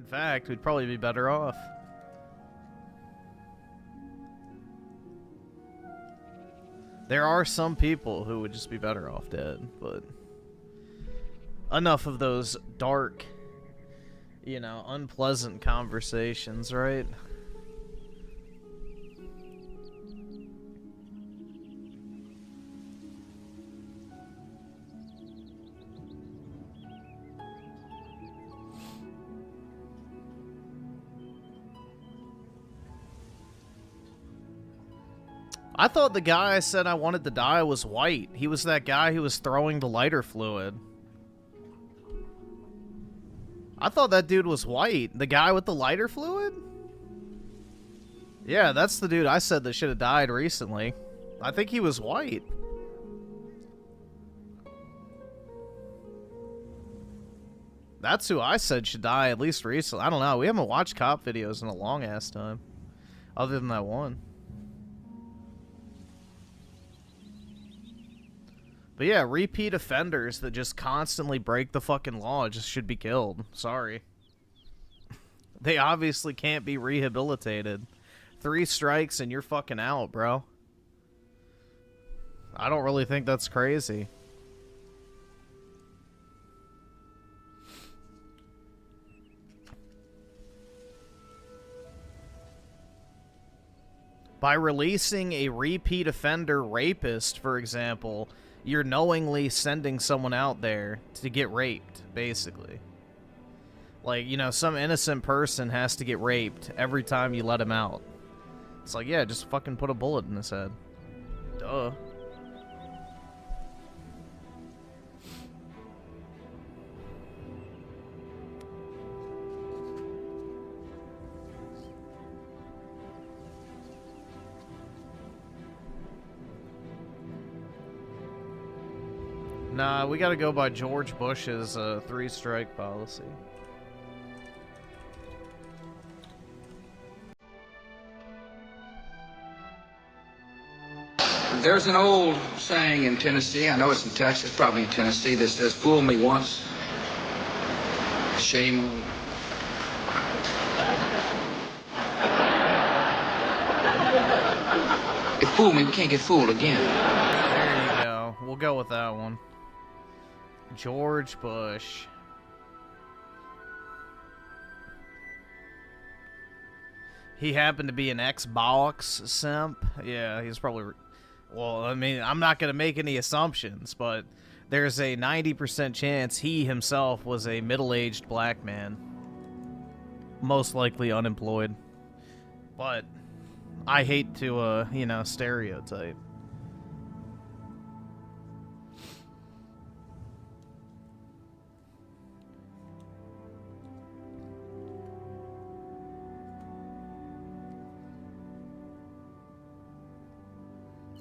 In fact, we'd probably be better off. There are some people who would just be better off dead, but enough of those dark, you know, unpleasant conversations, right? I thought the guy I said I wanted to die was white. He was that guy who was throwing the lighter fluid. I thought that dude was white. The guy with the lighter fluid? Yeah, that's the dude I said that should have died recently. I think he was white. That's who I said should die at least recently. I don't know. We haven't watched cop videos in a long-ass time. Other than that one. But yeah, repeat offenders that just constantly break the fucking law just should be killed. Sorry. They obviously can't be rehabilitated. 3 strikes and you're fucking out, bro. I don't really think that's crazy. By releasing a repeat offender rapist, for example, you're knowingly sending someone out there to get raped, basically. Like, you know, some innocent person has to get raped every time you let him out. It's like, yeah, just fucking put a bullet in his head. Duh. Nah, we gotta go by George Bush's 3-strike policy. There's an old saying in Tennessee, I know it's in Texas, probably in Tennessee, that says, fool me once, shame on. If fool me, we can't get fooled again. There you go. We'll go with that one. George Bush. He happened to be an Xbox simp. Yeah, he's probably... Well, I mean, I'm not going to make any assumptions, but there's a 90% chance he himself was a middle-aged black man. Most likely unemployed. But I hate to, you know, stereotype.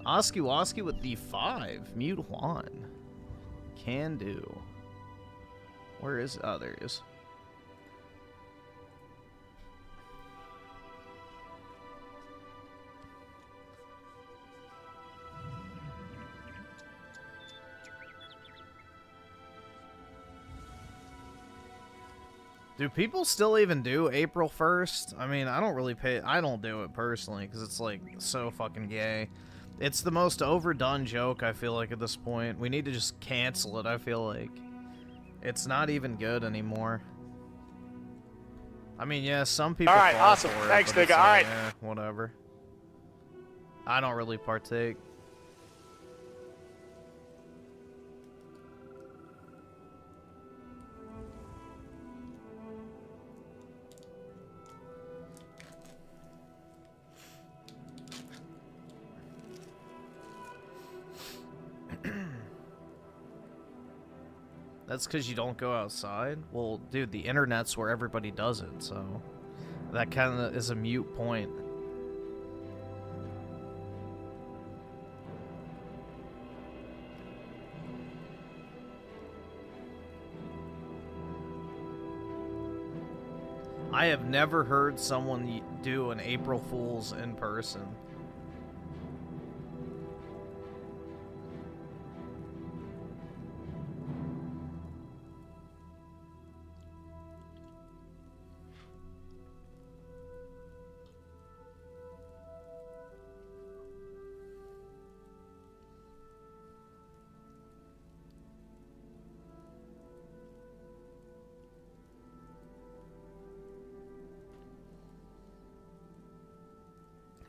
Oski with the 5. Mute Juan. Can do. Where is others? Do people still even do April 1st? I mean, I don't really I don't do it personally because it's like so fucking gay. It's the most overdone joke, I feel like, at this point. We need to just cancel it, I feel like. It's not even good anymore. I mean, yeah, some people Alright, fall awesome. for it, Thanks, but it's nigga. like, Alright. whatever. I don't really partake. That's because you don't go outside? Well, dude, the internet's where everybody does it, so that kind of is a mute point. I have never heard someone do an April Fool's in person.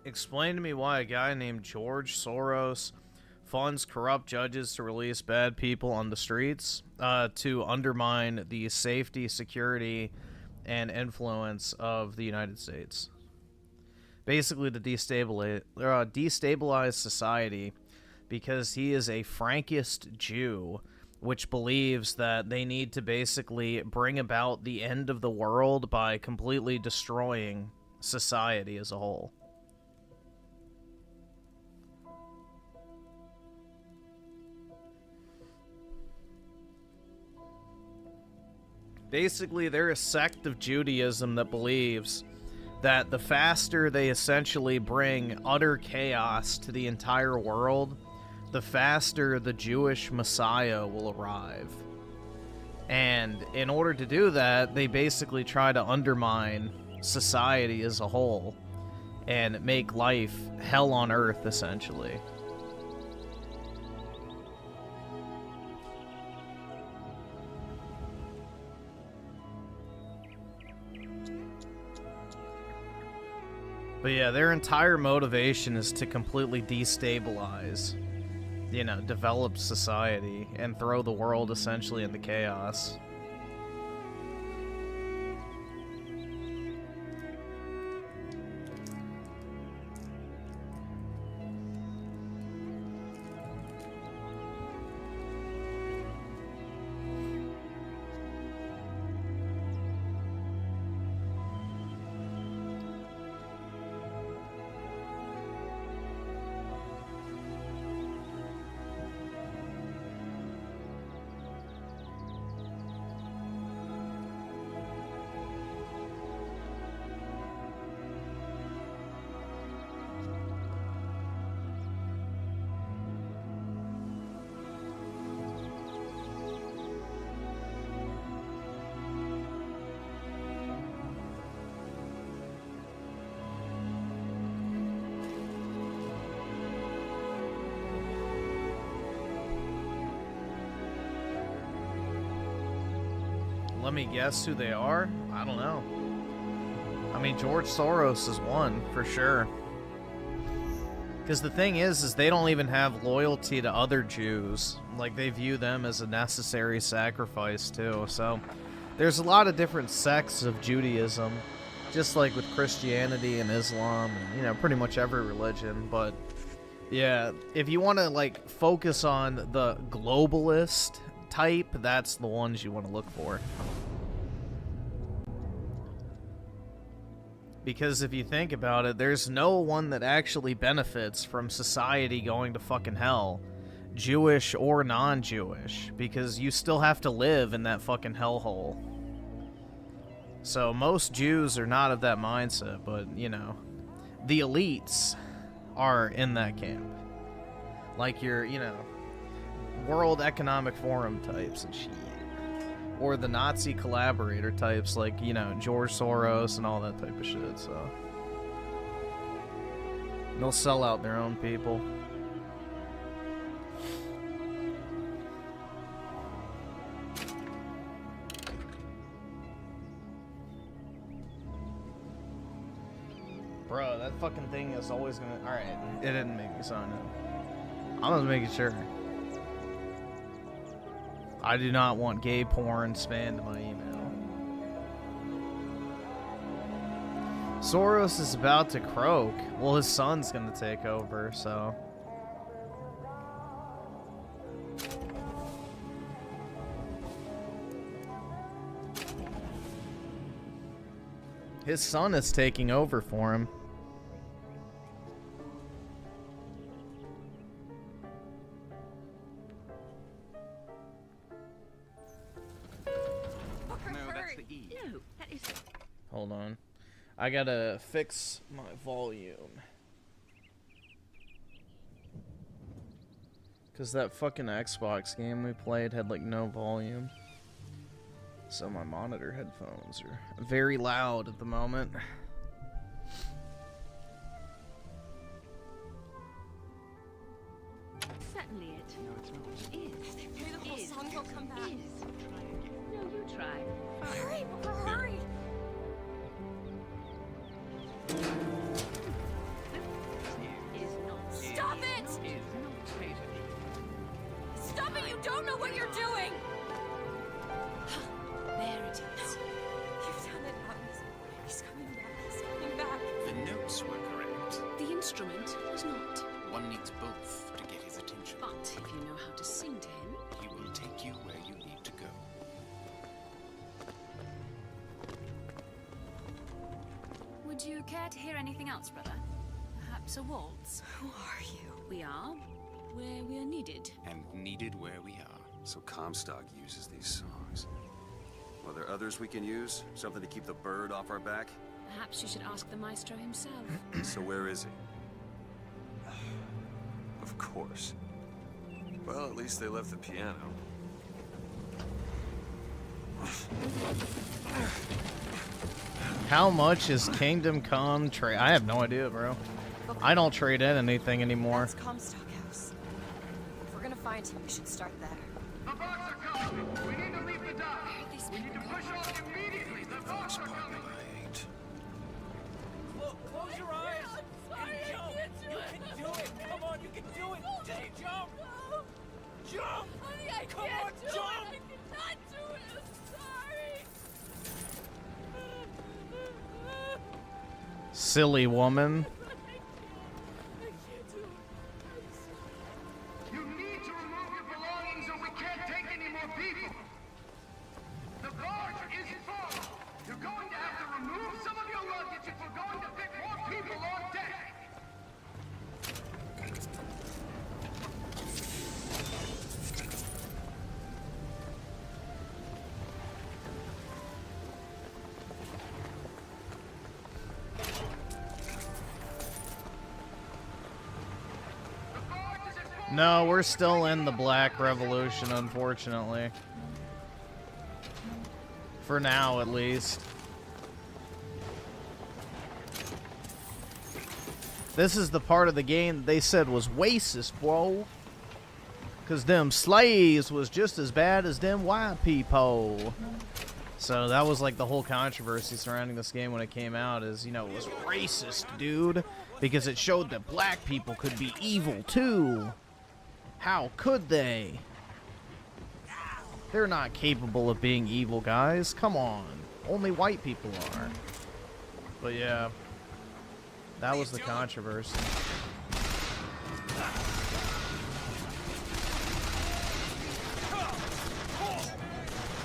Explain to me why a guy named George Soros funds corrupt judges to release bad people on the streets to undermine the safety, security, and influence of the United States. Basically to destabilize society, because he is a Frankist Jew, which believes that they need to basically bring about the end of the world by completely destroying society as a whole. Basically, they're a sect of Judaism that believes that the faster they essentially bring utter chaos to the entire world, the faster the Jewish Messiah will arrive. And in order to do that, they basically try to undermine society as a whole and make life hell on earth, essentially. But yeah, their entire motivation is to completely destabilize, you know, develop society and throw the world essentially into chaos. Let me guess who they are? I don't know. I mean, George Soros is one, for sure. Because the thing is they don't even have loyalty to other Jews. Like, they view them as a necessary sacrifice, too. So, there's a lot of different sects of Judaism. Just like with Christianity and Islam, and, you know, pretty much every religion. But, yeah, if you want to, like, focus on the globalist type, that's the ones you want to look for. Because if you think about it, there's no one that actually benefits from society going to fucking hell, Jewish or non-Jewish, because you still have to live in that fucking hellhole. So most Jews are not of that mindset, but, you know, the elites are in that camp. Like your, you know, World Economic Forum types and shit. Or the Nazi collaborator types like, you know, George Soros and all that type of shit, so. They'll sell out their own people. Bro, that fucking thing is always gonna... Alright, it didn't make me sign in. I'm just making sure. I do not want gay porn spammed to my email. Soros is about to croak. Well, his son's gonna take over, so... His son is taking over for him. Hold on. I gotta fix my volume. Cause that fucking Xbox game we played had like no volume. So my monitor headphones are very loud at the moment. Certainly it. No, it's not. It is. Maybe the whole song will come back. Is. No, you try. Hurry, hurry! don't know what you're doing! There it is. You've done it, Atlas. He's coming back. He's coming back. The notes were correct. The instrument was not. One needs both to get his attention. But if you know how to sing to him, He will take you where you need to go. would you care to hear anything else, brother? Perhaps a waltz? Who are you? We are where we are needed. And needed where we are. So Comstock uses these songs. Well, there others we can use? Something to keep the bird off our back? Perhaps you should ask the maestro himself. So where is he? Of course. Well, at least they left the piano. How much is Kingdom Come trade? I have no idea, bro. I don't trade in anything anymore. That's Comstock House. If we're gonna find him, we should start there. The boats are coming! We need to leave the dock! We need to push off immediately! The boats are coming! Close your eyes and jump. You can do it. Come on, you can do it. Just jump. Jump. Come on, jump. I cannot do it. I'm sorry. Silly woman. You need to remove your belongings or we can't take any more people! The barge is full! You're going to have to remove some of your luggage if we're going to fit more people on deck! No, we're still in the Black Revolution, unfortunately. For now, at least. This is the part of the game that they said was racist, bro. Because them slaves was just as bad as them white people. So that was like the whole controversy surrounding this game when it came out is, you know, it was racist, dude. Because it showed that black people could be evil, too. How could they? They're not capable of being evil, guys. Come on. Only white people are. But yeah, that was the controversy.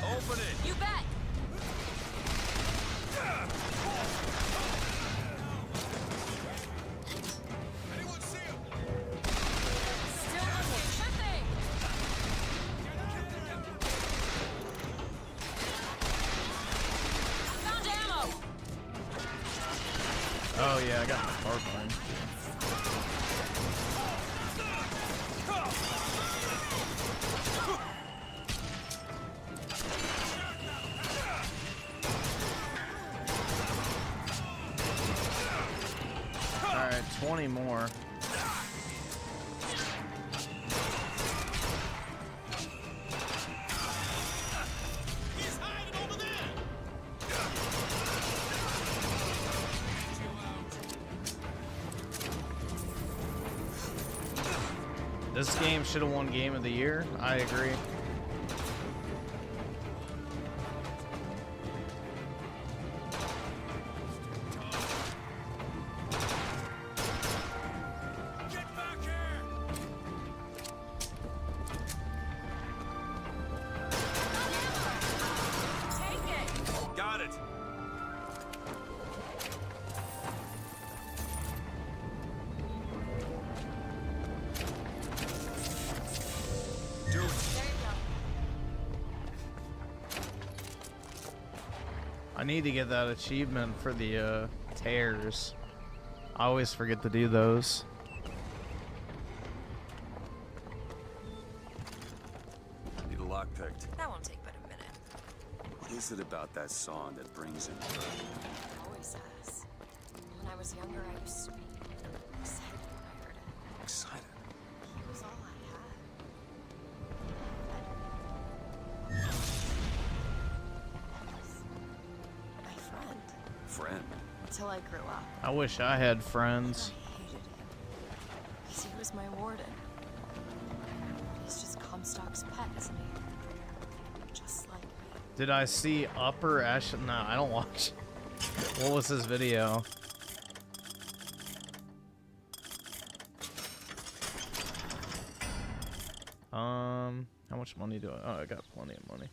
Open it! You bet. Anyone see him? Still looking. Sure thing. Found ammo. Oh yeah, I got my carbine. Alright, 20 more. This game should have won Game of the Year. I agree. Get back here! Take it. Got it! Do it! There you go. I need to get that achievement for the tears. I always forget to do those. Need a lock picked. That won't take but a minute. What is it about that song that brings in joy? It always has. When I was younger, I used to be excited when I heard it. Excited. It was all I had. My friend. Friend. Until I grew up. I wish I had friends. I hated him. Because he was my warden. He's just come Comstock's pet, isn't he? Just like me. Did I see Upper Echelon? No, I don't watch. What was his video? How much money do I? Oh, I got plenty of money.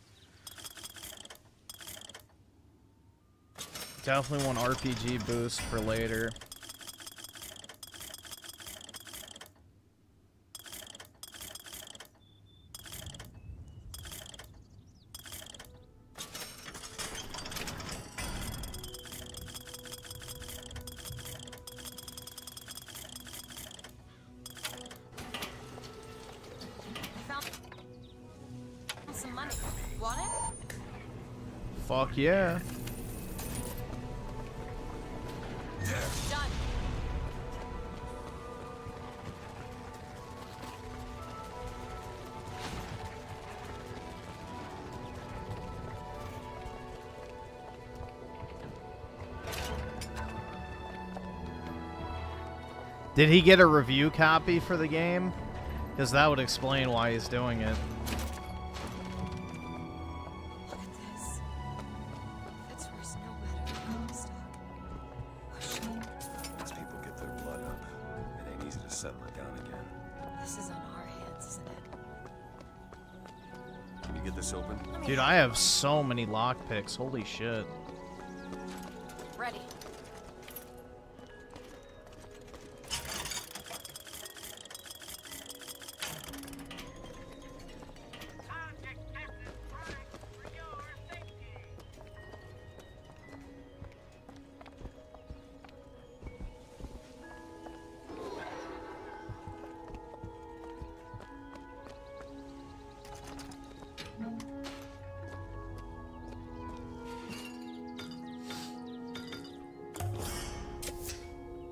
Definitely want RPG boost for later. Some money. Want it? Fuck yeah. Done. Did he get a review copy for the game? Because that would explain why he's doing it. Look at this. That's worse no better than Comstock. Oh, shit. As people get their blood up, it ain't easy to settle it down again. This is on our hands, isn't it? Can you get this open? Dude, I have so many lockpicks. Holy shit. Ready.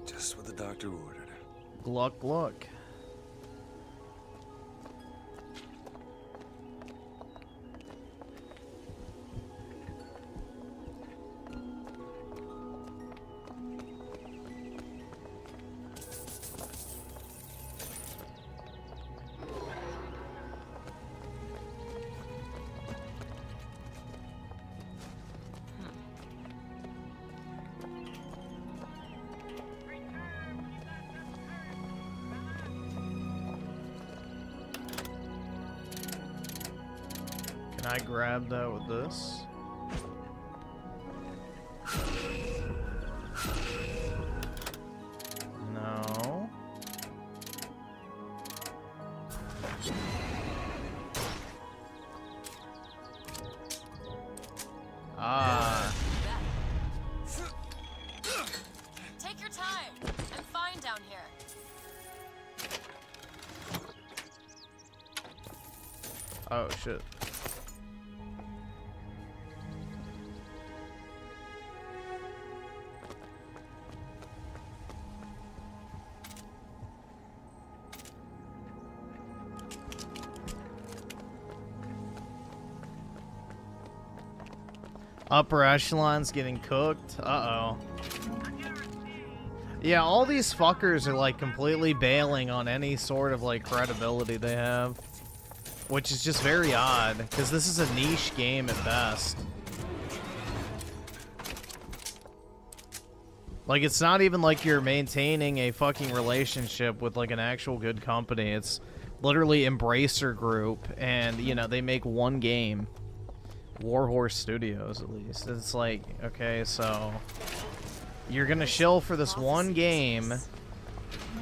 Just what the doctor ordered. Gluck, gluck. Can I grab that with this? No. Ah. Take your time. I'm fine down here. Oh shit. Upper echelon's getting cooked. Uh-oh. Yeah, all these fuckers are like completely bailing on any sort of like credibility they have. Which is just very odd, because this is a niche game at best. Like, it's not even like you're maintaining a fucking relationship with like an actual good company. It's literally Embracer Group, and, you know, they make one game. Warhorse Studios, at least. It's like, okay, so you're gonna shill for this one game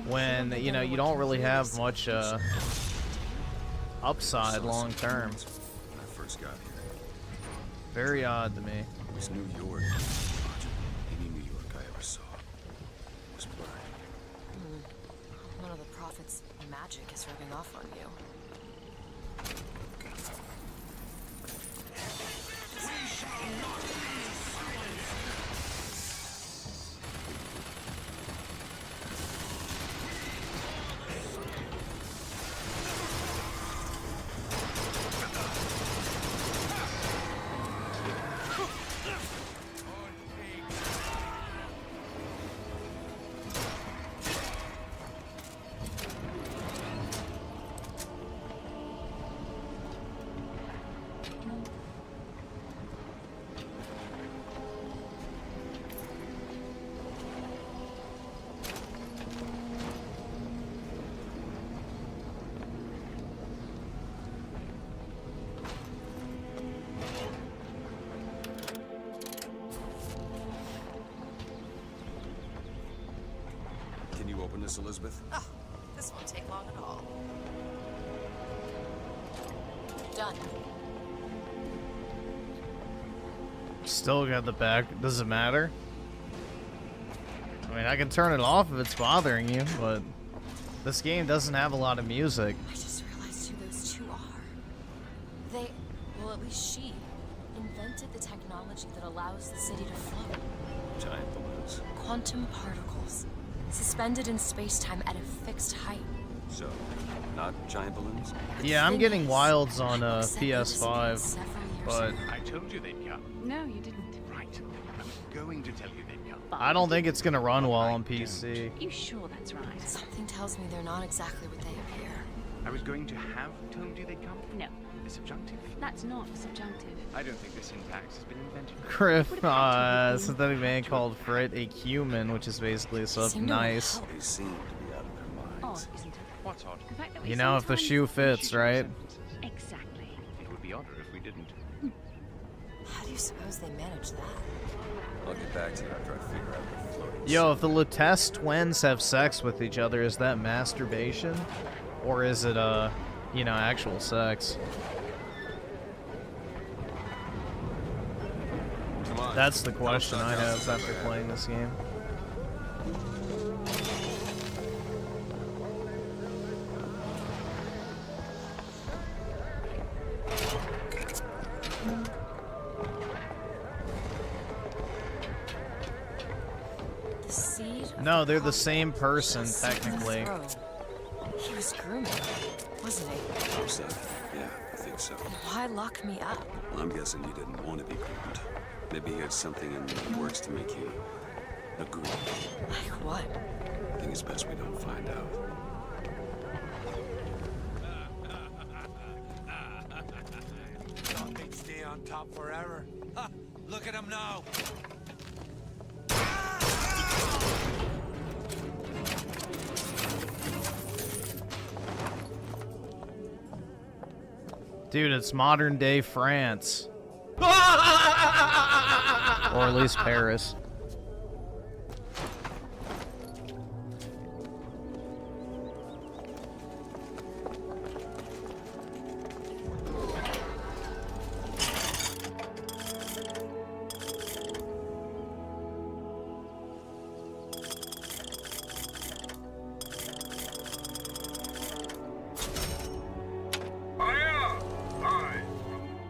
when, you know, you don't really have much upside long term. When I first got here, Very odd to me. it was New York. Any New York I ever saw was blind. None of the prophet's magic is rubbing off on you. open this, Elizabeth? Oh, this won't take long at all. Done. Still got the back. Does it matter? I mean, I can turn it off if it's bothering you, but this game doesn't have a lot of music. I just realized who those two are. They, well, at least she, invented the technology that allows the city to float. Giant balloons. Quantum particles, suspended in space-time at a fixed height. So, not giant balloons? The Yeah, I'm thing getting is, Wilds on Michael said they PS5, disappeared several years but ago. I told you they'd come. No, you didn't. Right. I was going to tell you they'd come. I don't think it's gonna run well on PC. You sure that's right? Something tells me they're not exactly what they appear. I was going to have told you they'd come. No, The subjunctive. that's not subjunctive. I don't think the syntax has been invented. Griff, synthetic man called Frit a cumin, which is basically something nice. help. They seem to be out of their minds. Odd, isn't it? What's odd? The fact that we You know, if the sometimes- shoe fits, She's in right? sentences. Exactly. It would be odder if we didn't. How do you suppose they manage that? I'll get back to you after I figure out the floating. Yo, if the Lutece twins have sex with each other, is that masturbation? Or is it, you know, actual sex? Come on. That's the question I have after playing this game. The seed of No, they're the power same person, just in the technically. throne. He was grooming, wasn't he? Hope so. Yeah, I think so. Why lock me up? Well, I'm guessing you didn't want to be groomed. Maybe he had something in the works to make you agree. Like what? I think it's best we don't find out. Thought they'd stay on top forever. Ha! Look at them now. Dude, it's modern day France. Or at least Paris. Fire! Fire!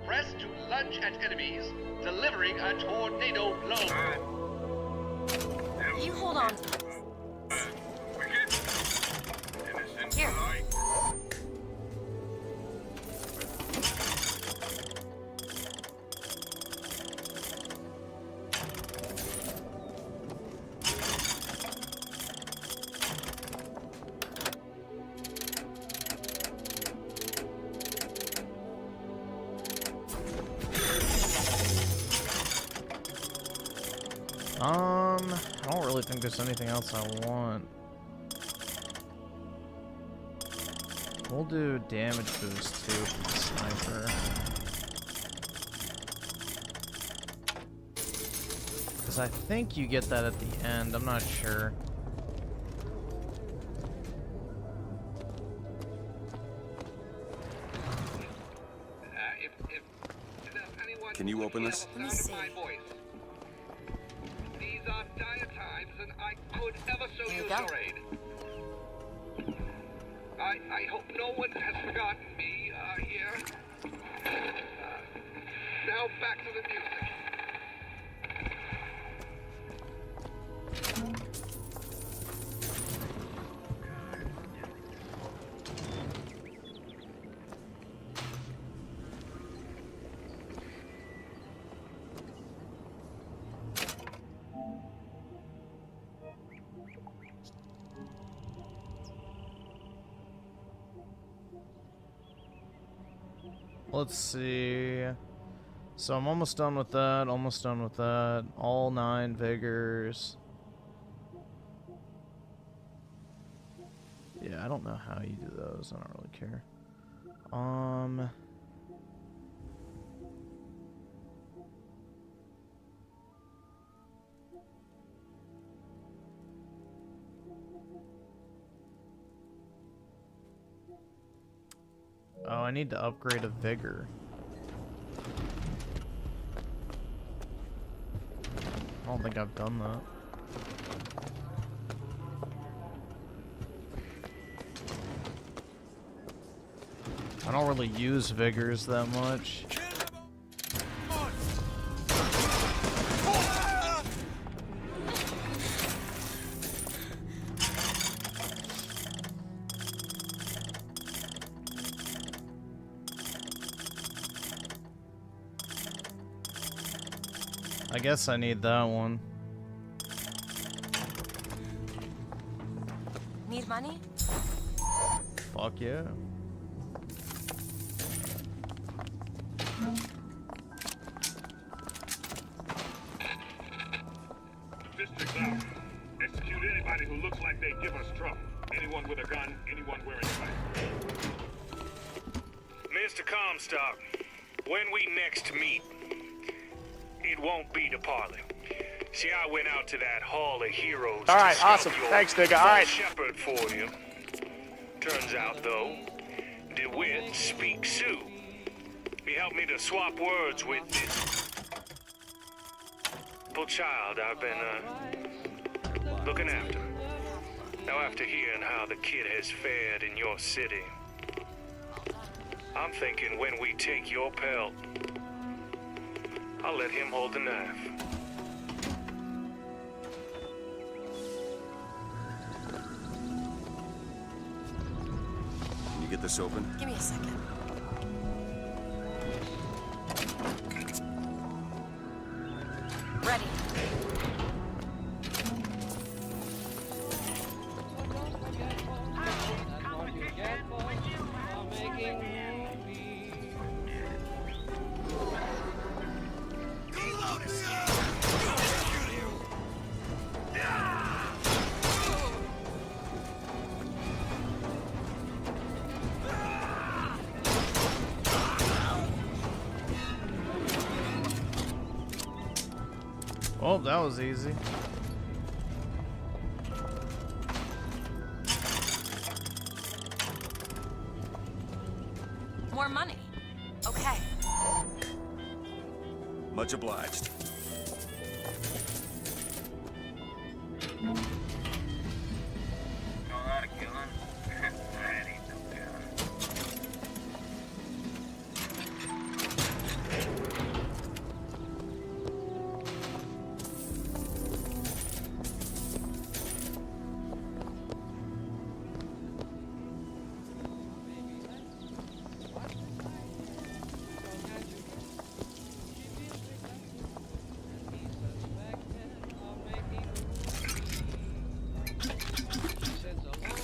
Press to lunge at enemies, delivering a tornado blow. You hold on to this. Here. I don't really think there's anything else I want. We'll do damage boost too for the sniper. Because I think you get that at the end, I'm not sure. Can you open this? Let me see. These are dire times, and I could ever so There you use go. your aid. I hope no one has forgotten me here. Now back to the music. Let's see. So I'm almost done with that, almost done with that. All 9 vigors. Yeah, I don't know how you do those. I don't really care. Oh, I need to upgrade a vigor. I don't think I've done that. I don't really use vigors that much. I guess I need that one. Need money? Fuck yeah. District's out. Execute anybody who looks like they give us trouble. Anyone with a gun, anyone wearing a knife. Mr. Comstock, when we next meet, it won't be to parley. See, I went out to that Hall of Heroes. All right, to awesome. scout your Thanks, nigga. All right. shepherd for you. Turns out, though, DeWitt speaks Sioux. He helped me to swap words with this poor child I've been looking after. Now, after hearing how the kid has fared in your city, I'm thinking when we take your pelt, I'll let him hold the knife. Can you get this open? Give me a second. Ready. Oh, that was easy. More money. Okay. Much obliged.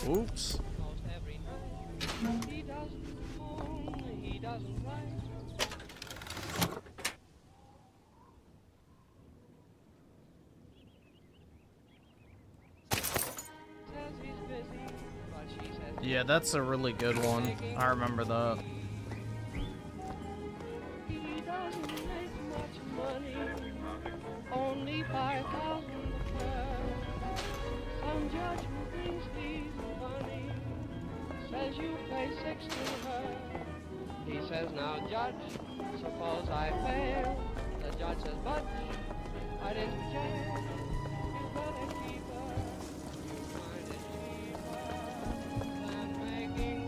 Oops. Yeah, that's a really good one. I remember that. He doesn't make much money, only 5,000 a pair. Some judge who thinks he's funny says you pay 6 to her. He says, now judge, suppose I fail. The judge says, but I didn't jail. You better keep her. You find it cheaper than making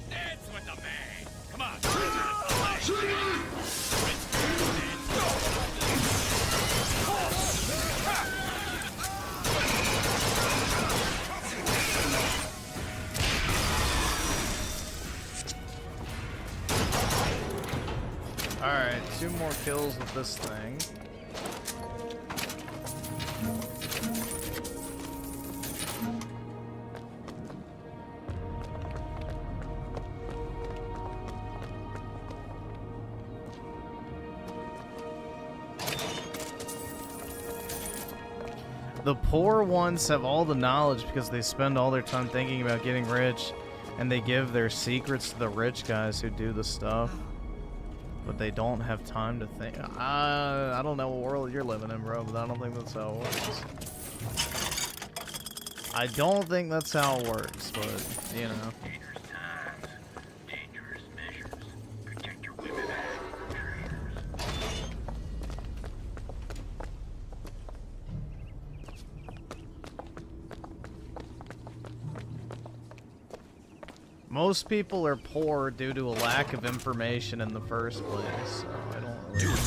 Dance with the man. Come on. Alright, 2 more kills with this thing. The poor ones have all the knowledge because they spend all their time thinking about getting rich. And they give their secrets to the rich guys who do the stuff. But they don't have time to think. I don't know what world you're living in, bro, but I don't think that's how it works. I don't think that's how it works, but, you know. Most people are poor due to a lack of information in the first place, so I don't really...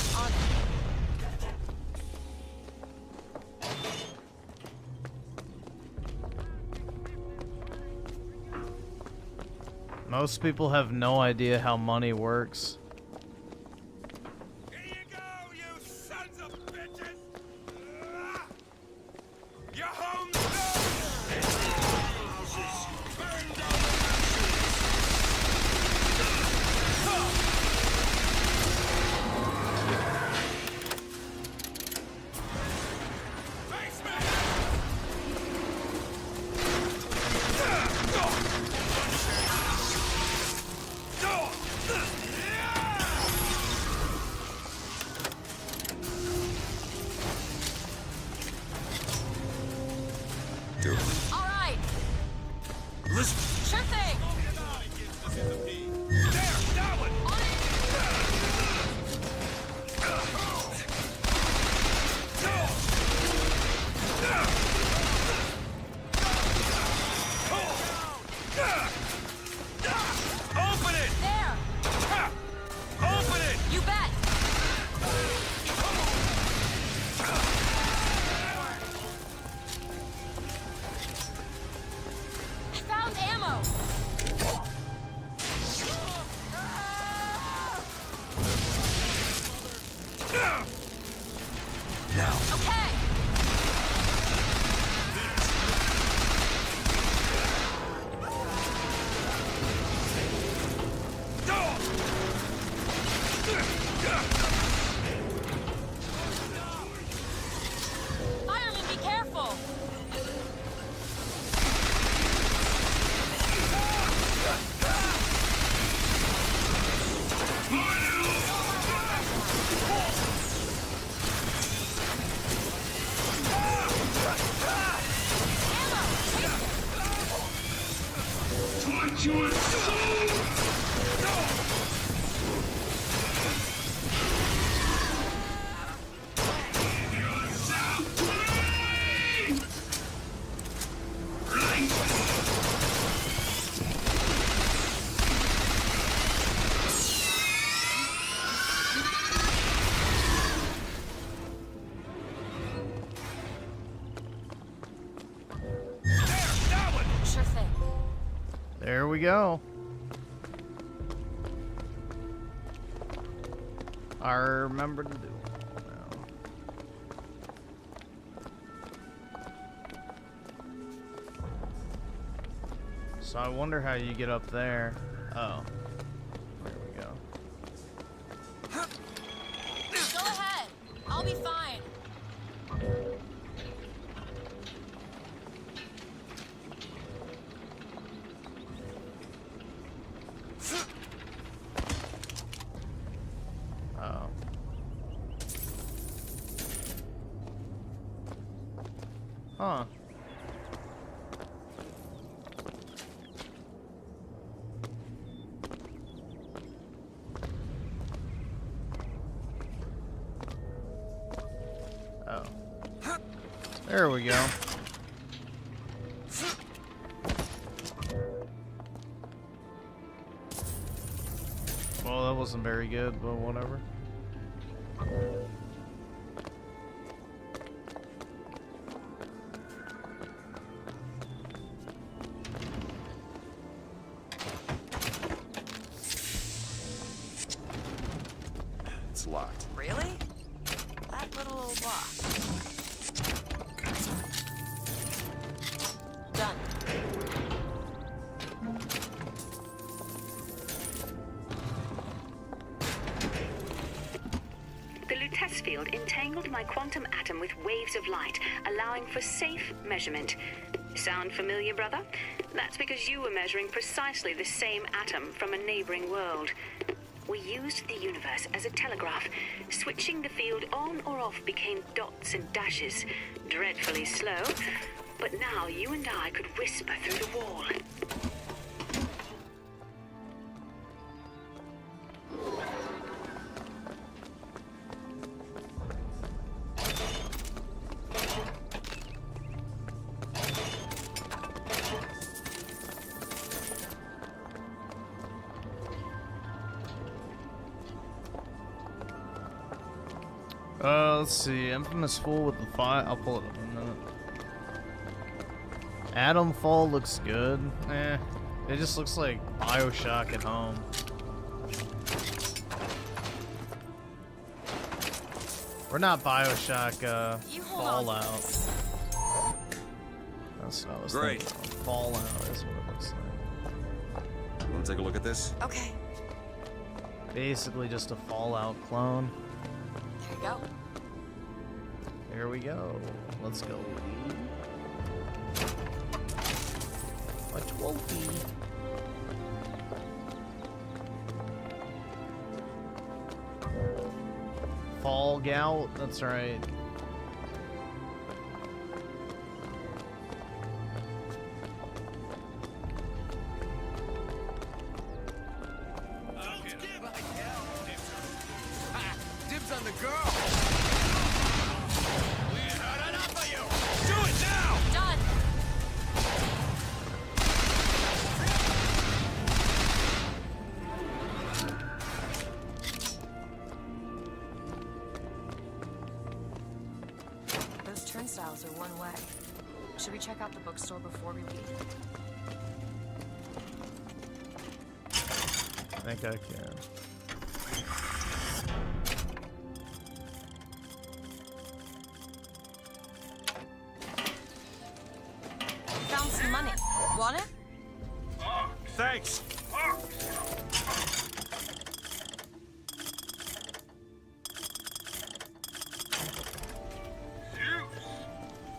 Most people have no idea how money works. Here you go, you sons of bitches! You're home There we go. I remember to do it now. So I wonder how you get up there. Oh. There we go. Go ahead. I'll be fine. Huh. Oh. There we go. Well, that wasn't very good, but whatever. It's locked. Really? That little old lock. Done. The Lutece field in entangled my quantum atom with waves of light, allowing for safe measurement. Sound familiar, brother? That's because you were measuring precisely the same atom from a neighboring world. We used the universe as a telegraph. Switching the field on or off became dots and dashes. Dreadfully slow, but now you and I could whisper through the wall. Let's see. Infamous Fool with the fire. I'll pull it up in a minute. Atom Fall looks good. Eh. It just looks like Bioshock at home. Or not Bioshock, Fallout. That's what I was Great. thinking. Fallout is what it looks like. Want to take a look at this? Okay, Basically just a Fallout clone. there you go. Here we go. Let's go. A trophy. Fall Gout, that's right. Dibs on the girl. We ain't heard enough of you! Do it now! Done. Those turnstiles are one way. Should we check out the bookstore before we leave? I think I can. Found some money. Want it? Thanks!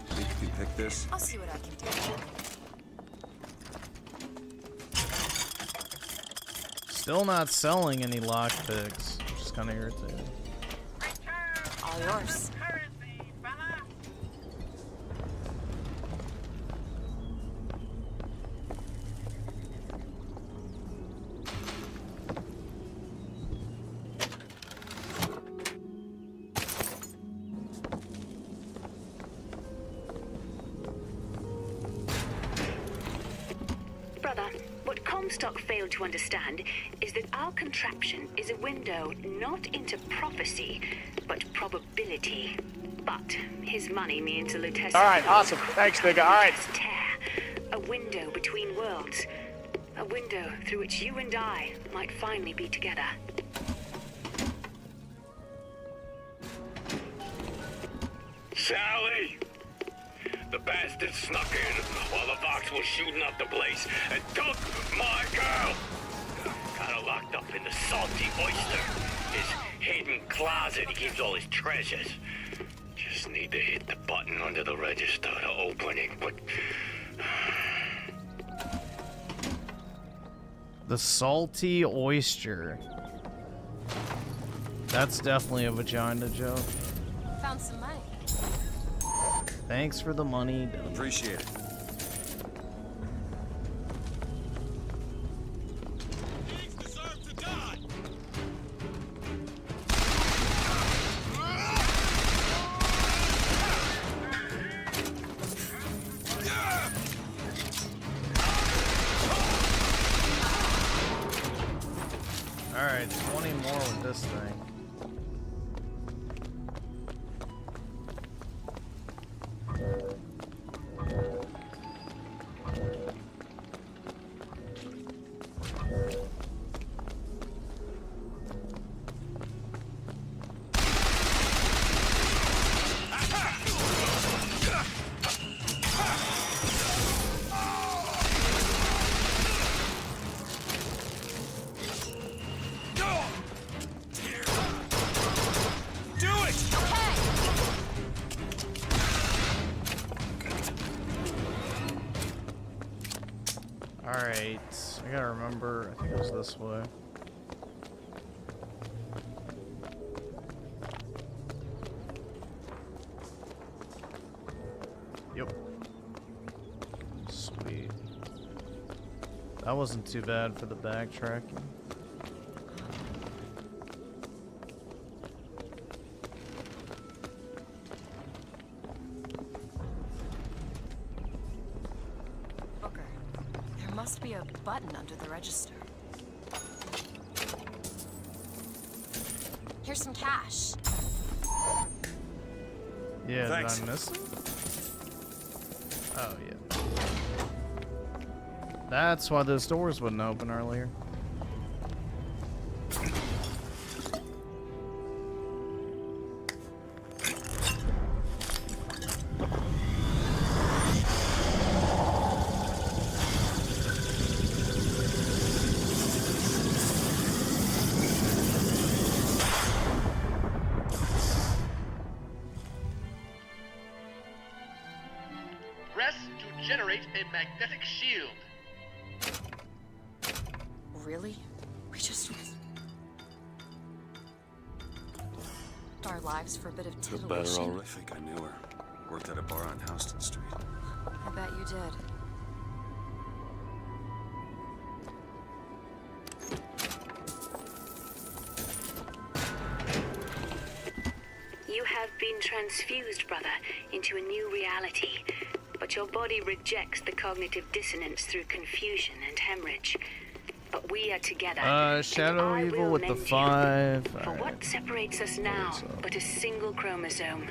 Think you can pick this? I'll see what I can do. Still not selling any lockpicks, which is kind of irritating. All yours. Brother, what Comstock failed to understand is that our contraption is a window not into prophecy, but probability. But his money means a Lutece. All right, awesome. Thanks, nigga. All right. Tear, a window between worlds, a window through which you and I might finally be together. Sally! The bastard snuck in while the Vox was shooting up the place and took my girl! Kinda locked up in the salty oyster. His hidden closet he keeps all his treasures. Just need to hit the button under the register to open it, but... The salty oyster. That's definitely a vagina joke. Found some money. Thanks for the money. Appreciate it. Alright, 20 more with this thing. Alright, I gotta remember, I think it was this way. Yep. Sweet. That wasn't too bad for the backtracking. Booker, there must be a button under the register. Here's some cash. Yeah, Thanks. did I miss it? Oh, yeah. That's why those doors wouldn't open earlier. Press to generate a magnetic shield. Really? We just risked our lives for a bit of The better titillation. horrific. I knew her. Worked at a bar on Houston Street. I bet you did. You have been transfused, brother, into a new reality. But your body rejects the cognitive dissonance through confusion and hemorrhage. But we are together. Shadow and I Evil will with the mend you. 5. For what separates us now but a single chromosome?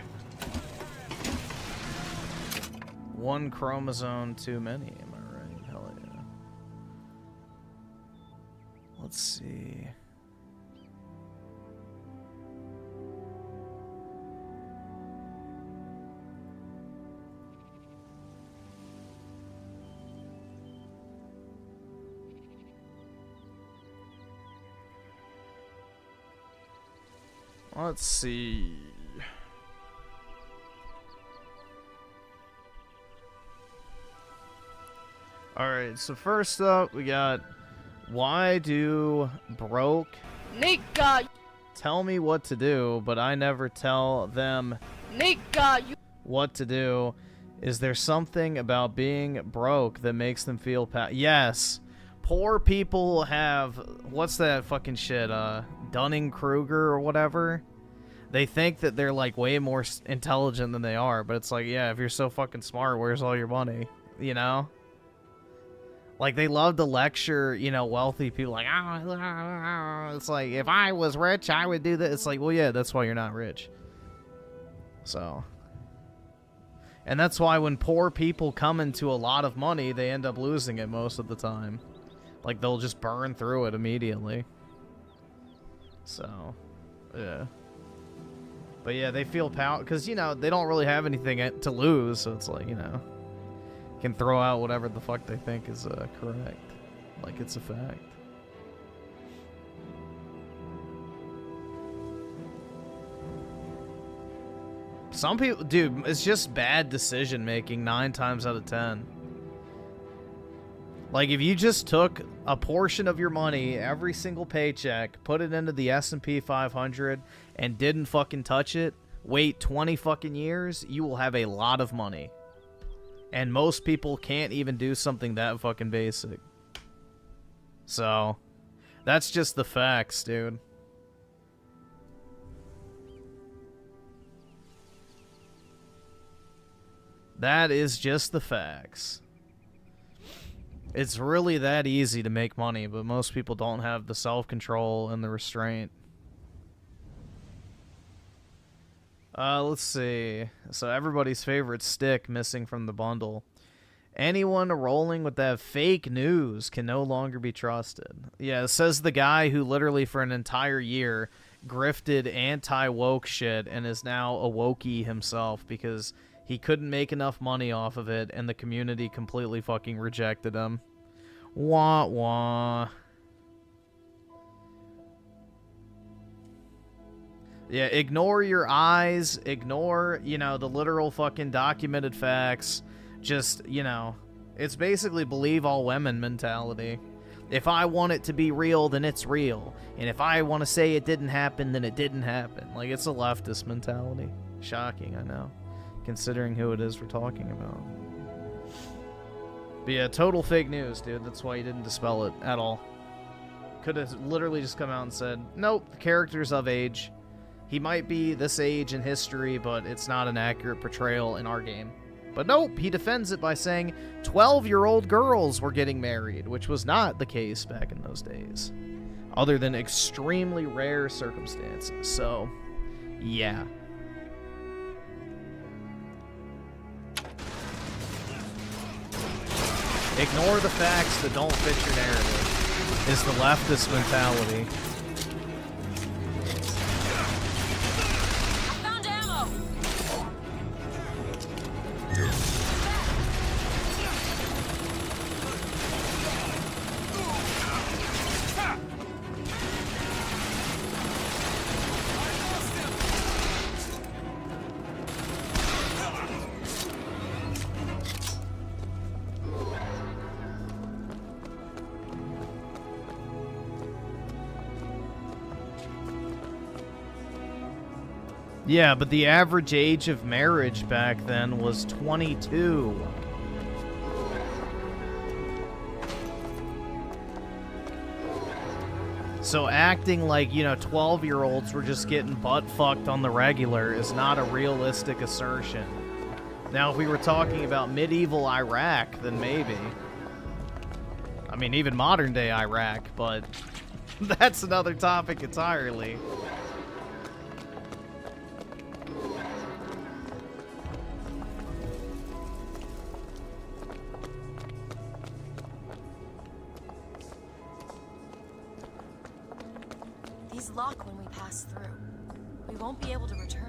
One chromosome too many, am I right? Hell yeah. Let's see. Let's see. Alright, so first up, we got why do broke Nigga, tell me what to do, but I never tell them nigga, you. what to do? Is there something about being broke that makes them feel yes. Poor people have, what's that fucking shit, Dunning-Kruger or whatever? They think that they're, like, way more intelligent than they are, but it's like, yeah, if you're so fucking smart, where's all your money? You know? Like, they love to lecture, you know, wealthy people, like, it's like, if I was rich, I would do this. It's like, well, yeah, that's why you're not rich. So. And that's why when poor people come into a lot of money, they end up losing it most of the time. Like, they'll just burn through it immediately. So, yeah. But yeah, they feel power, because, you know, they don't really have anything to lose, so it's like, you know, can throw out whatever the fuck they think is correct. Like, it's a fact. Some people, dude, it's just bad decision making 9 times out of 10. Like, if you just took a portion of your money, every single paycheck, put it into the S&P 500, and didn't fucking touch it, wait 20 fucking years, you will have a lot of money. And most people can't even do something that fucking basic. So, that's just the facts, dude. That is just the facts. It's really that easy to make money, but most people don't have the self-control and the restraint. Let's see. So everybody's favorite stick missing from the bundle. Anyone rolling with that fake news can no longer be trusted. Yeah, it says the guy who literally for an entire year grifted anti-woke shit and is now a wokey himself because he couldn't make enough money off of it and the community completely fucking rejected him. Wah wah. Yeah, ignore your eyes, ignore, you know, the literal fucking documented facts. Just, you know, It's basically believe all women mentality. If I want it to be real, then it's real. And if I want to say it didn't happen, then it didn't happen. Like, it's a leftist mentality. Shocking, I know. Considering who it is we're talking about. But yeah, total fake news, dude. That's why he didn't dispel it at all. Could have literally just come out and said, nope, the character's of age. He might be this age in history, but it's not an accurate portrayal in our game. But nope, he defends it by saying 12-year-old girls were getting married, which was not the case back in those days. Other than extremely rare circumstances. So, yeah. Ignore the facts that don't fit your narrative, is the leftist mentality. I found ammo! Yeah, but the average age of marriage back then was 22. So acting like, you know, 12-year-olds were just getting butt-fucked on the regular is not a realistic assertion. Now, if we were talking about medieval Iraq, then maybe. I mean, even modern-day Iraq, but that's another topic entirely. These lock when we pass through. We won't be able to return.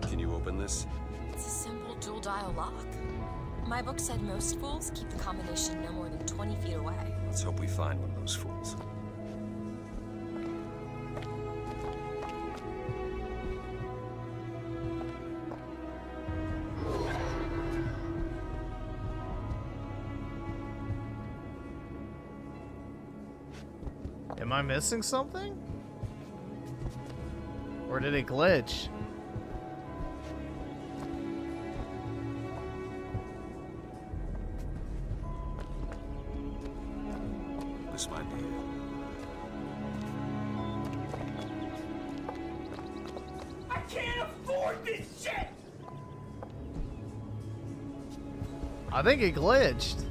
Can you open this? It's a simple dual dial lock. My book said most fools keep the combination no more than 20 feet away. Let's hope we find one of those fools. Am I missing something? Or did it glitch? This might be it. I can't afford this shit! I think it glitched.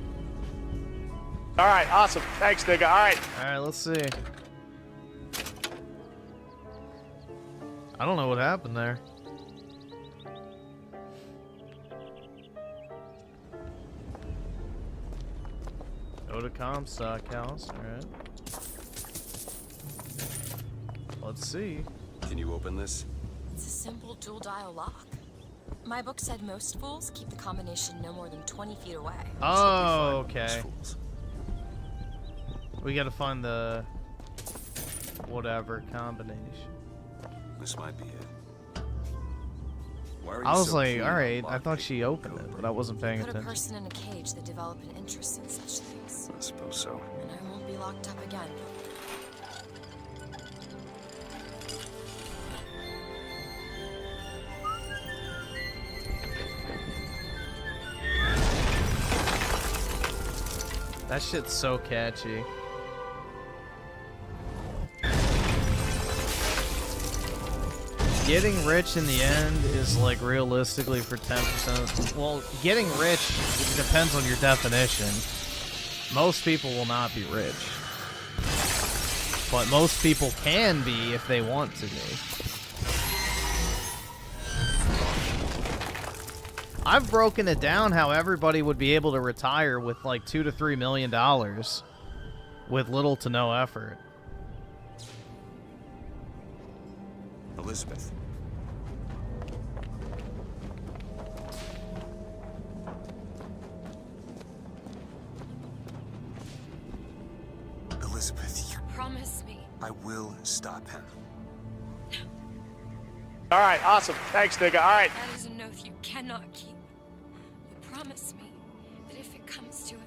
Alright, awesome. Thanks, nigga. Alright. Alright, let's see. I don't know what happened there. Go to Comstock House, alright. Let's see. Can you open this? It's a simple dual dial lock. My book said most fools keep the combination no more than 20 feet away. Oh, okay. We gotta find the whatever combination. This might be it. Why are you I was so like, keen on alright, I locking thought she opened it, but I wasn't paying Put a attention. person in a cage that develop an interest in such things. I suppose so. And I won't be locked up again. That shit's so catchy. Getting rich in the end is like realistically for 10%. Well, getting rich depends on your definition. Most people will not be rich. But most people can be if they want to be. I've broken it down how everybody would be able to retire with like $2 to $3 million with little to no effort. Elizabeth. will stop him. All right, awesome. Thanks, nigga. All right. That is an oath you cannot keep. You promise me that if it comes to it,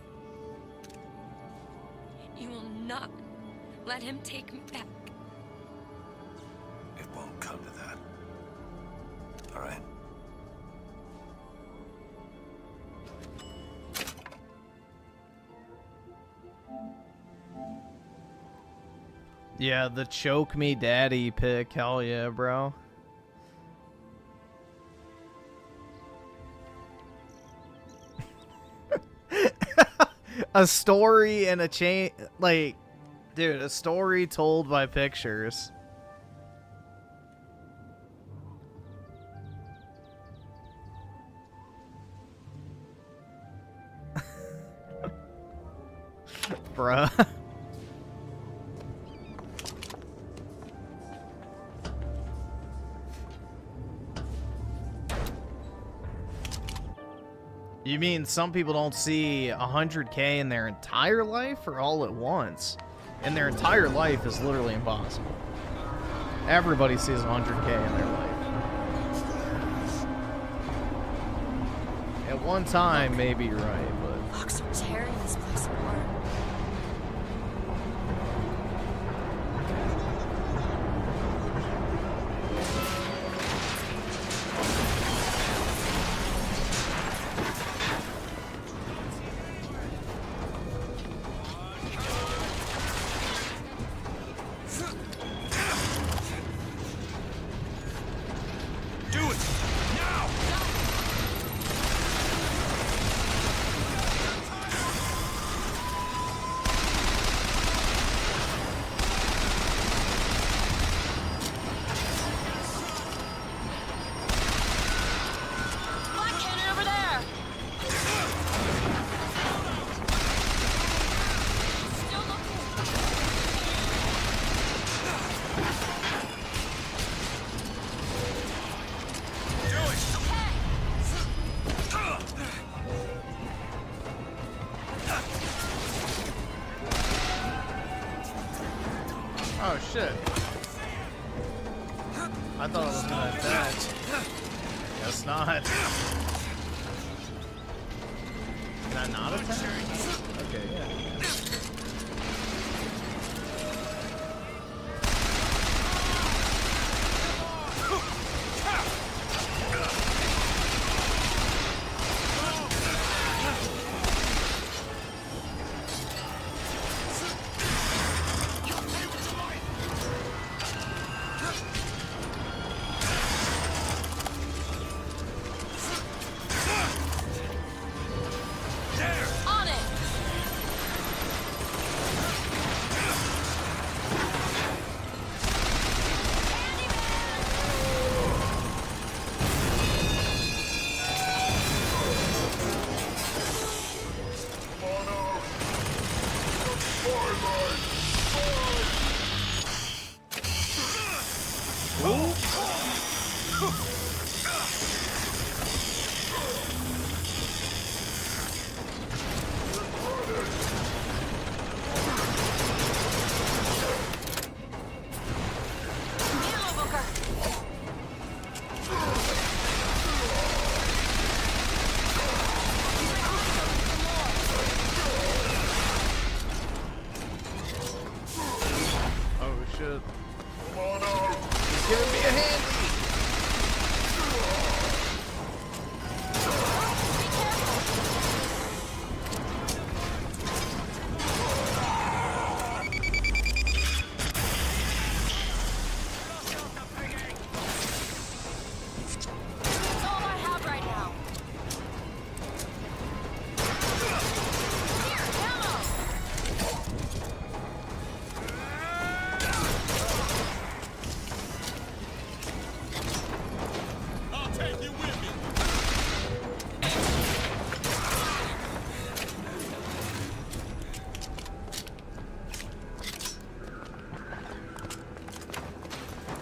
you will not let him take me back. It won't come to that. All right? Yeah, the choke me daddy pick. Hell yeah, bro. A story and a chain, like, dude, a story told by pictures. Bruh. You mean some people don't see 100K in their entire life or all at once? In their entire life is literally impossible. Everybody sees 100K in their life. At one time, maybe you're right, but... Fox are tearing this place apart. Oh shit. I thought it was gonna attack. Guess not. Can I not attack? Okay, yeah.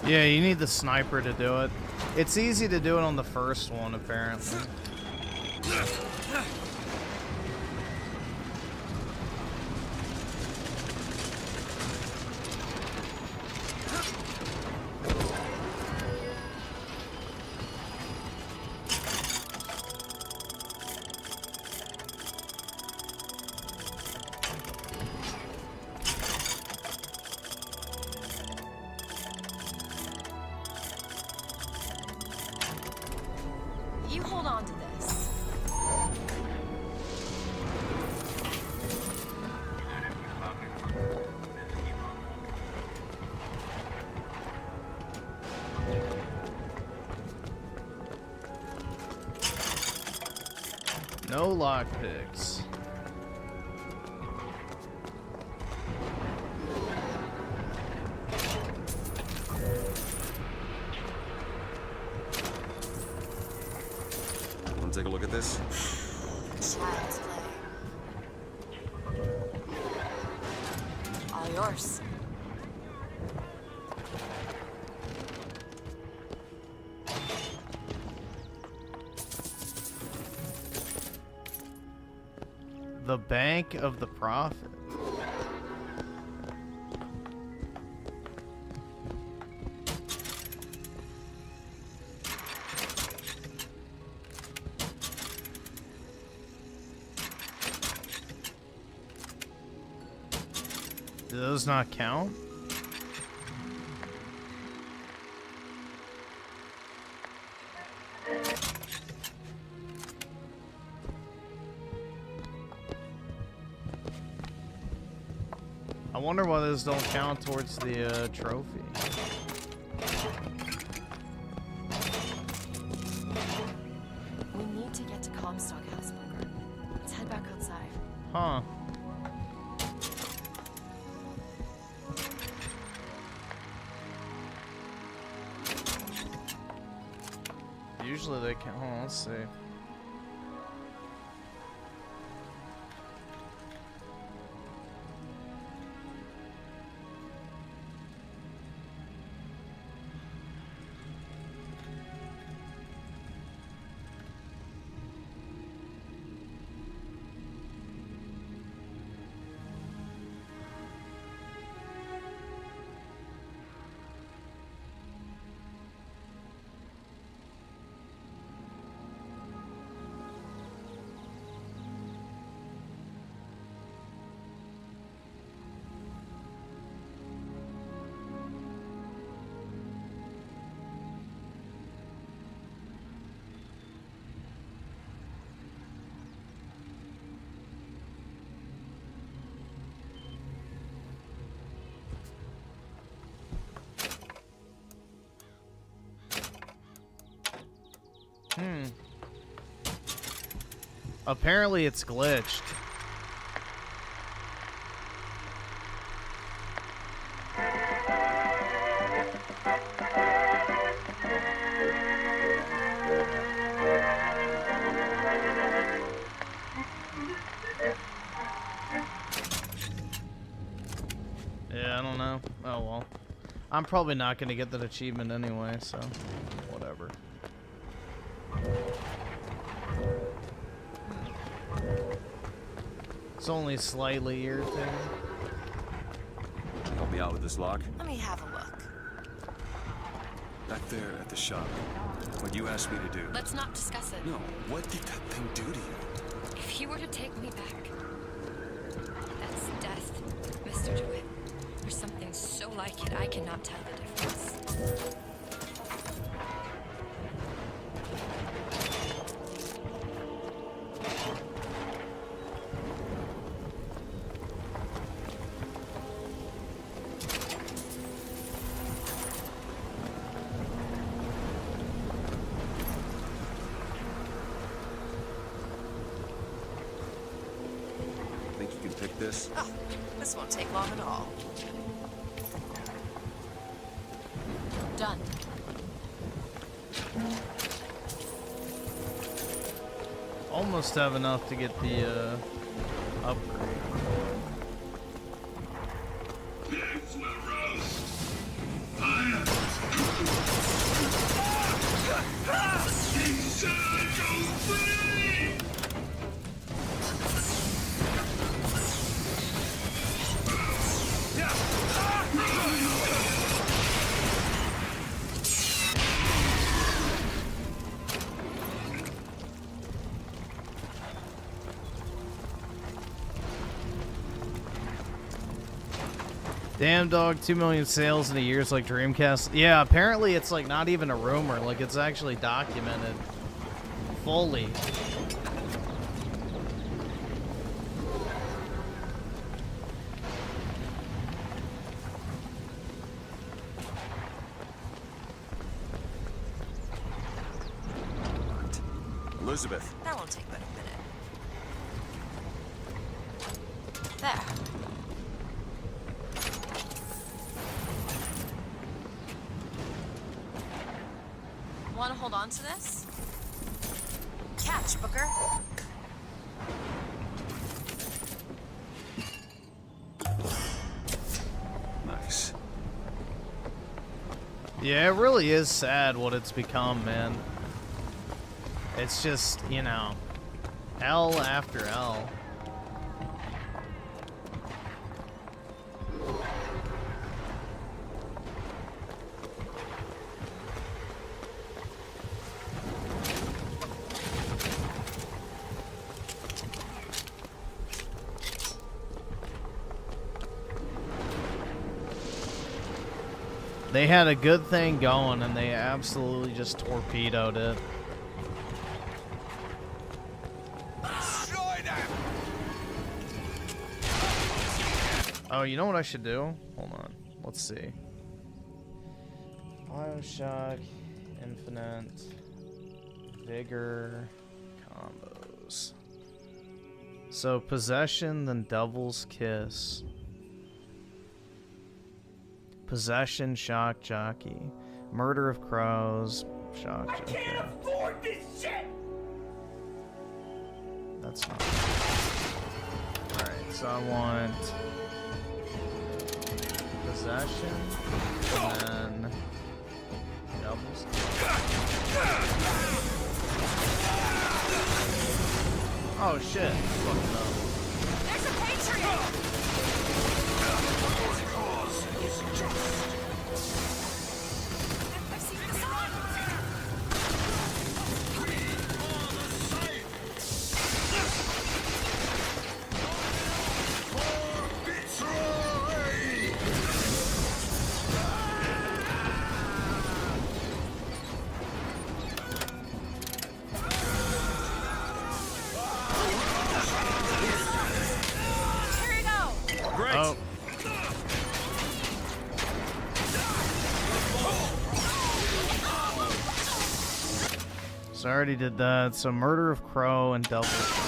Yeah, you need the sniper to do it. It's easy to do it on the first one, apparently. No lockpicks. Want to take a look at this? Child's play. All yours. The Bank of the Prophet. Do those not count? I wonder why those don't count towards the trophy. We need to get to Comstock House, Booker. Let's head back outside. Huh. Usually they count. Oh, let's see. Apparently it's glitched. Yeah, I don't know. Oh well. I'm probably not gonna get that achievement anyway, so whatever. It's only slightly irritating. Help me out with this lock. Let me have a look. Back there at the shop. What you asked me to do. Let's not discuss it. No, what did that thing do to you? If he were to take me back, that's death, Mr. DeWitt. There's something so like it, I cannot tell the difference. Think you can pick this? Oh, this won't take long at all. Done. Almost have enough to get the upgrade. Damn dog, 2 million sales in a year is like Dreamcast. Yeah, apparently it's like not even a rumor, like it's actually documented fully. Elizabeth. That won't take but a minute. There. Want to hold on to this? Catch, Booker. Nice. Yeah, it really is sad what it's become, man. It's just, you know, L after L. They had a good thing going, and they absolutely just torpedoed it. Oh, you know what I should do? Hold on. Let's see. Bioshock Infinite Vigor combos. So Possession, then Devil's Kiss. Possession, Shock Jockey. Murder of Crows, Shock Jockey. I can't afford this shit! That's not. Alright, so I want Possession, and then Devil's Kiss. Oh shit, fucked up. There's a Patriot! So I already did that. So Murder of Crow and Devil's Kiss.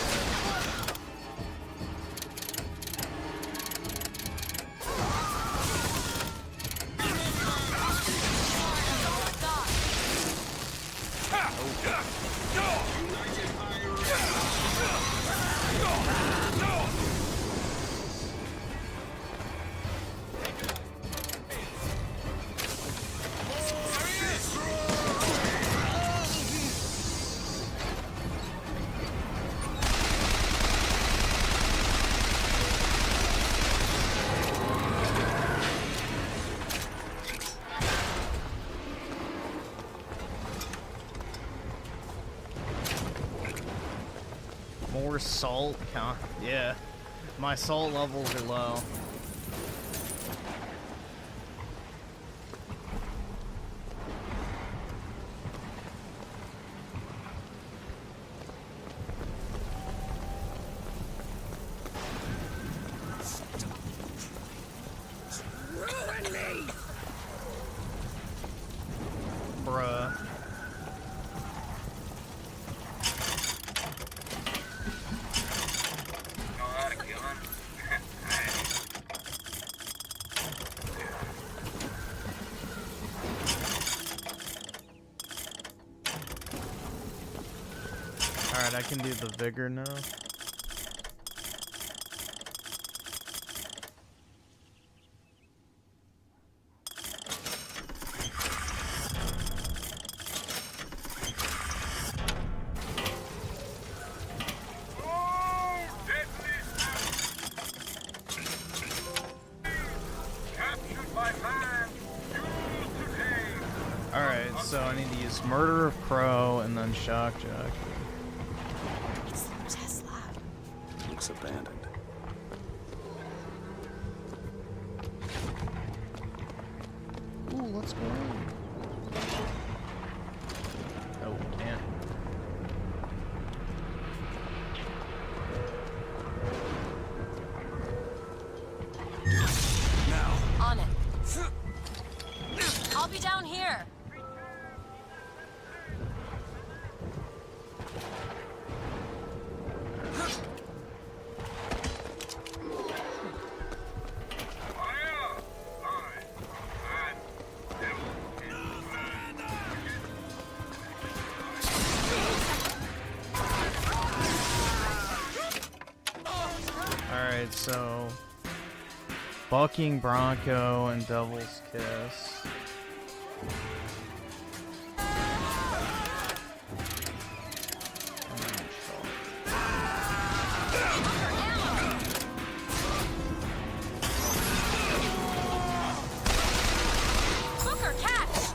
More salt count. Yeah, my salt levels are low. Bruh. Alright, I can do the vigor now. Alright, so I need to use Murder of Crow and then Shock Jockey. It's the test lab. Looks abandoned. Ooh, let's go in. Oh, damn. On it. I'll be down here. Alright, so Bucking Bronco and Devil's Kiss. Booker, catch!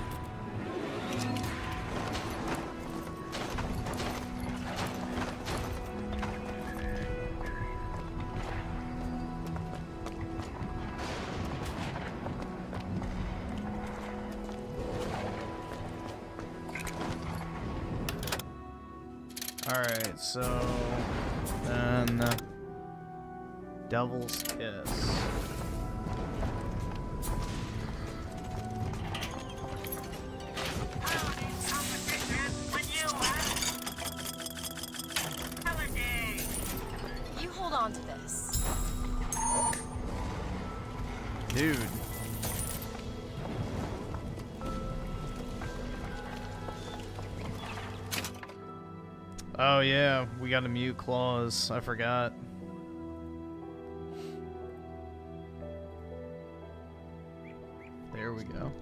Alright, so then Devil's Kiss. You hold on to this. Dude. Oh yeah, we got a mute clause. I forgot. There we go.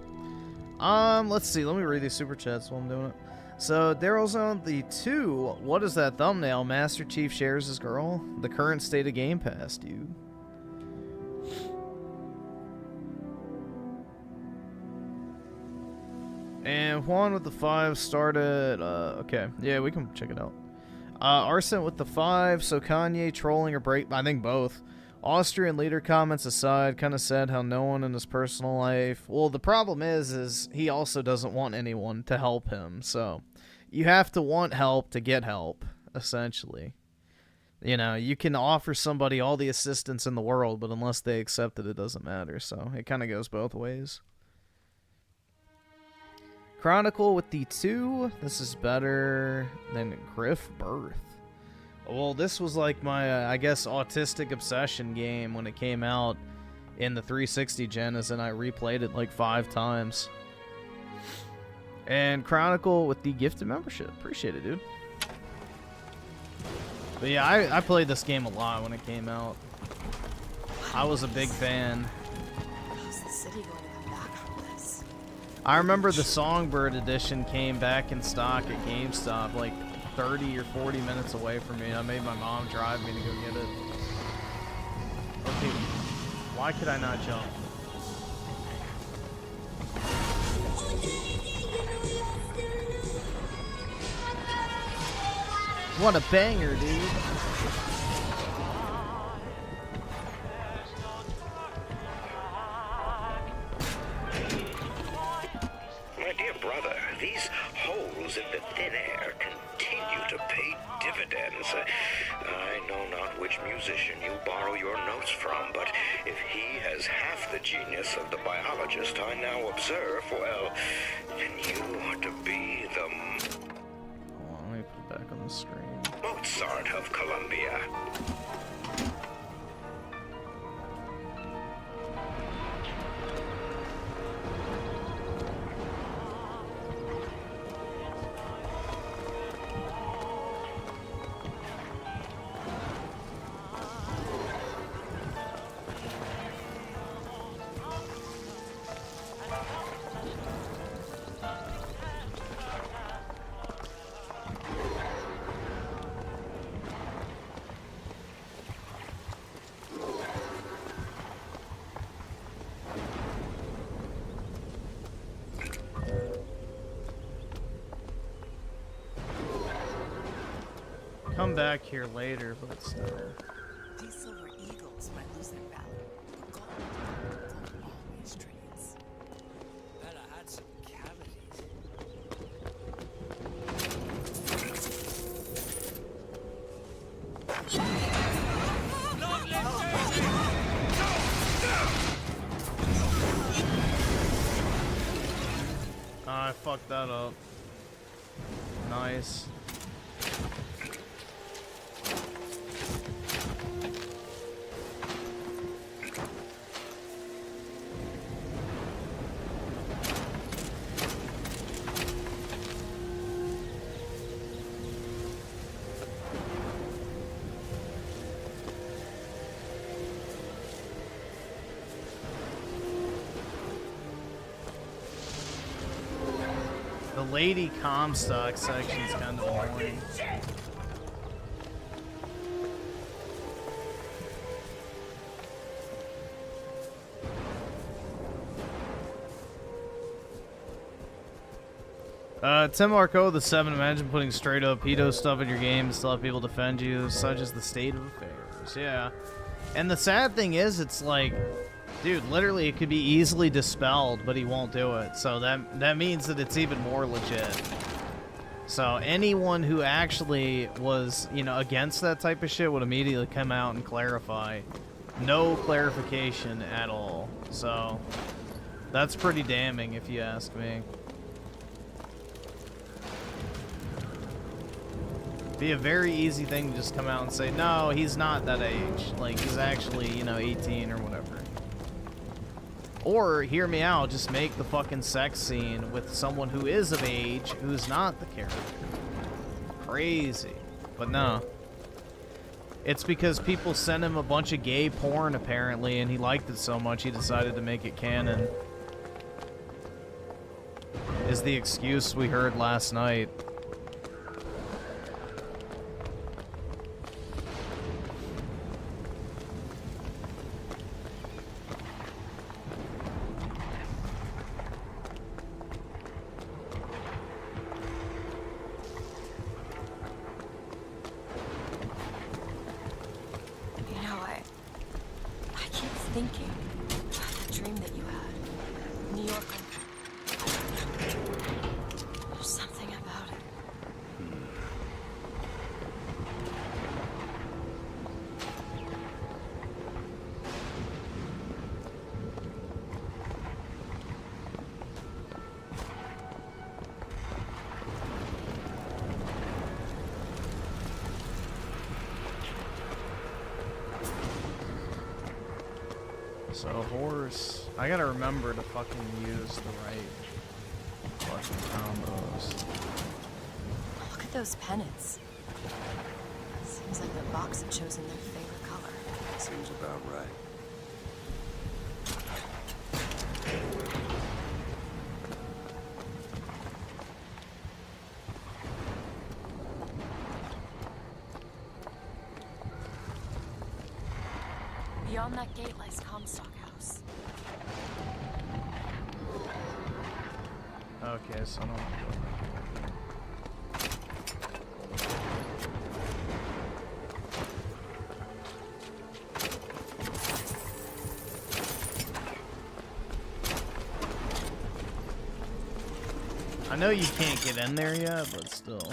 Let's see. Let me read these super chats while I'm doing it. So, Daryl's on the 2. What is that thumbnail? Master Chief shares his girl? The current state of Game Pass, dude. And Juan with the 5 started, okay. Yeah, we can check it out. Arsen with the 5, so Kanye trolling or break, I think both. Austrian leader comments aside, kind of said how no one in his personal life, well, the problem is he also doesn't want anyone to help him, so you have to want help to get help, essentially. You know, you can offer somebody all the assistance in the world, but unless they accept it, it doesn't matter, so it kind of goes both ways. Chronicle with the 2. This is better than Griff Birth. Well, this was like my, I guess, autistic obsession game when it came out in the 360 gen, as in I replayed it like 5 times. And Chronicle with the gifted membership. Appreciate it, dude. But yeah, I played this game a lot when it came out. I was a big fan. How's the city going to come back from this? I remember the Songbird edition came back in stock at GameStop like 30 or 40 minutes away from me. I made my mom drive me to go get it. Okay, why could I not jump? What a banger, dude. My dear brother, these holes in the thin air continue to pay dividends. I know not which musician you borrow your notes from, but if he has half the genius of the biologist I now observe, well, then you ought to be the Hold on, let me put it back on the screen. Mozart of Columbia. Come back here later, but still. These silver eagles might lose their value, but gold always trades. Bet I had some cavities. I fucked that up. Nice. Lady Comstock section's kind of annoying. Tim Marco, the 7, imagine putting straight up pedo stuff in your game to still have people defend you. Such is the state of affairs. Yeah. And the sad thing is, it's like, dude, literally it could be easily dispelled, but he won't do it. So that means that it's even more legit. So anyone who actually was, you know, against that type of shit would immediately come out and clarify. No clarification at all. So that's pretty damning if you ask me. Be a very easy thing to just come out and say, no, he's not that age. Like, he's actually, you know, 18 or whatever. Or, hear me out, just make the fucking sex scene with someone who is of age, who's not the character. Crazy. But no. It's because people sent him a bunch of gay porn, apparently, and he liked it so much he decided to make it canon. Is the excuse we heard last night. Thinking about the dream that you had. New York. There's something about it. So, horse. I gotta remember to fucking use the right fucking combos. Look at those pennants. Seems like the box had chosen their favorite color. Seems about right. Beyond that gate lies Comstock House. Okay, so I don't want to go back. I know you can't get in there yet, but still.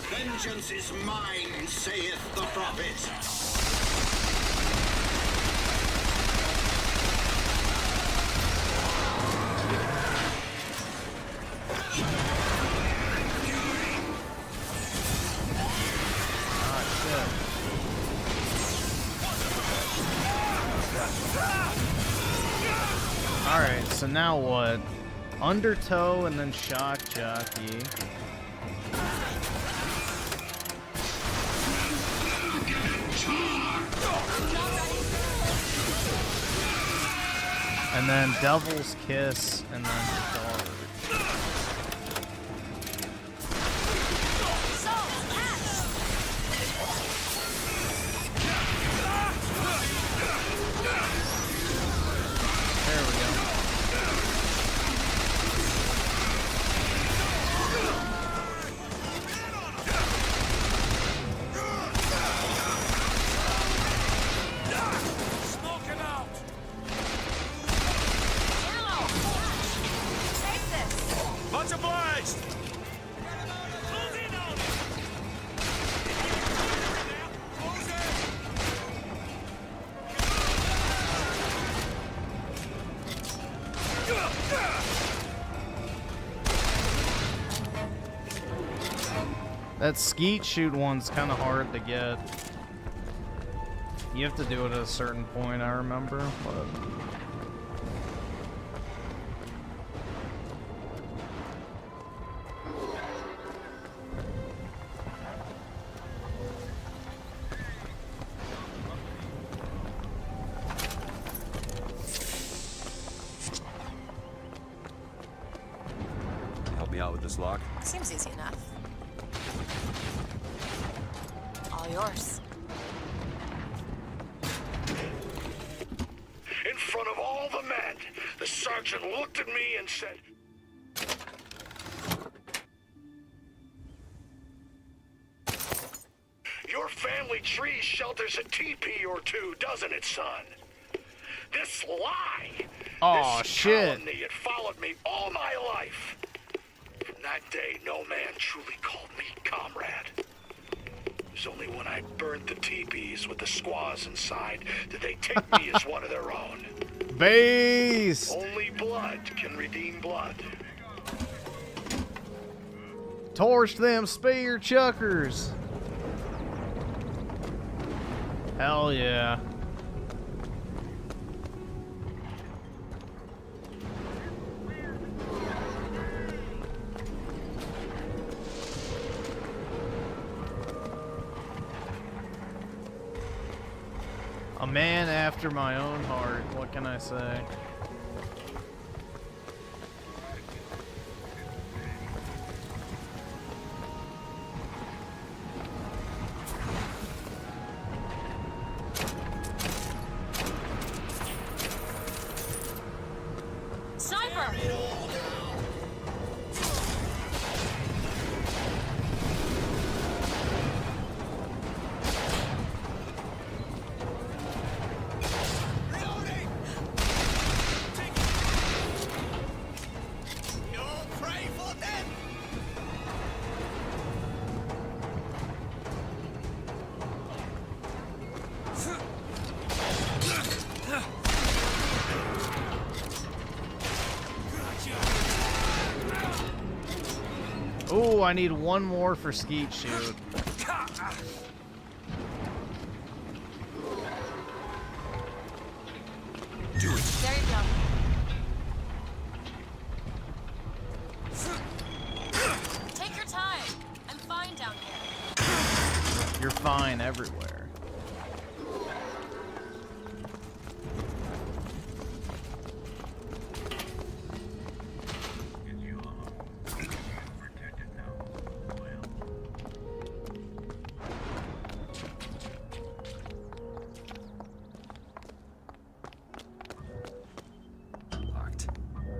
Vengeance is mine, saith the prophet. Alright, so now what? Undertow and then shock jockey. And then Devil's Kiss, and then Guard. There we go. Smoke him out! Take this! That skeet shoot one's kind of hard to get. You have to do it at a certain point, I remember, but... Help me out with this lock. Seems easy enough. All yours. In front of all the men, the sergeant looked at me and said, "Your family tree shelters a teepee or two, doesn't it, son?" This lie, oh, this shit. calumny, it followed me all my life. From that day, no man truly called me comrade. It was only when I burned the teepees with the squaws inside did they take me as one of their own. Base! Only blood can redeem blood. Torch them spear chuckers! Hell yeah. A man after my own heart, what can I say? Sniper! Ooh, I need one more for skeet shoot. There you go. Take your time. I'm fine down here. You're fine everywhere.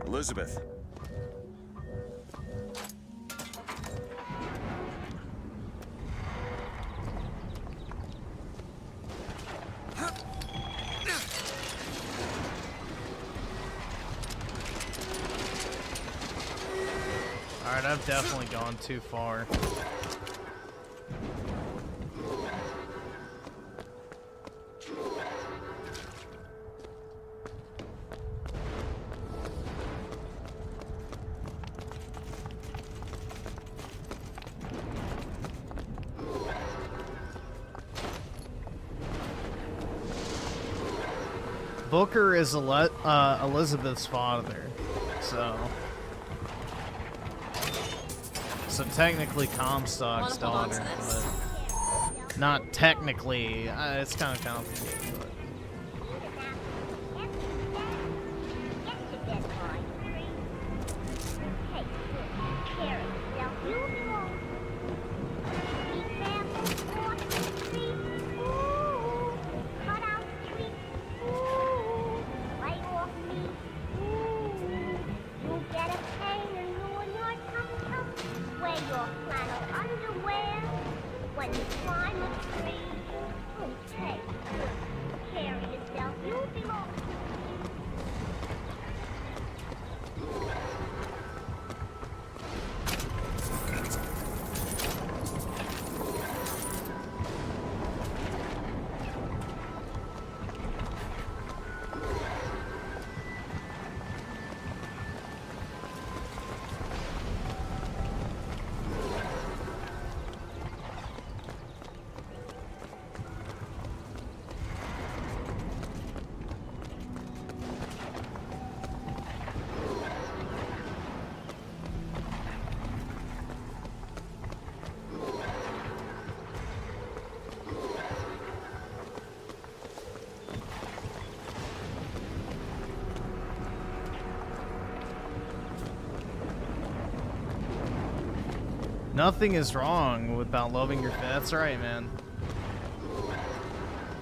Elizabeth. Alright, I've definitely gone too far. Booker is Elizabeth's father, so technically Comstock's daughter, but not technically. It's kind of complicated, but. Nothing is wrong about loving your That's right, man.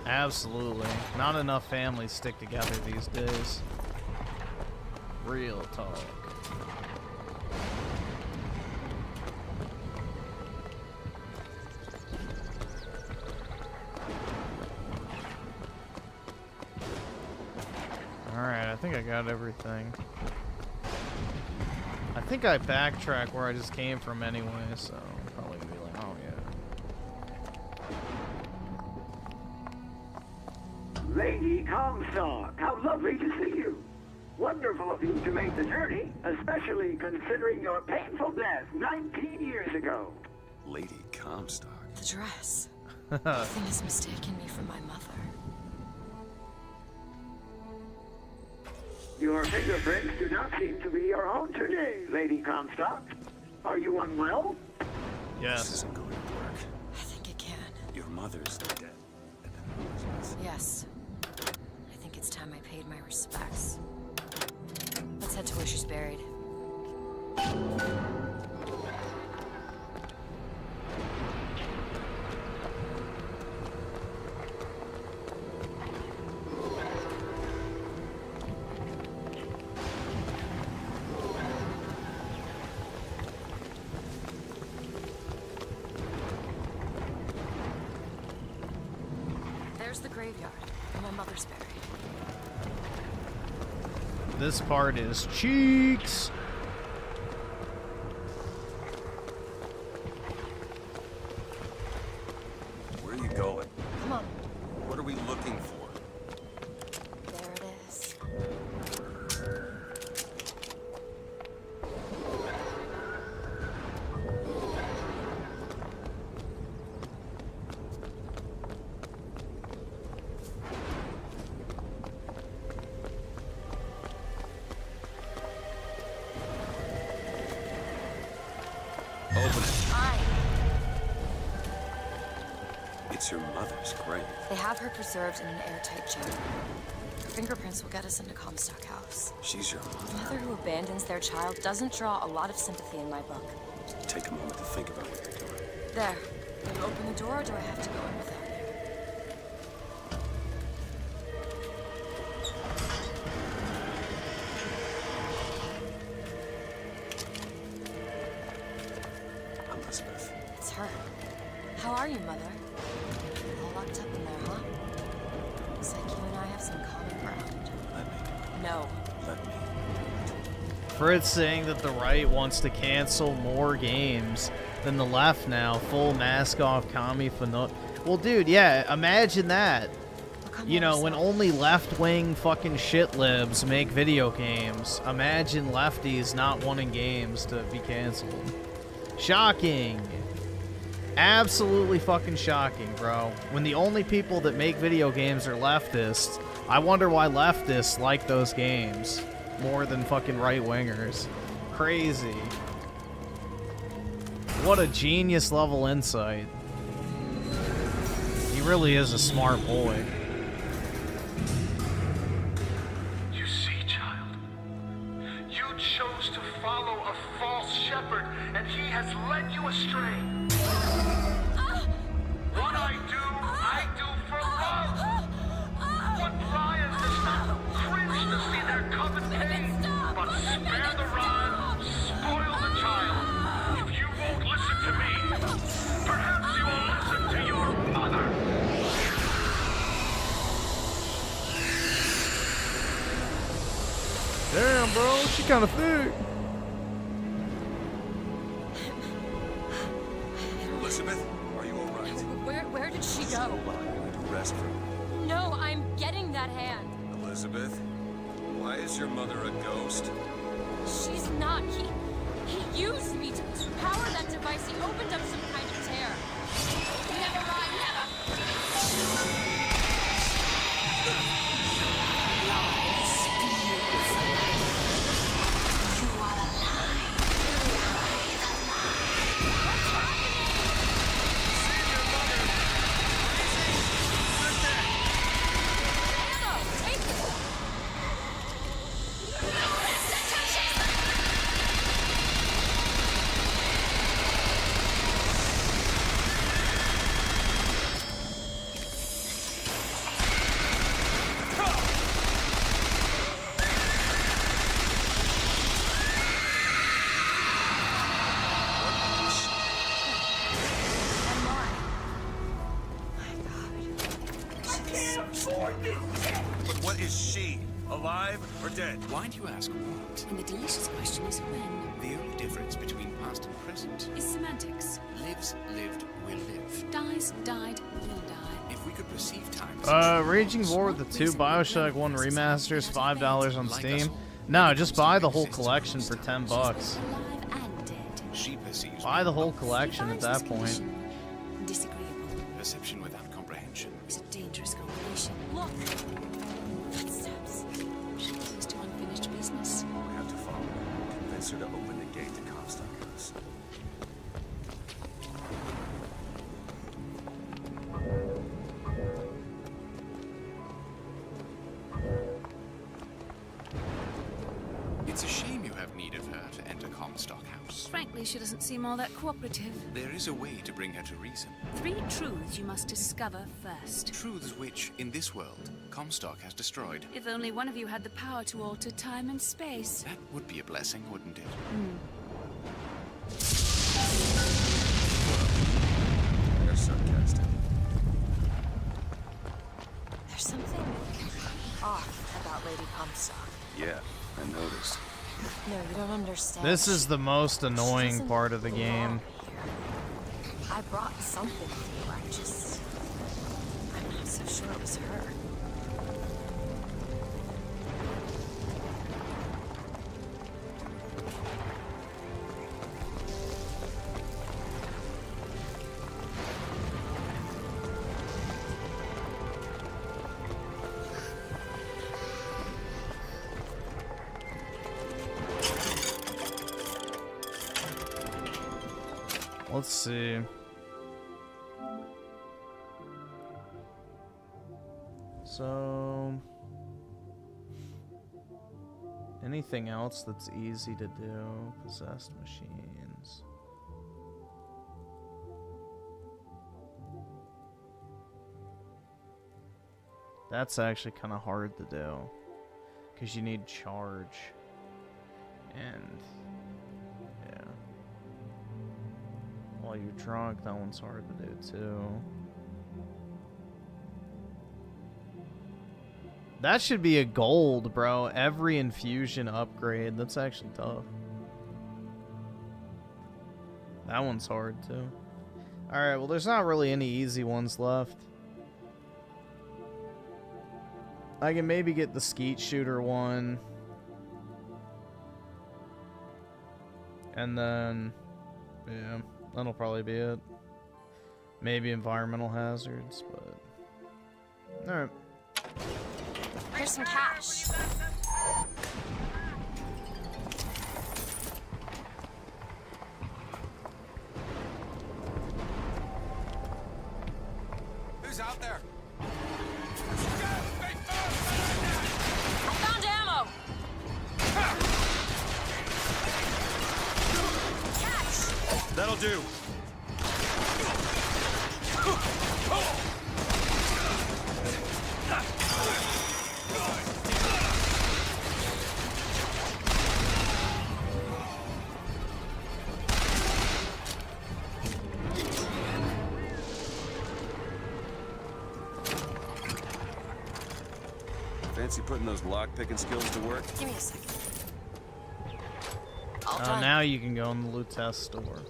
Absolutely. Not enough families stick together these days. Real talk. Alright, I think I got everything. I think I backtrack where I just came from anyway, so I'm probably gonna be like, oh yeah. Lady Comstock, how lovely to see you. Wonderful of you to make the journey, especially considering your painful death 19 years ago. Lady Comstock? The dress. The thing has mistaken me for my mother. Your fingerprints do not seem to be your own today, Lady Comstock. Are you unwell? Yes. This isn't going to work. I think it can. Your mother's dead. Yes. I think it's time I paid my respects. Let's head to where she's buried. There's the graveyard, where my mother's buried. This part is cheeks. Where are you going? Come on. What are we looking for? There it is. Open it. Aye. It's your mother's grave. They have her preserved in an airtight chamber. Her fingerprints will get us into Comstock House. She's your A mother. mother who abandons their child doesn't draw a lot of sympathy in my book. Take a moment to think about what you're doing. There. Will you open the door, or do I have to go in without you? Elizabeth. It's her. How are you, Mother? All locked up in there, huh? Looks like you and I have some common ground. Let me. No. Let me. Fritz saying that the right wants to cancel more games than the left now. Full mask off commie fano. Well, dude, yeah, imagine that. You know, when only left-wing fucking shit libs make video games, imagine lefties not wanting games to be canceled. Shocking. Absolutely fucking shocking, bro. When the only people that make video games are leftists, I wonder why leftists like those games more than fucking right-wingers. Crazy. What a genius level insight. He really is a smart boy. You see, child, you chose to follow a false shepherd, and he has led you astray. What I do for love. What Brian does not cringe to see their common pain, but spare the rod, spoil the child. If you won't listen to me, perhaps you will listen to your mother. Damn, bro, she kind of thick. Elizabeth, are you all right? Where did she go? I need to rest for. No, I'm getting that hand. Elizabeth, why is your mother a ghost? She's not. He used me to power that device. He opened up some kind of tear. Never mind, never. But what is she? Alive or dead? Why do you ask what? And the delicious question is when. The only difference between past and present Is semantics. lives, lived, will live. Dies, died, will die. If we could perceive time. Raging War with the 2 Bioshock 1 remasters, $5 on Steam. No, just buy the whole collection for $10. She perceives Buy the whole collection at that point. Disagreeable. perception without comprehension. It's a dangerous combination. Look! Footsteps. She leads to unfinished business. We have to follow her. Convince her to open the gate to Comstock House. It's a shame you have need of her to enter Comstock House. Frankly, she doesn't seem all that cooperative. There is a way to bring her to reason. 3 truths you must discover first. Truths which, in this world, Comstock has destroyed. If only one of you had the power to alter time and space. That would be a blessing, wouldn't it? They're sarcastic. There's something off about Lady Comstock. Yeah, I noticed. No, you don't understand. This is the most annoying part of the game. I brought something for you. I'm not so sure it was her. Let's see. So, anything else that's easy to do? Possessed machines. That's actually kind of hard to do because you need charge and yeah. While you're drunk, that one's hard to do too. That should be a gold, bro. Every infusion upgrade. That's actually tough. That one's hard too. Alright, well there's not really any easy ones left. I can maybe get the skeet shooter one. And then, yeah. That'll probably be it. Maybe environmental hazards, but... Alright. Here's some cash. Who's out there? I found ammo! That'll do. Fancy putting those lock-picking skills to work? Give me a second. Now you can go in the loot test store.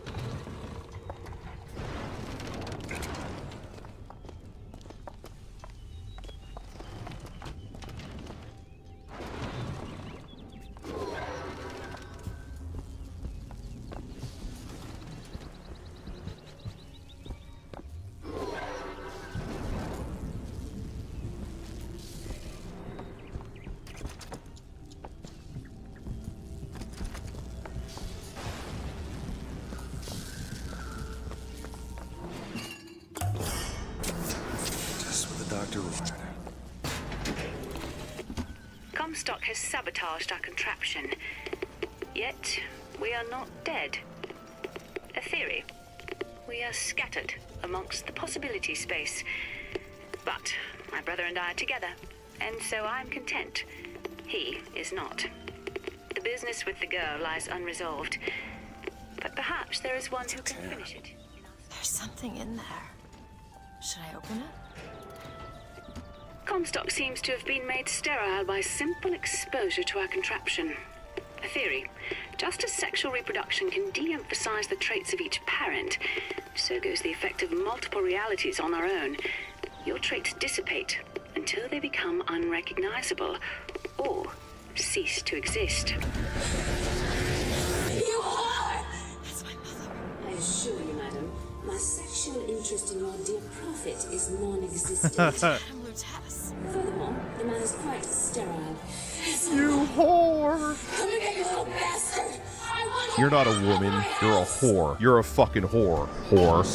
Comstock has sabotaged our contraption. Yet, we are not dead. A theory. We are scattered amongst the possibility space. But my brother and I are together, and so I'm content. He is not. The business with the girl lies unresolved. But perhaps there is one who can finish it. There's something in there. Should I open it? Comstock seems to have been made sterile by simple exposure to our contraption. A theory. Just as sexual reproduction can de-emphasize the traits of each parent, so goes the effect of multiple realities on our own. Your traits dissipate until they become unrecognizable or cease to exist. You are! That's my mother. I assure you, madam, my sexual interest in your dear prophet is non-existent. Furthermore, the man is quite sterile. You whore! Come here, you little bastard! I want You're not a woman. You're a whore. You're a fucking whore. Whore.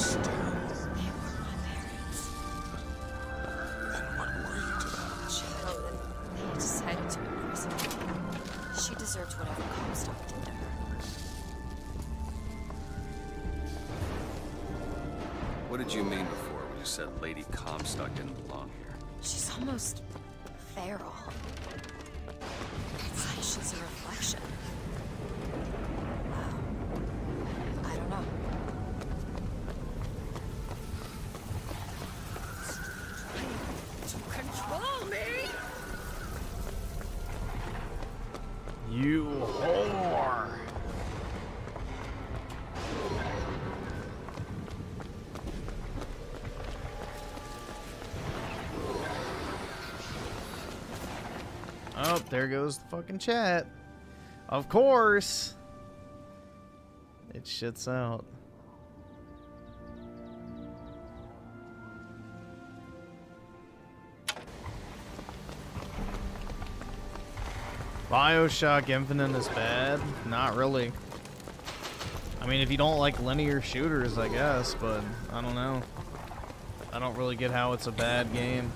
He decided to imprison her. She deserved whatever Comstock did to her. What did you mean before when you said Lady Comstock didn't belong here? She's almost feral. It's like she's a reflection. I don't know. to control me! You whore! Oh, there goes the fucking chat. Of course. It shits out. Bioshock Infinite is bad? Not really. I mean, if you don't like linear shooters, I guess, but I don't know. I don't really get how it's a bad game.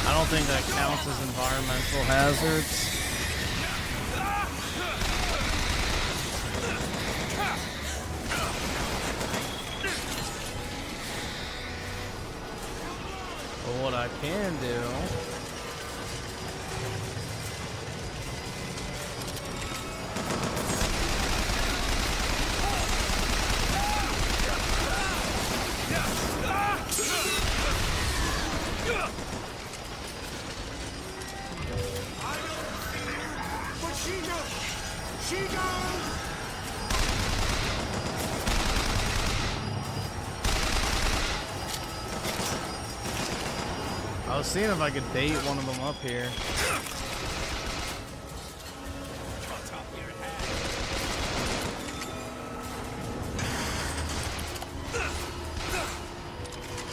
I don't think that counts as environmental hazards. But what I can do I was seeing if I could bait one of them up here.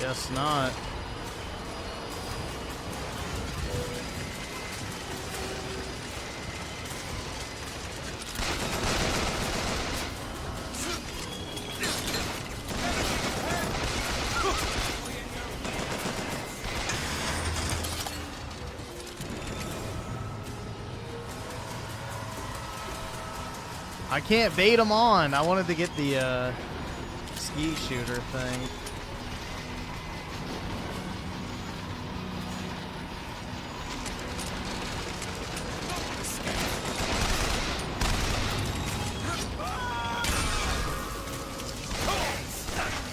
Guess not. I can't bait them on. I wanted to get the ski shooter thing.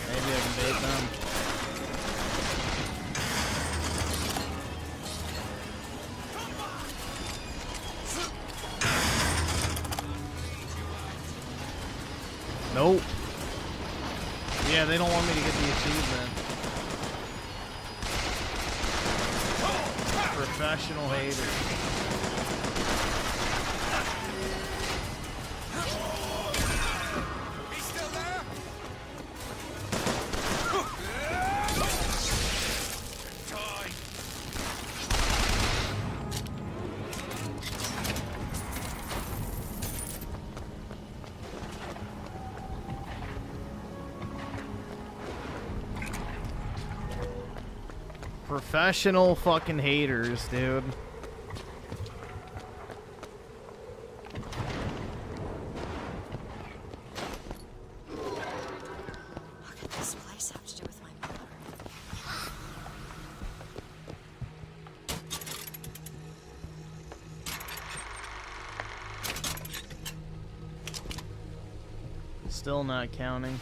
Maybe I can bait them. Nope. Yeah, they don't want me to get the achievement. Professional haters. Professional fucking haters, dude. What could this place have to do with my mother? Still not counting.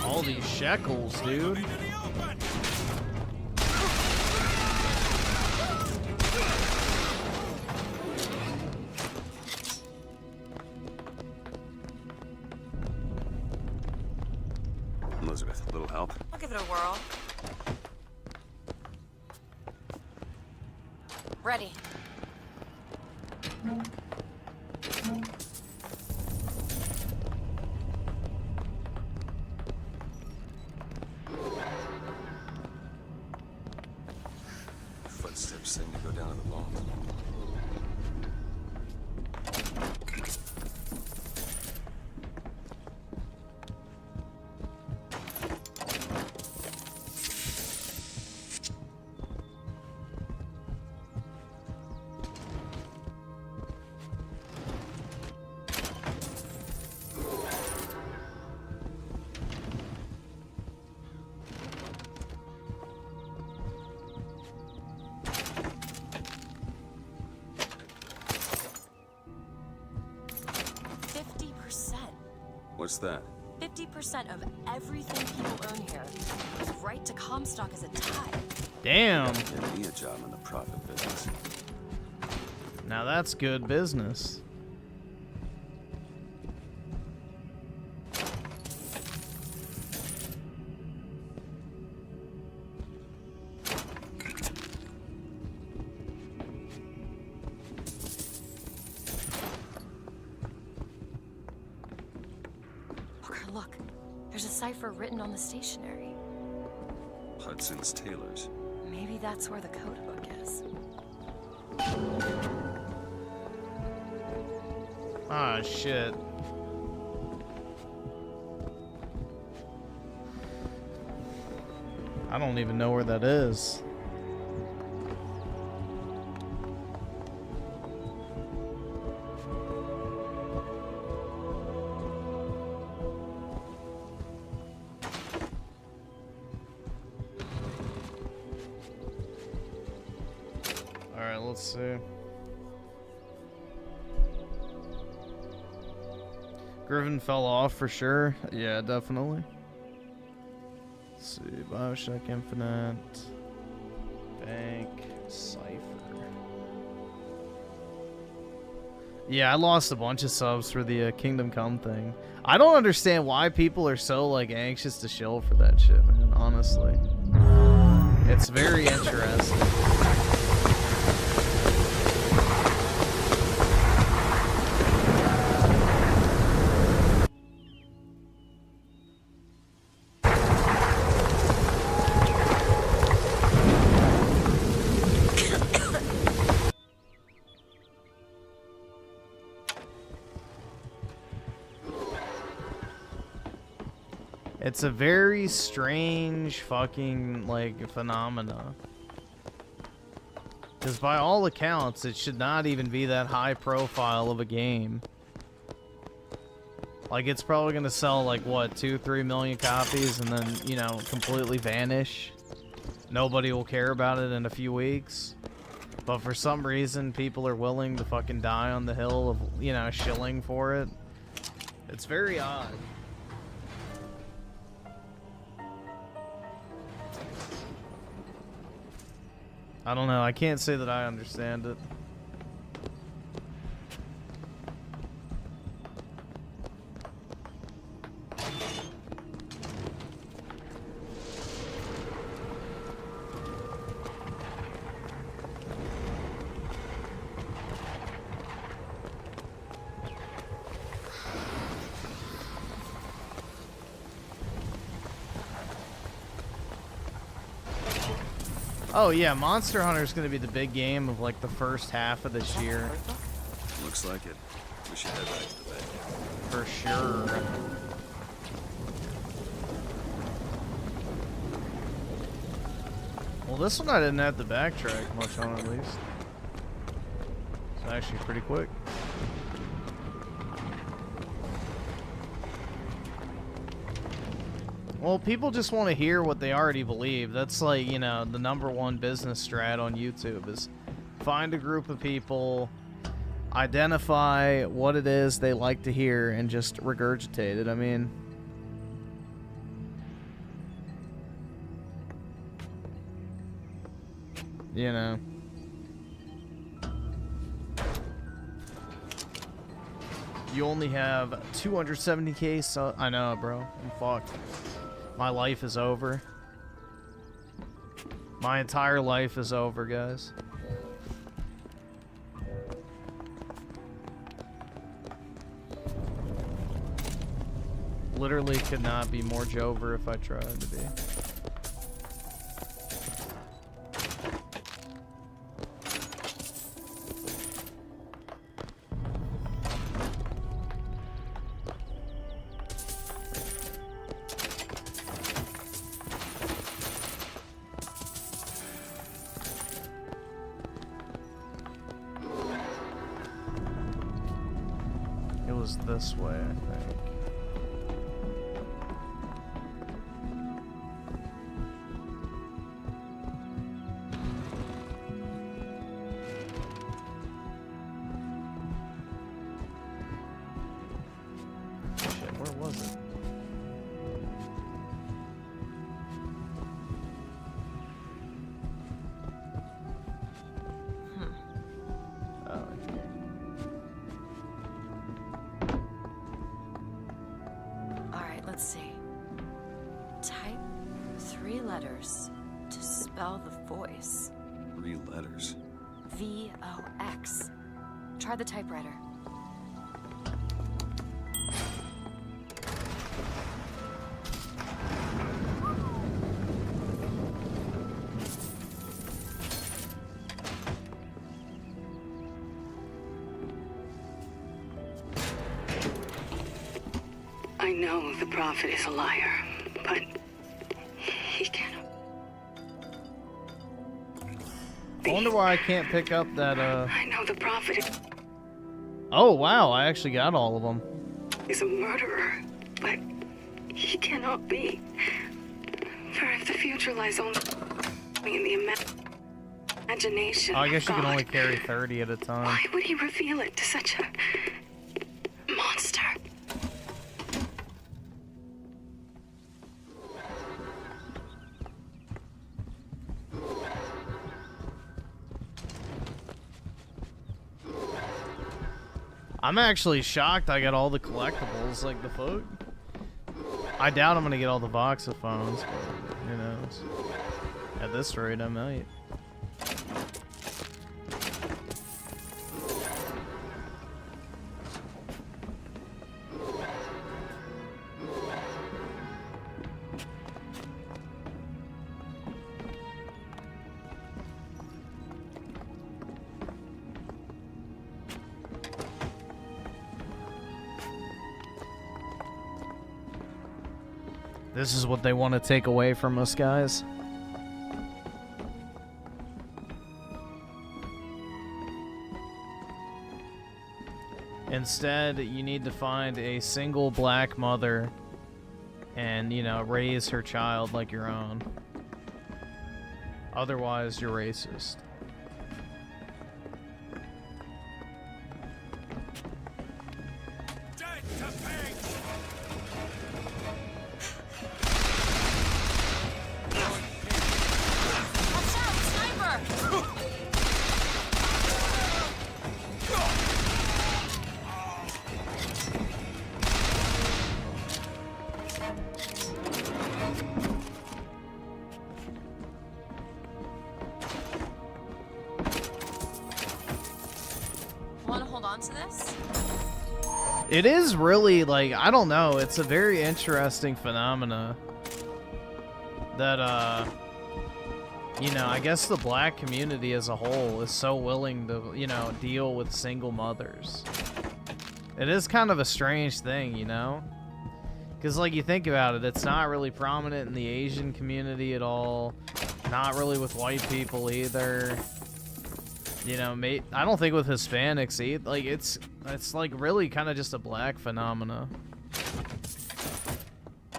All these shekels, dude. Elizabeth, a little help? I'll give it a whirl. Ready. Footsteps seem to go down to the vault. What's that? 50% of everything people own here is right to Comstock as a tie. Damn. Give me a job in the profit business. Now that's good business. Look, there's a cipher written on the stationery. Hudson's Tailors. Maybe that's where the code book is. Ah, shit. I don't even know where that is. Let's see. Griffin fell off for sure. Yeah, definitely. Let's see, Bioshock Infinite, Bank, Cypher. Yeah, I lost a bunch of subs for the Kingdom Come thing. I don't understand why people are so like anxious to shill for that shit, man. Honestly, it's very interesting. It's a very strange fucking, like, phenomena. Because by all accounts, it should not even be that high profile of a game. Like, it's probably going to sell, like, what, 2-3 million copies and then, you know, completely vanish. Nobody will care about it in a few weeks. But for some reason, people are willing to fucking die on the hill of, you know, shilling for it. It's very odd. I don't know. I can't say that I understand it. Oh yeah, Monster Hunter is going to be the big game of like the first half of this year. Looks like it. We should head back to the bed. For sure. Well, this one I didn't have to backtrack much on, at least. It's actually pretty quick. Well, people just want to hear what they already believe. That's like, you know, the #1 business strat on YouTube is find a group of people, identify what it is they like to hear, and just regurgitate it. I mean, you know. You only have 270k, so I know, bro. I'm fucked. My life is over. My entire life is over, guys. Literally could not be more Jover if I tried to be. This way, I think. Shit, where was it? Oh, here. Let's see. Type 3 letters to spell the voice. 3 letters. VOX. Try the typewriter. I know the prophet is a liar, but he cannot. I wonder why I can't pick up that, I know the prophet Oh, wow, I actually got all of them. is a murderer, but he cannot be. For if the future lies only in the imagination I guess of you can God, only carry 30 at a time. why would he reveal it to such a monster? I'm actually shocked I got all the collectibles, like the fuck. I doubt I'm gonna get all the voxophones, but who knows. At this rate, I might. This is what they want to take away from us, guys. Instead, you need to find a single black mother and, you know, raise her child like your own. Otherwise, you're racist. It is really, like, I don't know, it's a very interesting phenomena that, you know, I guess the black community as a whole is so willing to, you know, deal with single mothers. It is kind of a strange thing, you know? Because, like, you think about it, it's not really prominent in the Asian community at all, not really with white people either. You know, I don't think with Hispanics either. Like, it's like really kind of just a black phenomena.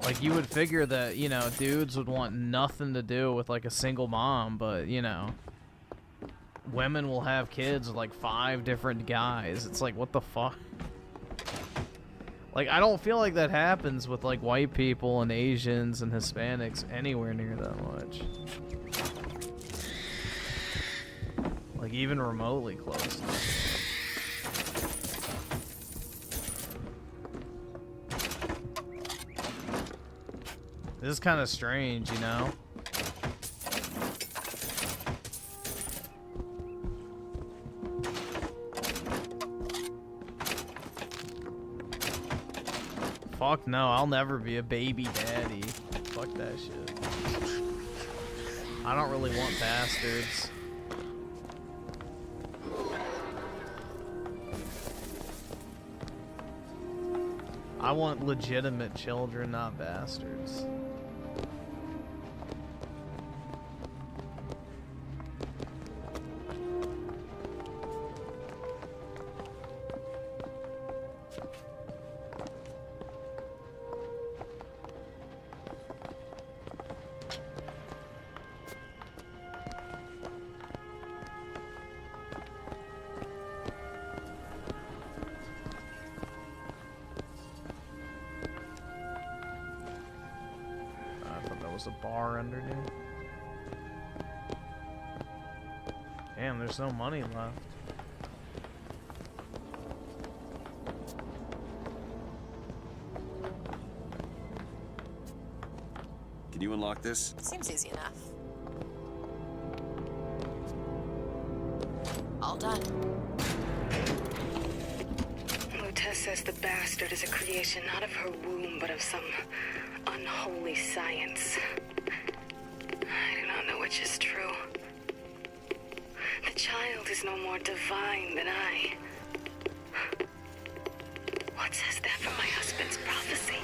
Like, you would figure that, you know, dudes would want nothing to do with like a single mom, but, you know, women will have kids with like 5 different guys. It's like, what the fuck? Like, I don't feel like that happens with like white people and Asians and Hispanics anywhere near that much. Like, even remotely close. This is kind of strange, you know? Fuck no, I'll never be a baby daddy. Fuck that shit. I don't really want bastards. I want legitimate children, not bastards. A bar underneath. Damn, there's no money left. Can you unlock this? Seems easy enough. All done. Lutez says the bastard is a creation not of her womb, but of some unholy science. I do not know which is true. The child is no more divine than I. What says that from my husband's prophecy?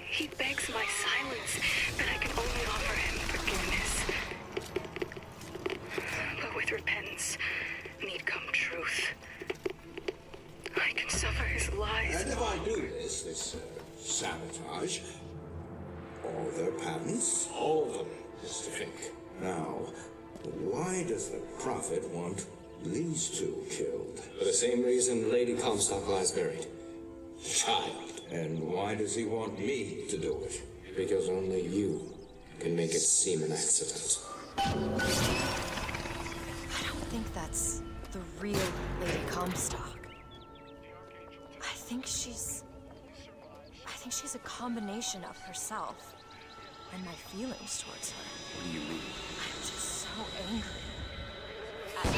He begs my silence, that I can only offer him forgiveness. But with repentance need come truth. I can suffer his lies. And if I do this sabotage, all their patents, all of them, Mr. Fink. Now, why does the Prophet want these two killed? For the same reason Lady Comstock lies buried. Child. And why does he want me to do it? Because only you can make it seem an accident. I don't think that's the real Lady Comstock. think she's a combination of herself and my feelings towards her. What do you mean? I'm just so angry. I'm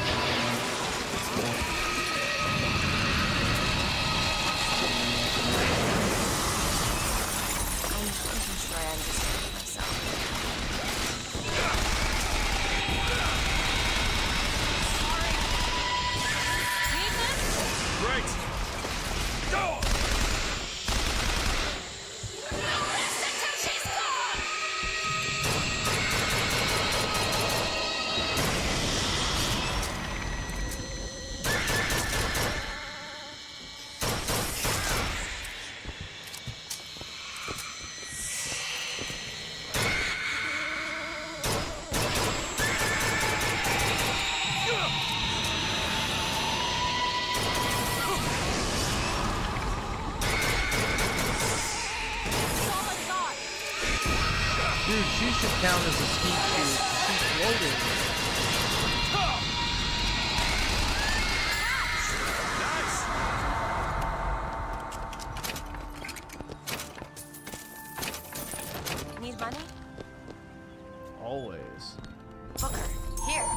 pretty sure I understand myself. Great! Go! Dude, she should count as a skeet shoot. She's floating. Need money? Always. Booker, here.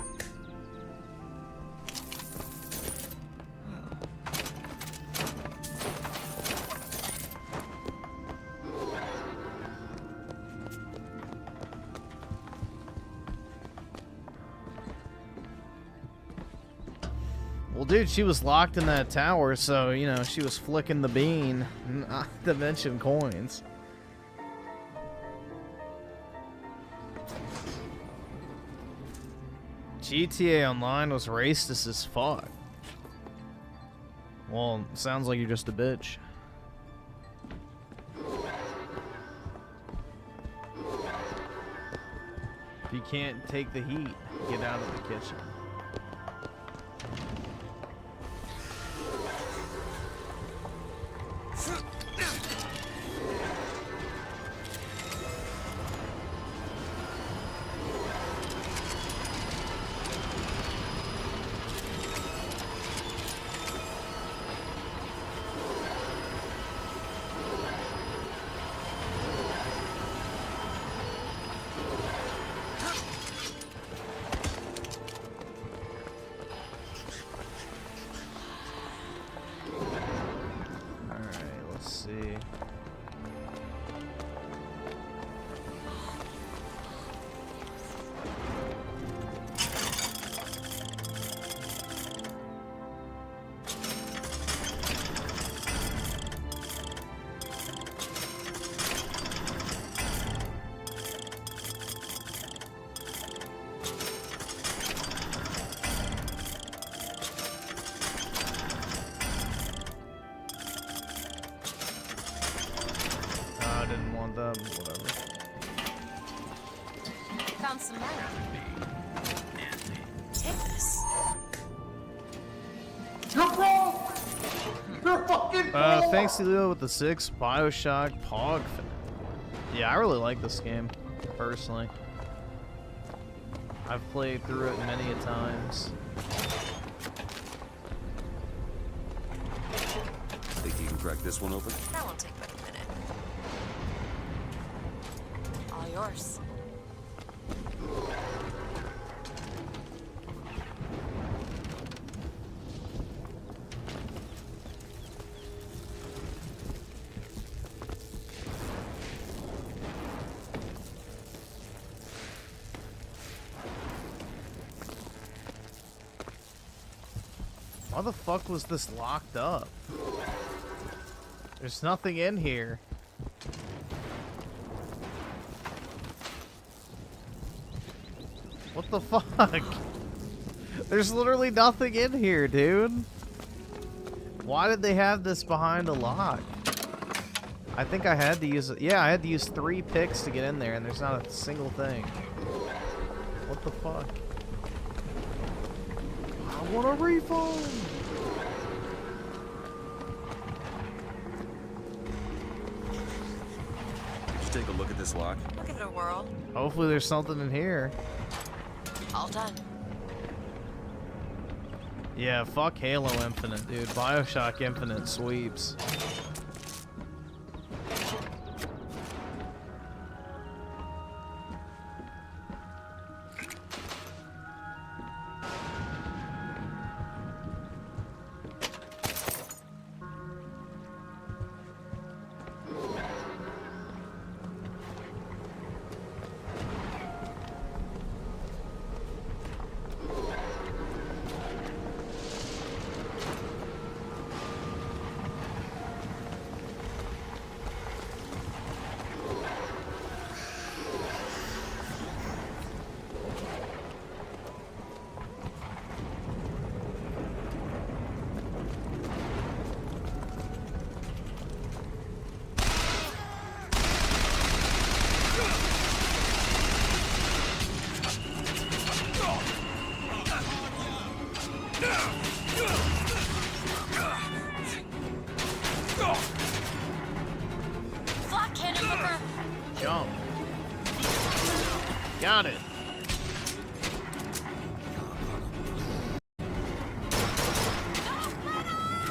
Well, dude, she was locked in that tower, so, you know, she was flicking the bean, not to mention coins. GTA Online was racist as fuck. Well, sounds like you're just a bitch. If you can't take the heat, get out of the kitchen. Whatever. Found some money. Take this. You're broke! You're fucking broke! Thanks to Leo with the 6 Bioshock Pog. Yeah, I really like this game, personally. I've played through it many a times. Think you can crack this one open? That won't take but a minute. All yours. Why the fuck was this locked up? There's nothing in here. What the fuck? There's literally nothing in here, dude. Why did they have this behind a lock? I think I had to use it. Yeah, I had to use 3 picks to get in there, and there's not a single thing. What the fuck? I want a refund! Let's take a look at this lock. I'll give it a whirl. Hopefully there's something in here. All done. Yeah, fuck Halo Infinite, dude. Bioshock Infinite sweeps. Flak cannon whipper! Jump. Got it.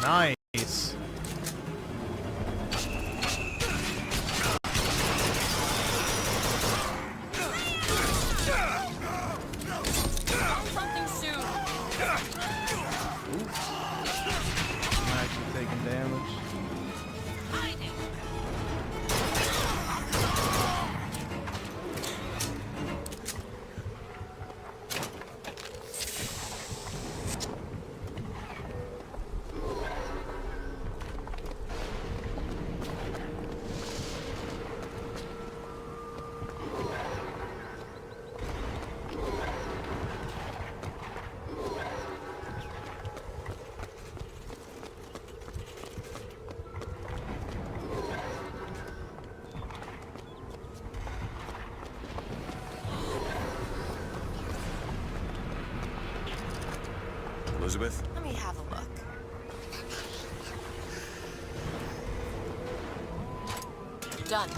Nice. Something soon. I'm actually taking damage. Elizabeth? Let me have a look. Done.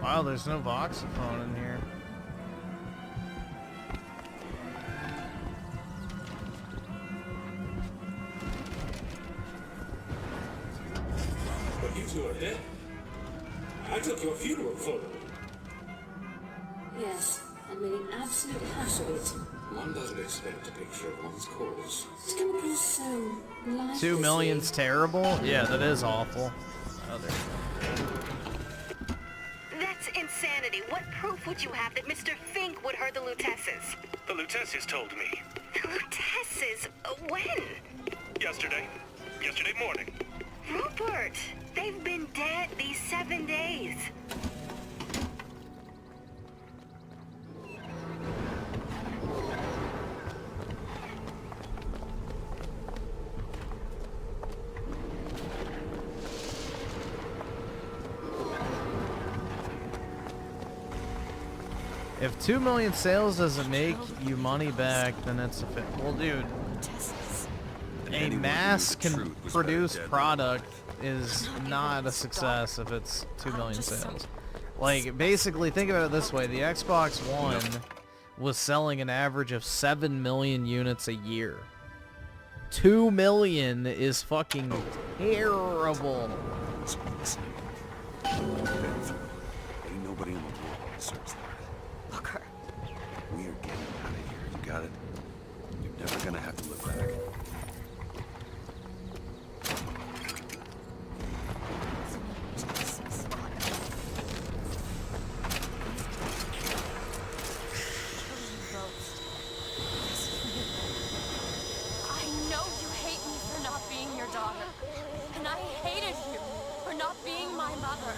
Wow, there's no voxophone in here. But you two are dead. I took your funeral photo. Yes, and made an absolute hash of it. One doesn't expect a picture of one's corpse. To come across so lifelessly. 2 million's terrible? Yeah, that is awful. That's insanity. What proof would you have that Mr. Fink would hurt the Lutesses? The Lutesses told me. The Lutesses? When? Yesterday. Yesterday morning. Rupert, they've been dead these 7 days. If 2 million sales doesn't make you money back, then it's a fit. Well, dude, a mass-produced product is not a success if it's 2 million sales. Like, basically, think about it this way. The Xbox One was selling an average of 7 million units a year. 2 million is fucking terrible. Ain't nobody in the world deserves that. Booker. We are getting out of here. You got it? You're never gonna have to look back. I know you hate me for not being your daughter. And I hated you for not being my mother.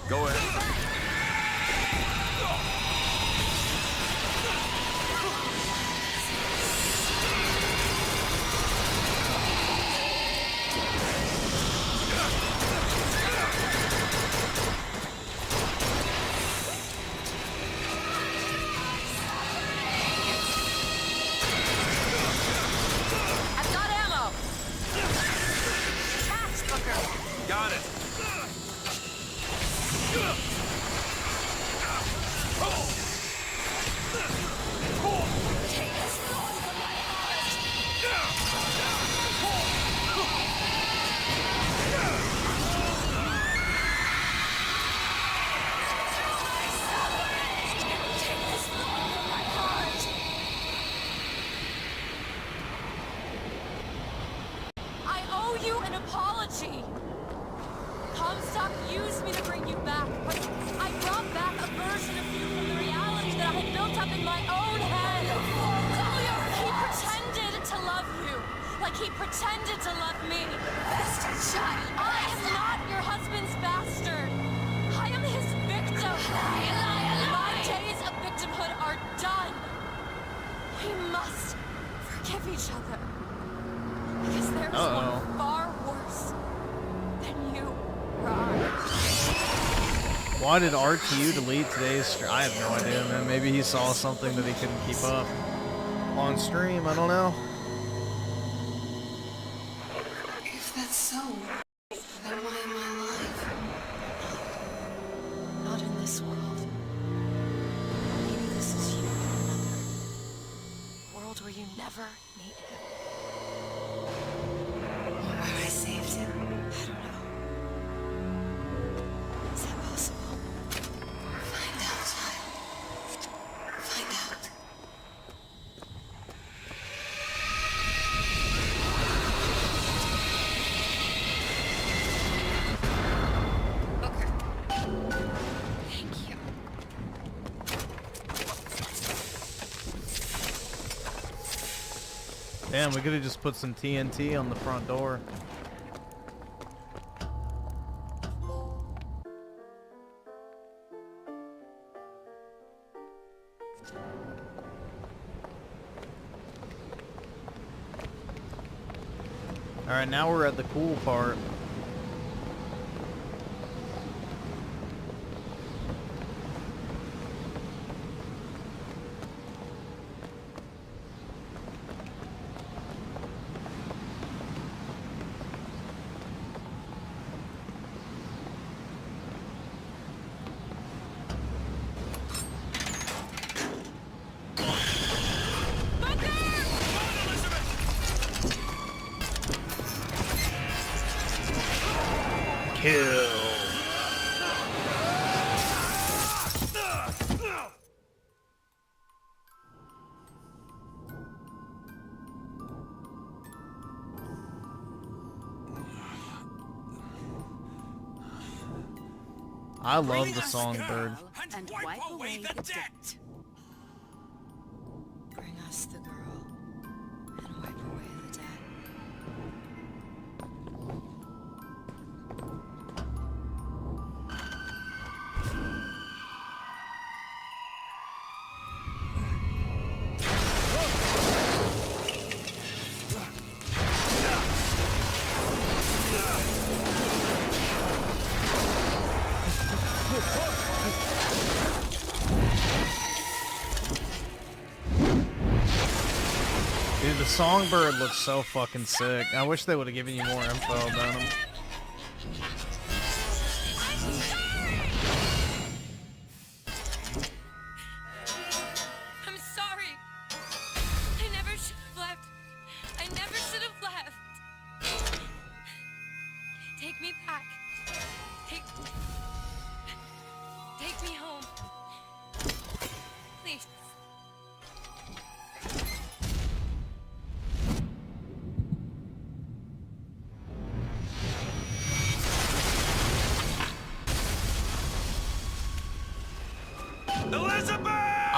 Go ahead. up in my own head. He pretended to love you, like he pretended to love me. Bastard child! I am not your husband's bastard. I am his victim. My days of victimhood are done. We must forgive each other. Because there is one far worse than you, Ron. Why did RTU delete today's stream? I have no idea, man. Maybe he saw something that he couldn't keep up on stream. I don't know. If that's so, then why am I alive? Not in this world. Maybe this is you in another. A world where you never meet him. Or where I saved him? I don't know. Is that possible? Find out, child. Find out. Thank you. Damn, we could have just put some TNT on the front door. Alright, now we're at the cool part. Kill. I love the songbird. And wipe away the debt. Bring us the girl and wipe away the debt. Dude, the songbird looks so fucking sick. I wish they would have given you more info about him. I'm sorry. I never should have left. I never should have left. Take me back. Take me home. Please.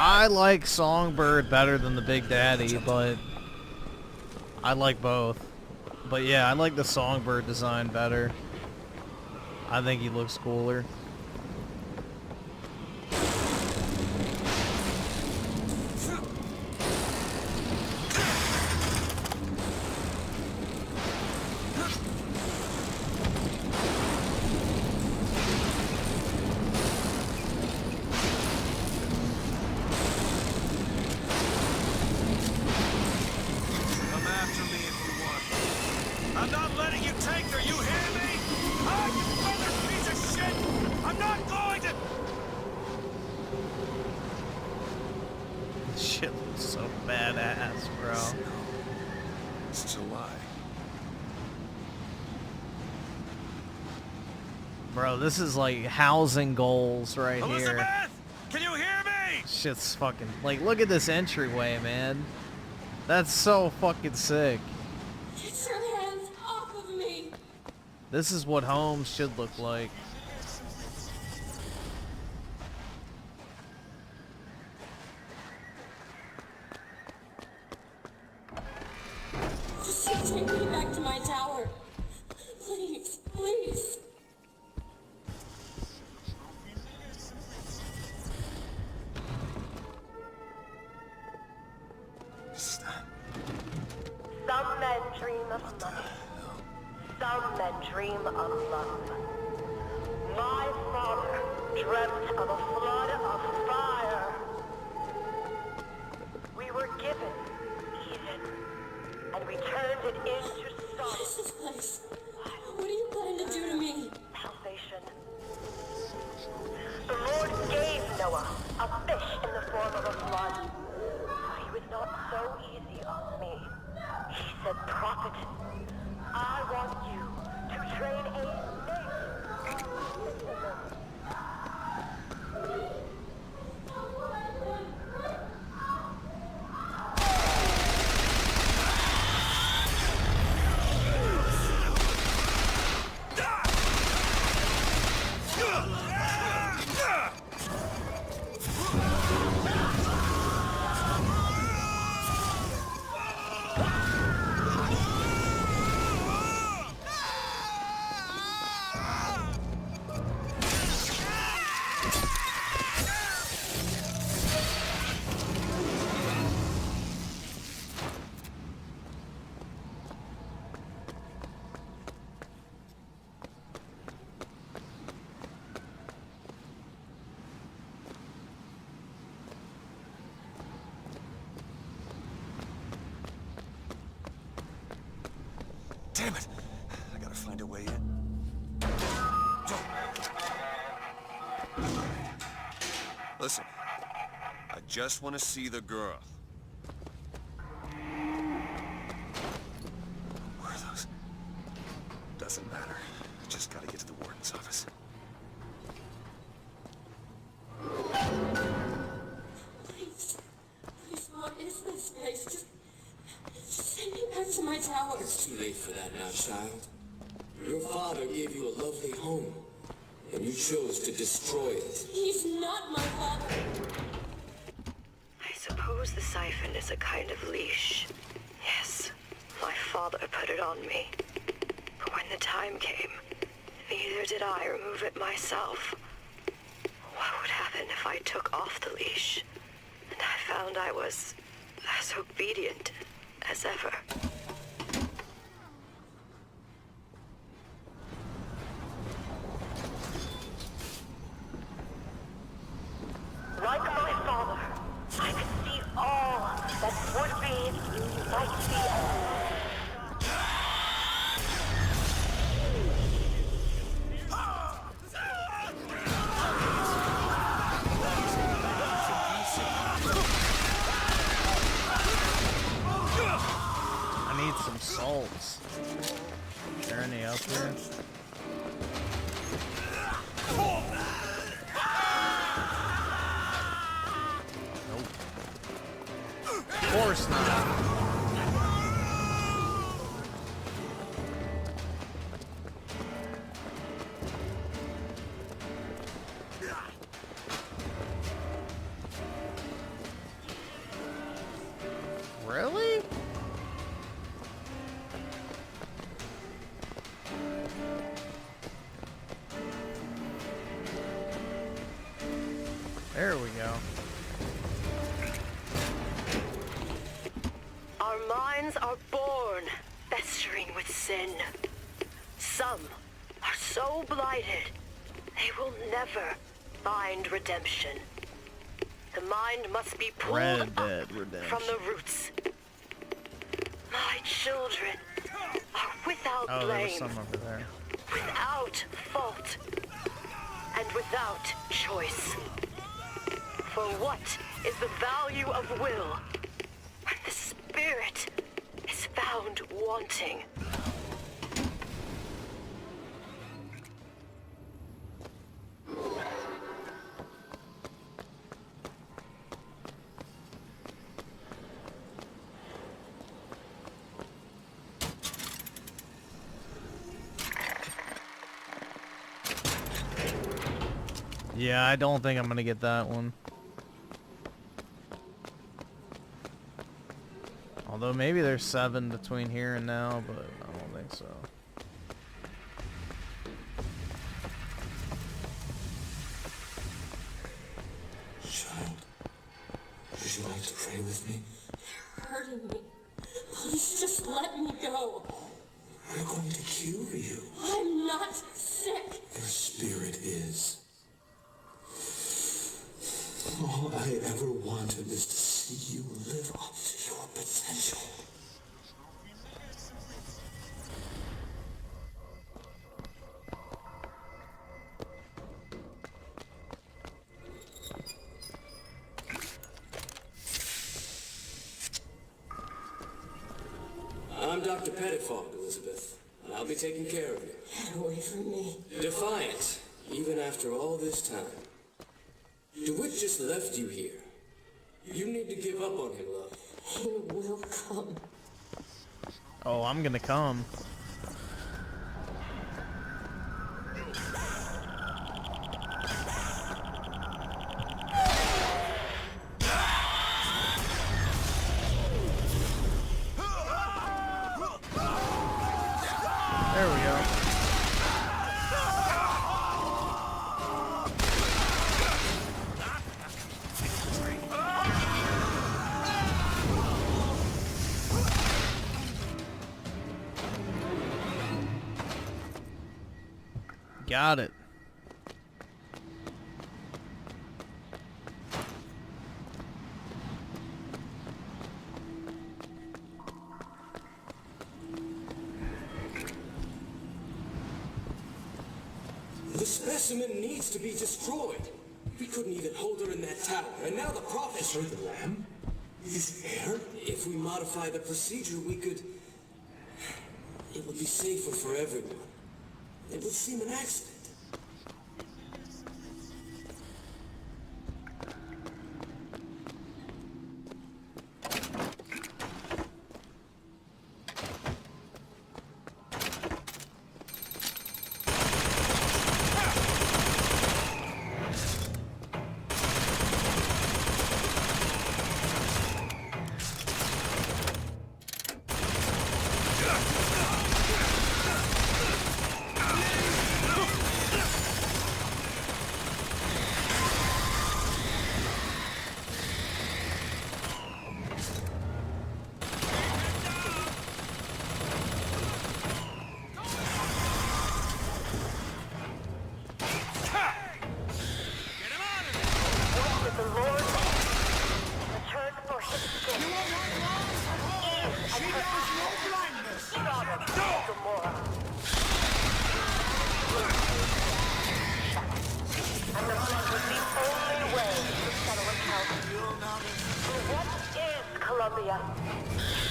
I like Songbird better than the Big Daddy, but I like both. But yeah, I like the Songbird design better. I think he looks cooler. Come after me if you want. I'm not letting you take her, you hear me? Ah, you mother piece of shit! I'm not going to... This shit looks so badass, bro. It's July. Bro, this is like housing goals right here. Elizabeth! Can you hear me? Shit's fucking... Like, look at this entryway, man. That's so fucking sick. Get your hands off of me! This is what homes should look like. dream of money. Some men dream of love. My father dreamt of a flood of fire. We were given Eden, and we turned it into Sodom. What is this place? What are you planning to do to me? Salvation. The Lord gave Noah a fish in the form of a flood. But he was not so easy on me. He said, Prophet, I want you to train a Damn it! I gotta find a way in. Listen, I just want to see the girl. Where are those? Doesn't matter. Just gotta get to the warden's office. Please, what is this place? Just send me back to my tower. It's too late for that now, child. Your father gave you a lovely home, and you chose to destroy it. He's not my father. I suppose the siphon is a kind of leash. Yes, my father put it on me. But when the time came, neither did I remove it myself. What would happen if I took off the leash? And I found I was as obedient as ever. Like my father, I could see all that would be, might be. I need some salts. Is there any up here? Of course not. Really? There we go. Our minds are born festering with sin. Some are so blighted, they will never find redemption. The mind must be pulled Red up Dead Redemption. from the roots. My children are without Oh, there was blame, some over there. without fault, and without choice. For what is the value of will when the spirit is found wanting? Yeah, I don't think I'm gonna get that one. Although maybe there's 7 between here and now, but I don't think so. Child, would you like to pray with me? You're hurting me. Please just let me go. We're going to cure you. I'm not sick. Your spirit is. All I ever wanted is to see you live up to your potential. I'm Dr. Pettifog, Elizabeth, and I'll be taking care of you. Get away from me. Defiant, even after all this time. DeWitt just left you here. You need to give up on him, love. He will come. Oh, I'm gonna come. There we go. Got it. The specimen needs to be destroyed. We couldn't even hold her in that tower, and now the Prophet... Is her the lamb? His heir? If we modify the procedure, we could... It would be safer for everyone. It would seem an accident.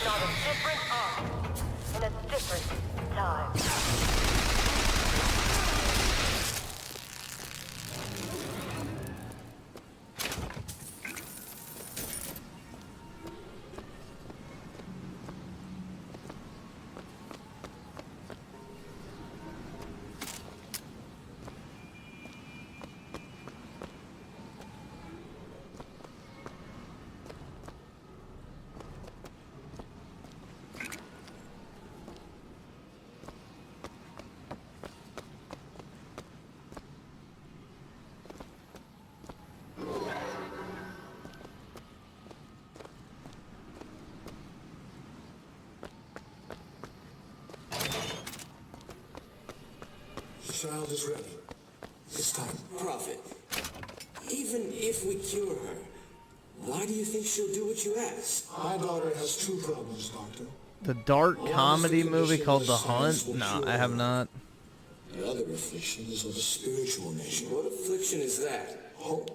Not a different art in a different time. The child is ready. This time. Prophet, even if we cure her, why do you think she'll do what you ask? My daughter has two problems, Doctor. The dark comedy movie called The Hunt? No, I have not. The other affliction is of a spiritual nature. What affliction is that? Hope.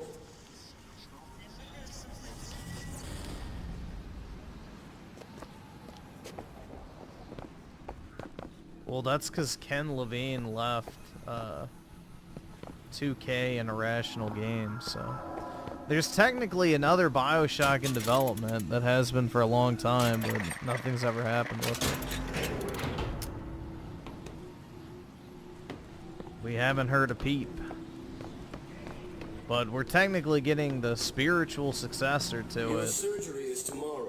Well, that's because Ken Levine left 2K and Irrational Games, so... There's technically another Bioshock in development that has been for a long time, but nothing's ever happened with it. We haven't heard a peep. But we're technically getting the spiritual successor to it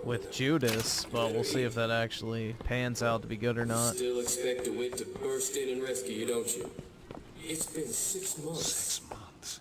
with Judas, but we'll see if that actually pans out to be good or not. Still expect DeWitt to burst in and rescue you, don't you? It's been 6 months. 6 months.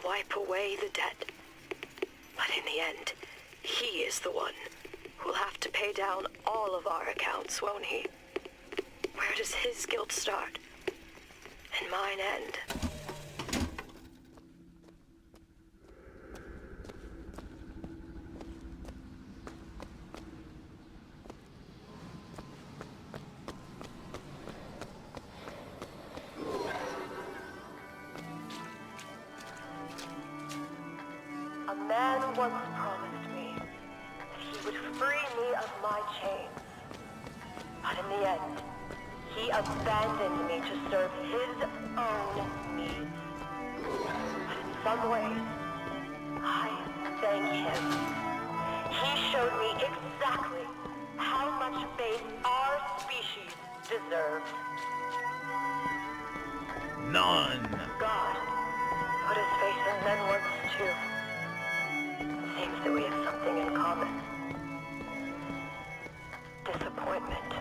wipe away the debt. But in the end, he is the one who'll have to pay down all of our accounts, won't he? Where does his guilt start? And mine end? A man once promised me that he would free me of my chains. But in the end, he abandoned me to serve his own needs. But in some ways, I thank him. He showed me exactly how much faith our species deserved. None. God put his faith in men once too. Seems that we have something in common. Disappointment.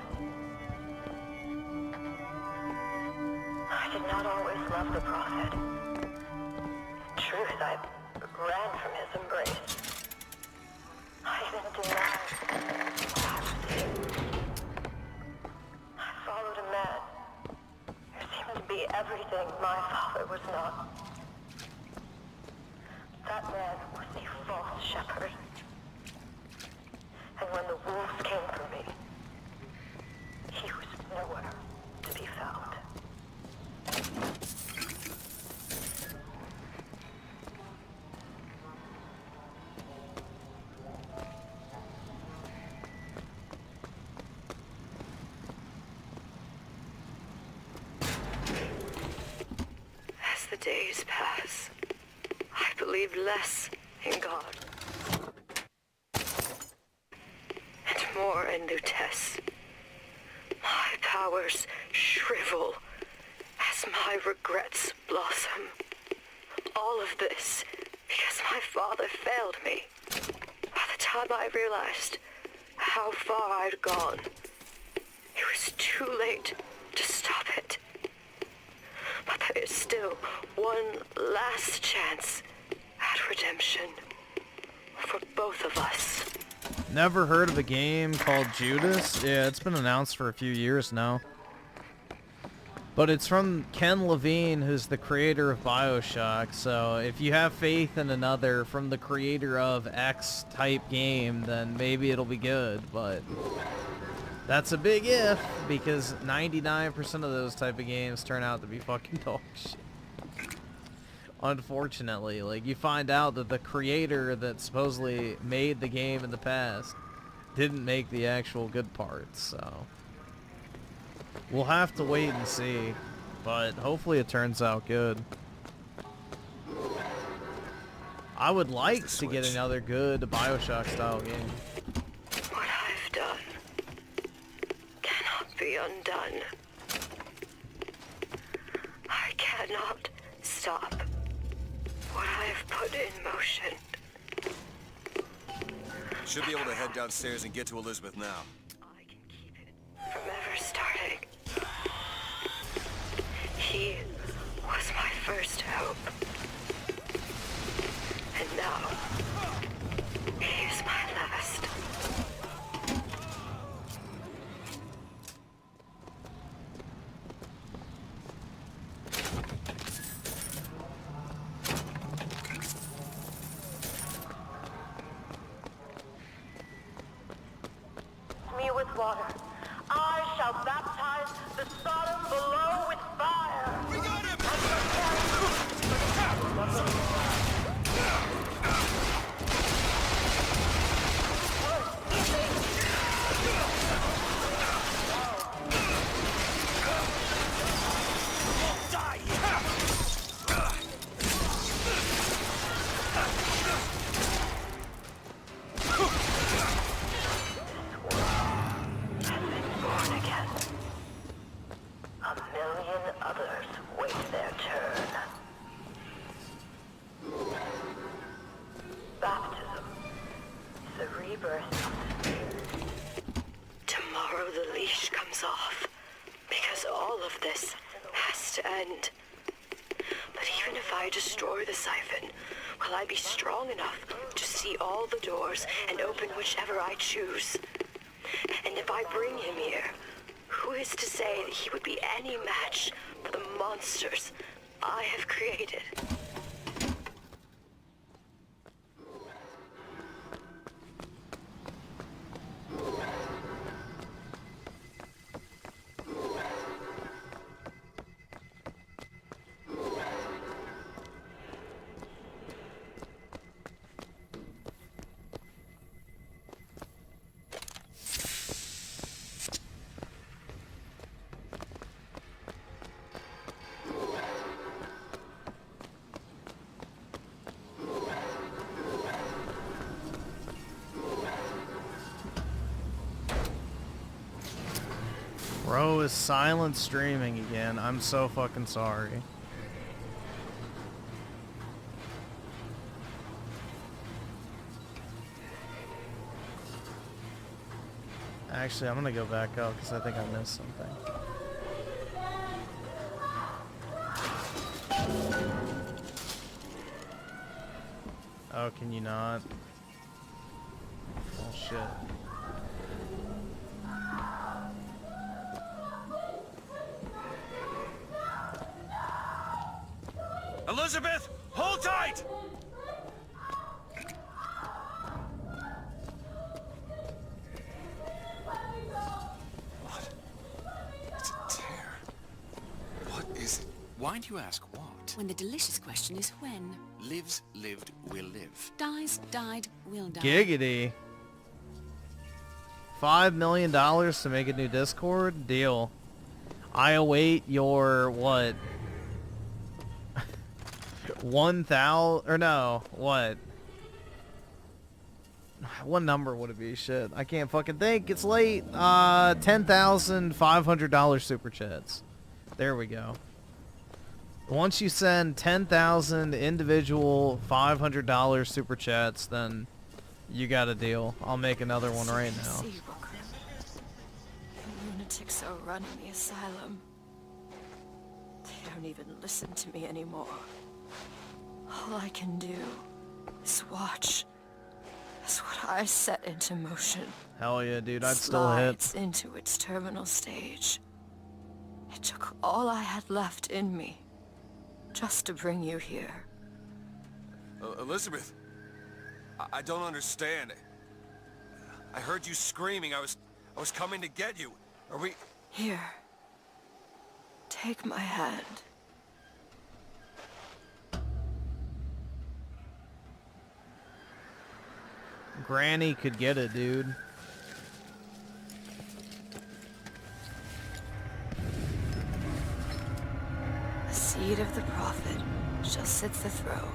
I did not always love the Prophet. In truth, I ran from his embrace. I even denied what I was here. I followed a man who seemed to be everything my father was not. That man was a false shepherd. And when the wolves came for me, he was nowhere to be found. As the days pass, I believe less in God and more in Lutece. My powers shrivel as my regrets blossom. All of this because my father failed me. By the time I realized how far I'd gone, it was too late to stop it. But there is still one last chance at redemption for both of us. Never heard of a game called Judas? Yeah, it's been announced for a few years now. But it's from Ken Levine, who's the creator of Bioshock, so if you have faith in another from the creator of X type game, then maybe it'll be good, but that's a big if, because 99% of those type of games turn out to be fucking dog shit. Unfortunately, like, you find out that the creator that supposedly made the game in the past didn't make the actual good parts, so we'll have to wait and see, but hopefully it turns out good. I would like to get another good Bioshock style game. What I've done cannot be undone. I cannot stop what I have put in motion. Should be able to head downstairs and get to Elizabeth now. From ever starting, he was my first hope. And now, he is my last. Me with water. I shall baptize the Sodom below with fire. We got him! destroy the siphon, will I be strong enough to see all the doors and open whichever I choose? And if I bring him here, who is to say that he would be any match for the monsters I have created? Bro is silent streaming again. I'm so fucking sorry. Actually, I'm gonna go back up because I think I missed something. Oh, can you not? Oh shit. Elizabeth, hold tight! What? It's a tear. What is it? Why do you ask what? When the delicious question is when. Lives, lived, will live. Dies, died, will die. Giggity. $5 million to make a new Discord? Deal. I await your, what? 1,000, or no, what? What number would it be? Shit, I can't fucking think. It's late. $10,500 super chats. There we go. Once you send 10,000 individual $500 super chats, then you got a deal. I'll make another one right now. See, Booker. The lunatics are running the asylum. They don't even listen to me anymore. All I can do is watch. That's what I set into motion. Hell yeah, dude, I'd still hit. Slides into its terminal stage. It took all I had left in me just to bring you here. Elizabeth, I don't understand. I heard you screaming. I was coming to get you. Are we... Here. Take my hand. Granny could get it, dude. The seed of the prophet shall sit the throne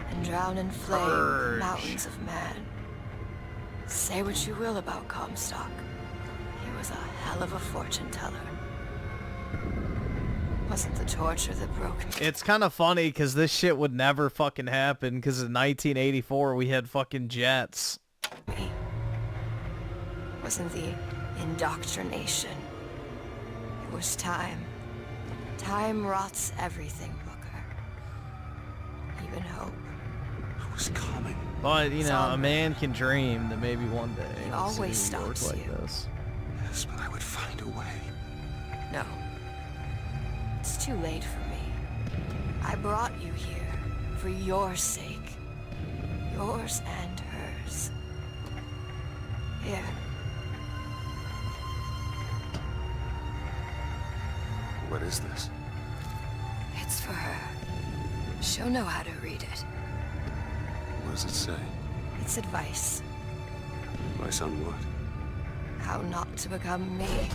and drown in flame the Purge. mountains of man. Say what you will about Comstock. He was a hell of a fortune teller. Wasn't the torture that broke me. It's kind of funny because this shit would never fucking happen because in 1984 we had fucking jets. Wasn't the indoctrination. It was time. Time rots everything, Booker. Even hope. I was coming. But, you know, a man can dream that maybe one day He he'll always see work stops like you. this. Yes, but I would find a way. No. It's too late for me. I brought you here for your sake. Yours and hers. Here. What is this? It's for her. She'll know how to read it. What does it say? It's advice. Advice on what? How not to become me.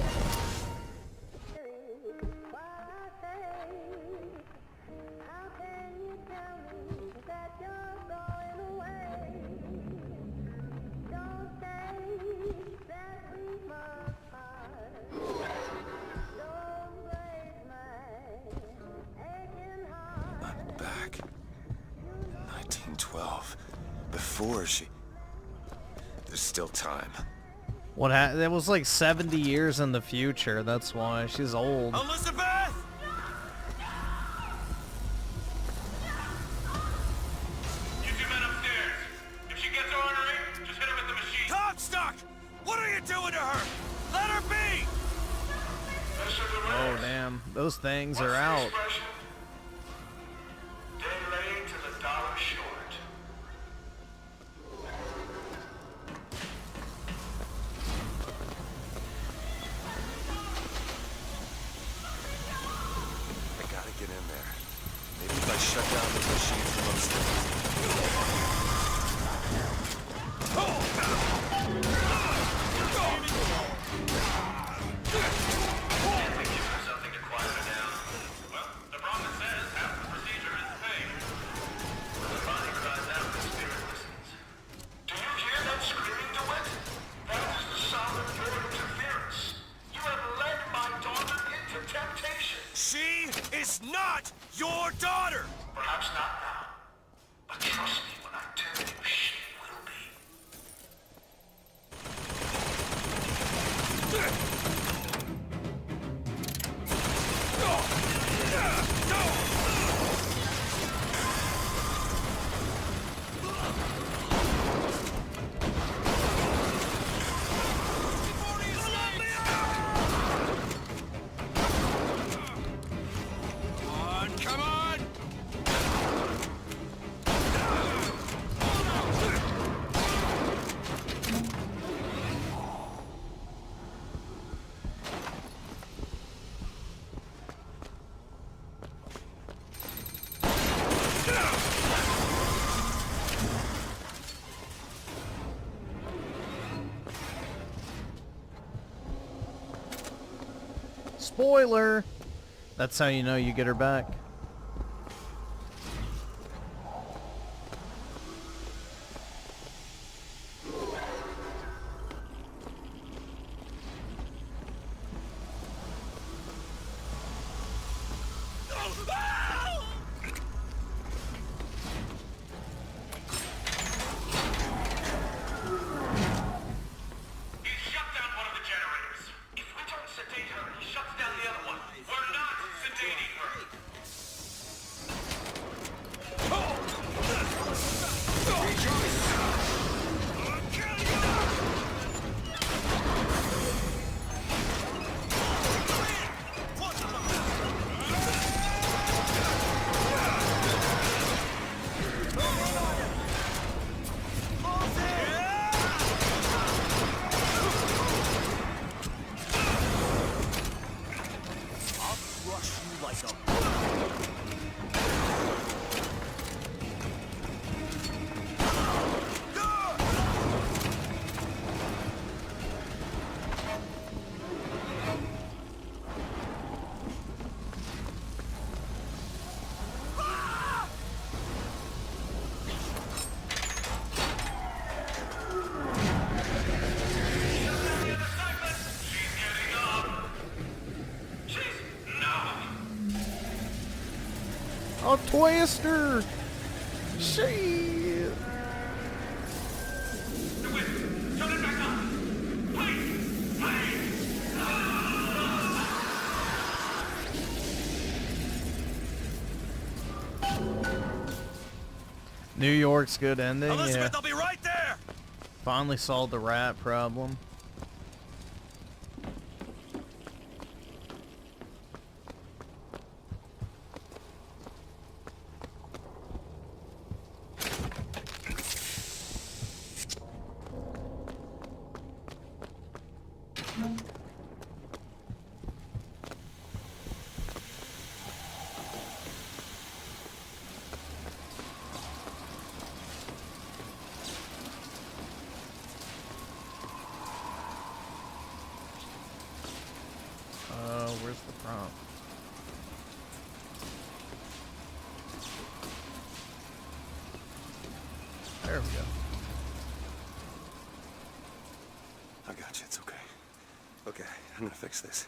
I'm back. 1912. Before she... There's still time. What that was like 70 years in the future. That's why she's old. Elizabeth! Those things are out. Delayed to the dollar short. I gotta get in there. Maybe if I shut down the machines from upstairs. Something to quiet her down. Well, the promise says half the procedure is paid. When the body cries out, the spirit listens. Do you hear that screaming, DeWitt? That is the sound of your interference. You have led my daughter into temptation. She is not your daughter! Perhaps not now. But trust me when I tell you she will be. Come on! Spoiler! That's how you know you get her back. He shut down one of the generators. If we don't sedate her, he shuts down the other one. We're not sedating her. A twister! Shit! Turn it back on. Please! Please! New York's good ending. Elizabeth, Yeah. I'll be right there! Finally solved the rat problem. Where's the prompt? There we go. I got you, it's okay. Okay, I'm gonna fix this.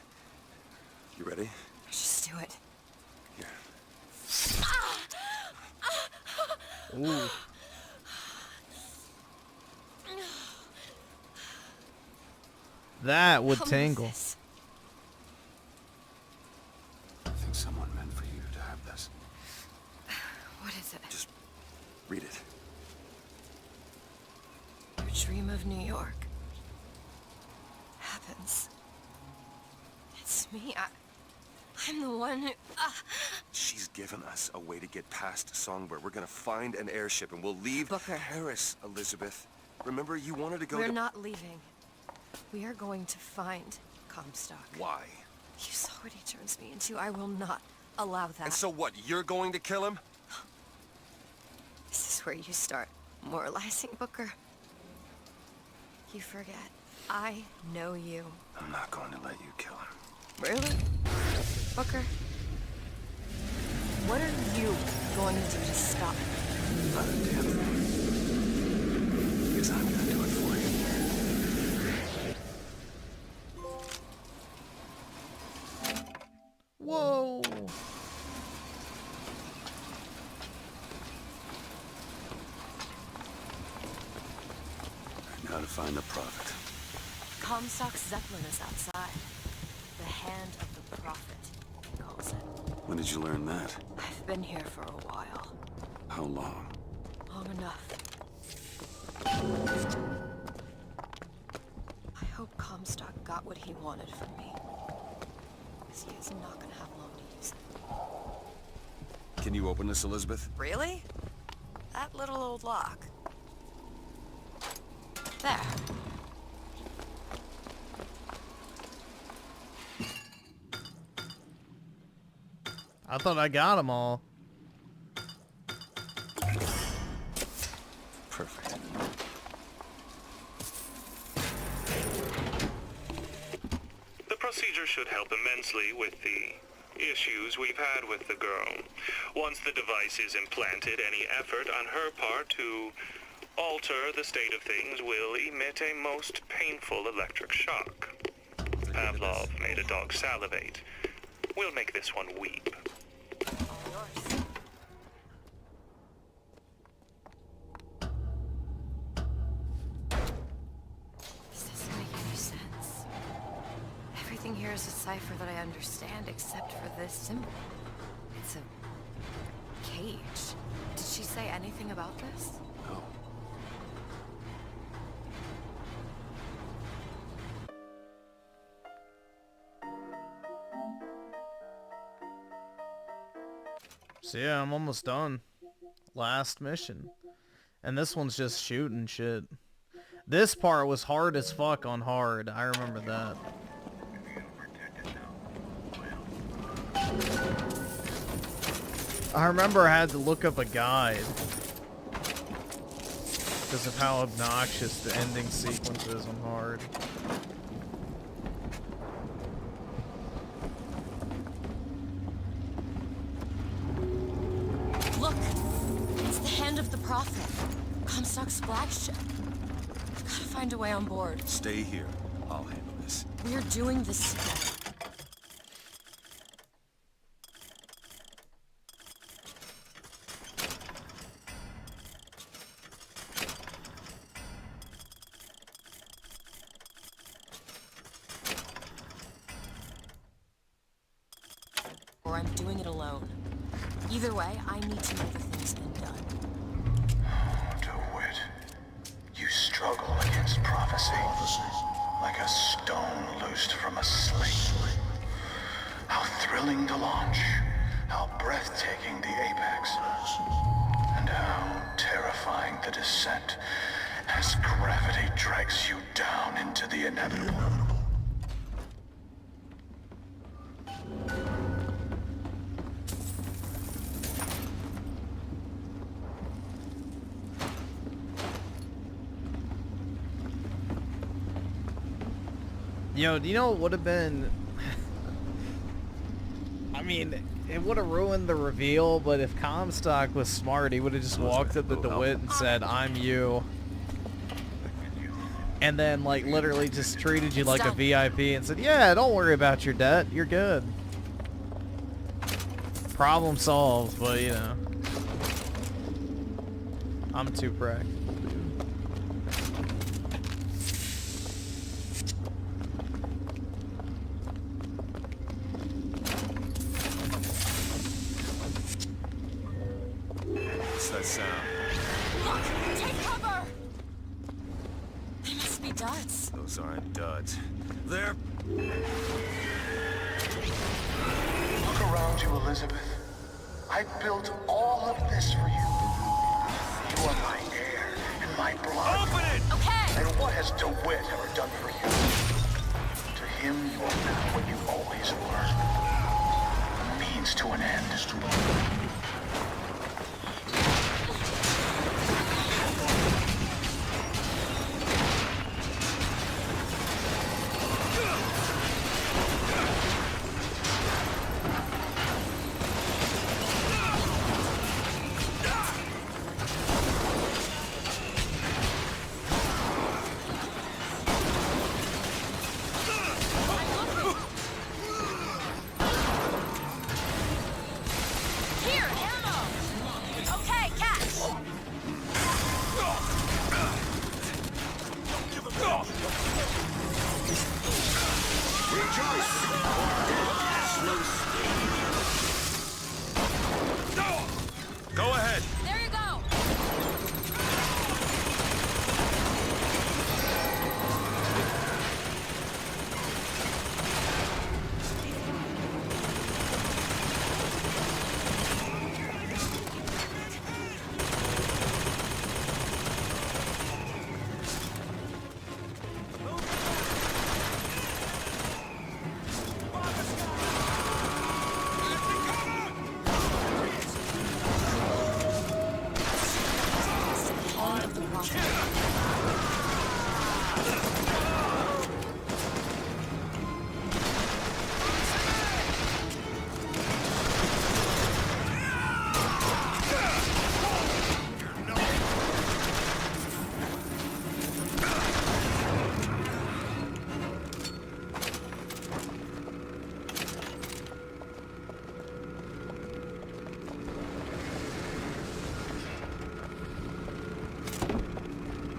You ready? Just do it. Here. Ooh. That would tingle. I think someone meant for you to have this. What is it? Just read it. Your dream of New York happens. It's me. I'm the one who... She's given us a way to get past Songbird. We're gonna find an airship and we'll leave Paris, Elizabeth. Remember, you wanted to go We're to... not leaving. We are going to find Comstock. Why? You saw what he turns me into. I will not allow that. And so what, you're going to kill him? This is where you start moralizing, Booker. You forget. I know you. I'm not going to let you kill him. Really? Booker? What are you going to do to stop me? Not a damn thing. Because I'm gonna do it for you. Whoa! Now to find the prophet. Comstock's Zeppelin is outside. The hand of the prophet, he calls it. When did you learn that? I've been here for a while. How long? Long enough. I hope Comstock got what he wanted from me. Because he is not gonna have long to use it. Can you open this, Elizabeth? Really? That little old lock. There. I thought I got them all. Perfect. The procedure should help immensely with the issues we've had with the girl. Once the device is implanted, any effort on her part to alter the state of things will emit a most painful electric shock. Pavlov made a dog salivate. We'll make this one weep. This doesn't make any sense. Everything here is a cipher that I understand except for this symbol. It's a cage. Did she say anything about this? No. So yeah, I'm almost done. Last mission. And this one's just shooting shit. This part was hard as fuck on hard. I remember that. I remember I had to look up a guide because of how obnoxious the ending sequence is on hard. Look! It's the hand of the prophet. Comstock's flagship. I've gotta find a way on board. Stay here. I'll handle this. We're doing this together. Or I'm doing it alone. Either way, I need to know the thing's been done. DeWitt, you struggle against prophecy like a stone loosed from a sling. How thrilling the launch, how breathtaking the apex, and how terrifying the descent as gravity drags you down into the inevitable. Yo, do you know what would have been... I mean, it would have ruined the reveal, but if Comstock was smart, he would have just walked up to DeWitt and said, "I'm you." And then, like, literally just treated you like a VIP and said, "Yeah, don't worry about your debt. You're good." Problem solved, but, you know. I'm too practical. That sound. Look! Take cover! They must be duds. Those aren't duds. They're... around you, Elizabeth. I built all of this for you. You are my heir and my blood. Open it! Okay! And what has DeWitt ever done for you? To him, you are now what you always were. A means to an end. Here, ammo! Okay, catch! Go ahead. There you go!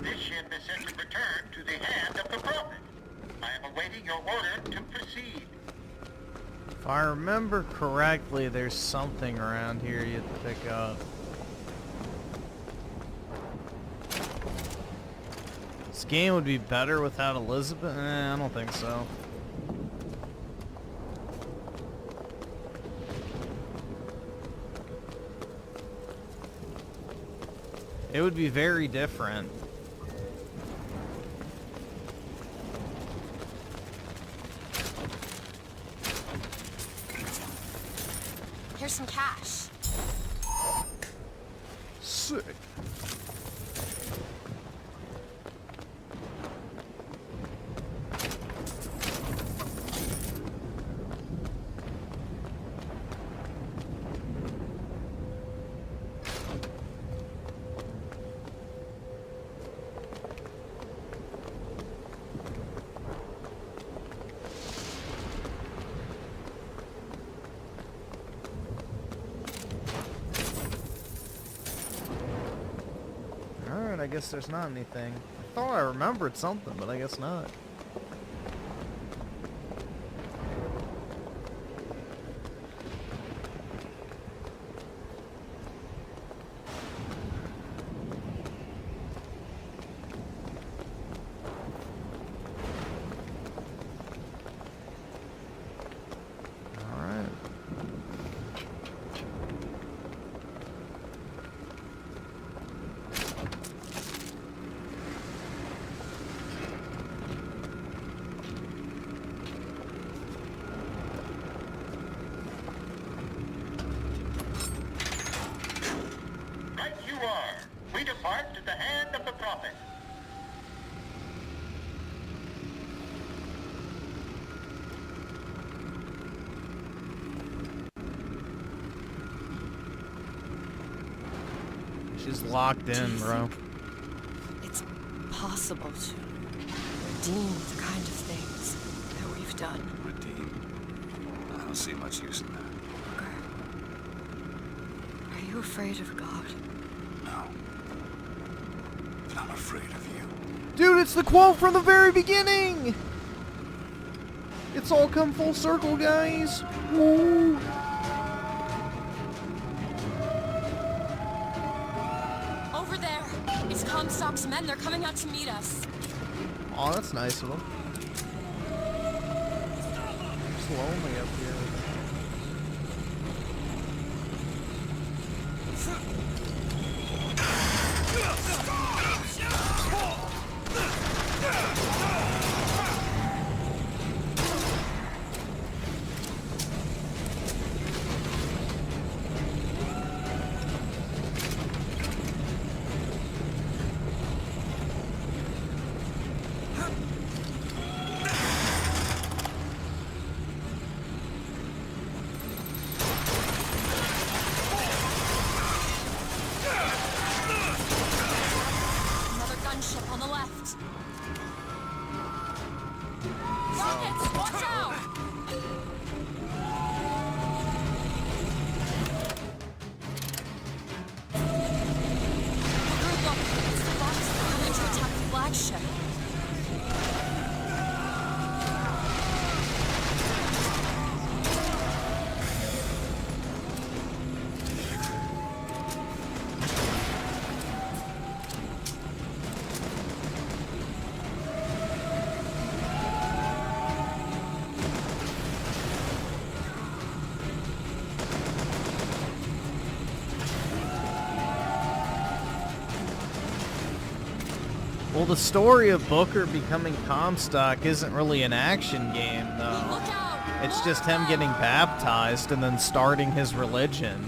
This ship is set to return to the hand of the Prophet. I am awaiting your order to proceed. If I remember correctly, there's something around here you have to pick up. This game would be better without Elizabeth? I don't think so. It would be very different. Here's some cash. Sick. I guess there's not anything. I thought I remembered something, but I guess not. Alright. Right you are. We depart to the hand of the Prophet. She's locked in, bro. It's possible to redeem the kind of things that we've done. Redeem? I don't see much use in that. Are you afraid of God? No. But I'm afraid of you. Dude, it's the quote from the very beginning! It's all come full circle, guys. Woo! Over there! It's Comstock's men. They're coming out to meet us. Oh, that's nice of them. It's lonely up here. flagship. Well, the story of Booker becoming Comstock isn't really an action game, though. It's just him getting baptized and then starting his religion.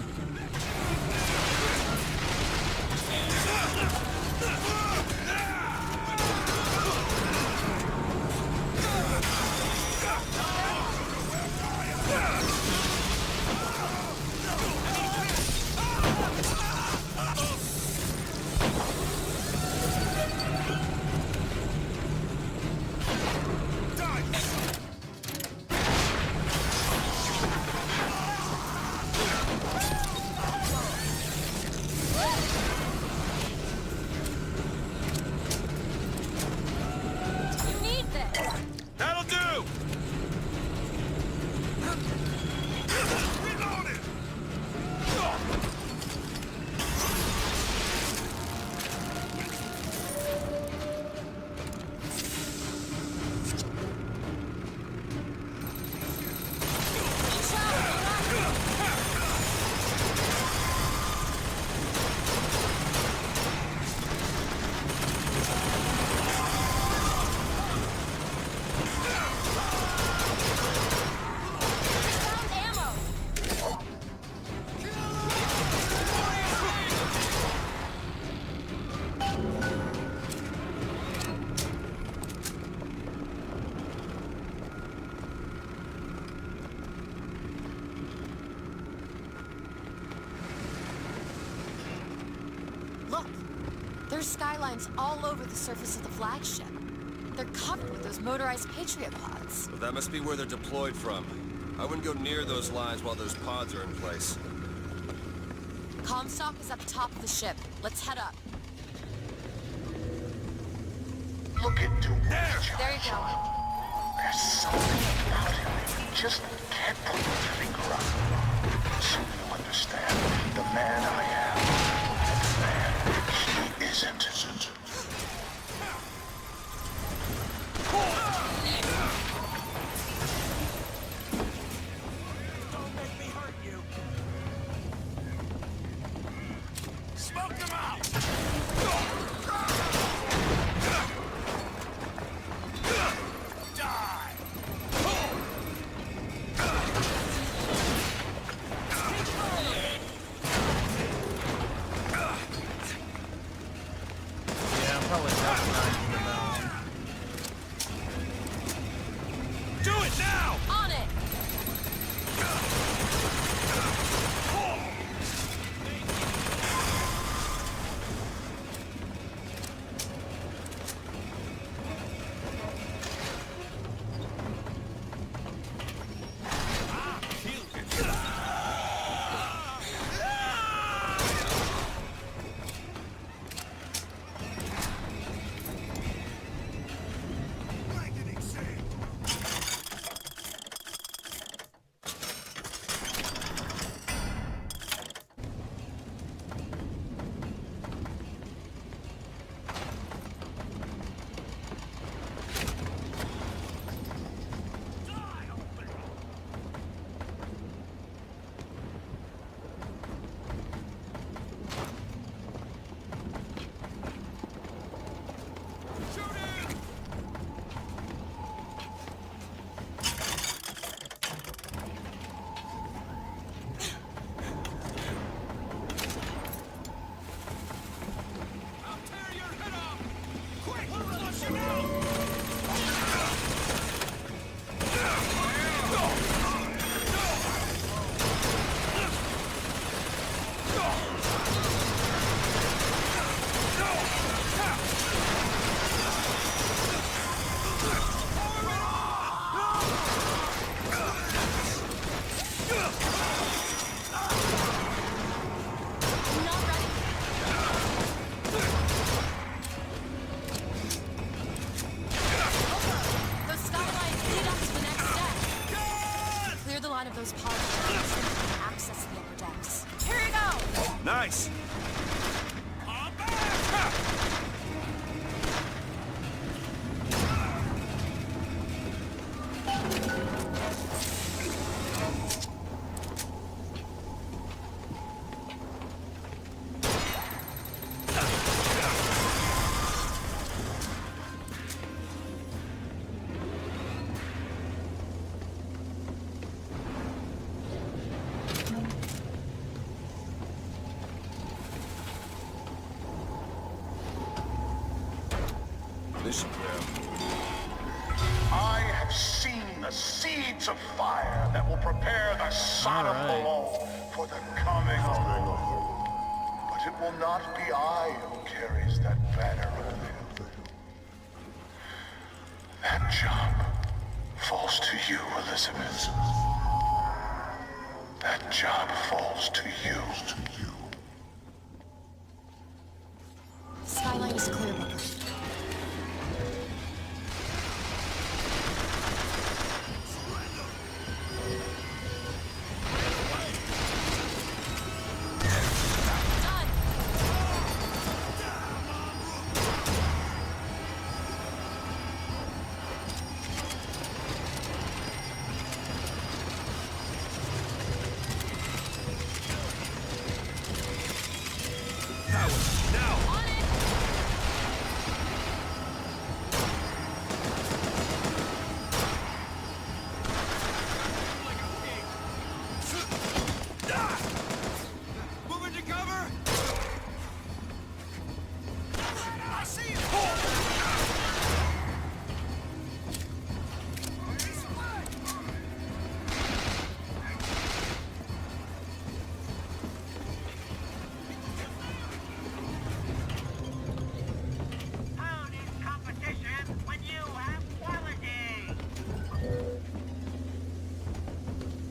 There's skylines all over the surface of the flagship. They're covered with those motorized Patriot pods. Well, that must be where they're deployed from. I wouldn't go near those lines while those pods are in place. Comstock is at the top of the ship. Let's head up. Look into There you go. There's something about him. You just can't put your finger on it. Soon you'll understand the man I am and the man he isn't. Don't make me hurt you. Smoke them out! This. I have seen the seeds of fire that will prepare the Sodom below for the coming of the Lord. But it will not be I who carries that banner of him. That job falls to you, Elizabeth. That job falls to you. Skyline is clear, Booker.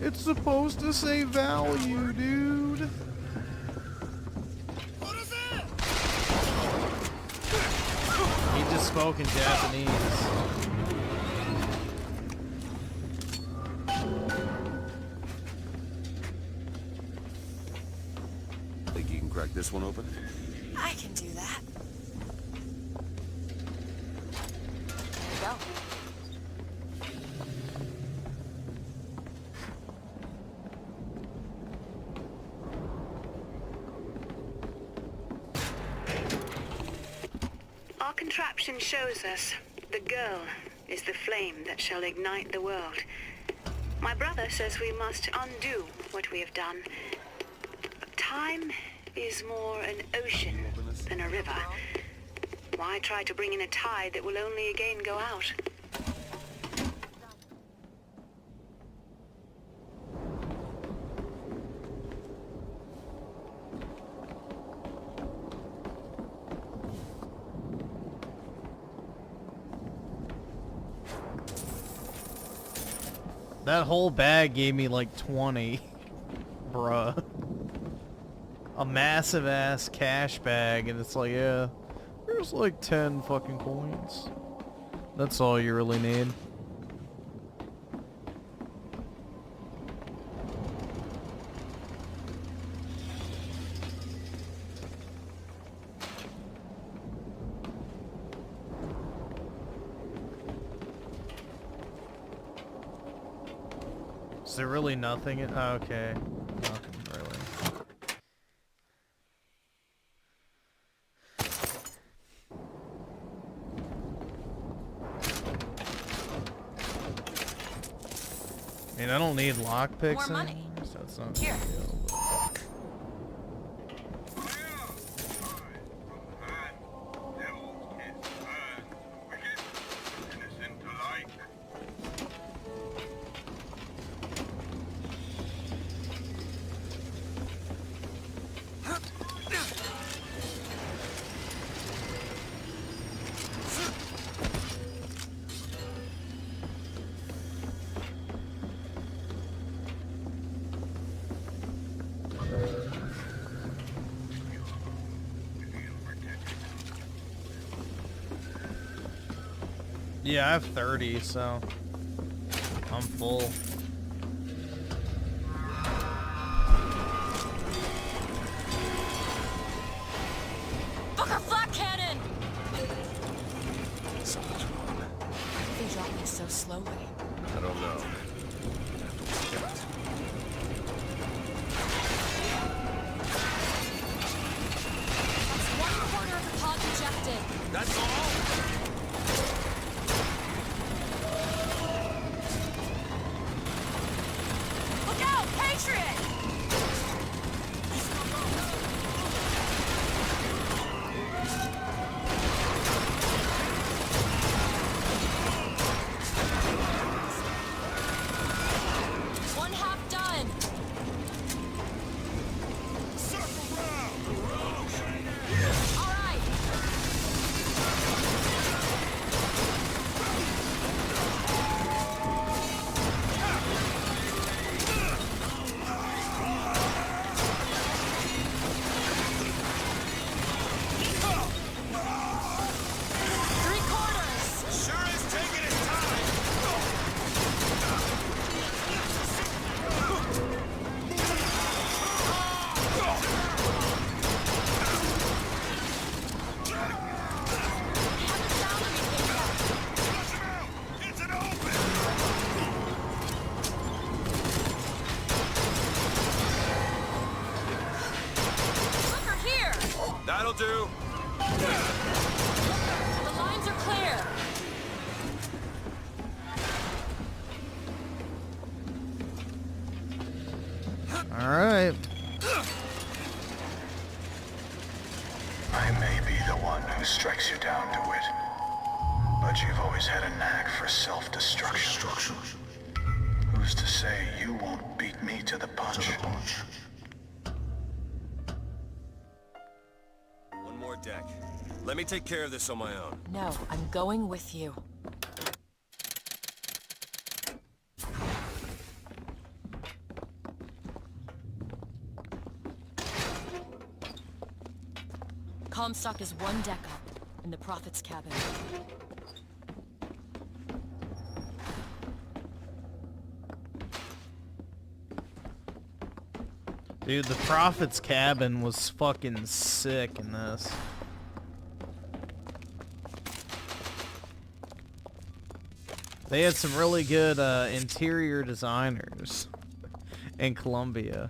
It's supposed to say value, dude. He just spoke in Japanese. Think you can crack this one open? I can do that. There you go. Our contraption shows us the girl is the flame that shall ignite the world. My brother says we must undo what we have done. Time is more an ocean than a river. Why try to bring in a tide that will only again go out? That whole bag gave me like 20. Bruh. A massive ass cash bag, and it's like, yeah, there's like 10 fucking coins. That's all you really need. Is there really nothing? Okay. Nothing really. I mean, I don't need lockpicks. More money. Anymore, so it's not Here. a big deal, but... Yeah, I have 30, so I'm full. Booker, flak cannon! Something's wrong. Why are they dropping so slowly? I don't know. That's 1/4 of the pod ejected. That's all? Look out, Patriot! do. The lines are clear. All right. I may be the one who strikes you down to it, but you've always had a knack for self-destruction. Who's to say you won't beat me to the punch? One more deck. Let me take care of this on my own. No, I'm going with you. Comstock is one deck up, in the Prophet's cabin. Dude, the Prophet's cabin was fucking sick in this. They had some really good interior designers in Colombia.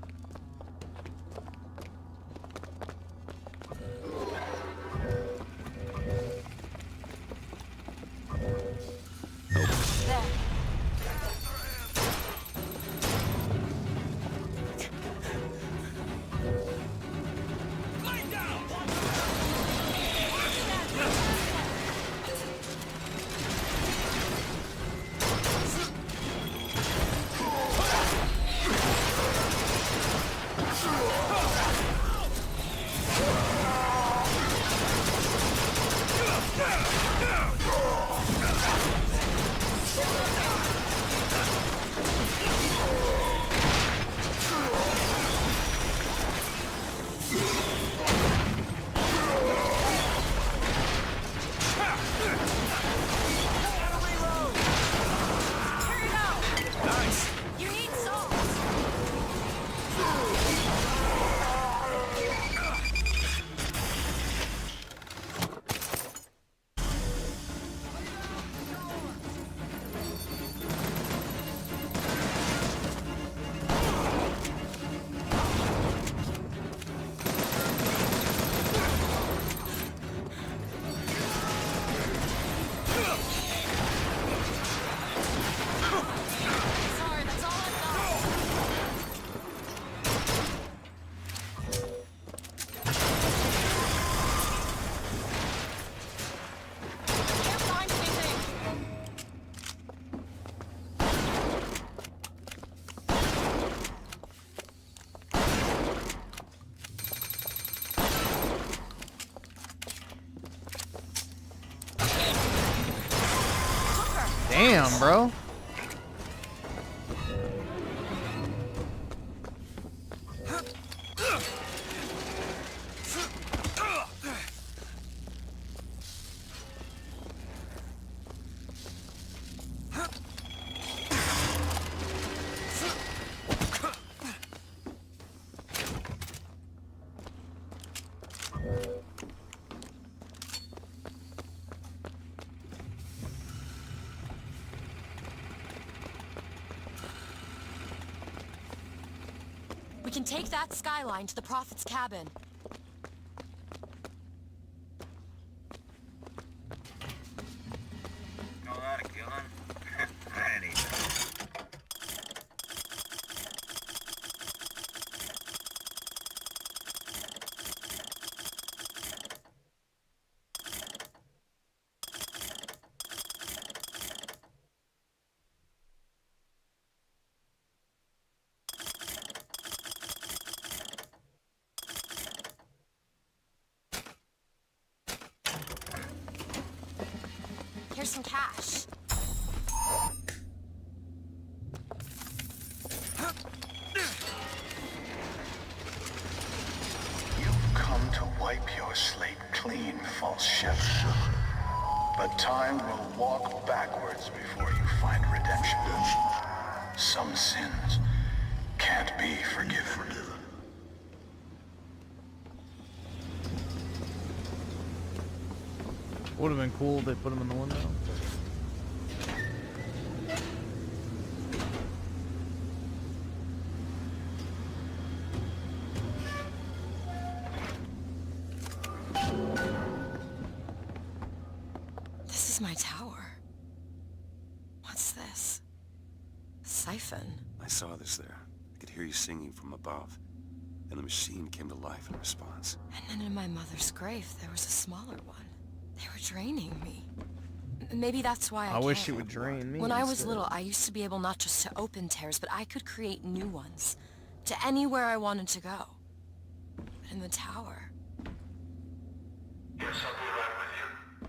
Damn, bro. We can take that skyline to the Prophet's cabin. Know that a gun? I ain't even. Here's some cash. You've come to wipe your slate clean, false shepherd. But time will walk backwards before you find redemption. Some sins can't be forgiven. Would have been cool if they put him in the window. is my tower. What's this? Siphon. I saw this there. I could hear you singing from above. And the machine came to life in response. And then in my mother's grave, there was a smaller one. They were draining me. Maybe that's why I wish it came. would drain me When I was instead. little, I used to be able not just to open tears, but I could create new ones. To anywhere I wanted to go. But in the tower... Yes, I'll be right with you.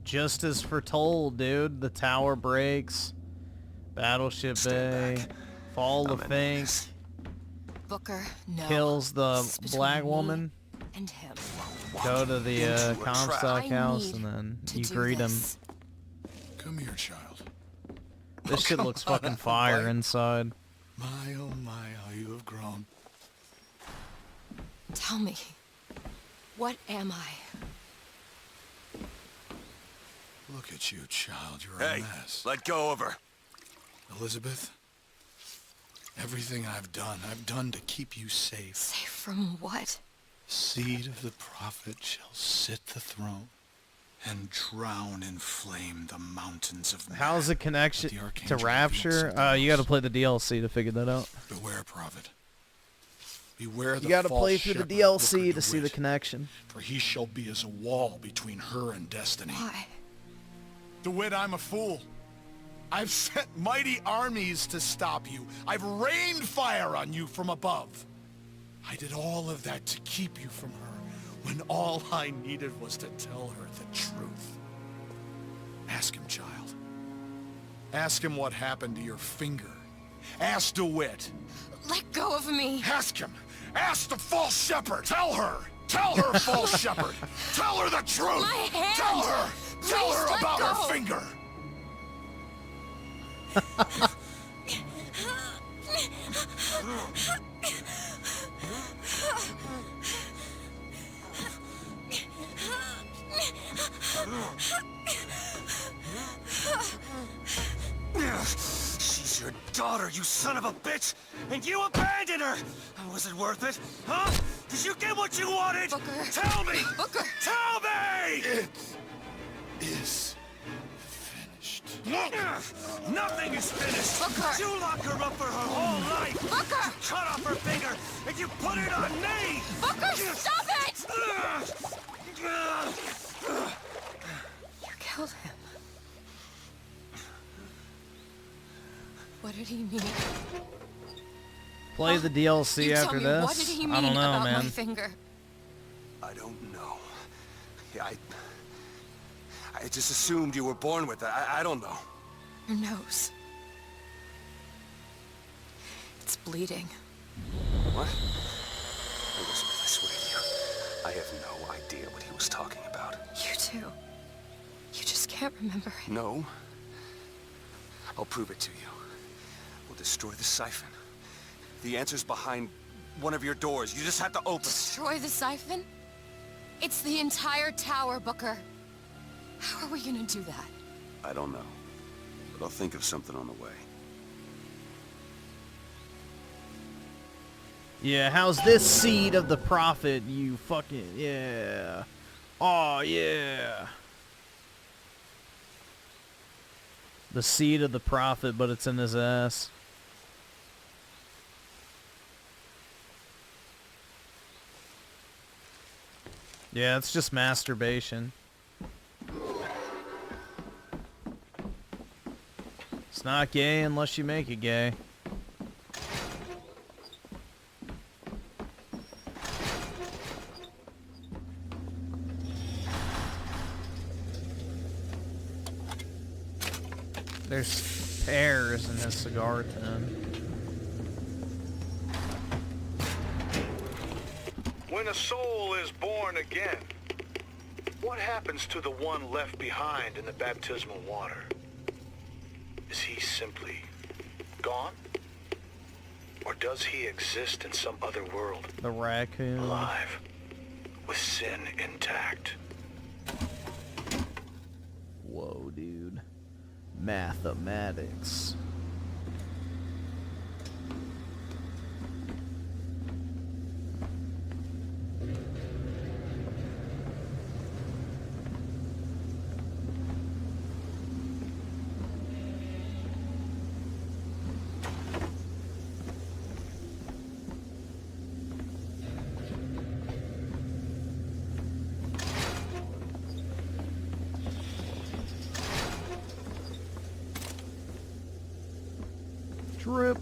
Just as foretold, dude. The tower breaks. Battleship Bay. Fall of Fink. Booker, no. Kills the This is between black me woman. and him. Go to the Into a Comstock trap. house I and then need you to do greet him. this. Come here, child. This shit looks fucking fire inside. My, oh my, how you have grown. Tell me, what am I? Look at you, child. You're Hey, a mess. let go of her. Elizabeth, everything I've done to keep you safe. Safe from what? Seed of the prophet shall sit the throne and drown in flame the mountains of man. How's the connection The to archangel Rapture? reveals something You got to else. play the DLC to figure that out. Beware, prophet. Beware the You got to false play through the shepherd, DLC Booker to see the DeWitt, connection. For he shall be as a wall between her and destiny. Why? DeWitt, I'm a fool. I've sent mighty armies to stop you. I've rained fire on you from above. I did all of that to keep you from her, when all I needed was to tell her the truth. Ask him, child. Ask him what happened to your finger. Ask DeWitt. Let go of me. Ask him. Ask the false shepherd. Tell her. Tell her, false shepherd. Tell her the truth. My hand. Tell her. Tell Please her let about go. her finger. She's your daughter, you son of a bitch! And you abandoned her! Was it worth it? Huh? Did you get what you wanted? Booker. Tell me! Booker. Tell me! It is finished. Nothing is finished! Booker. You lock her up for her whole life! Booker. You cut off her finger, and you put it on me! Booker, stop it! You killed him. What did he mean? Play the DLC You after tell me, this. what did he mean I don't know, about man. my finger? I don't know. Yeah, I just assumed you were born with it. I don't know. Your nose. It's bleeding. What? Elizabeth, I swear to you, I have no idea what he was talking about. You too. You just can't remember it. No. I'll prove it to you. We'll destroy the siphon. The answer's behind one of your doors. You just have to open it. Destroy the siphon? It's the entire tower, Booker. How are we gonna do that? I don't know. But I'll think of something on the way. Yeah, how's this seed of the prophet, you fucking... Yeah. Oh, yeah. The seed of the prophet, but it's in his ass. Yeah, it's just masturbation. It's not gay unless you make it gay. There's pears in his cigar tin. When a soul is born again, what happens to the one left behind in the baptismal water? Is he simply gone? Or does he exist in some other world? The raccoon. Alive, with sin intact. Whoa, dude. Mathematics. Drip.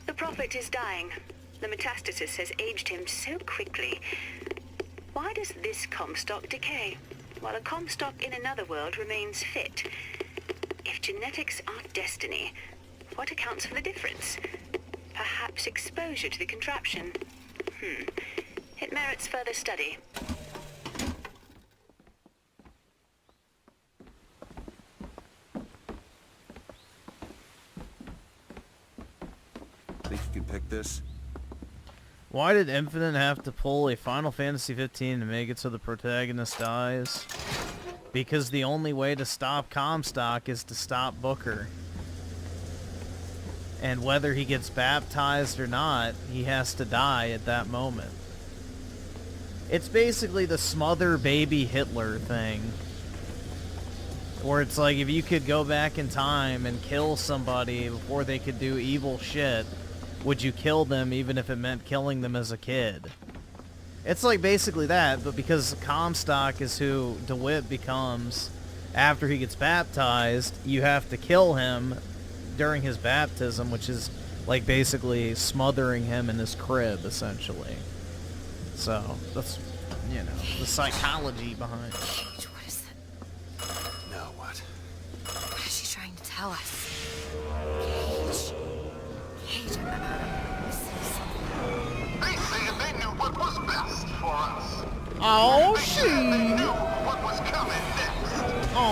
The Prophet is dying. The metastasis has aged him so quickly. Why does this Comstock decay, while a Comstock in another world remains fit? If genetics are destiny, what accounts for the difference? Perhaps exposure to the contraption. It merits further study. Think you can pick this? Why did Infinite have to pull a Final Fantasy 15 to make it so the protagonist dies? Because the only way to stop Comstock is to stop Booker. And whether he gets baptized or not, he has to die at that moment. It's basically the smother baby Hitler thing. Where it's like, if you could go back in time and kill somebody before they could do evil shit, would you kill them even if it meant killing them as a kid? It's like basically that, but because Comstock is who DeWitt becomes after he gets baptized, you have to kill him during his baptism, which is like basically smothering him in his crib, essentially. So, that's, you know, the psychology behind it. What is that? Now what? What is she trying to tell us? Cage, They said they knew what was best for us. Oh, They said they knew what was coming next. Oh.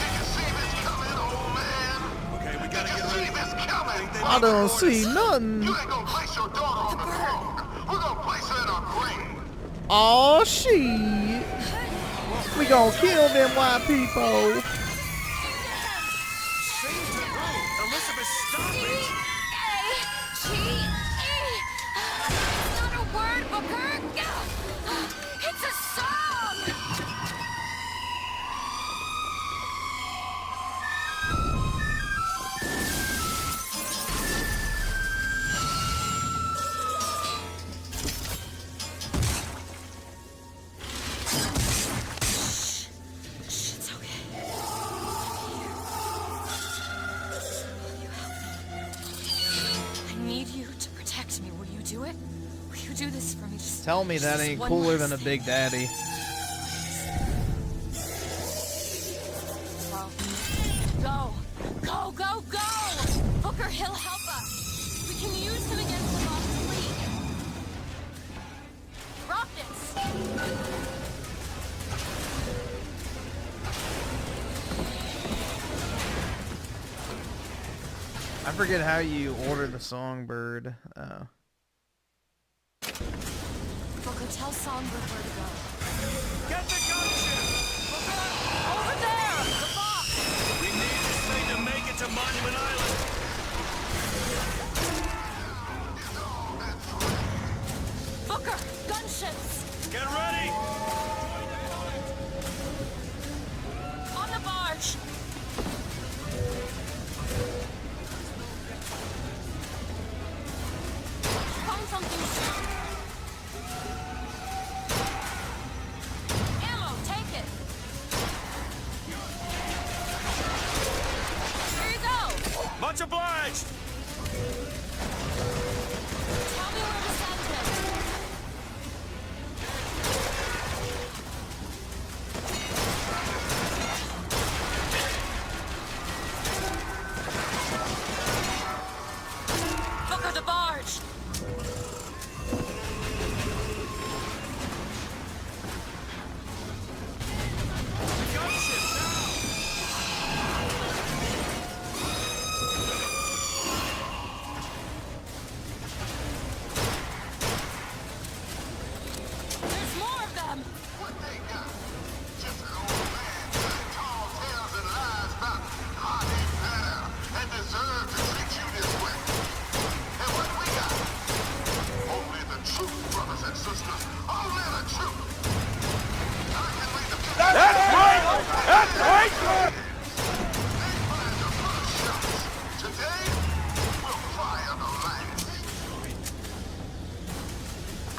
Did you see this coming, old man? Okay, we gotta get ready. This coming? I don't see nothing. You ain't gonna place your daughter on the throne. We're gonna place her in our grave. Oh, shit. We gonna kill them white people. Elizabeth, stop it! It's not a word, Booker! It's a song! It's okay. I need you to protect me. Will you do it? Will you do this for me? Just Tell me that just ain't one cooler last than a thing. Big Daddy. Well, go, go, go! Booker, he'll help us. We can use him against the Lost Fleet. Rockets! I forget how you order the Songbird. Booker, tell Songbird where to go. Get the gunship! Over there! The box! We need this thing to make it to Monument Island. Booker, gunships! Get ready! On the barge! Find something soon. Ammo, take it! Here you go! Much obliged! Tell me where to send him.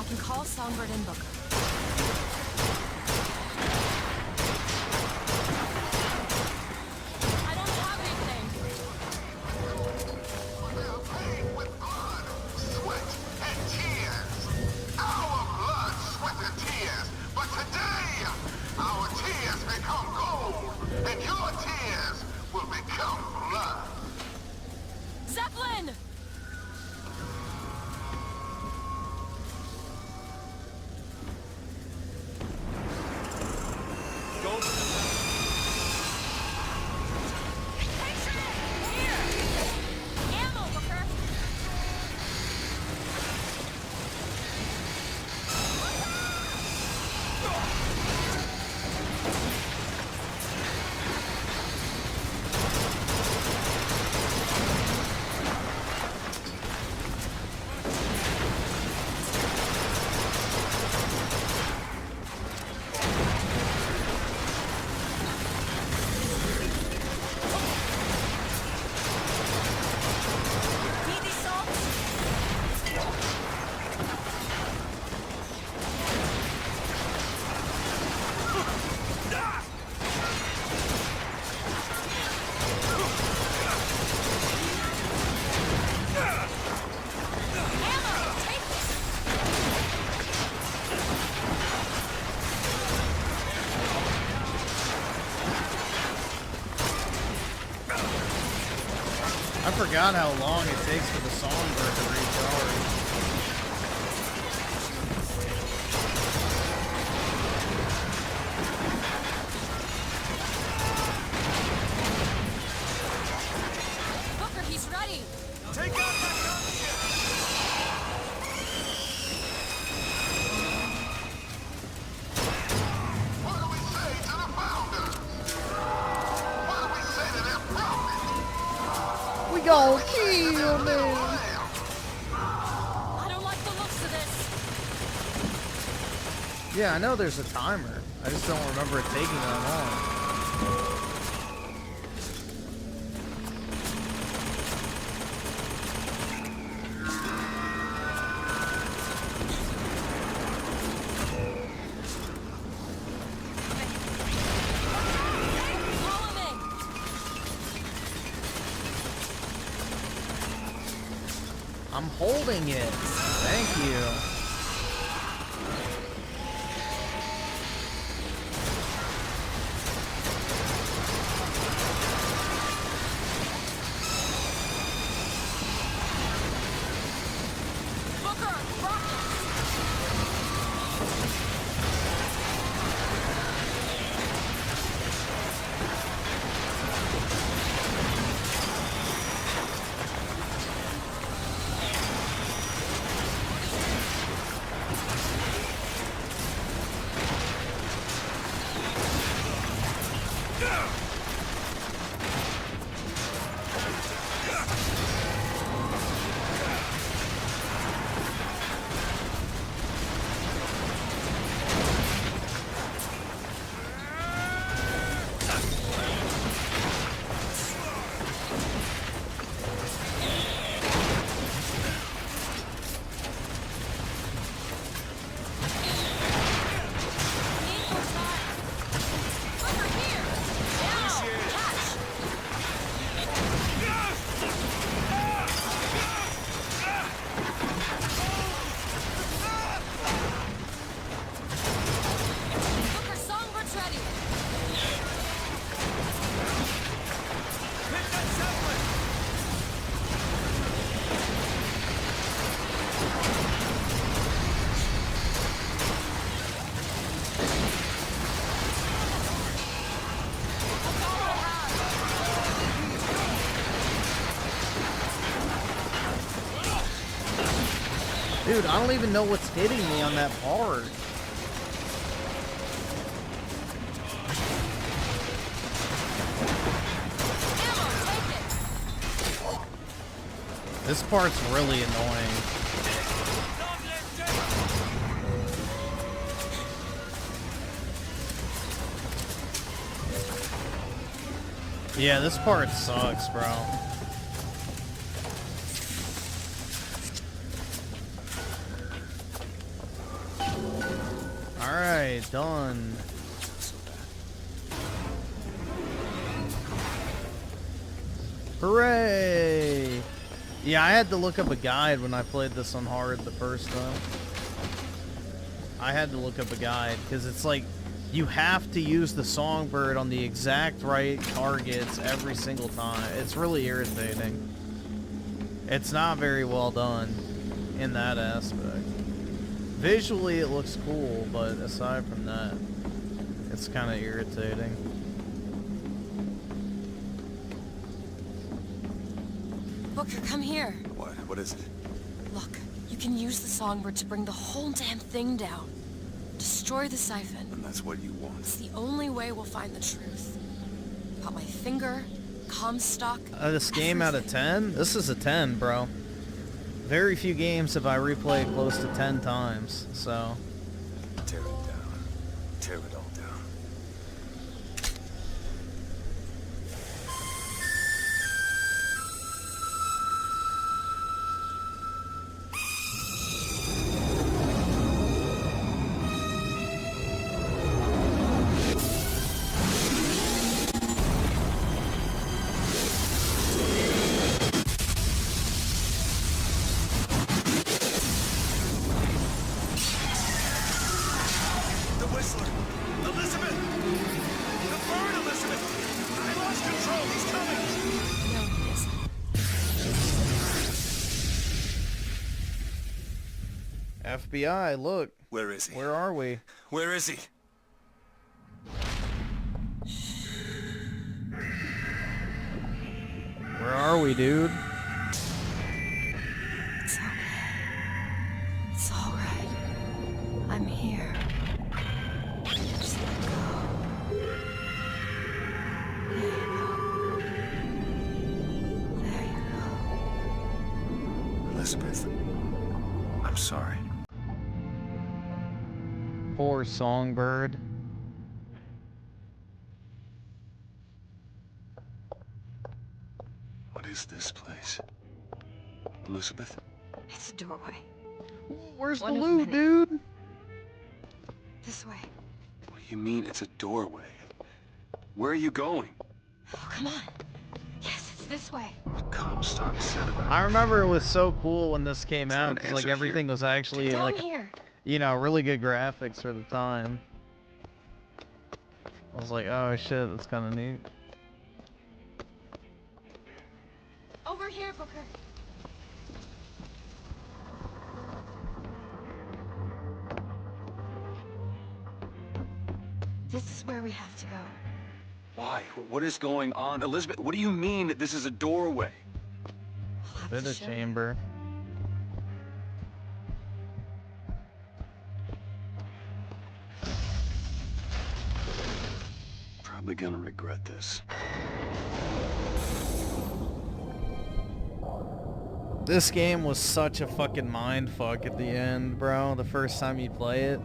can call Songbird and Booker. I don't have anything. We're paid with blood, sweat, and tears. Our blood, sweat, and tears. But today, our tears become gold, and your tears will become blood. Zeppelin! I forgot how long it takes for the Songbird to recharge. Booker, he's ready! Take out that gunship! What do we say to the founders? What do we say to their prophet? We gon' kill them! I don't like the looks of this. Yeah, I know there's a timer. I just don't remember it taking that long. I'm holding it. Thank you. Dude, I don't even know what's hitting me on that part. This part's really annoying. Yeah, this part sucks, bro. Alright, done. Hooray! Yeah, I had to look up a guide when I played this on hard the first time. I had to look up a guide, because it's like, you have to use the songbird on the exact right targets every single time. It's really irritating. It's not very well done in that aspect. Visually, it looks cool, but aside from that, it's kind of irritating. Booker, come here. What? What is it? Look, you can use the songbird to bring the whole damn thing down. Destroy the siphon. And that's what you want. It's the only way we'll find the truth. Got my finger, Comstock. This game out of 10? This is a 10, bro. Very few games have I replayed close to 10 times, so... Tear it down. Tear it all down. FBI, look. Where is he? Where are we? Where is he? Where are we, dude? It's okay. It's all right. I'm here. Just let go. There you go. There you go. Elizabeth, I'm sorry. Poor songbird. What is this place? Elizabeth? It's a doorway. Where's One the of loot, many. dude? This way. What do you mean it's a doorway? Where are you going? Oh, come on. Yes, it's this way. Comstock said about I remember it was so cool when this came not out, an 'cause, like answer everything was actually Down like, here. you know, really good graphics for the time. I was like, oh shit, that's kind of neat. Over here, Booker. This is where we have to go. Why? What is going on? Elizabeth, what do you mean that this is a doorway? Bit of chamber. Probably gonna regret this. This game was such a fucking mindfuck at the end, bro. The first time you play it.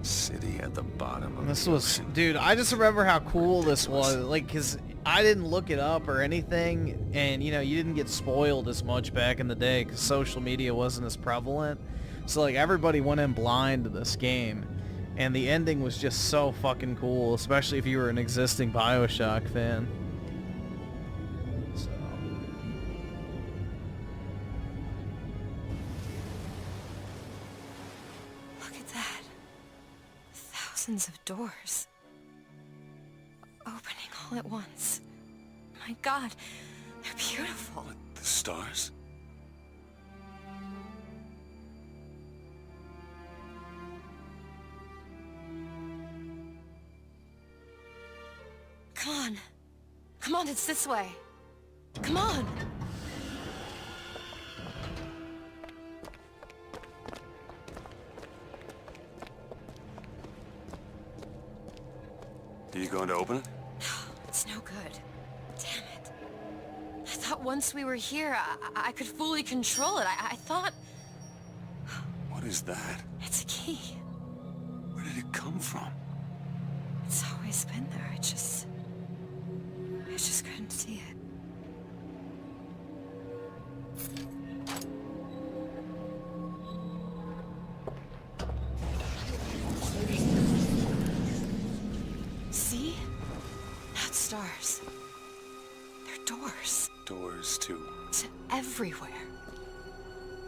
City at the bottom of This the was, ocean. dude, I just remember how cool this was. Like, cause I didn't look it up or anything, and you know, you didn't get spoiled as much back in the day because social media wasn't as prevalent. So like everybody went in blind to this game, and the ending was just so fucking cool, especially if you were an existing Bioshock fan. So. Look at that. Thousands of doors. Opening all at once. My God, they're beautiful. The stars? Come on. Come on, it's this way. Come on. Are you going to open it? It's no good. Damn it. I thought once we were here, I could fully control it. I thought... What is that? It's a key. Where did it come from? It's always been there. I just couldn't see it. doors. Doors to... To everywhere.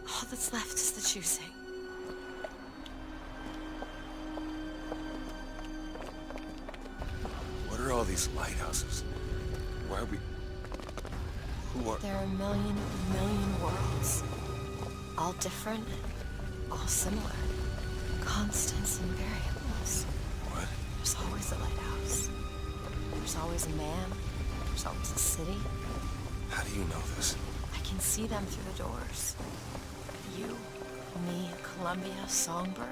All that's left is the choosing. What are all these lighthouses? Why are we... Who are... There are a million worlds. All different, all similar. Constants and variables. What? There's always a lighthouse. There's always a man. There's always a city. How do you know this? I can see them through the doors. You, me, Columbia, Songbird.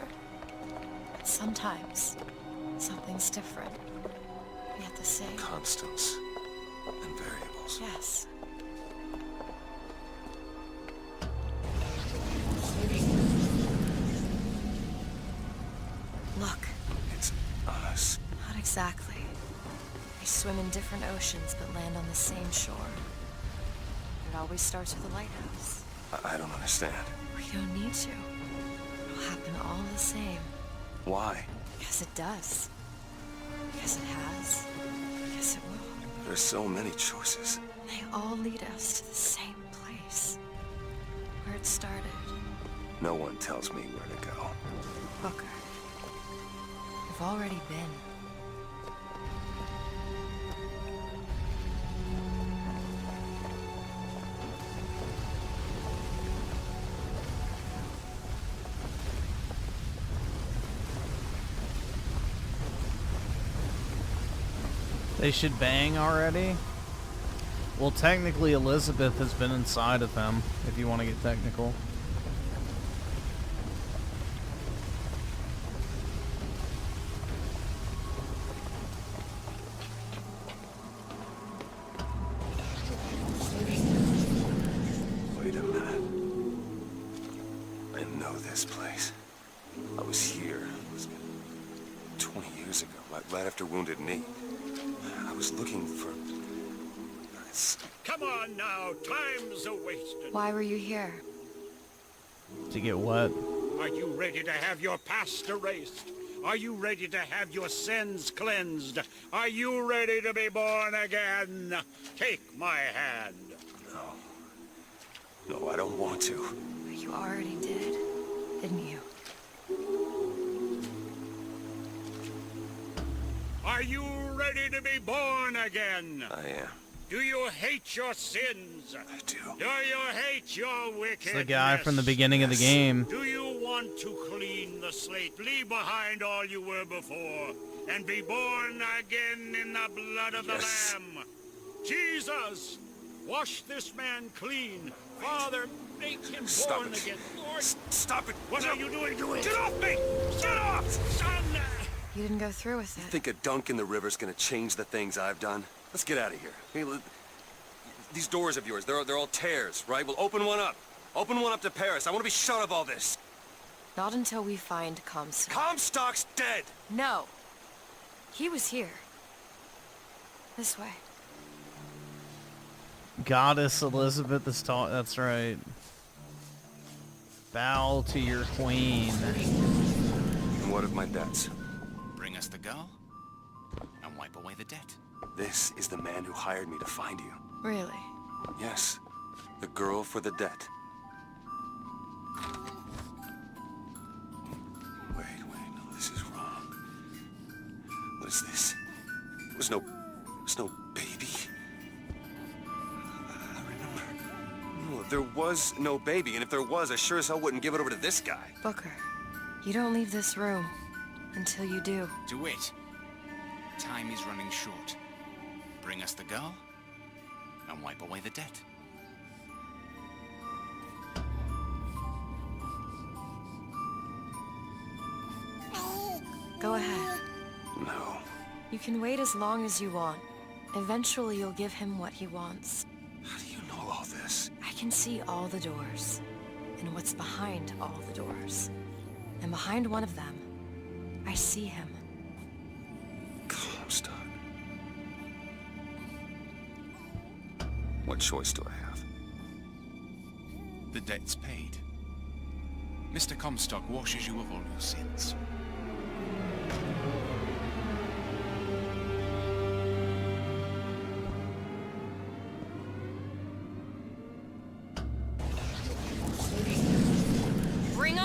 But sometimes, something's different. Yet the same. Constants and variables. Yes. Look. It's us. Not exactly. We swim in different oceans but land on the same shore. It always starts with a lighthouse. I don't understand. We don't need to. It'll happen all the same. Why? Because it does. Because it has. Because it will. There's so many choices. They all lead us to the same place. Where it started. No one tells me where to go. Booker. We've already been. They should bang already? Well, technically Elizabeth has been inside of him, if you want to get technical. Wait a minute. I know this place. I was here. It was 20 years ago, right after Wounded Knee. I was looking for... Come on now, time's a-wasting. Why were you here? To get what? Are you ready to have your past erased? Are you ready to have your sins cleansed? Are you ready to be born again? Take my hand. No, I don't want to. You already did, didn't you? Are you ready to be born again? I am. Do you hate your sins? I do. Do you hate your wickedness? It's the guy from the beginning of the game. Do you want to clean the slate, leave behind all you were before, and be born again in the blood of the Lamb? Jesus, wash this man clean. Father, make him born again. Lord, stop it. What are you doing? Get off me! Get off! Son! You didn't go through with it. Think a dunk in the river's gonna change the things I've done? Let's get out of here. Hey, these doors of yours, they're all tears, right? We'll open one up. Open one up to Paris. I want to be shut of all this. Not until we find Comstock. Comstock's dead! No. He was here. This way. Goddess Elizabeth is taught. That's right. Bow to your queen. And what of my debts? Bring us the girl, and wipe away the debt. This is the man who hired me to find you. Really? Yes. The girl for the debt. Wait, no, this is wrong. What is this? There was no baby. I remember. No, there was no baby, and if there was, I sure as hell wouldn't give it over to this guy. Booker, you don't leave this room until you do. Do it. Time is running short. Bring us the girl, and wipe away the debt. Go ahead. No. You can wait as long as you want. Eventually you'll give him what he wants. How do you know all this? I can see all the doors, and what's behind all the doors. And behind one of them, I see him. Comstock. What choice do I have? The debt's paid. Mr. Comstock washes you of all your sins.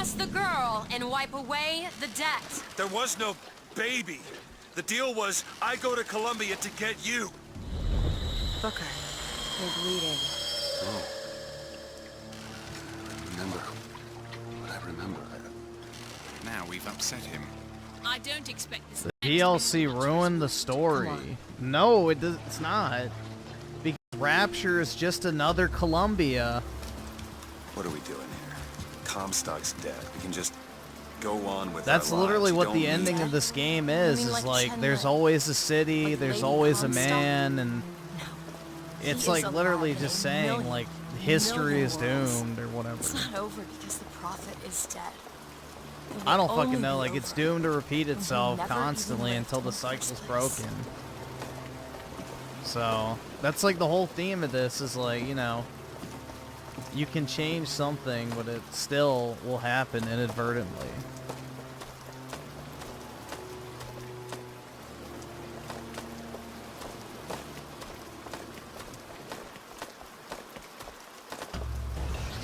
us the girl and wipe away the debt. There was no baby. The deal was I go to Columbia to get you. Booker, you're bleeding. Oh. Remember what I remember. Now we've upset him. I don't expect this. The DLC ruined the story. No, it's not. Because Rapture is just another Columbia. What are we doing here? Comstock's dead. We can just go on with That's our literally lives. what You the don't ending need- of this game is. mean, Is like, like there's always a city, there's Lady always a Comstock? man, and He it's is like alive literally in just a saying million- like history is million worlds. doomed or whatever. It's not over because the prophet is dead. It I will don't fucking only know. be Like it's over doomed to repeat when we itself never even constantly lived until in the the cycle's first place. broken. So that's like the whole theme of this is like, you know, you can change something, but it still will happen inadvertently.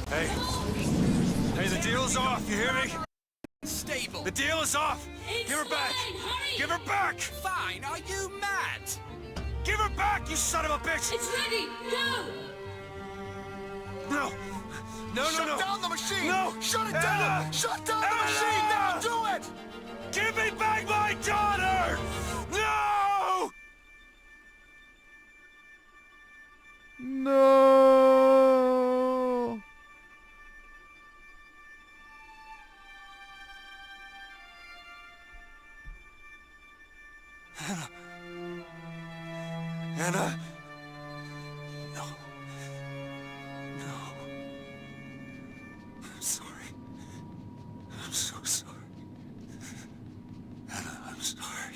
Hey. Hey, the deal's off. You hear me? Stable. The deal is off. Give her back. Give her back. Fine. Are you mad? Give her back, you son of a bitch. It's ready! Go! No. No, Shut no, no. down the machine! No. Shut it down! Shut down the machine! Now do it! Give me back my daughter! No! No. Anna. No. No. I'm sorry. I'm so sorry. Anna, I'm sorry.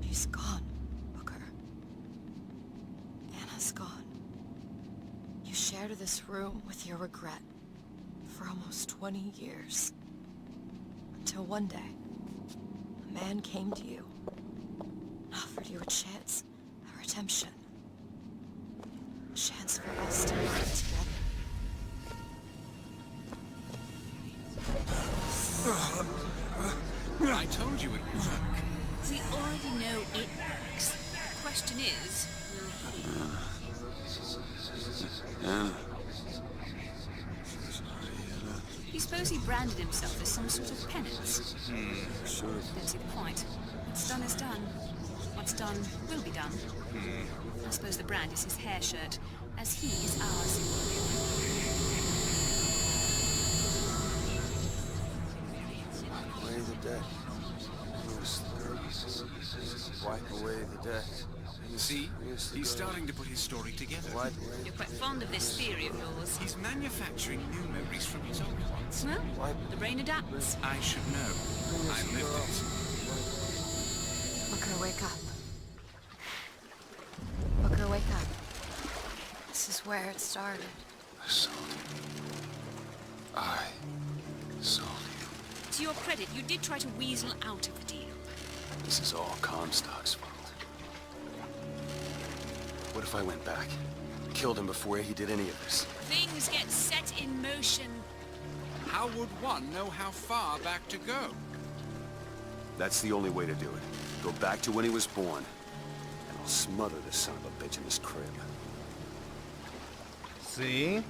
He's gone, Booker. Anna's gone. You shared this room with your regret for almost 20 years. Until one day, a man came to you and offered you a chance, a redemption. A chance for us to live together. I told you it would work. We already know it works. The question is, will he? Anna. You suppose he branded himself as some sort of penance? Sure. Don't see the point. What's done is done. What's done will be done. I suppose the brand is his hair shirt, as he is ours. Away the debt. Wipe away the debt. See? He's starting to put his story together. You're quite fond of this theory of yours. He's manufacturing new memories from his old ones. Well, the brain adapts. I should know. I lived it. Booker, wake up. Booker, wake up. This is where it started. I saw you. I saw you. To your credit, you did try to weasel out of the deal. This is all Comstock's fault. What if I went back? Killed him before he did any of this? Things get set in motion. How would one know how far back to go? That's the only way to do it. Go back to when he was born, and I'll smother this son of a bitch in his crib. See?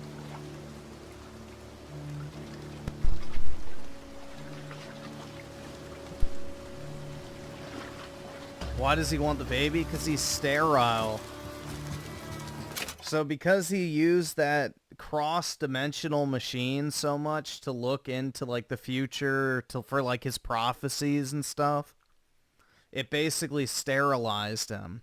Why does he want the baby? Because he's sterile. So because he used that cross-dimensional machine so much to look into like the future for like his prophecies and stuff, it basically sterilized him.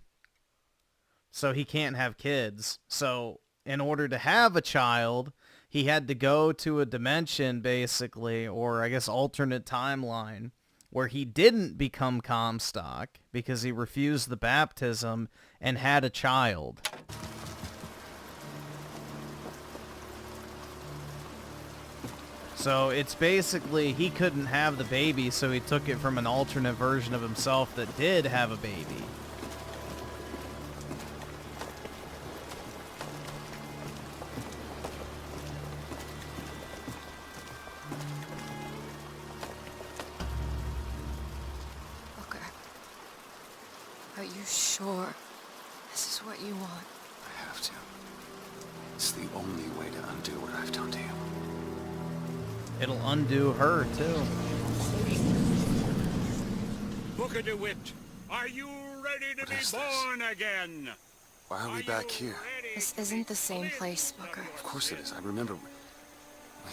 So he can't have kids. So in order to have a child, he had to go to a dimension basically, or I guess alternate timeline, where he didn't become Comstock because he refused the baptism and had a child. So it's basically he couldn't have the baby, so he took it from an alternate version of himself that did have a baby. Booker, are you sure this is what you want? I have to. It's the only way to undo what I've done to you. It'll undo her, too. Booker DeWitt, are you ready to be born again? Why are we back here? This isn't the same place, Booker. Of course it is. I remember.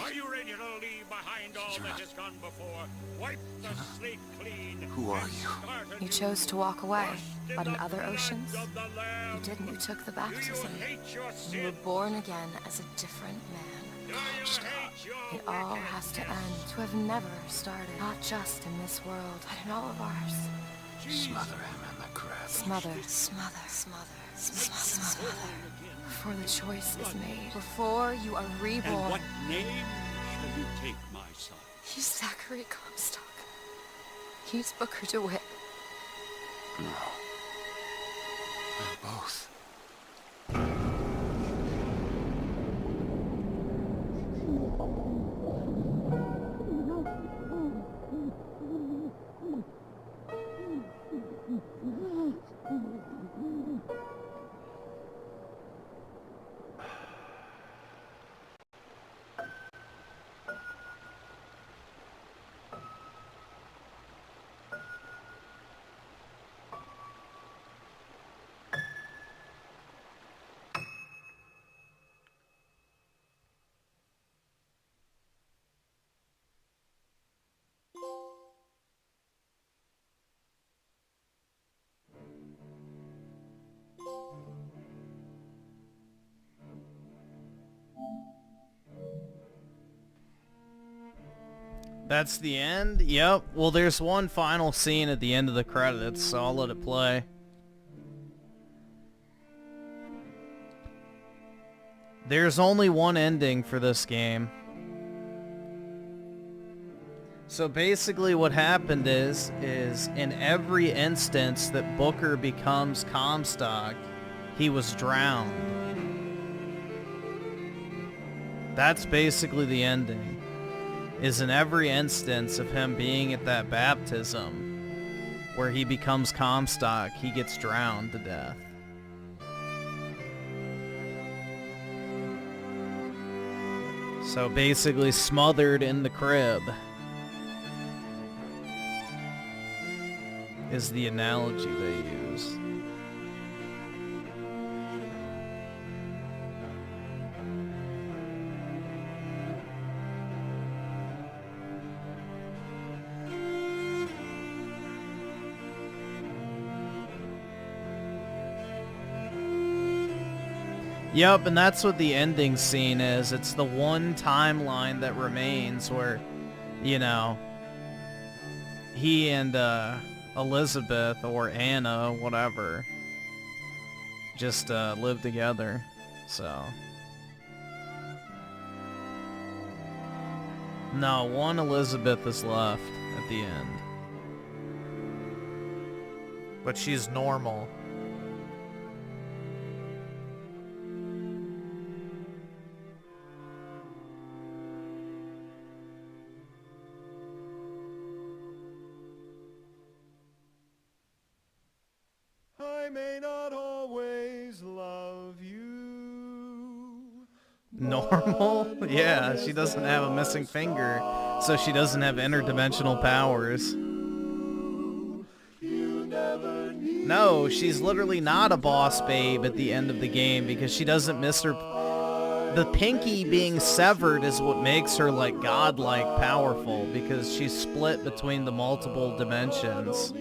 Are you ready to leave behind all that has gone before? Wipe the slate clean. Who are you? You chose to walk away, but in other oceans, you didn't. You took the baptism. You were born again as a different man. It all has to end, to have never started, not just in this world, but in all of ours. Smother him in the crab. Smother, smother, smother, smother, smother. Before the choice is made, before you are reborn. And what name shall you take, my son? He's Zachary Comstock. He's Booker DeWitt. No. They're both. That's the end? Yep. Well, there's one final scene at the end of the credits, so I'll let it play. There's only one ending for this game. So basically what happened is in every instance that Booker becomes Comstock, he was drowned. That's basically the ending. Is in every instance of him being at that baptism where he becomes Comstock, he gets drowned to death. So basically smothered in the crib is the analogy they use. Yep, and that's what the ending scene is. It's the one timeline that remains where, you know, he and Elizabeth or Anna, whatever, just live together. So. No, one Elizabeth is left at the end. But she's normal. I may not always love you. Normal? Yeah, she doesn't have a missing finger, so she doesn't have interdimensional powers. No, she's literally not a boss babe at the end of the game because she doesn't miss her... The pinky being severed is what makes her, like, godlike powerful because she's split between the multiple dimensions.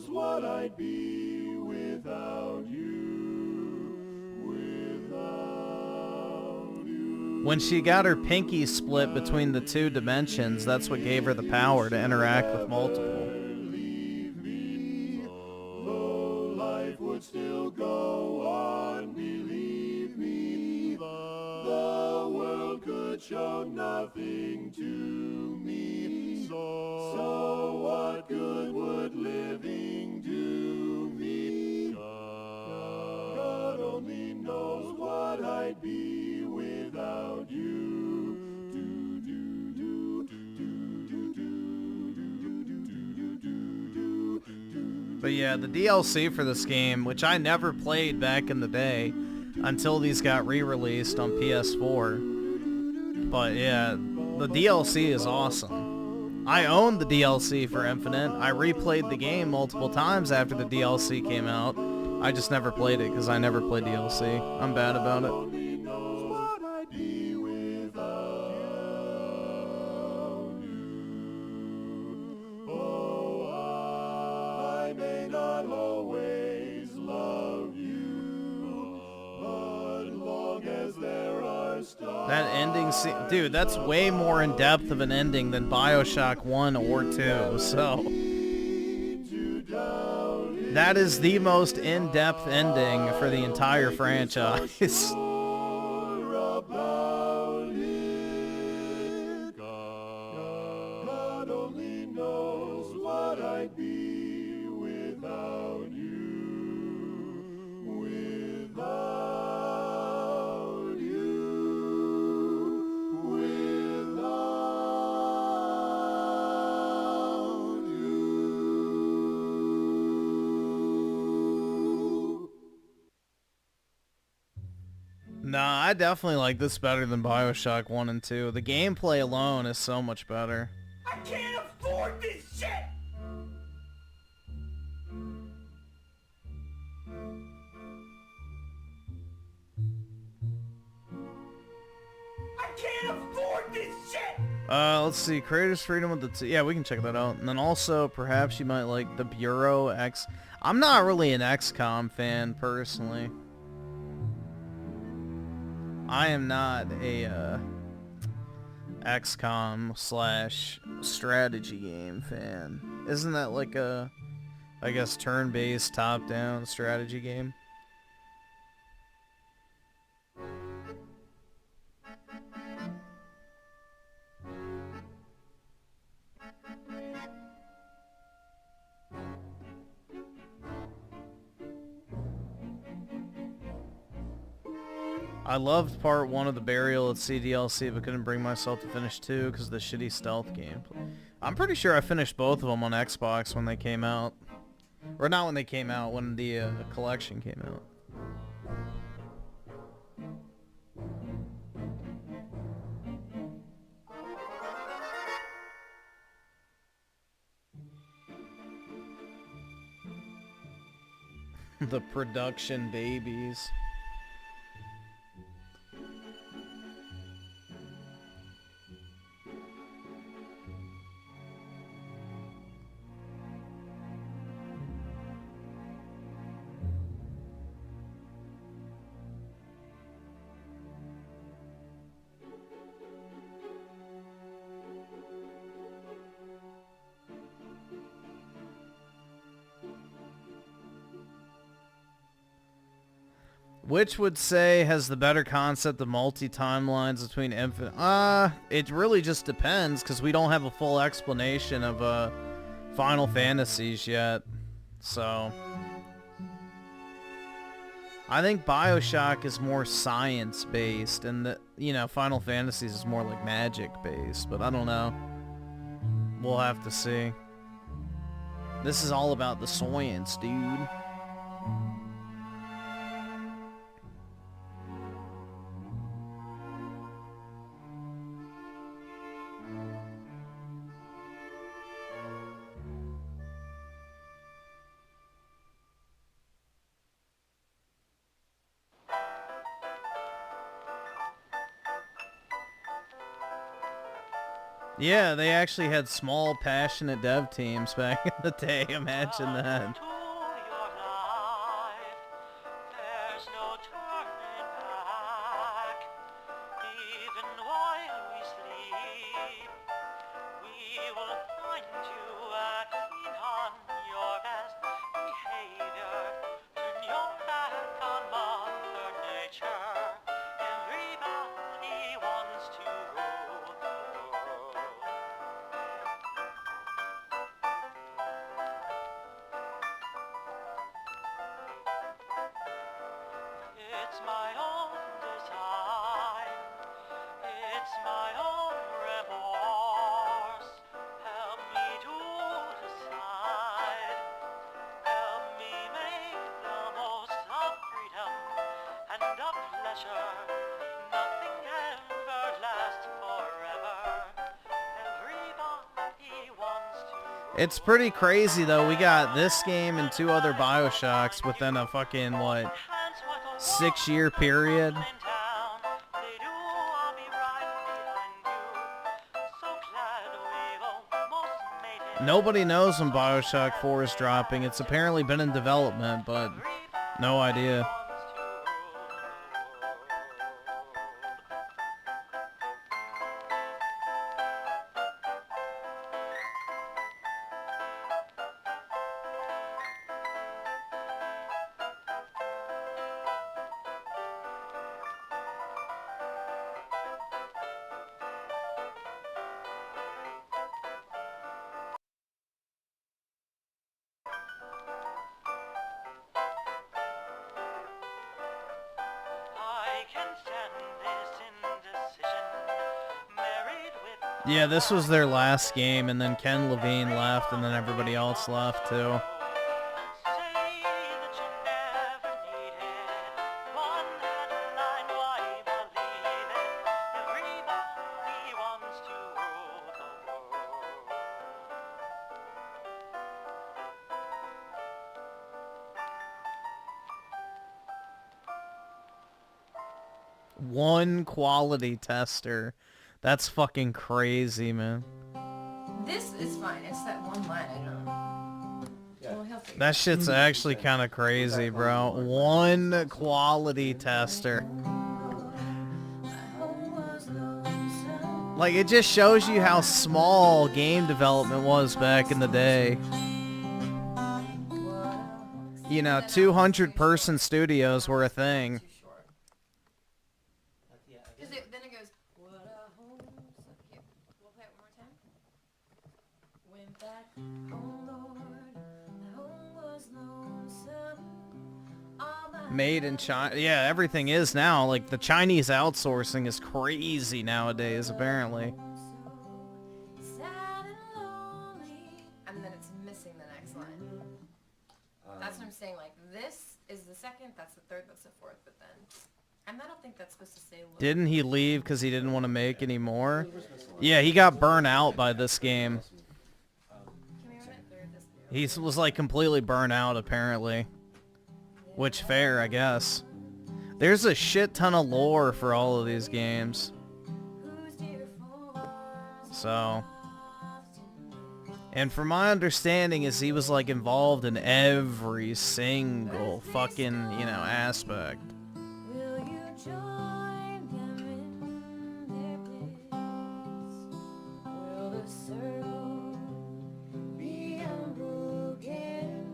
What I'd be without you, When she got her pinky split between the two dimensions, that's what gave her the power to interact with multiple. though life would still go on, believe me, the world could but showed nothing to me. So what good would living do me? God only knows what I'd be without you. But yeah, the DLC for this game, which I never played back in the day until these got re-released on PS4. But yeah, the DLC is awesome. I owned the DLC for Infinite. I replayed the game multiple times after the DLC came out. I just never played it because I never played DLC. I'm bad about it. That ending scene, dude, that's way more in depth of an ending than Bioshock 1 or 2, so that is the most in-depth ending for the entire franchise. God only knows what I'd be without you. Without you. Without you. Nah, I definitely like this better than Bioshock 1 and 2. The gameplay alone is so much better. I can't afford this shit! I can't afford this shit! Let's see. Creators Freedom with the... yeah, we can check that out. And then also, perhaps you might like the Bureau X... I'm not really an XCOM fan, personally. I am not a, XCOM / strategy game fan. Isn't that like a, I guess, turn-based, top-down strategy game? I loved part 1 of the Burial at CDLC, but couldn't bring myself to finish 2 because of the shitty stealth gameplay. I'm pretty sure I finished both of them on Xbox when they came out. Or not when they came out, when the collection came out. The production babies. Which would say has the better concept of multi-timelines between Infinite? It really just depends, because we don't have a full explanation of Final Fantasies yet. So I think Bioshock is more science-based, and the, you know, Final Fantasies is more like magic-based, but I don't know. We'll have to see. This is all about the science, dude. Yeah, they actually had small, passionate dev teams back in the day. Imagine that. Everybody wants to It's my own design. It's my own remorse. Help me to decide. Help me make the most of freedom and of pleasure. Nothing ever lasts forever. Everybody wants to. It's pretty crazy though. We got this game and 2 other Bioshocks within a fucking what, 6-year period. Nobody knows when Bioshock 4 is dropping. It's apparently been in development, but no idea. Yeah, this was their last game, and then Ken Levine left, and then everybody else left, too. One quality tester. That's fucking crazy, man. This is fine. It's that one line I don't. Well, he'll figure That shit's actually kind of crazy, bro. One quality tester. Like, it just shows you how small game development was back in the day. You know, 200-person studios were a thing. Then it goes. What a home. Here, we'll play it one more time. Went back home, Lord. The home was lonesome. All my Made in China. Yeah, everything is now. Like, the Chinese outsourcing is crazy nowadays, apparently. sad and lonely. And then it's missing the next line. That's what I'm saying. Like, this is the second, that's the third, that's the fourth, but then. And I don't think that's supposed to say. Didn't he leave because he didn't want to make any more? Yeah, he got burnt out by this game. He was like completely burnt out, apparently. Which, fair, I guess. There's a shit ton of lore for all of these games. So. And from my understanding is he was like involved in every single fucking, you know, aspect. Will you join them in their bliss? Will the circle be unbroken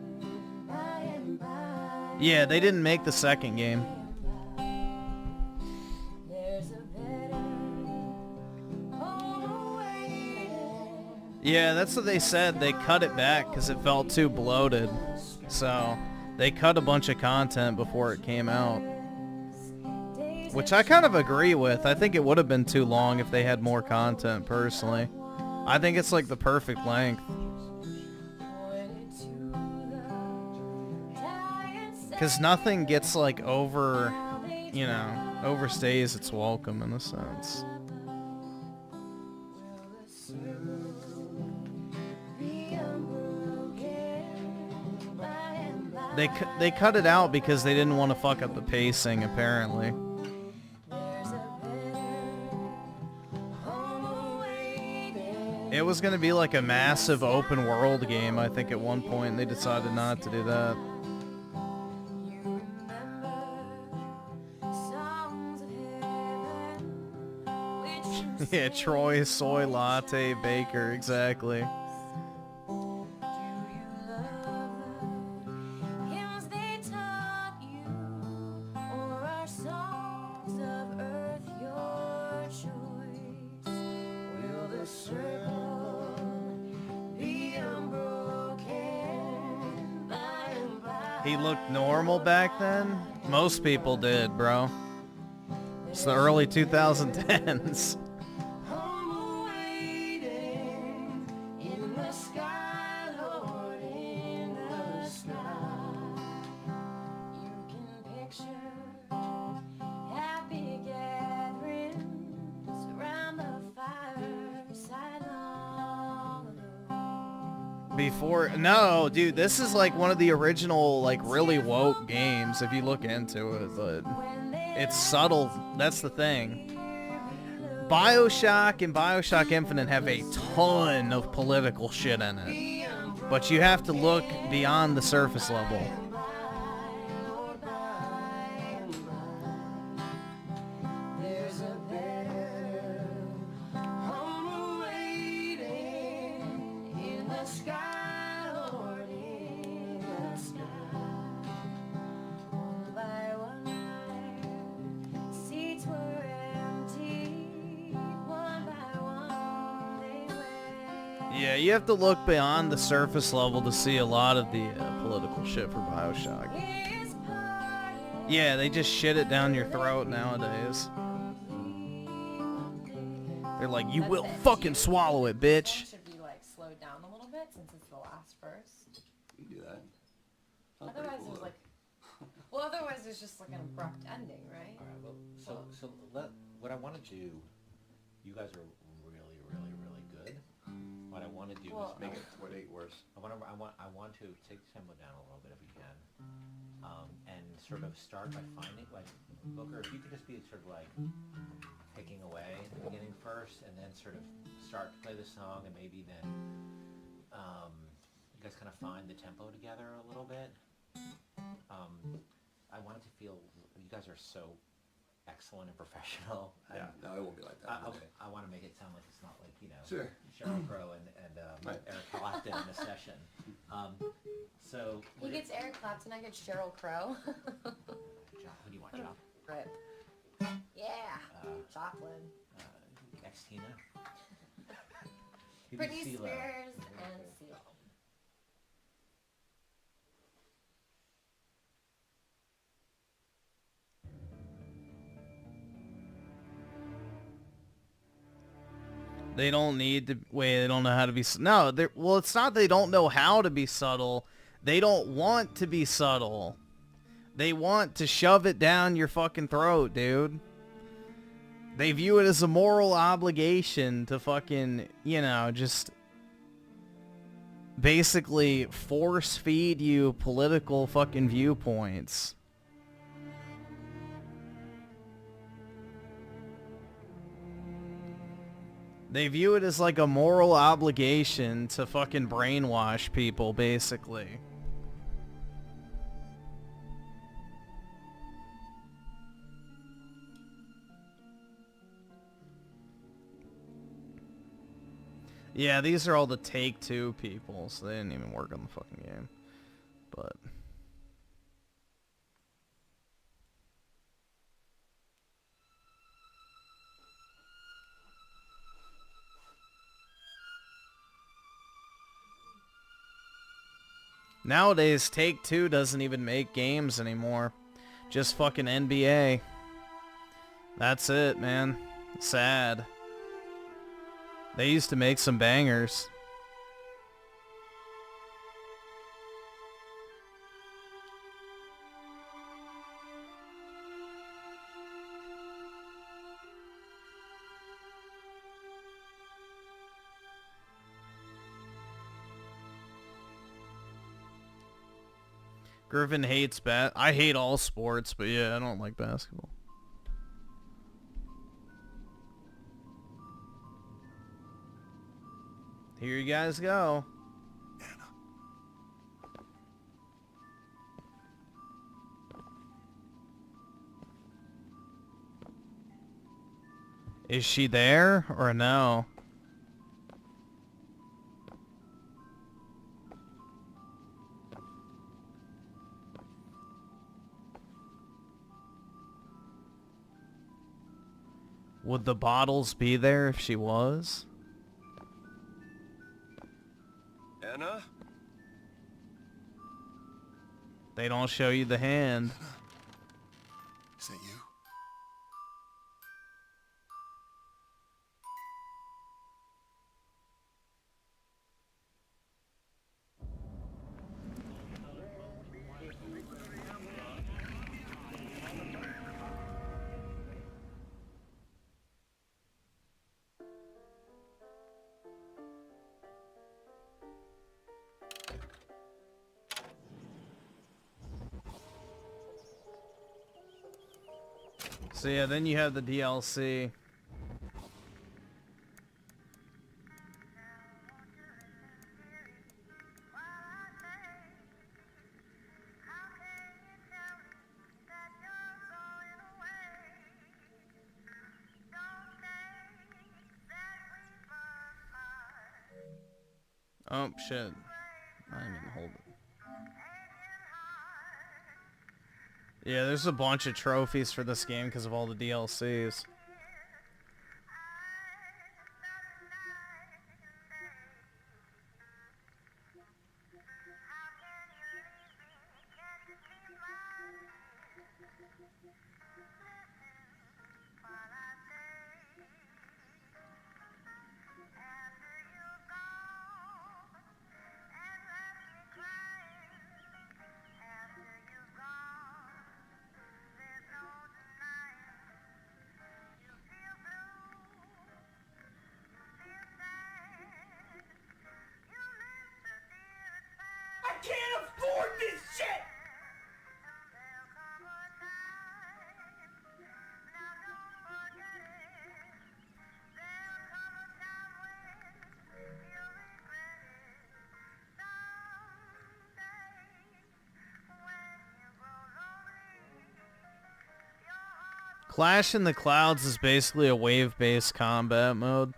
by and by? Yeah, they didn't make the second game. There's a better home awaiting. Yeah, that's what they said. They cut it back because it felt too bloated. So, they cut a bunch of content before it came out. Which I kind of agree with. I think it would have been too long if they had more content, personally. I think it's like the perfect length. Because nothing gets like over, you know, overstays its welcome in a sense. They cut it out because they didn't want to fuck up the pacing, apparently. It was going to be like a massive open world game, I think, at one point, and they decided not to do that. Yeah, Troy Soy Latte Baker, exactly. Hymns they taught you, or are songs of earth your choice? Will the circle be unbroken by and by? He looked normal back then? Most people did, bro. It's the early 2010s. In the sky, Lord, in the sky. You can picture happy gatherings around the fireside long ago. Before, no, dude, this is like one of the original, like, really woke games if you look into it, but it's subtle. That's the thing. Bioshock and Bioshock Infinite have a ton of political shit in it, but you have to look beyond the surface level. There's a better home waiting in the sky, Lord, in the sky. One by one, seats were empty. One by one, they went. Yeah, you have to look beyond the surface level to see a lot of the political shit for Bioshock. Yeah, they just shit it down your throat nowadays. They're like, you will fucking swallow it, bitch. Should be like slowed down a little bit since it's the last verse. You can do that. Otherwise, it was like, well, otherwise it's just like an abrupt ending, right? All right. Well, what I want to do. You guys are really, really, really good. What I want to do is Make it 28 worse. I want to take the tempo down a little bit if we can, and sort of start by finding, like, Booker, if you could just be sort of like picking away at the beginning first, and then sort of start to play the song, and maybe then you guys kind of find the tempo together a little bit. I want it to feel, you guys are so excellent and professional. Yeah, no, it won't be like that. I want to make it sound like it's not like, you know, Sure. Sheryl Crow and Right. Eric Clapton in a session. So He gets Eric Clapton, I get Sheryl Crow. Who do you want, Job? Rip. Yeah, Joplin. Ex-Tina? Britney Spears and CeeLo. They don't need to wait. They don't know how to be. No, well, it's not they don't know how to be subtle. They don't want to be subtle. They want to shove it down your fucking throat, dude. They view it as a moral obligation to fucking, you know, just basically force feed you political fucking viewpoints. They view it as like a moral obligation to fucking brainwash people, basically. Yeah, these are all the Take-Two people, so they didn't even work on the fucking game. But nowadays, Take-Two doesn't even make games anymore. Just fucking NBA. That's it, man. Sad. They used to make some bangers. Griffin hates I hate all sports, but yeah, I don't like basketball. Here you guys go. Is she there or no? Would the bottles be there if she was? Anna? They don't show you the hand. So yeah, then you have the DLC. Oh shit. I didn't even hold it. Yeah, there's a bunch of trophies for this game because of all the DLCs. I can't afford this shit! Clash in the Clouds is basically a wave-based combat mode.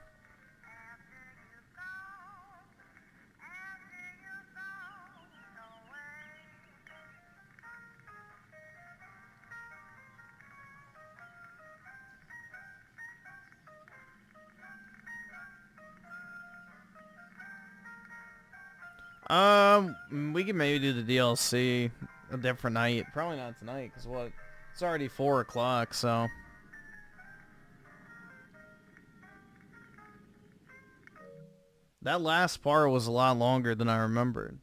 We can maybe do the DLC a different night. Probably not tonight, because what? It's already 4 o'clock, so... That last part was a lot longer than I remembered.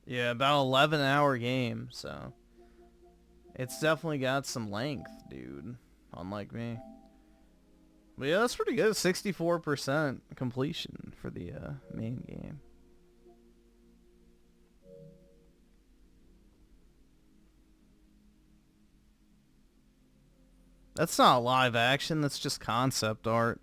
Yeah, about 11-hour game, so... It's definitely got some length, dude. Unlike me. But yeah, that's pretty good. 64% completion for the main game. That's not live action, that's just concept art.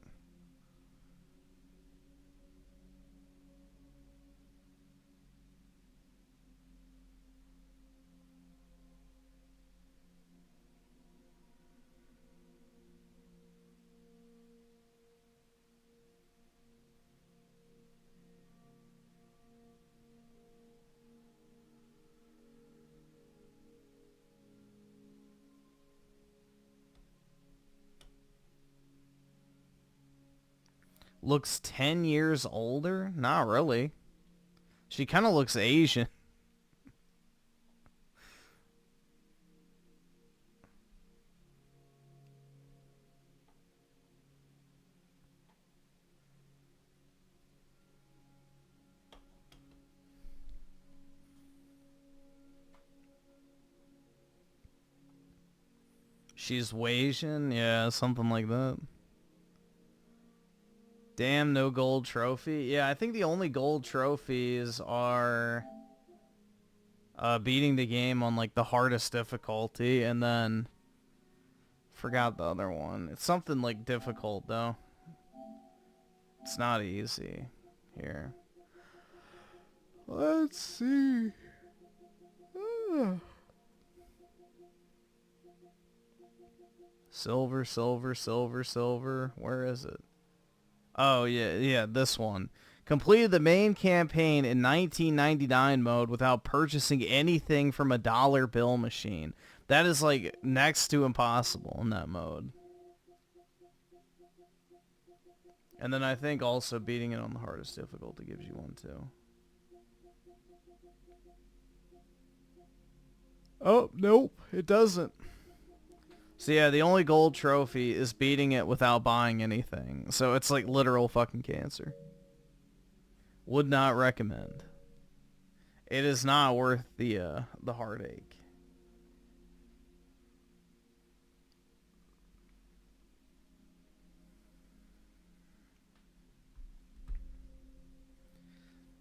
Looks 10 years older? Not really. She kind of looks Asian. She's Wasian? Yeah, something like that. Damn, no gold trophy. Yeah, I think the only gold trophies are beating the game on like the hardest difficulty, and then forgot the other one. It's something like difficult though. It's not easy. Here. Let's see. Silver, silver, silver, silver. Where is it? Oh, yeah, this one. Completed the main campaign in 1999 mode without purchasing anything from a dollar bill machine. That is, like, next to impossible in that mode. And then I think also beating it on the hardest difficulty gives you one, too. Oh, nope, it doesn't. So yeah, the only gold trophy is beating it without buying anything. So it's like literal fucking cancer. Would not recommend. It is not worth the heartache.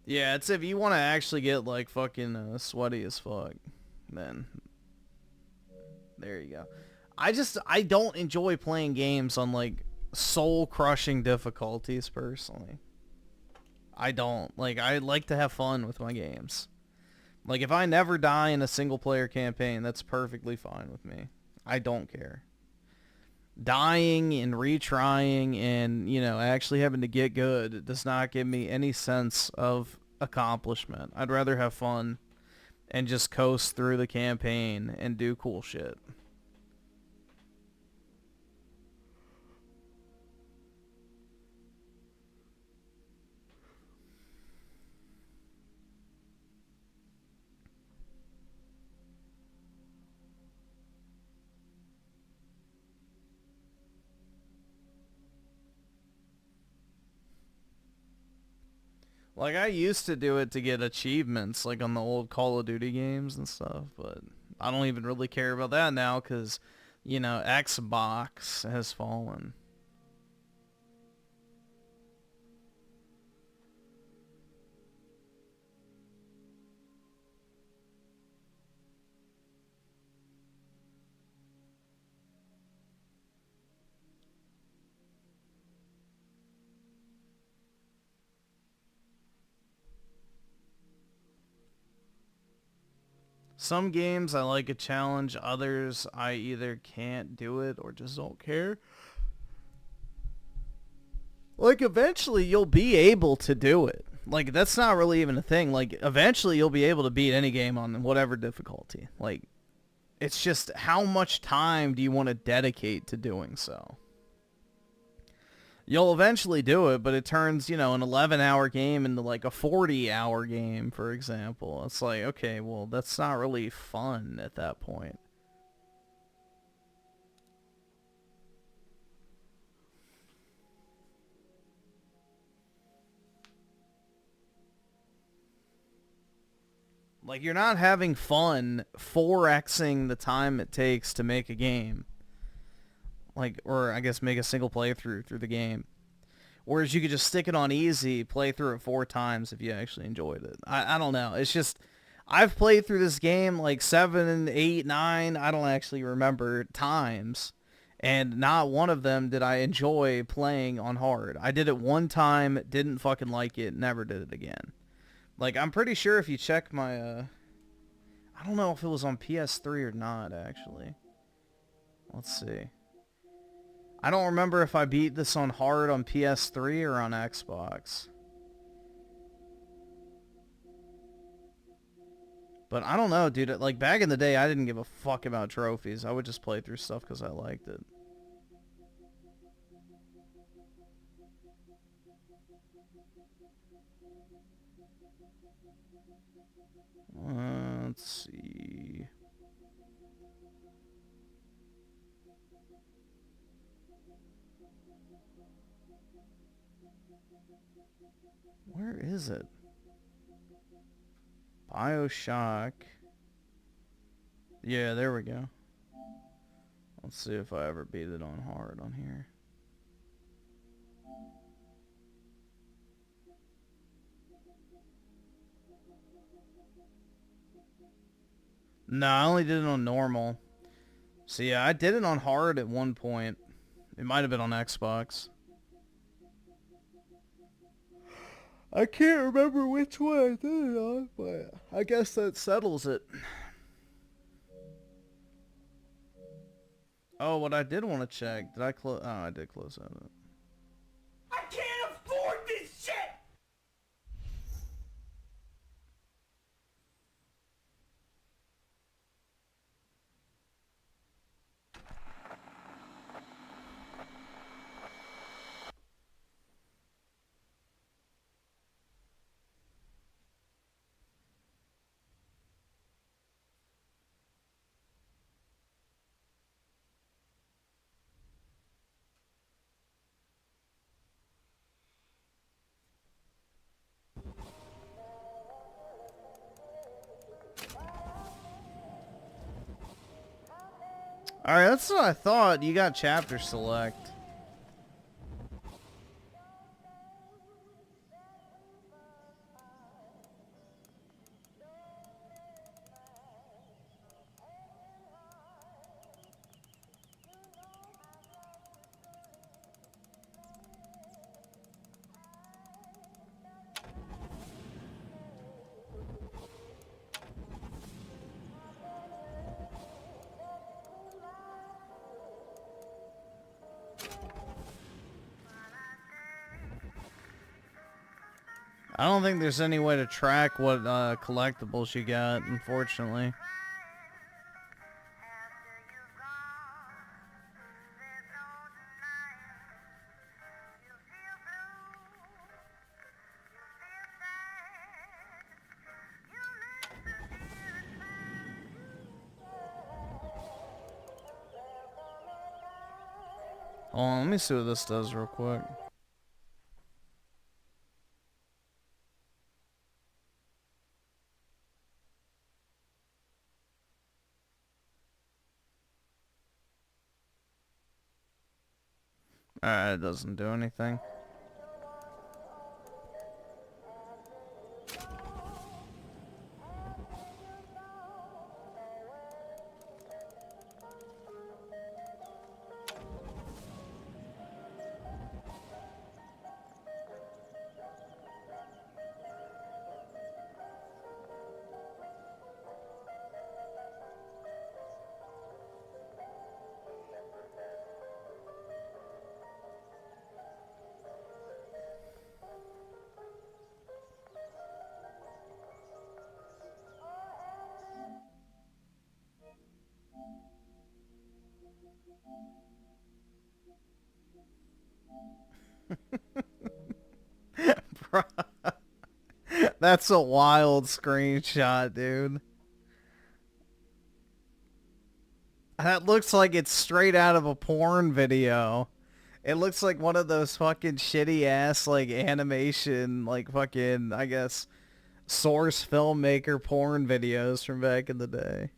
Yeah, it's if you want to actually get like fucking sweaty as fuck, then there you go. I don't enjoy playing games on like soul-crushing difficulties personally. I don't. Like, I like to have fun with my games. Like, if I never die in a single-player campaign, that's perfectly fine with me. I don't care. Dying and retrying and, you know, actually having to get good does not give me any sense of accomplishment. I'd rather have fun and just coast through the campaign and do cool shit. Like, I used to do it to get achievements, like on the old Call of Duty games and stuff, but I don't even really care about that now because, you know, Xbox has fallen. Some games I like a challenge, others I either can't do it or just don't care. Like, eventually you'll be able to do it. Like, that's not really even a thing. Like, eventually you'll be able to beat any game on whatever difficulty. Like, it's just how much time do you want to dedicate to doing so? You'll eventually do it, but it turns, you know, an 11-hour game into like a 40-hour game, for example. It's like, okay, well, that's not really fun at that point. Like, you're not having fun 4xing the time it takes to make a game. Like, or I guess make a single playthrough through the game. Whereas you could just stick it on easy, play through it 4 times if you actually enjoyed it. I don't know. It's just, I've played through this game like 7, 8, 9, I don't actually remember, times. And not one of them did I enjoy playing on hard. I did it one time, didn't fucking like it, never did it again. Like, I'm pretty sure if you check my, I don't know if it was on PS3 or not, actually. Let's see. I don't remember if I beat this on hard on PS3 or on Xbox. But I don't know, dude. Like, back in the day, I didn't give a fuck about trophies. I would just play through stuff because I liked it. Let's see. Where is it? Bioshock. Yeah, there we go. Let's see if I ever beat it on hard on here. No, I only did it on normal. So yeah, I did it on hard at one point. It might have been on Xbox. I can't remember which one I did it on, but I guess that settles it. Oh, what I did want to check. Did I close? Oh, I did close out of it. I can't afford this shit! Alright, that's what I thought. You got chapter select. I don't think there's any way to track what collectibles you got, unfortunately. Hold on, let me see what this does real quick. Alright, it doesn't do anything. Bruh. That's a wild screenshot, dude. That looks like it's straight out of a porn video. It looks like one of those fucking shitty ass like animation, like fucking, I guess, source filmmaker porn videos from back in the day.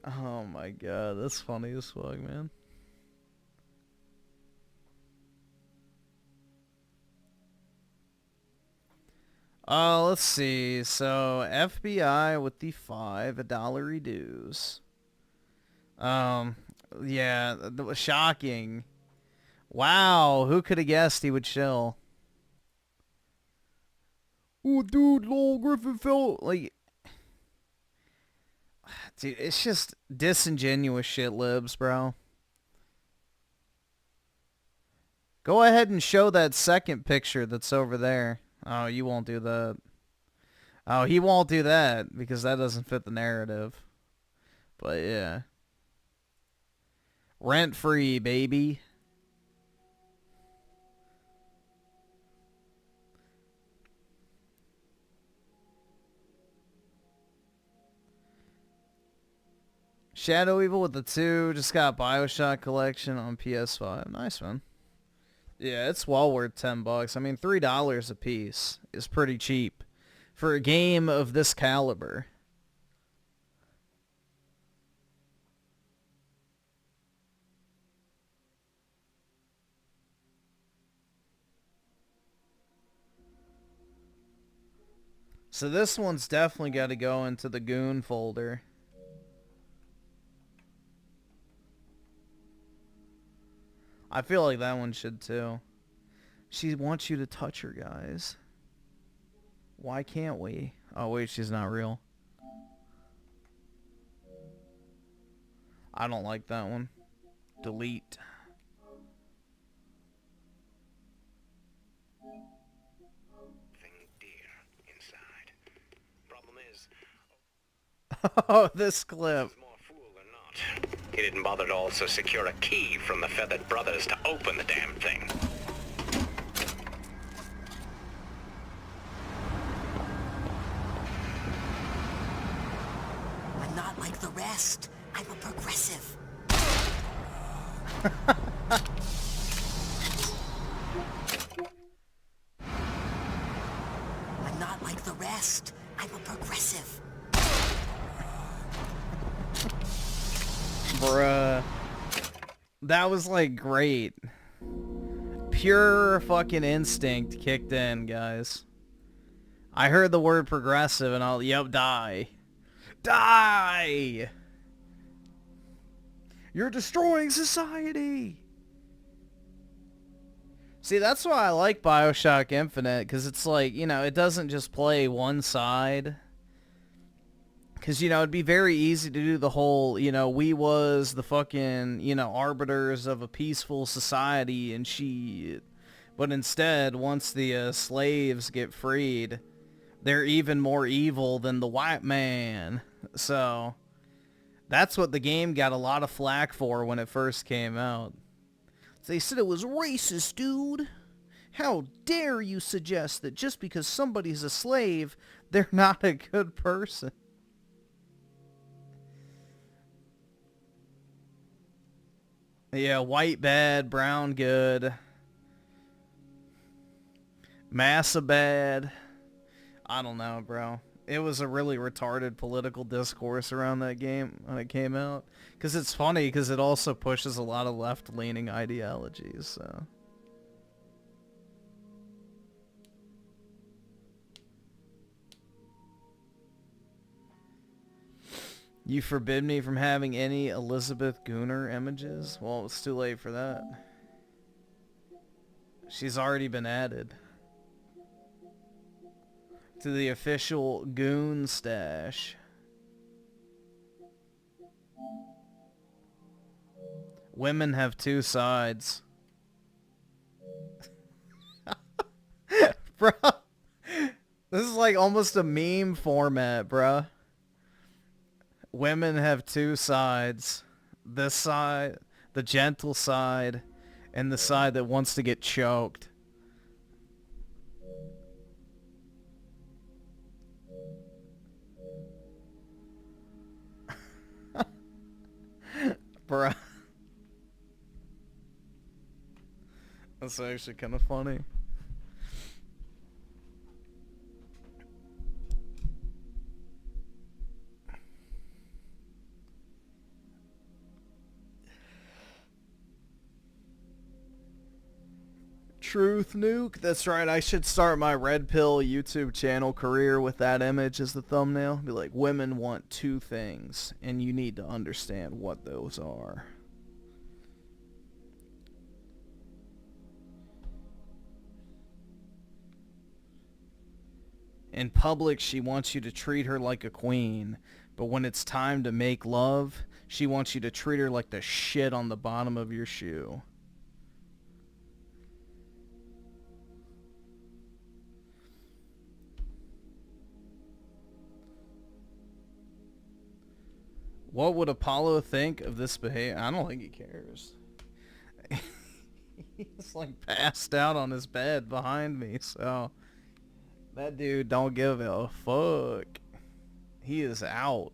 Oh my god, that's funny as fuck, man. Let's see. So, FBI with the $5 dues. Yeah, that was shocking. Wow, who could have guessed he would chill? Oh, dude, lol, Griffin fell. Like, dude, it's just disingenuous shit libs, bro. Go ahead and show that second picture that's over there. Oh, you won't do that. Oh, he won't do that because that doesn't fit the narrative. But yeah. Rent free, baby. Shadow Evil with the 2. Just got Bioshock collection on PS5. Nice, man. Yeah, it's well worth $10. I mean, $3 a piece is pretty cheap for a game of this caliber. So this one's definitely got to go into the goon folder. I feel like that one should too. She wants you to touch her, guys. Why can't we? Oh wait, she's not real. I don't like that one. Delete. Oh, this clip. He didn't bother to also secure a key from the Feathered Brothers to open the damn thing. I'm not like the rest. I'm a progressive. I'm not like the rest. I'm a progressive. Bruh. That was like great. Pure fucking instinct kicked in, guys. I heard the word progressive and I'll, yep, die. Die! You're destroying society! See, that's why I like Bioshock Infinite, because it's like, you know, it doesn't just play one side. Because, you know, it'd be very easy to do the whole, you know, we was the fucking, you know, arbiters of a peaceful society and shit. But instead, once the slaves get freed, they're even more evil than the white man. So, that's what the game got a lot of flack for when it first came out. They said it was racist, dude. How dare you suggest that just because somebody's a slave, they're not a good person? Yeah, white bad, brown good. Massa bad. I don't know, bro. It was a really retarded political discourse around that game when it came out. Because it's funny, because it also pushes a lot of left-leaning ideologies, so... You forbid me from having any Elizabeth Gooner images? Well, it's too late for that. She's already been added to the official Goon stash. Women have two sides. Bro, this is like almost a meme format, bruh. Women have two sides. This side, the gentle side, and the side that wants to get choked. Bruh. That's actually kind of funny. Truth Nuke. That's right. I should start my Red Pill YouTube channel career with that image as the thumbnail. Be like, women want two things, and you need to understand what those are. In public, she wants you to treat her like a queen, but when it's time to make love, she wants you to treat her like the shit on the bottom of your shoe. What would Apollo think of this behavior? I don't think he cares. He's like passed out on his bed behind me, so that dude don't give a fuck. He is out.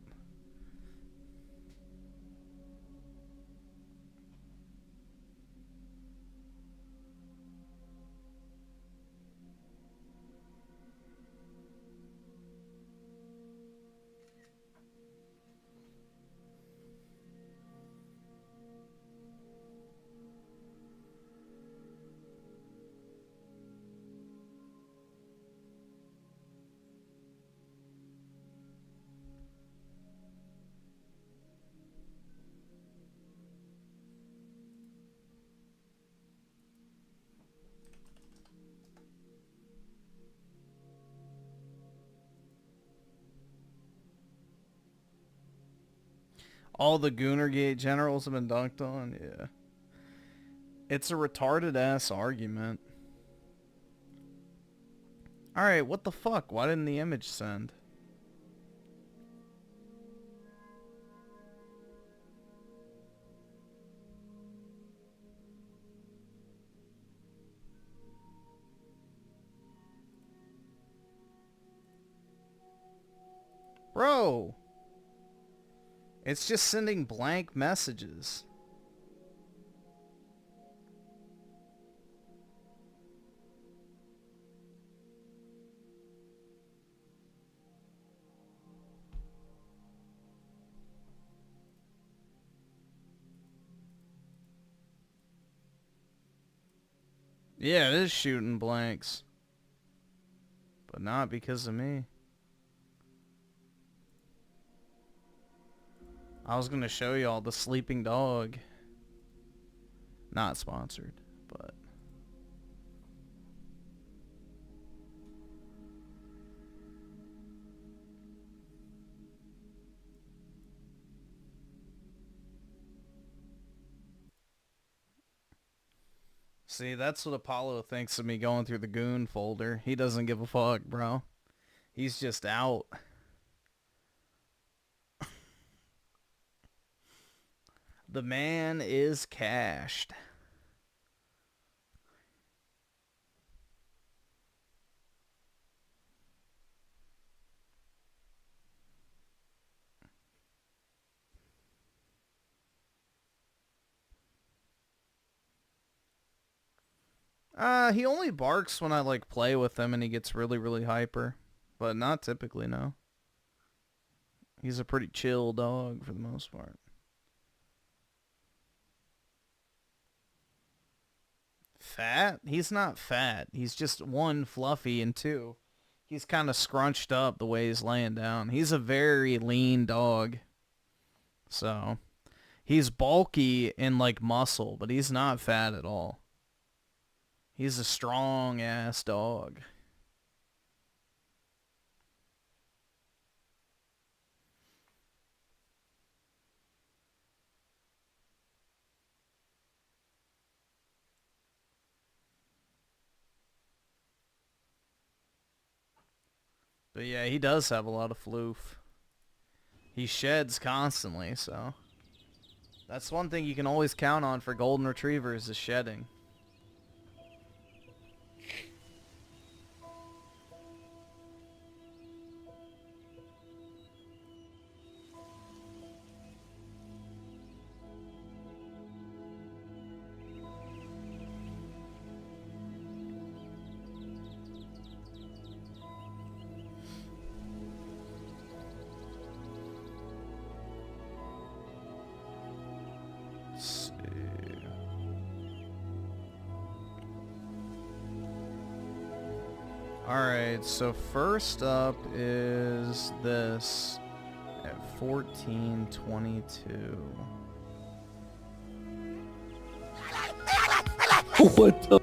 All the Goonergate generals have been dunked on? Yeah. It's a retarded ass argument. Alright, what the fuck? Why didn't the image send? Bro! It's just sending blank messages. Yeah, it is shooting blanks. But not because of me. I was gonna show y'all the sleeping dog. Not sponsored, but See, that's what Apollo thinks of me going through the goon folder. He doesn't give a fuck, bro. He's just out. The man is cashed. He only barks when I, like, play with him and he gets really, really hyper. But not typically, no. He's a pretty chill dog for the most part. Fat? He's not fat. He's just, one, fluffy, and two, he's kind of scrunched up the way he's laying down. He's a very lean dog. So, he's bulky in, like, muscle, but he's not fat at all. He's a strong-ass dog. But yeah, he does have a lot of floof. He sheds constantly, so that's one thing you can always count on for golden retrievers is shedding. Alright, so first up is this at 1422. What the?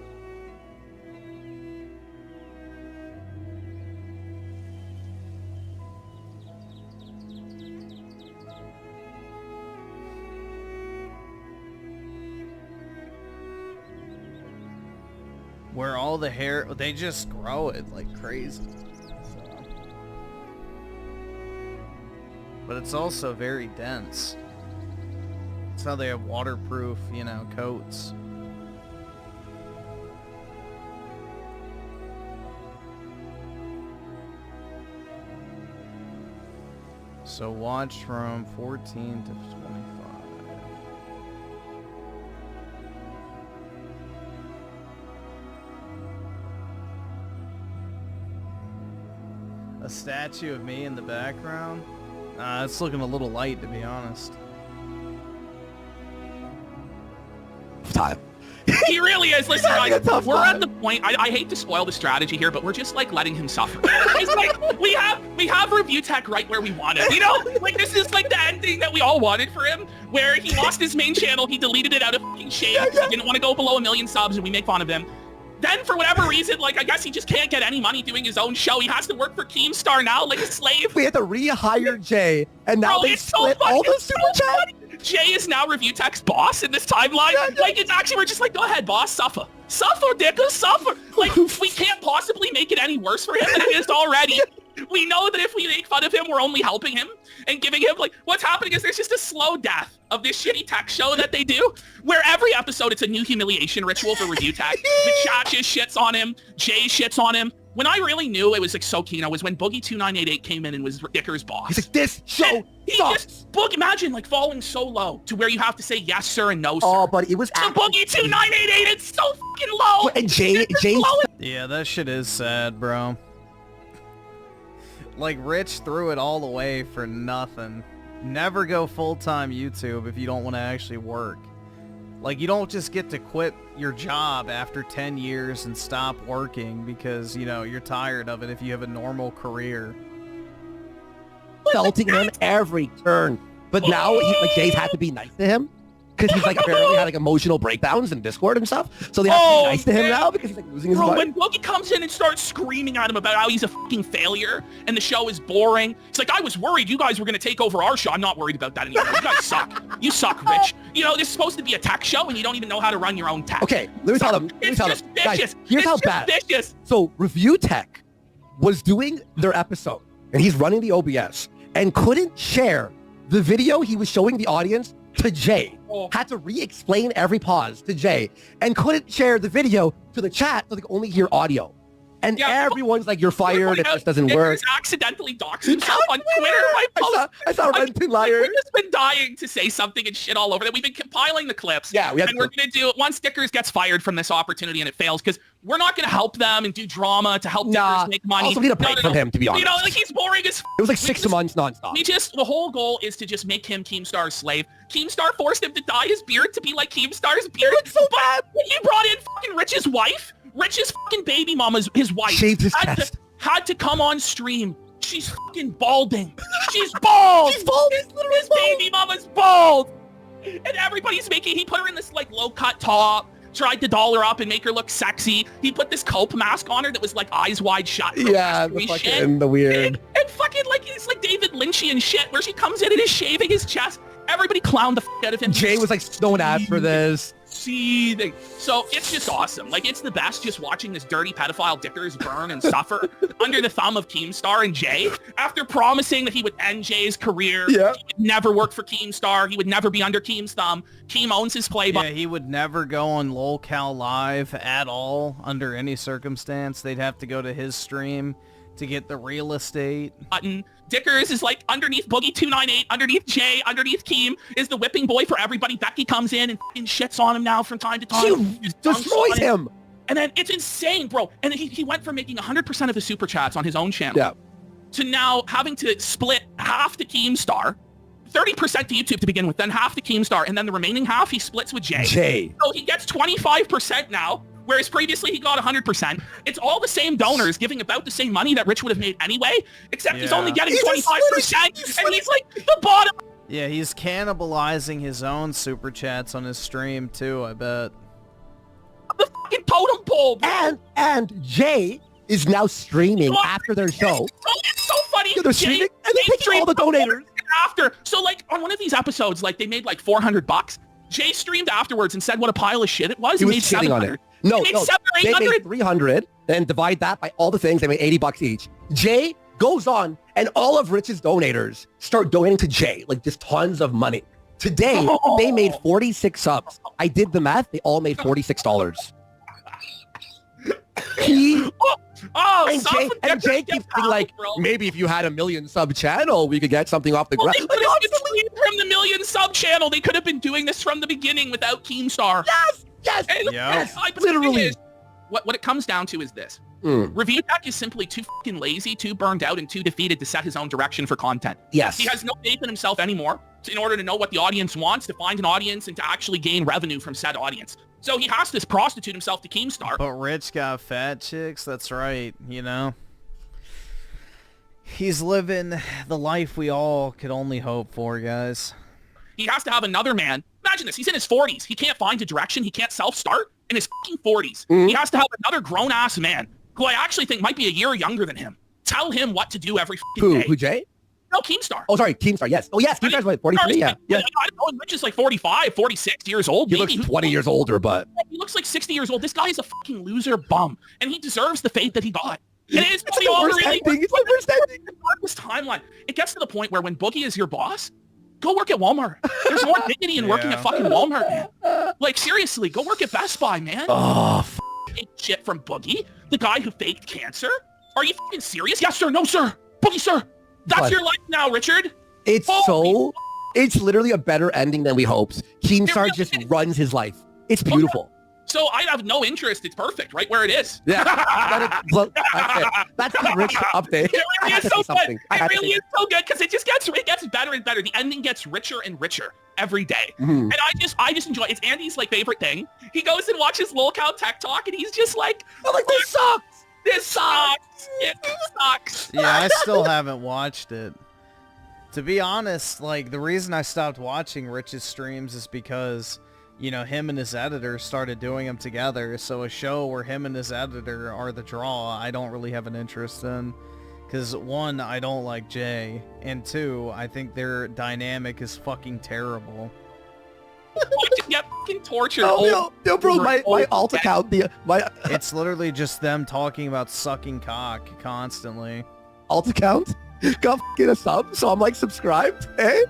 Where all the hair, they just grow it like crazy. So. But it's also very dense. That's how they have waterproof, you know, coats. So watch from 14 to 25. A statue of me in the background? It's looking a little light, to be honest. Time. He really is. Listen, He's having a tough we're time. at the point. I hate to spoil the strategy here, but we're just like letting him suffer. It's like we have review tech right where we want it. You know, like this is like the ending that we all wanted for him, where he lost his main channel, he deleted it out of fucking shame. He didn't want to go below 1 million subs, and we make fun of him. Then, for whatever reason, like, I guess he just can't get any money doing his own show. He has to work for Keemstar now, like a slave. We had to rehire Jay, and now Bro, they it's so split all the super chat. Jay is now Review Tech's boss in this timeline. Like, it's actually, we're just like, go ahead, boss, suffer. Suffer, Dicker, suffer. Like, we can't possibly make it any worse for him than it is already. We know that if we make fun of him, we're only helping him and giving him, like, what's happening is there's just a slow death of this shitty tech show that they do, where every episode it's a new humiliation ritual for Review Tech. The chat just shits on him, Jay shits on him. When I really knew it was like so keen, I was when Boogie2988 came in and was Dicker's boss. He's like, this show sucks. Boogie, imagine like falling so low to where you have to say yes sir and no sir. Oh, but it was to Boogie2988, it's so fucking low. And Jay, Yeah, that shit is sad, bro. Like, Rich threw it all away for nothing. Never go full-time YouTube if you don't want to actually work. Like, you don't just get to quit your job after 10 years and stop working because, you know, you're tired of it if you have a normal career. Felting him every turn. But now, like, Jay's had to be nice to him. Because he's, like, apparently had, like, emotional breakdowns in Discord and stuff. So they have to be nice to him now because he's, like, losing his mind. When Boogie comes in and starts screaming at him about how he's a fucking failure and the show is boring, it's like, I was worried you guys were going to take over our show. I'm not worried about that anymore. You guys suck. You suck, Rich. You know, this is supposed to be a tech show, and you don't even know how to run your own tech. Okay, let me tell them. It's just Guys, vicious. here's It's how just bad. vicious. So Review Tech was doing their episode, and he's running the OBS, and couldn't share the video he was showing the audience to Jay. Had to re-explain every pause to Jay, and couldn't share the video to the chat so they could only hear audio. And everyone's like, "You're fired. It just doesn't work." Dickers accidentally doxed himself on Twitter. I saw Renton Liar. We've just been dying to say something and shit all over that. We've been compiling the clips. Yeah, we have and we're going to do it once Dickers gets fired from this opportunity and it fails, because we're not going to help them and do drama to help Dickers make money. Also need a break from him, to be honest. You know, like, he's boring as It was like 6 months nonstop. the whole goal is to just make him Keemstar's slave. Keemstar forced him to dye his beard to be like Keemstar's beard. It's so bad. When you brought in fucking Rich's wife, Rich's fucking baby mama's his wife. Shaved his chest. Had to come on stream. She's fucking balding. She's bald. She's bald. His baby mama's bald. And everybody's he put her in this like low cut top, tried to doll her up and make her look sexy. He put this cope mask on her that was like eyes wide shut. Yeah, the weird. And fucking like it's like David Lynchian shit where she comes in and is shaving his chest. Everybody clowned the out of him. Jay was like, "Don't ask for this." Seething. So it's just awesome. Like, it's the best just watching this dirty pedophile Dickers burn and suffer under the thumb of Keemstar and Jay. After promising that he would end Jay's career, he would never work for Keemstar, he would never be under Keem's thumb. Keem owns his play. Yeah, he would never go on LolCal Live at all under any circumstance. They'd have to go to his stream to get the real estate. Button. Dickers is like underneath Boogie298, underneath Jay, underneath Keem, is the whipping boy for everybody. Becky comes in and fucking shits on him now from time to time. She destroys him. And then it's insane, bro. And he went from making 100% of the super chats on his own channel to now having to split half to Keemstar, 30% to YouTube to begin with, then half to Keemstar, and then the remaining half he splits with Jay. So he gets 25% now, whereas previously he got 100%. It's all the same donors giving about the same money that Rich would have made anyway, except he's only getting 25%, and he's like the bottom. Yeah, he's cannibalizing his own super chats on his stream too, I bet. The fucking totem pole, bro. And Jay is now streaming after their show. It's so funny. They're streaming and they're taking all the donators. After. So like on one of these episodes, like they made like $400. Jay streamed afterwards and said what a pile of shit it was. He was made shitting on it. No, they made 700 or they 800. made 300, then divide that by all the things, they made $80 each. Jay goes on, and all of Rich's donators start donating to Jay, like just tons of money. Today, they made 46 subs. I did the math. They all made $46. And Jay keeps being like, maybe if you had 1 million sub channel, we could get something off the ground. They could have been from the 1 million sub channel. They could have been doing this from the beginning without Keemstar. Yes, literally. What it comes down to is this. Review Tech is simply too fucking lazy, too burned out, and too defeated to set his own direction for content. Yes. He has no faith in himself anymore in order to know what the audience wants, to find an audience, and to actually gain revenue from said audience. So he has to prostitute himself to Keemstar. But Rich got fat chicks, that's right, you know? He's living the life we all could only hope for, guys. He has to have another man. Imagine this, he's in his 40s. He can't find a direction. He can't self-start in his fucking 40s. He has to have another grown-ass man, who I actually think might be a year younger than him. Tell him what to do every fucking day. Who, Jay? No, Keemstar. Oh, sorry, Keemstar, yes. Oh, yes, Keemstar's like 43, yeah. I don't know, Rich is like 45, 46 years old. He looks 20 years older, but... He looks like 60 years old. This guy is a fucking loser bum, and he deserves the fate that he got. It is It's the worst ending. It's the worst ending. This timeline. It gets to the point where when Boogie is your boss, go work at Walmart. There's more dignity in working at fucking Walmart, man. Like, seriously, go work at Best Buy, man. Oh, Take shit from Boogie, the guy who faked cancer. Are you fucking serious? Yes, sir. No, sir. Boogie, sir. That's your life now, Richard. It's it's literally a better ending than we hoped. Keemstar just runs his life. It's beautiful. So I have no interest. It's perfect, right where it is. Yeah. That's the Rich update. It really is so good. It really is so good because it gets better and better. The ending gets richer and richer every day. And I just enjoy it. It's Andy's like favorite thing. He goes and watches LolCal Tech Talk and he's just like, this sucks. This sucks. It sucks. Yeah, I still haven't watched it. To be honest, like, the reason I stopped watching Rich's streams is because, you know, him and his editor started doing them together. So a show where him and his editor are the draw, I don't really have an interest in. Because, one, I don't like Jay. And two, I think their dynamic is fucking terrible. get fucking tortured. Yo, bro, my alt account, It's literally just them talking about sucking cock constantly. alt account got fucking a sub, so I'm like subscribed. Eh?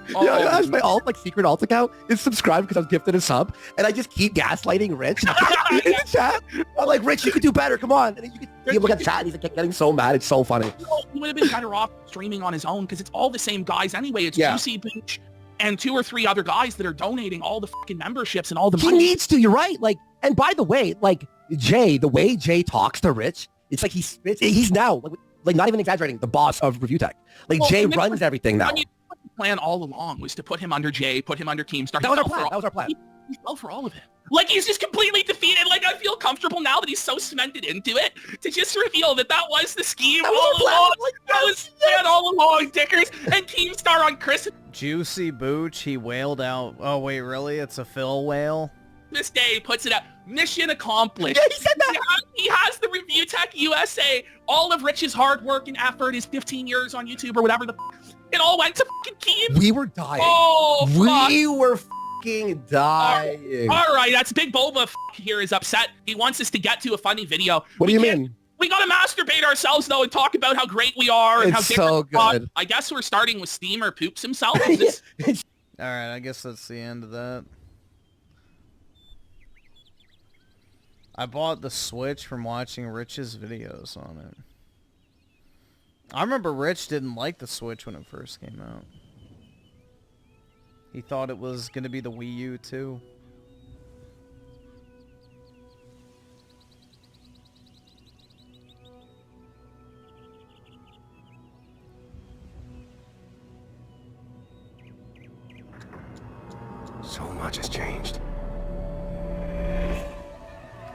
Yeah, that's my secret alt account is subscribed because I was gifted a sub, and I just keep gaslighting Rich in the chat. I'm like, Rich, you could do better. Come on. And then you can see him look at the chat, and he's like getting so mad. It's so funny. He would have been better off streaming on his own because it's all the same guys anyway. It's Juicy Booch and 2 or 3 other guys that are donating all the fucking memberships and all the money. He needs to. You're right. Like, and by the way, like Jay, the way Jay talks to Rich, it's like he's now like not even exaggerating, the boss of Review Tech. Like Jay runs everything now. I mean, the plan all along was to put him under Jay, put him under Keemstar. That was our plan. He fell for all of it. Like, he's just completely defeated. Like, I feel comfortable now that he's so cemented into it to just reveal that was the scheme all along. That was planned all along, Dickers. And Keemstar on Chris. Juicy Booch, he wailed out. Oh, wait, really? It's a Phil whale? This day puts it out. Mission accomplished. Yeah, he said that. He has the Review Tech USA. All of Rich's hard work and effort, his 15 years on YouTube or whatever it all went to fucking Keem. We were dying. Oh, fuck. We were fucking dying. All right, that's Big Boba here is upset. He wants us to get to a funny video. What do you mean? We gotta masturbate ourselves though and talk about how great we are and It's how so good. I guess we're starting with Steamer poops himself. All right, I guess that's the end of that. I bought the Switch from watching Rich's videos on it. I remember Rich didn't like the Switch when it first came out. He thought it was going to be the Wii U too. So much has changed.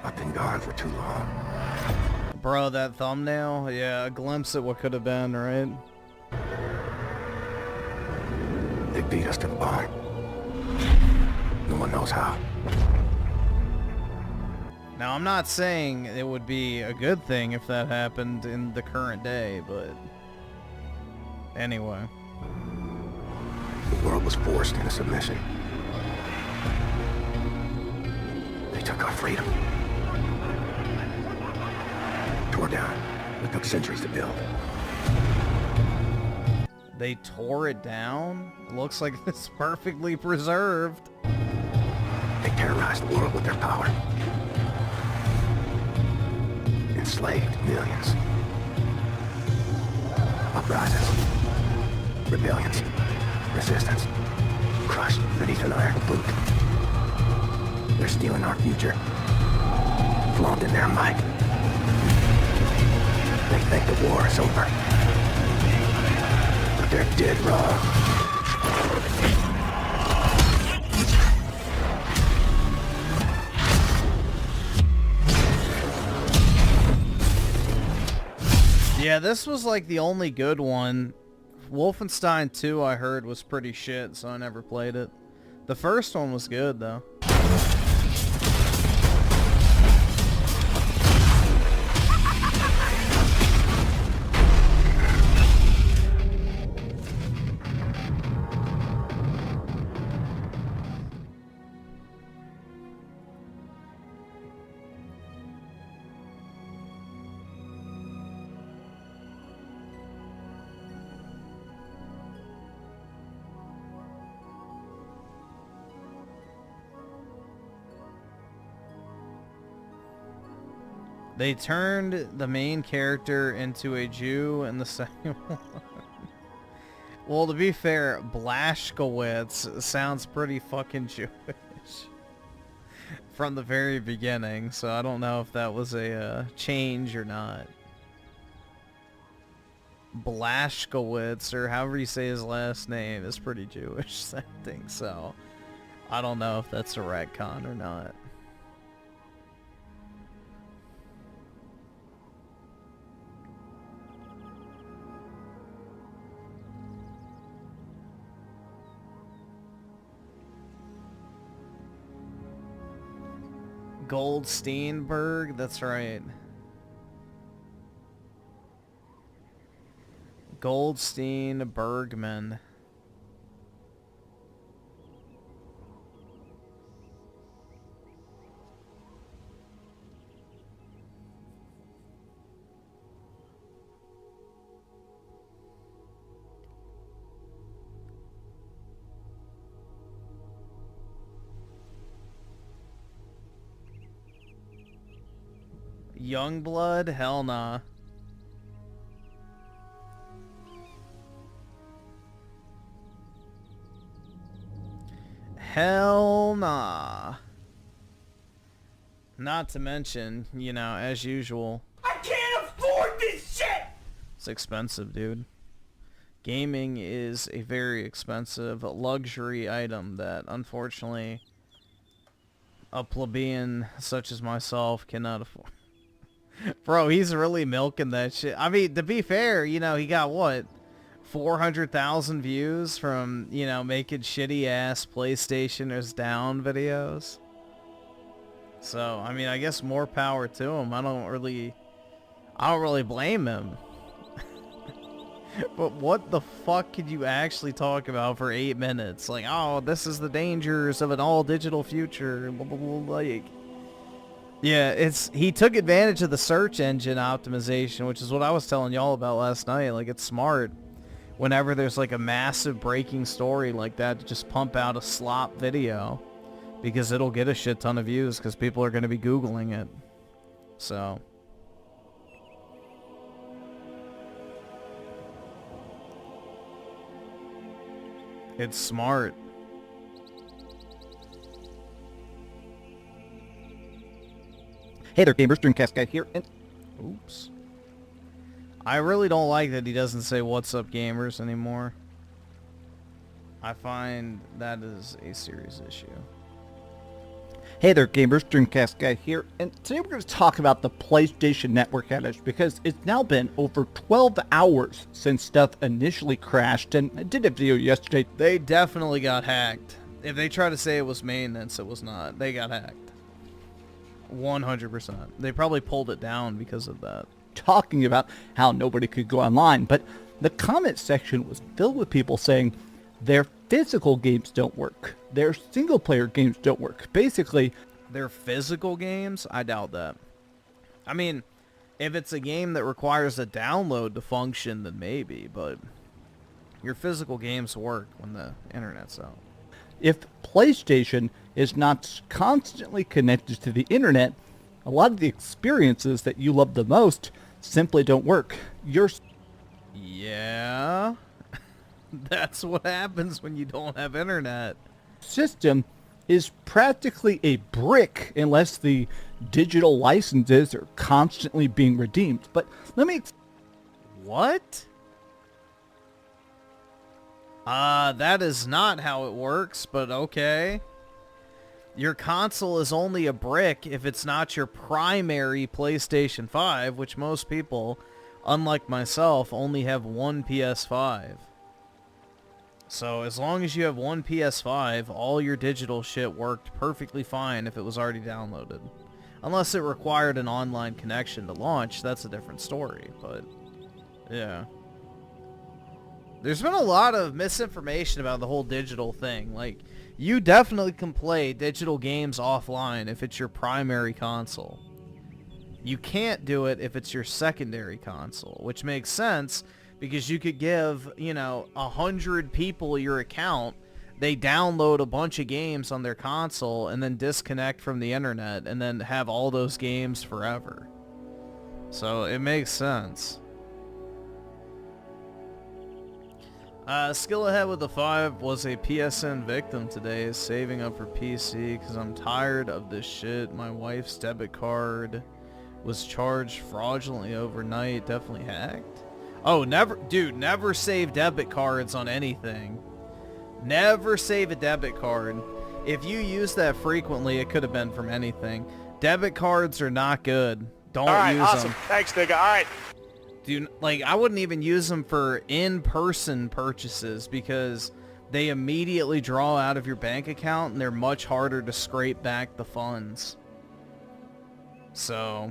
I've been gone for too long. Bro, that thumbnail? Yeah, a glimpse at what could have been, right? They beat us to the bone. No one knows how. Now, I'm not saying it would be a good thing if that happened in the current day, but... Anyway. The world was forced into submission. They took our freedom. Tore down. It took centuries to build. They tore it down? It looks like it's perfectly preserved. They terrorized the world with their power. Enslaved millions. Uprisings. Rebellions. Resistance. Crushed beneath an iron boot. They're stealing our future. Flaunting their might. They think the war is over. But they're dead wrong. Yeah, this was like the only good one. Wolfenstein 2 I heard was pretty shit, so I never played it. The first one was good though. They turned the main character into a Jew in the second one. Well, to be fair, Blazkowicz sounds pretty fucking Jewish from the very beginning, so I don't know if that was a change or not. Blazkowicz, or however you say his last name, is pretty Jewish sounding, so I don't know if that's a retcon or not. Goldsteinberg, that's right. Goldstein Bergman. Youngblood? Hell nah. Hell nah. Not to mention, you know, as usual, I can't afford this shit! it's expensive, dude. Gaming is a very expensive luxury item that, unfortunately, a plebeian such as myself cannot afford. Bro, he's really milking that shit. I mean, to be fair, you know, he got what? 400,000 views from, you know, making shitty ass PlayStation is down videos. So, I mean, I guess more power to him. I don't really blame him. But what the fuck could you actually talk about for 8 minutes? Like, oh, this is the dangers of an all-digital future. Blah, blah, blah, like, yeah, he took advantage of the search engine optimization, which is what I was telling y'all about last night. Like, it's smart whenever there's like a massive breaking story like that to just pump out a slop video, because it'll get a shit ton of views because people are going to be Googling it. So it's smart. Hey there, gamers. Dreamcast Guy here, and oops. I really don't like that he doesn't say "What's up, gamers" anymore. I find that is a serious issue. Hey there, gamers. Dreamcast Guy here, and today we're going to talk about the PlayStation Network outage, because it's now been over 12 hours since stuff initially crashed, and I did a video yesterday. They definitely got hacked. If they try to say it was maintenance, it was not. They got hacked. 100%. They probably pulled it down because of that. Talking about how nobody could go online, but the comment section was filled with people saying their physical games don't work, their single player games don't work. Basically, their physical games? I doubt that. I mean, if it's a game that requires a download to function, then maybe, but your physical games work when the internet's out. If PlayStation is not constantly connected to the internet, a lot of the experiences that you love the most simply don't work. Yeah. That's what happens when you don't have internet. System is practically a brick unless the digital licenses are constantly being redeemed. But let me... What? That is not how it works, but okay. Your console is only a brick if it's not your primary PlayStation 5, which most people, unlike myself, only have one PS5. So as long as you have one PS5, all your digital shit worked perfectly fine if it was already downloaded. Unless it required an online connection to launch, that's a different story, but yeah. There's been a lot of misinformation about the whole digital thing. Like, you definitely can play digital games offline if it's your primary console. You can't do it if it's your secondary console, which makes sense because you could give, you know, 100 people your account, they download a bunch of games on their console and then disconnect from the internet and then have all those games forever. So it makes sense. Skill Ahead with the 5 was a PSN victim today, saving up for PC because I'm tired of this shit. My wife's debit card was charged fraudulently overnight. Definitely hacked. Oh, never save debit cards on anything. Never save a debit card. If you use that frequently, it could have been from anything. Debit cards are not good. Don't use them. Thanks, nigga. All right. Dude, like, I wouldn't even use them for in-person purchases because they immediately draw out of your bank account and they're much harder to scrape back the funds. So,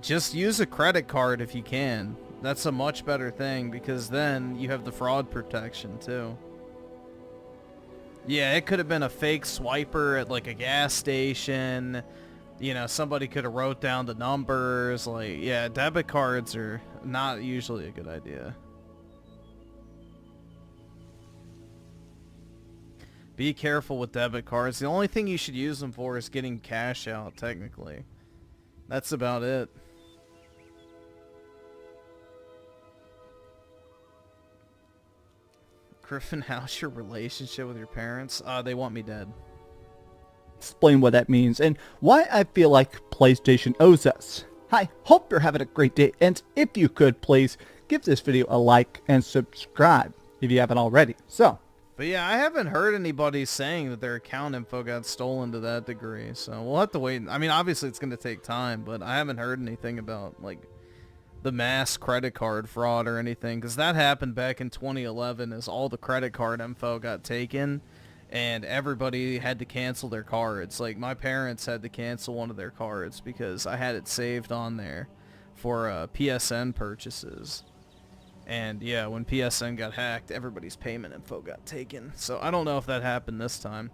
just use a credit card if you can. That's a much better thing because then you have the fraud protection too. Yeah, it could have been a fake swiper at like a gas station. You know, somebody could have wrote down the numbers. Like, yeah, debit cards are not usually a good idea. Be careful with debit cards. The only thing you should use them for is getting cash out, technically. That's about it. Griffin, how's your relationship with your parents? They want me dead. Explain what that means and why I feel like PlayStation owes us. I hope you're having a great day, and if you could, please give this video a like and subscribe if you haven't already. But yeah, I haven't heard anybody saying that their account info got stolen to that degree, so we'll have to wait. I mean, obviously it's going to take time, but I haven't heard anything about, like, the mass credit card fraud or anything, because that happened back in 2011 as all the credit card info got taken, and everybody had to cancel their cards. Like, my parents had to cancel one of their cards because I had it saved on there for PSN purchases. And yeah, when PSN got hacked, everybody's payment info got taken. So I don't know if that happened this time.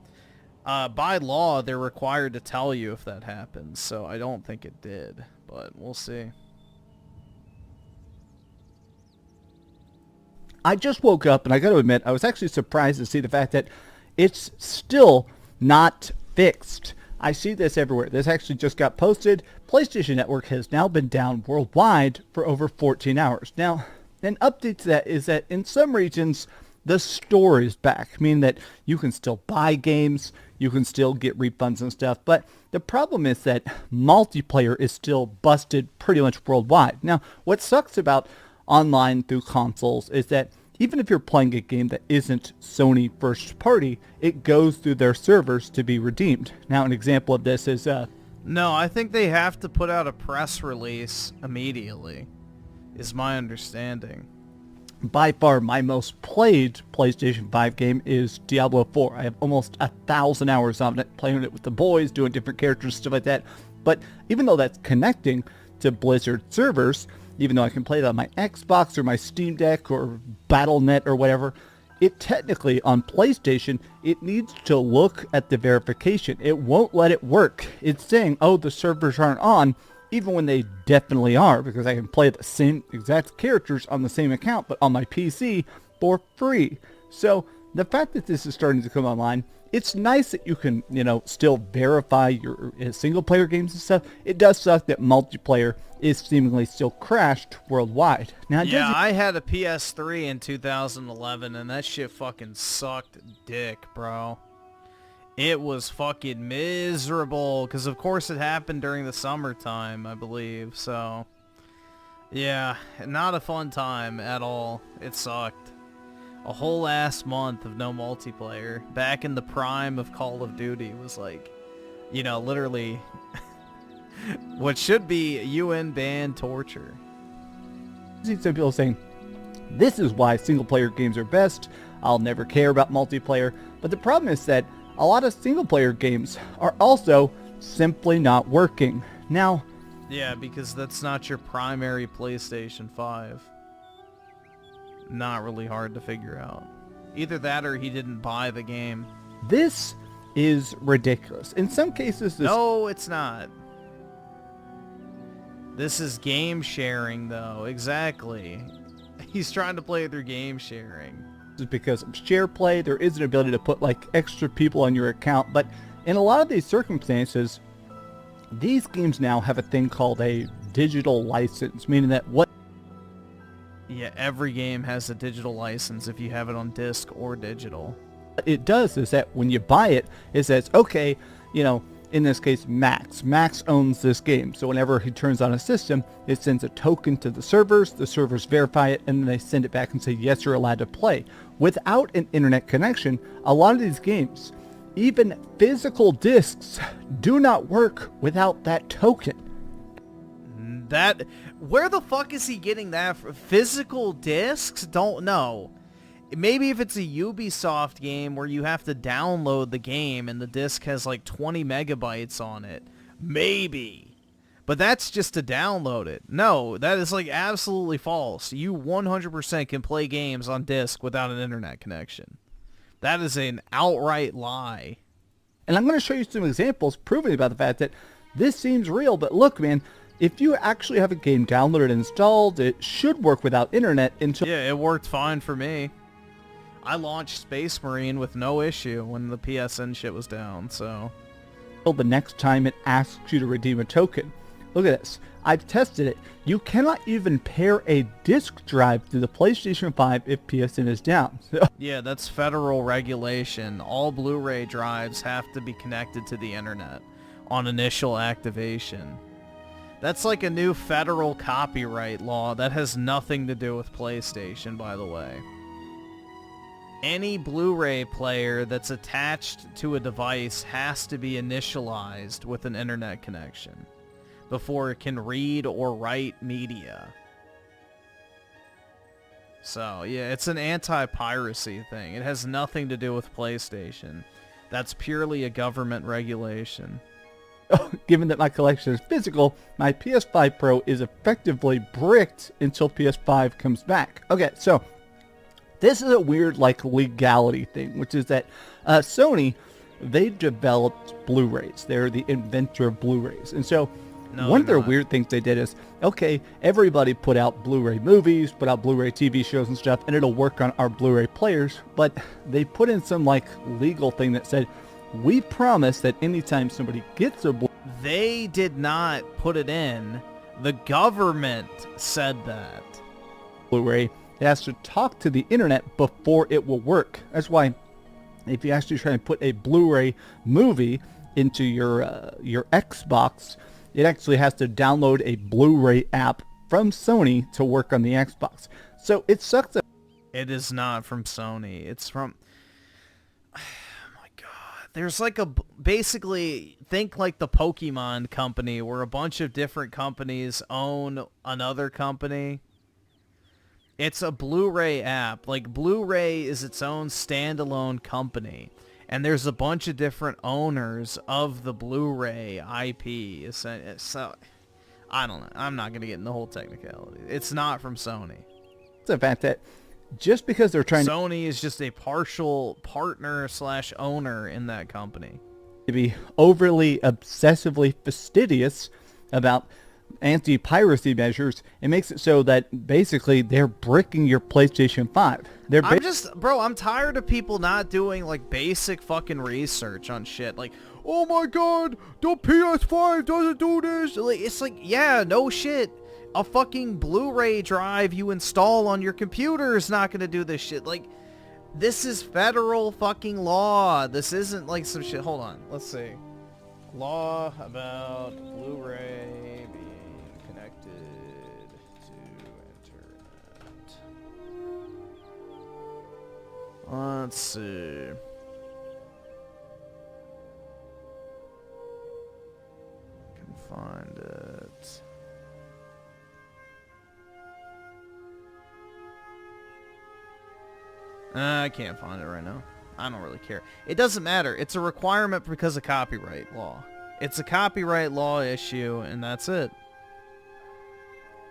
By law, they're required to tell you if that happens, so I don't think it did, but we'll see. I just woke up, and I got to admit, I was actually surprised to see the fact that it's still not fixed. I see this everywhere. This actually just got posted. PlayStation Network has now been down worldwide for over 14 hours. Now, an update to that is that in some regions, the store is back, meaning that you can still buy games, you can still get refunds and stuff, but the problem is that multiplayer is still busted pretty much worldwide. Now, what sucks about online through consoles is that even if you're playing a game that isn't Sony first party, it goes through their servers to be redeemed. Now, an example of this is no, I think they have to put out a press release immediately, is my understanding. By far my most played PlayStation 5 game is Diablo 4. I have almost 1,000 hours on it, playing it with the boys, doing different characters, stuff like that. But even though that's connecting to Blizzard servers, even though I can play it on my Xbox or my Steam Deck or Battle.net or whatever, it technically, on PlayStation, it needs to look at the verification. It won't let it work. It's saying, oh, the servers aren't on, even when they definitely are, because I can play the same exact characters on the same account, but on my PC for free. So the fact that this is starting to come online, it's nice that you can, still verify your single-player games and stuff. It does suck that multiplayer is seemingly still crashed worldwide. Now, yeah, I had a PS3 in 2011, and that shit fucking sucked dick, bro. It was fucking miserable, because of course it happened during the summertime, I believe, so... yeah, not a fun time at all. It sucked. A whole ass month of no multiplayer. Back in the prime of Call of Duty was like, literally what should be UN banned torture. I see some people saying, this is why single-player games are best. I'll never care about multiplayer. But the problem is that a lot of single-player games are also simply not working. Now, yeah, because that's not your primary PlayStation 5. Not really hard to figure out. Either that or he didn't buy the game. This is ridiculous. In some cases, this... No, it's not. This is game sharing, though. Exactly. He's trying to play through game sharing. Because of share play, there is an ability to put like extra people on your account, but in a lot of these circumstances, these games now have a thing called a digital license, meaning that yeah, every game has a digital license if you have it on disc or digital. What it does is that when you buy it, it says, okay, in this case, Max owns this game. So whenever he turns on a system, it sends a token to the servers verify it, and then they send it back and say, yes, you're allowed to play. Without an internet connection, a lot of these games, even physical discs, do not work without that token. Where the fuck is he getting that from? Physical discs? Don't know. Maybe if it's a Ubisoft game where you have to download the game and the disc has like 20 megabytes on it. Maybe. But that's just to download it. No, that is like absolutely false. You 100% can play games on disc without an internet connection. That is an outright lie. And I'm going to show you some examples proving about the fact that this seems real, but look, man, if you actually have a game downloaded and installed, it should work without internet until... Yeah, it worked fine for me. I launched Space Marine with no issue when the PSN shit was down, so... the next time it asks you to redeem a token. Look at this. I've tested it. You cannot even pair a disk drive to the PlayStation 5 if PSN is down. So, Yeah, that's federal regulation. All Blu-ray drives have to be connected to the internet on initial activation. That's like a new federal copyright law that has nothing to do with PlayStation, by the way. Any Blu-ray player that's attached to a device has to be initialized with an internet connection before it can read or write media. So, yeah, it's an anti-piracy thing. It has nothing to do with PlayStation. That's purely a government regulation. Given that my collection is physical, my PS5 Pro is effectively bricked until PS5 comes back. Okay, so this is a weird legality thing, which is that Sony, they developed Blu-rays. They're the inventor of Blu-rays. And so one of their weird things they did is, okay, everybody put out Blu-ray movies, put out Blu-ray TV shows and stuff, and it'll work on our Blu-ray players. But they put in some legal thing that said, we promise that anytime somebody gets a Blu-ray... They did not put it in. The government said that. Blu-ray, it has to talk to the internet before it will work. That's why if you actually try to put a Blu-ray movie into your Xbox, it actually has to download a Blu-ray app from Sony to work on the Xbox. So it sucks that... It is not from Sony. It's from... There's like a, basically, think like the Pokemon company where a bunch of different companies own another company. It's a Blu-ray app. Like, Blu-ray is its own standalone company. And there's a bunch of different owners of the Blu-ray IP. So, I don't know. I'm not going to get in the whole technicality. It's not from Sony. It's a fact that just because they're trying Sony is just a partial partner / owner in that company. To be overly obsessively fastidious about anti-piracy measures, it makes it so that basically they're bricking your PlayStation 5. I'm tired of people not doing like basic fucking research on shit. Like, oh my god, the PS5 doesn't do this. It's like, yeah, no shit. A fucking Blu-ray drive you install on your computer is not going to do this shit. Like, this is federal fucking law. This isn't like some shit. Hold on. Let's see. Law about Blu-ray being connected to internet. Let's see. Can find it. I can't find it right now. I don't really care. It doesn't matter. It's a requirement because of copyright law. It's a copyright law issue, and that's it.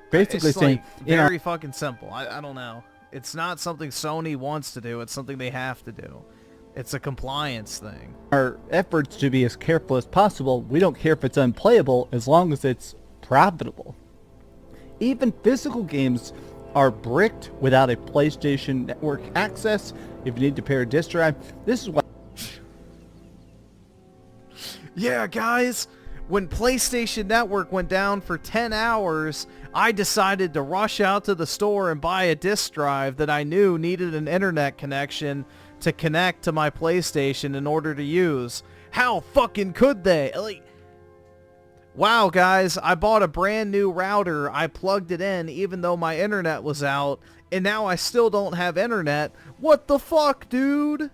Basically it's saying... like very fucking simple. I don't know. It's not something Sony wants to do. It's something they have to do. It's a compliance thing. Our efforts to be as careful as possible, we don't care if it's unplayable as long as it's profitable. Even physical games are bricked without a PlayStation Network access. If you need to pair a disc drive, this is why... Yeah, guys, when PlayStation Network went down for 10 hours, I decided to rush out to the store and buy a disc drive that I knew needed an internet connection to connect to my PlayStation in order to use. How fucking could they? Like, wow, guys, I bought a brand new router. I plugged it in even though my internet was out, and now I still don't have internet. What the fuck, dude?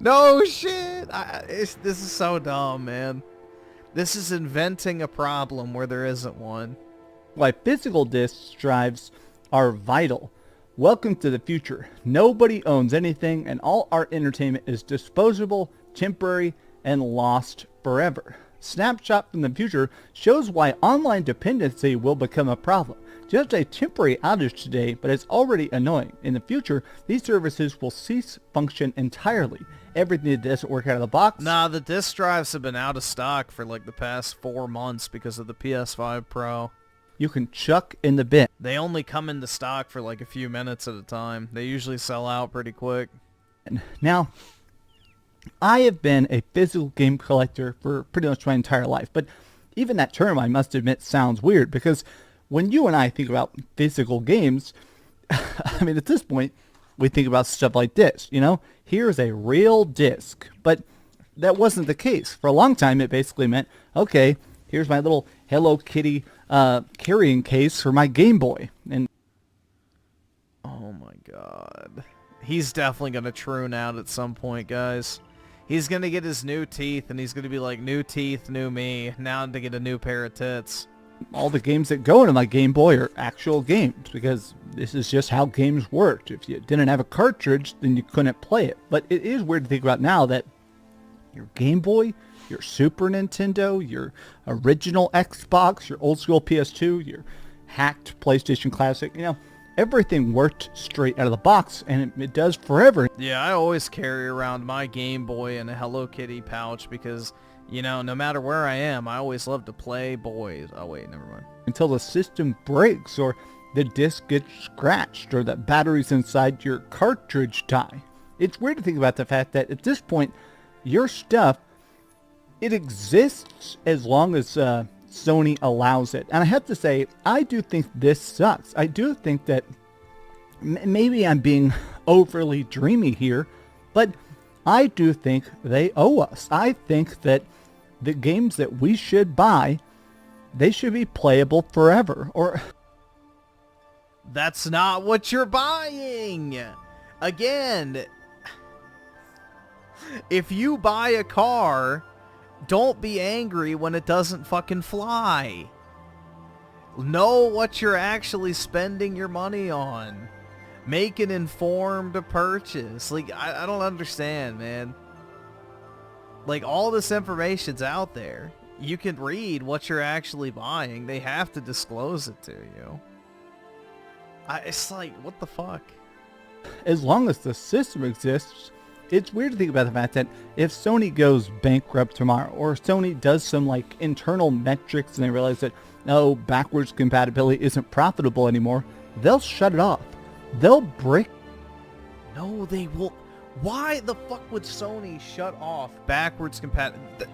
No shit. This is so dumb, man. This is inventing a problem where there isn't one. Why physical disc drives are vital. Welcome to the future. Nobody owns anything, and all our entertainment is disposable, temporary, and lost forever. Snapshot from the future shows why online dependency will become a problem. Just a temporary outage today, but it's already annoying. In the future, these services will cease function entirely. Everything that doesn't work out of the box. Nah, the disc drives have been out of stock for like the past 4 months because of the PS5 Pro. You can chuck in the bin. They only come into stock for like a few minutes at a time. They usually sell out pretty quick. Now, I have been a physical game collector for pretty much my entire life, but even that term, I must admit, sounds weird, because when you and I think about physical games, I mean, at this point, we think about stuff like this, you know? Here's a real disc, but that wasn't the case. For a long time, it basically meant, okay, here's my little Hello Kitty carrying case for my Game Boy. And oh my god. He's definitely going to troon out at some point, guys. He's going to get his new teeth, and he's going to be like, new teeth, new me. Now to get a new pair of tits. All the games that go into my Game Boy are actual games, because this is just how games worked. If you didn't have a cartridge, then you couldn't play it. But it is weird to think about now that your Game Boy, your Super Nintendo, your original Xbox, your old school PS2, your hacked PlayStation Classic, you know, everything worked straight out of the box, and it does forever. Yeah, I always carry around my Game Boy in a Hello Kitty pouch because, you know, no matter where I am, I always love to play boys. Oh, wait, never mind. Until the system breaks, or the disc gets scratched, or the batteries inside your cartridge die. It's weird to think about the fact that at this point, your stuff, it exists as long as Sony allows it. And I have to say, I do think this sucks. I do think that maybe I'm being overly dreamy here, but I do think they owe us. I think that the games that we should buy, they should be playable forever. Or that's not what you're buying. Again, if you buy a car, don't be angry when it doesn't fucking fly. Know what you're actually spending your money on. Make an informed purchase. Like, I don't understand, man. Like, all this information's out there. You can read what you're actually buying. They have to disclose it to you. It's like, what the fuck? As long as the system exists, it's weird to think about the fact that if Sony goes bankrupt tomorrow, or Sony does some like internal metrics and they realize that, no, backwards compatibility isn't profitable anymore, they'll shut it off. They'll break. No, they will. Why the fuck would Sony shut off backwards compatibility?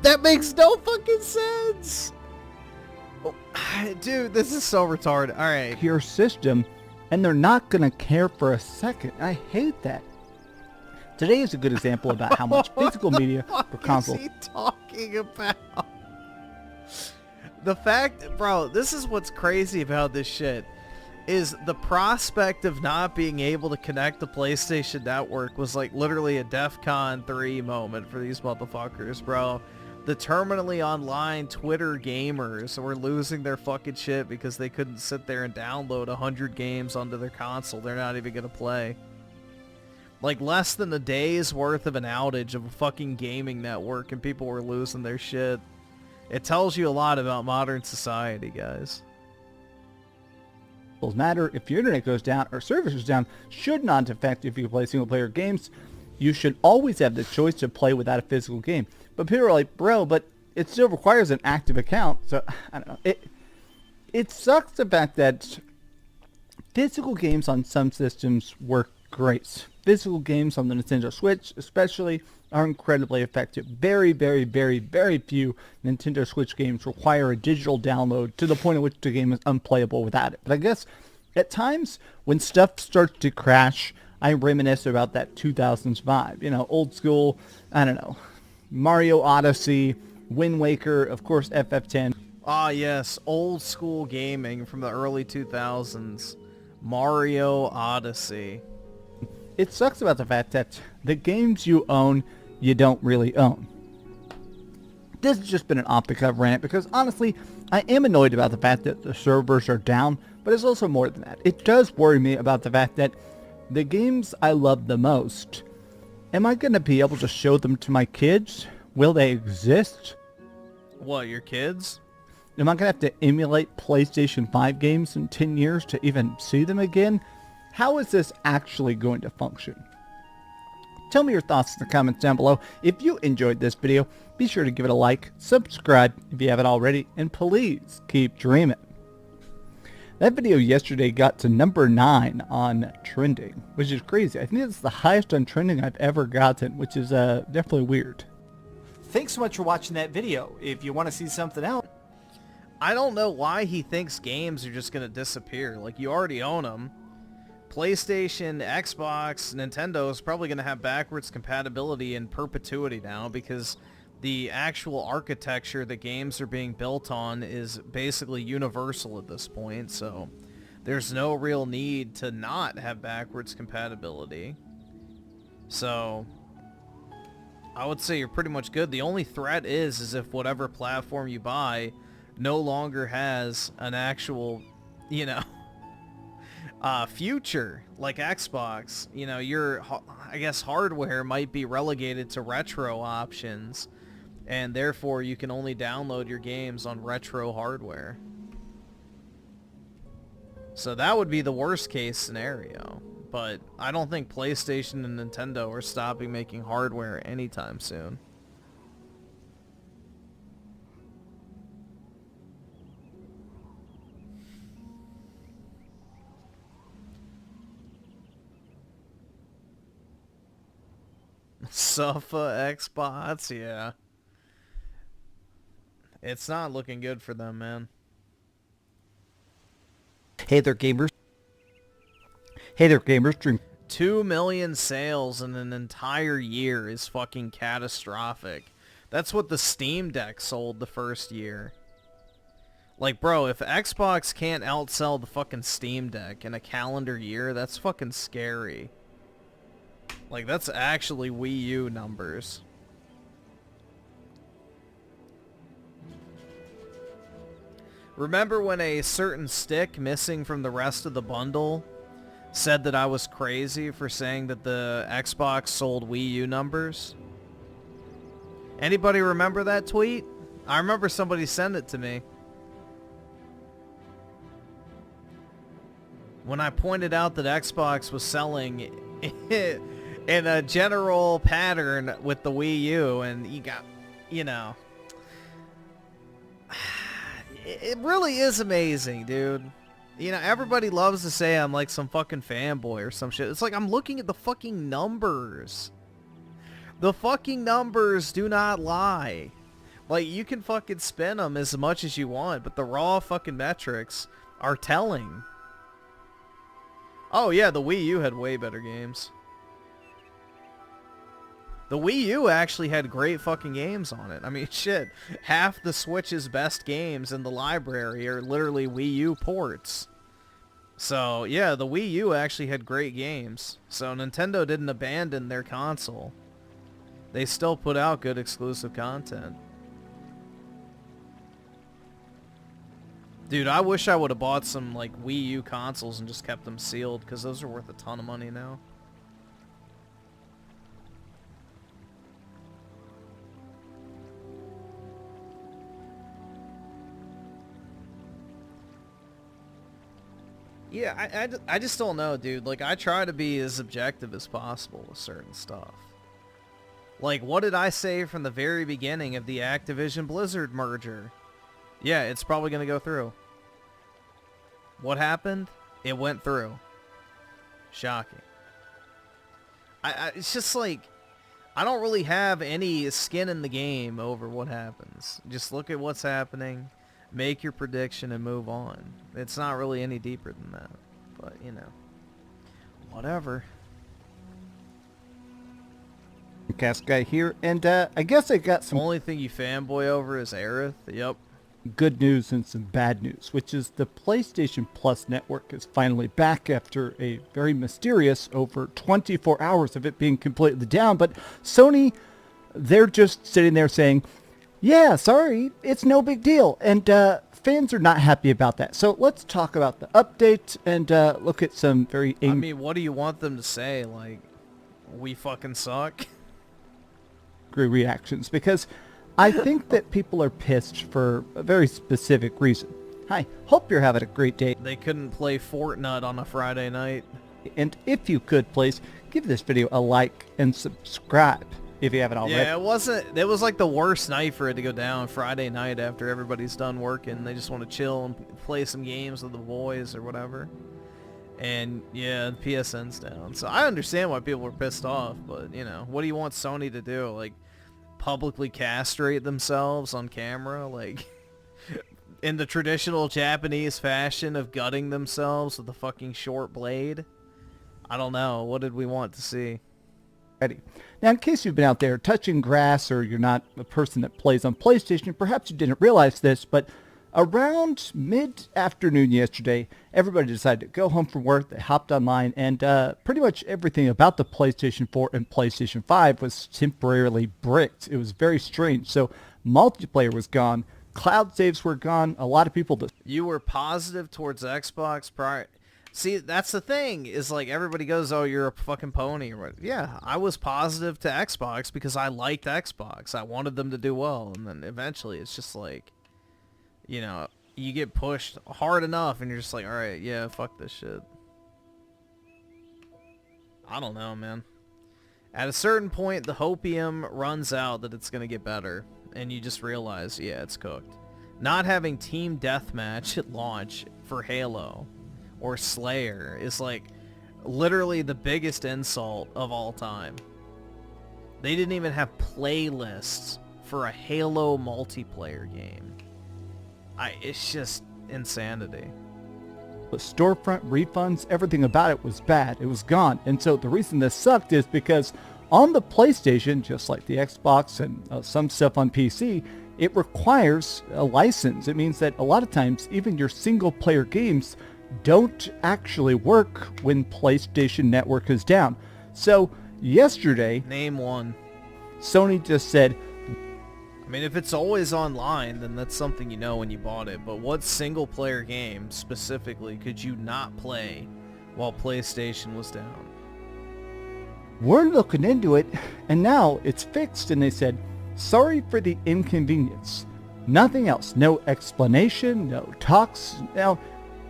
That makes no fucking sense. Oh, dude, this is so retarded. All right. Your system, and they're not going to care for a second. I hate that. Today is a good example about how much physical media for console. What is he talking about? The fact, bro, this is what's crazy about this shit, is the prospect of not being able to connect the PlayStation Network was like literally a DEFCON 3 moment for these motherfuckers, bro. The terminally online Twitter gamers were losing their fucking shit because they couldn't sit there and download 100 games onto their console they're not even gonna play. Like, less than a day's worth of an outage of a fucking gaming network and people were losing their shit. It tells you a lot about modern society, guys. Matter if your internet goes down or service is down should not affect if you play single player games. You should always have the choice to play without a physical game. But people are like, bro, but it still requires an active account. So I don't know. It sucks the fact that physical games on some systems work great. Physical games on the Nintendo Switch especially are incredibly effective. Very, very, very, very few Nintendo Switch games require a digital download to the point at which the game is unplayable without it. But I guess at times when stuff starts to crash, I reminisce about that 2000s vibe. You know, old school, I don't know, Mario Odyssey, Wind Waker, of course FF10. Ah, yes, old school gaming from the early 2000s. Mario Odyssey. It sucks about the fact that the games you own, you don't really own. This has just been an off-the-cuff rant because honestly, I am annoyed about the fact that the servers are down, but it's also more than that. It does worry me about the fact that the games I love the most, am I going to be able to show them to my kids? Will they exist? What, your kids? Am I going to have to emulate PlayStation 5 games in 10 years to even see them again? How is this actually going to function? Tell me your thoughts in the comments down below. If you enjoyed this video, be sure to give it a like, subscribe if you haven't already, and please keep dreaming. That video yesterday got to number 9 on trending, which is crazy. I think it's the highest on trending I've ever gotten, which is definitely weird. Thanks so much for watching that video. If you want to see something else, I don't know why he thinks games are just going to disappear. Like, you already own them. PlayStation, Xbox, Nintendo is probably going to have backwards compatibility in perpetuity now because the actual architecture that games are being built on is basically universal at this point, so there's no real need to not have backwards compatibility. So I would say you're pretty much good. The only threat is if whatever platform you buy no longer has an actual, you know, future, like Xbox. You know, your, I guess, hardware might be relegated to retro options, and therefore you can only download your games on retro hardware. So that would be the worst case scenario. But I don't think PlayStation and Nintendo are stopping making hardware anytime soon. Suffa Xbox, yeah. It's not looking good for them, man. Hey there, gamers. Hey there, gamers. 2 million sales in an entire year is fucking catastrophic. That's what the Steam Deck sold the first year. Like, bro, if Xbox can't outsell the fucking Steam Deck in a calendar year, that's fucking scary. Like, that's actually Wii U numbers. Remember when a certain stick missing from the rest of the bundle said that I was crazy for saying that the Xbox sold Wii U numbers? Anybody remember that tweet? I remember somebody sent it to me. When I pointed out that Xbox was selling in a general pattern with the Wii U, and you got, you know... It really is amazing, dude. You know, everybody loves to say I'm like some fucking fanboy or some shit. It's like I'm looking at the fucking numbers. The fucking numbers do not lie. Like, you can fucking spin them as much as you want, but the raw fucking metrics are telling. Oh yeah, the Wii U had way better games. The Wii U actually had great fucking games on it. I mean, shit, half the Switch's best games in the library are literally Wii U ports. So, yeah, the Wii U actually had great games. So Nintendo didn't abandon their console. They still put out good exclusive content. Dude, I wish I would have bought some, like, Wii U consoles and just kept them sealed, because those are worth a ton of money now. Yeah, I just don't know, dude. Like, I try to be as objective as possible with certain stuff. Like, what did I say from the very beginning of the Activision Blizzard merger? Yeah, it's probably going to go through. What happened? It went through. Shocking. It's just like, I don't really have any skin in the game over what happens. Just look at what's happening. Make your prediction and move on. It's not really any deeper than that. But, you know. Whatever. Cast guy here, and I guess I got some... Only thing you fanboy over is Aerith. Yep. Good news and some bad news, which is the PlayStation Plus network is finally back after a very mysterious over 24 hours of it being completely down. But Sony, they're just sitting there saying, yeah, sorry, it's no big deal. And fans are not happy about that. So let's talk about the update and look at some very... I mean, what do you want them to say? Like, we fucking suck? Angry reactions, because I think that people are pissed for a very specific reason. Hi, hope you're having a great day. They couldn't play Fortnite on a Friday night. And if you could, please, give this video a like and subscribe. if you haven't already. Yeah, it was like the worst night for it to go down, Friday night after everybody's done working. They just want to chill and play some games with the boys or whatever. And yeah, the PSN's down. So I understand why people were pissed off, but you know, what do you want Sony to do? Like, publicly castrate themselves on camera? Like, in the traditional Japanese fashion of gutting themselves with a fucking short blade? I don't know. What did we want to see? Ready. Now, in case you've been out there touching grass or you're not a person that plays on PlayStation, perhaps you didn't realize this, but around mid-afternoon yesterday, everybody decided to go home from work. They hopped online, and pretty much everything about the PlayStation 4 and PlayStation 5 was temporarily bricked. It was very strange. So multiplayer was gone. Cloud saves were gone. A lot of people... You were positive towards Xbox prior... See, that's the thing, is like everybody goes, oh, you're a fucking pony. Or what. Yeah, I was positive to Xbox because I liked Xbox. I wanted them to do well. And then eventually it's just like, you know, you get pushed hard enough and you're just like, all right, yeah, fuck this shit. I don't know, man. At a certain point, the hopium runs out that it's going to get better. And you just realize, yeah, it's cooked. Not having Team Deathmatch at launch for Halo or Slayer is like literally the biggest insult of all time. They didn't even have playlists for a Halo multiplayer game. It's just insanity. The storefront refunds, everything about it was bad. It was gone. And so the reason this sucked is because on the PlayStation, just like the Xbox and some stuff on PC, it requires a license. It means that a lot of times, even your single-player games don't actually work when PlayStation Network is down. So yesterday... Name one. Sony just said... I mean, if it's always online, then that's something you know when you bought it. But what single-player game, specifically, could you not play while PlayStation was down? We're looking into it, and now it's fixed, and they said, sorry for the inconvenience. Nothing else. No explanation, no talks. Now,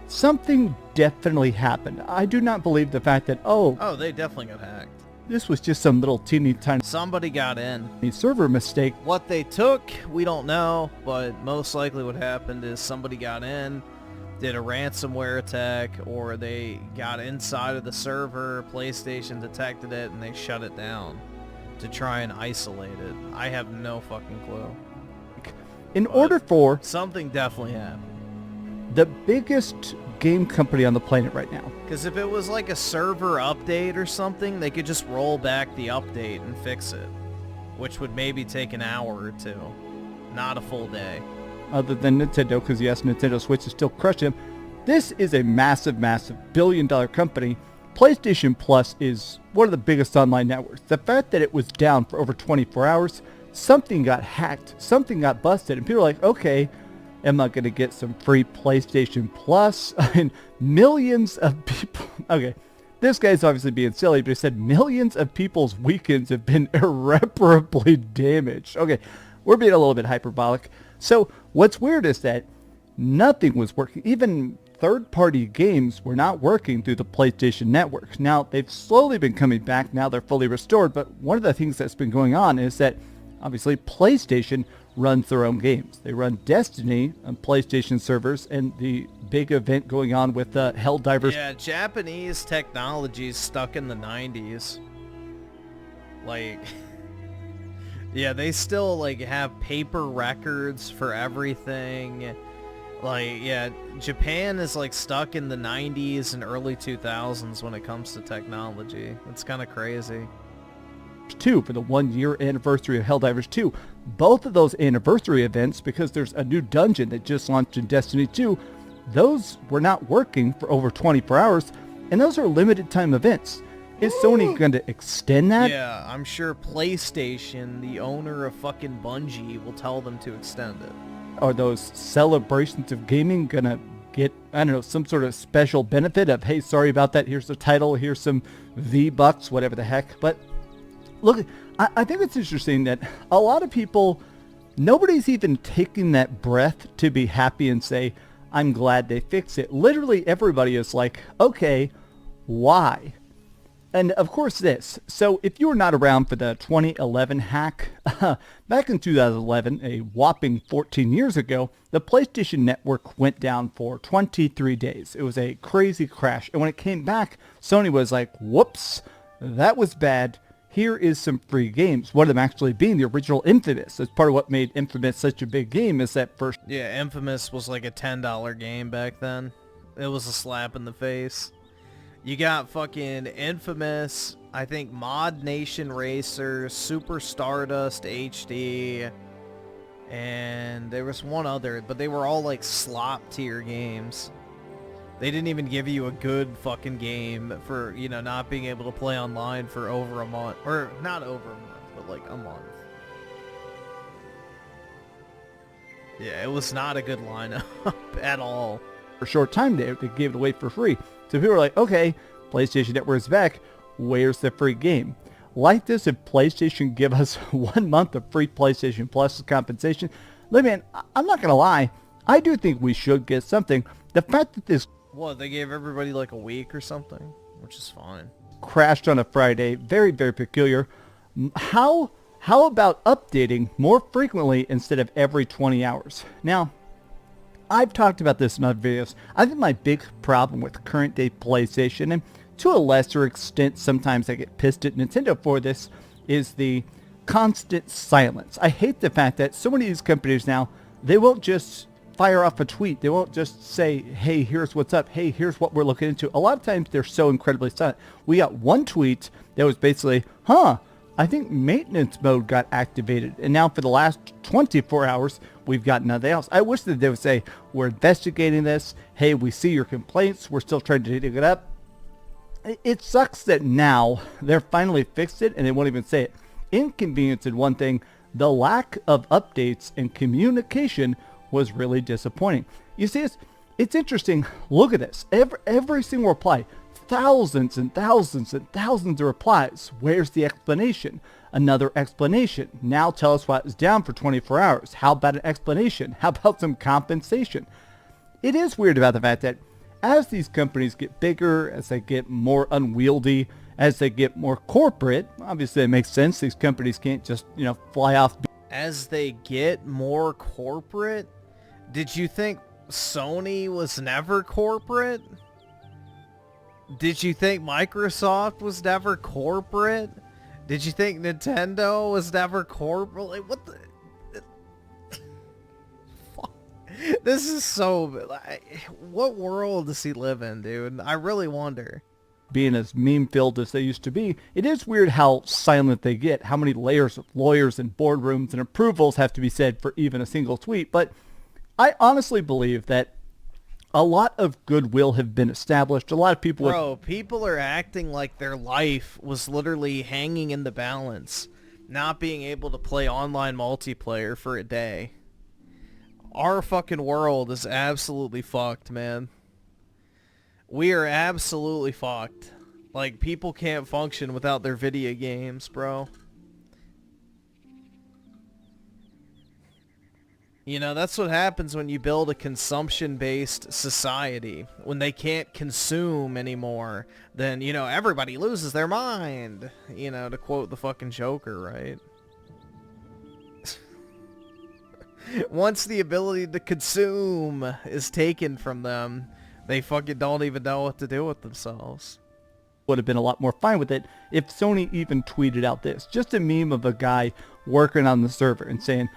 something definitely happened. I do not believe the fact that, oh, they definitely got hacked. This was just some little teeny tiny... Somebody got in. Server mistake. What they took, we don't know, but most likely what happened is somebody got in, did a ransomware attack, or they got inside of the server, PlayStation detected it, and they shut it down to try and isolate it. I have no fucking clue. In order for... Something definitely happened. The biggest game company on the planet right now. Because if it was like a server update or something, they could just roll back the update and fix it, which would maybe take an hour or two, not a full day. Other than Nintendo, because yes, Nintendo Switch is still crushing them. This is a massive, massive billion-dollar company. PlayStation Plus is one of the biggest online networks. The fact that it was down for over 24 hours, something got hacked, something got busted, and people are like, okay, am I going to get some free PlayStation Plus? I mean, millions of people... Okay, this guy's obviously being silly, but he said millions of people's weekends have been irreparably damaged. Okay, we're being a little bit hyperbolic. So what's weird is that nothing was working. Even third-party games were not working through the PlayStation Network. Now, they've slowly been coming back. Now they're fully restored. But one of the things that's been going on is that, obviously, PlayStation runs their own games. They run Destiny on PlayStation servers, and the big event going on with Helldivers. Yeah, Japanese technology is stuck in the 90s. Like, yeah, they still like have paper records for everything. Like, yeah, Japan is like stuck in the 90s and early 2000s when it comes to technology. It's kind of crazy. 2 for the 1-year anniversary of Helldivers 2. Both of those anniversary events, because there's a new dungeon that just launched in Destiny 2, those were not working for over 24 hours, and those are limited time events. Is Sony going to extend that? Yeah, I'm sure PlayStation, the owner of fucking Bungie, will tell them to extend it. Are those celebrations of gaming going to get, I don't know, some sort of special benefit of, hey, sorry about that, here's the title, here's some V-Bucks, whatever the heck. But look, I think it's interesting that a lot of people, nobody's even taking that breath to be happy and say, I'm glad they fixed it. Literally everybody is like, okay, why? And of course this. So if you were not around for the 2011 hack, back in 2011, a whopping 14 years ago, the PlayStation Network went down for 23 days. It was a crazy crash. And when it came back, Sony was like, whoops, that was bad. Here is some free games. One of them actually being the original Infamous. That's part of what made Infamous such a big game is that first... Yeah, Infamous was like a $10 game back then. It was a slap in the face. You got fucking Infamous, I think Mod Nation Racer, Super Stardust HD, and there was one other, but they were all like slop tier games. They didn't even give you a good fucking game for, you know, not being able to play online for over a month. Or not over a month, but like a month. Yeah, it was not a good lineup at all. For a short time there, they gave it away for free. So people were like, okay, PlayStation Network is back. Where's the free game? Like this, if PlayStation give us 1 month of free PlayStation Plus as compensation, look, man, I'm not going to lie. I do think we should get something. The fact that this... What, they gave everybody like a week or something? Which is fine. Crashed on a Friday. Very, very peculiar. How about updating more frequently instead of every 20 hours? Now, I've talked about this in other videos. I think my big problem with current day PlayStation, and to a lesser extent sometimes I get pissed at Nintendo for this, is the constant silence. I hate the fact that so many of these companies now, they won't just fire off a tweet. They won't just say, hey, here's what's up. Hey, here's what we're looking into. A lot of times they're so incredibly silent. We got one tweet that was basically, I think maintenance mode got activated. And now for the last 24 hours, we've got nothing else. I wish that they would say, we're investigating this. Hey, we see your complaints. We're still trying to dig it up. It sucks that now they're finally fixed it and they won't even say it. Inconvenience in one thing, the lack of updates and communication was really disappointing. You see, it's interesting. Look at this. Every single reply, thousands and thousands and thousands of replies. Where's the explanation? Another explanation. Now tell us why it was down for 24 hours. How about an explanation? How about some compensation? It is weird about the fact that as these companies get bigger, as they get more unwieldy, as they get more corporate, obviously it makes sense. These companies can't just, fly off. As they get more corporate, did you think Sony was never corporate? Did you think Microsoft was never corporate? Did you think Nintendo was never corporate? Like, what the... Fuck. This is so... What world does he live in, dude? I really wonder. Being as meme-filled as they used to be, it is weird how silent they get, how many layers of lawyers and boardrooms and approvals have to be said for even a single tweet. But I honestly believe that a lot of goodwill have been established. A lot of people... Bro, people are acting like their life was literally hanging in the balance, not being able to play online multiplayer for a day. Our fucking world is absolutely fucked, man. We are absolutely fucked. Like, people can't function without their video games, bro. That's what happens when you build a consumption-based society. When they can't consume anymore, then, everybody loses their mind. To quote the fucking Joker, right? Once the ability to consume is taken from them, they fucking don't even know what to do with themselves. Would have been a lot more fine with it if Sony even tweeted out this. Just a meme of a guy working on the server and saying,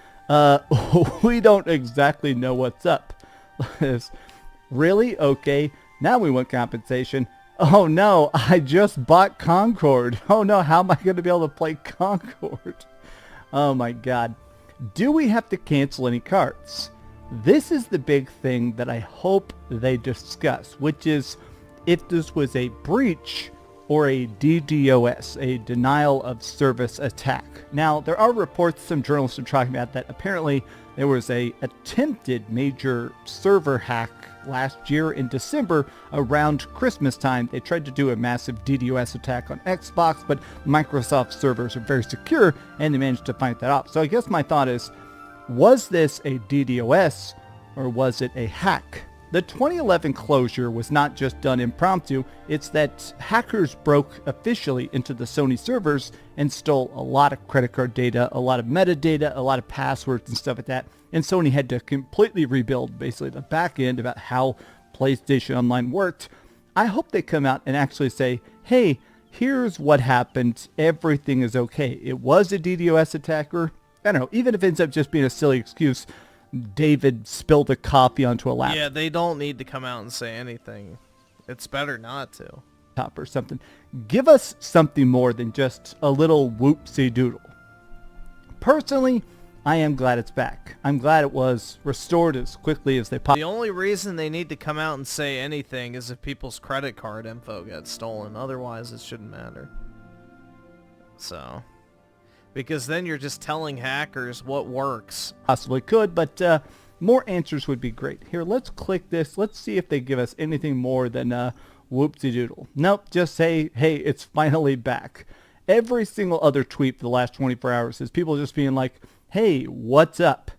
we don't exactly know what's up. Really? Okay. Now we want compensation. Oh no, I just bought Concord. Oh no, how am I going to be able to play Concord? Oh my god. Do we have to cancel any cards? This is the big thing that I hope they discuss, which is if this was a breach or a DDoS, a denial of service attack. Now, there are reports, some journalists are talking about that apparently there was a attempted major server hack last year in December around Christmas time. They tried to do a massive DDoS attack on Xbox, but Microsoft servers are very secure and they managed to fight that off. So I guess my thought is, was this a DDoS or was it a hack? The 2011 closure was not just done impromptu, it's that hackers broke officially into the Sony servers and stole a lot of credit card data, a lot of metadata, a lot of passwords and stuff like that, and Sony had to completely rebuild basically the back end about how PlayStation Online worked. I hope they come out and actually say, hey, here's what happened, everything is okay. It was a DDoS attacker. I don't know, even if it ends up just being a silly excuse, David spilled the coffee onto a laptop. Yeah, they don't need to come out and say anything. It's better not to. Or something. Give us something more than just a little whoopsie doodle. Personally, I am glad it's back. I'm glad it was restored as quickly as they possibly. The only reason they need to come out and say anything is if people's credit card info gets stolen. Otherwise, it shouldn't matter. So, because then you're just telling hackers what works. Possibly could, but more answers would be great. Here, let's click this. Let's see if they give us anything more than whoopsie doodle. Nope, just say, hey, it's finally back. Every single other tweet for the last 24 hours is people just being like, hey, what's up?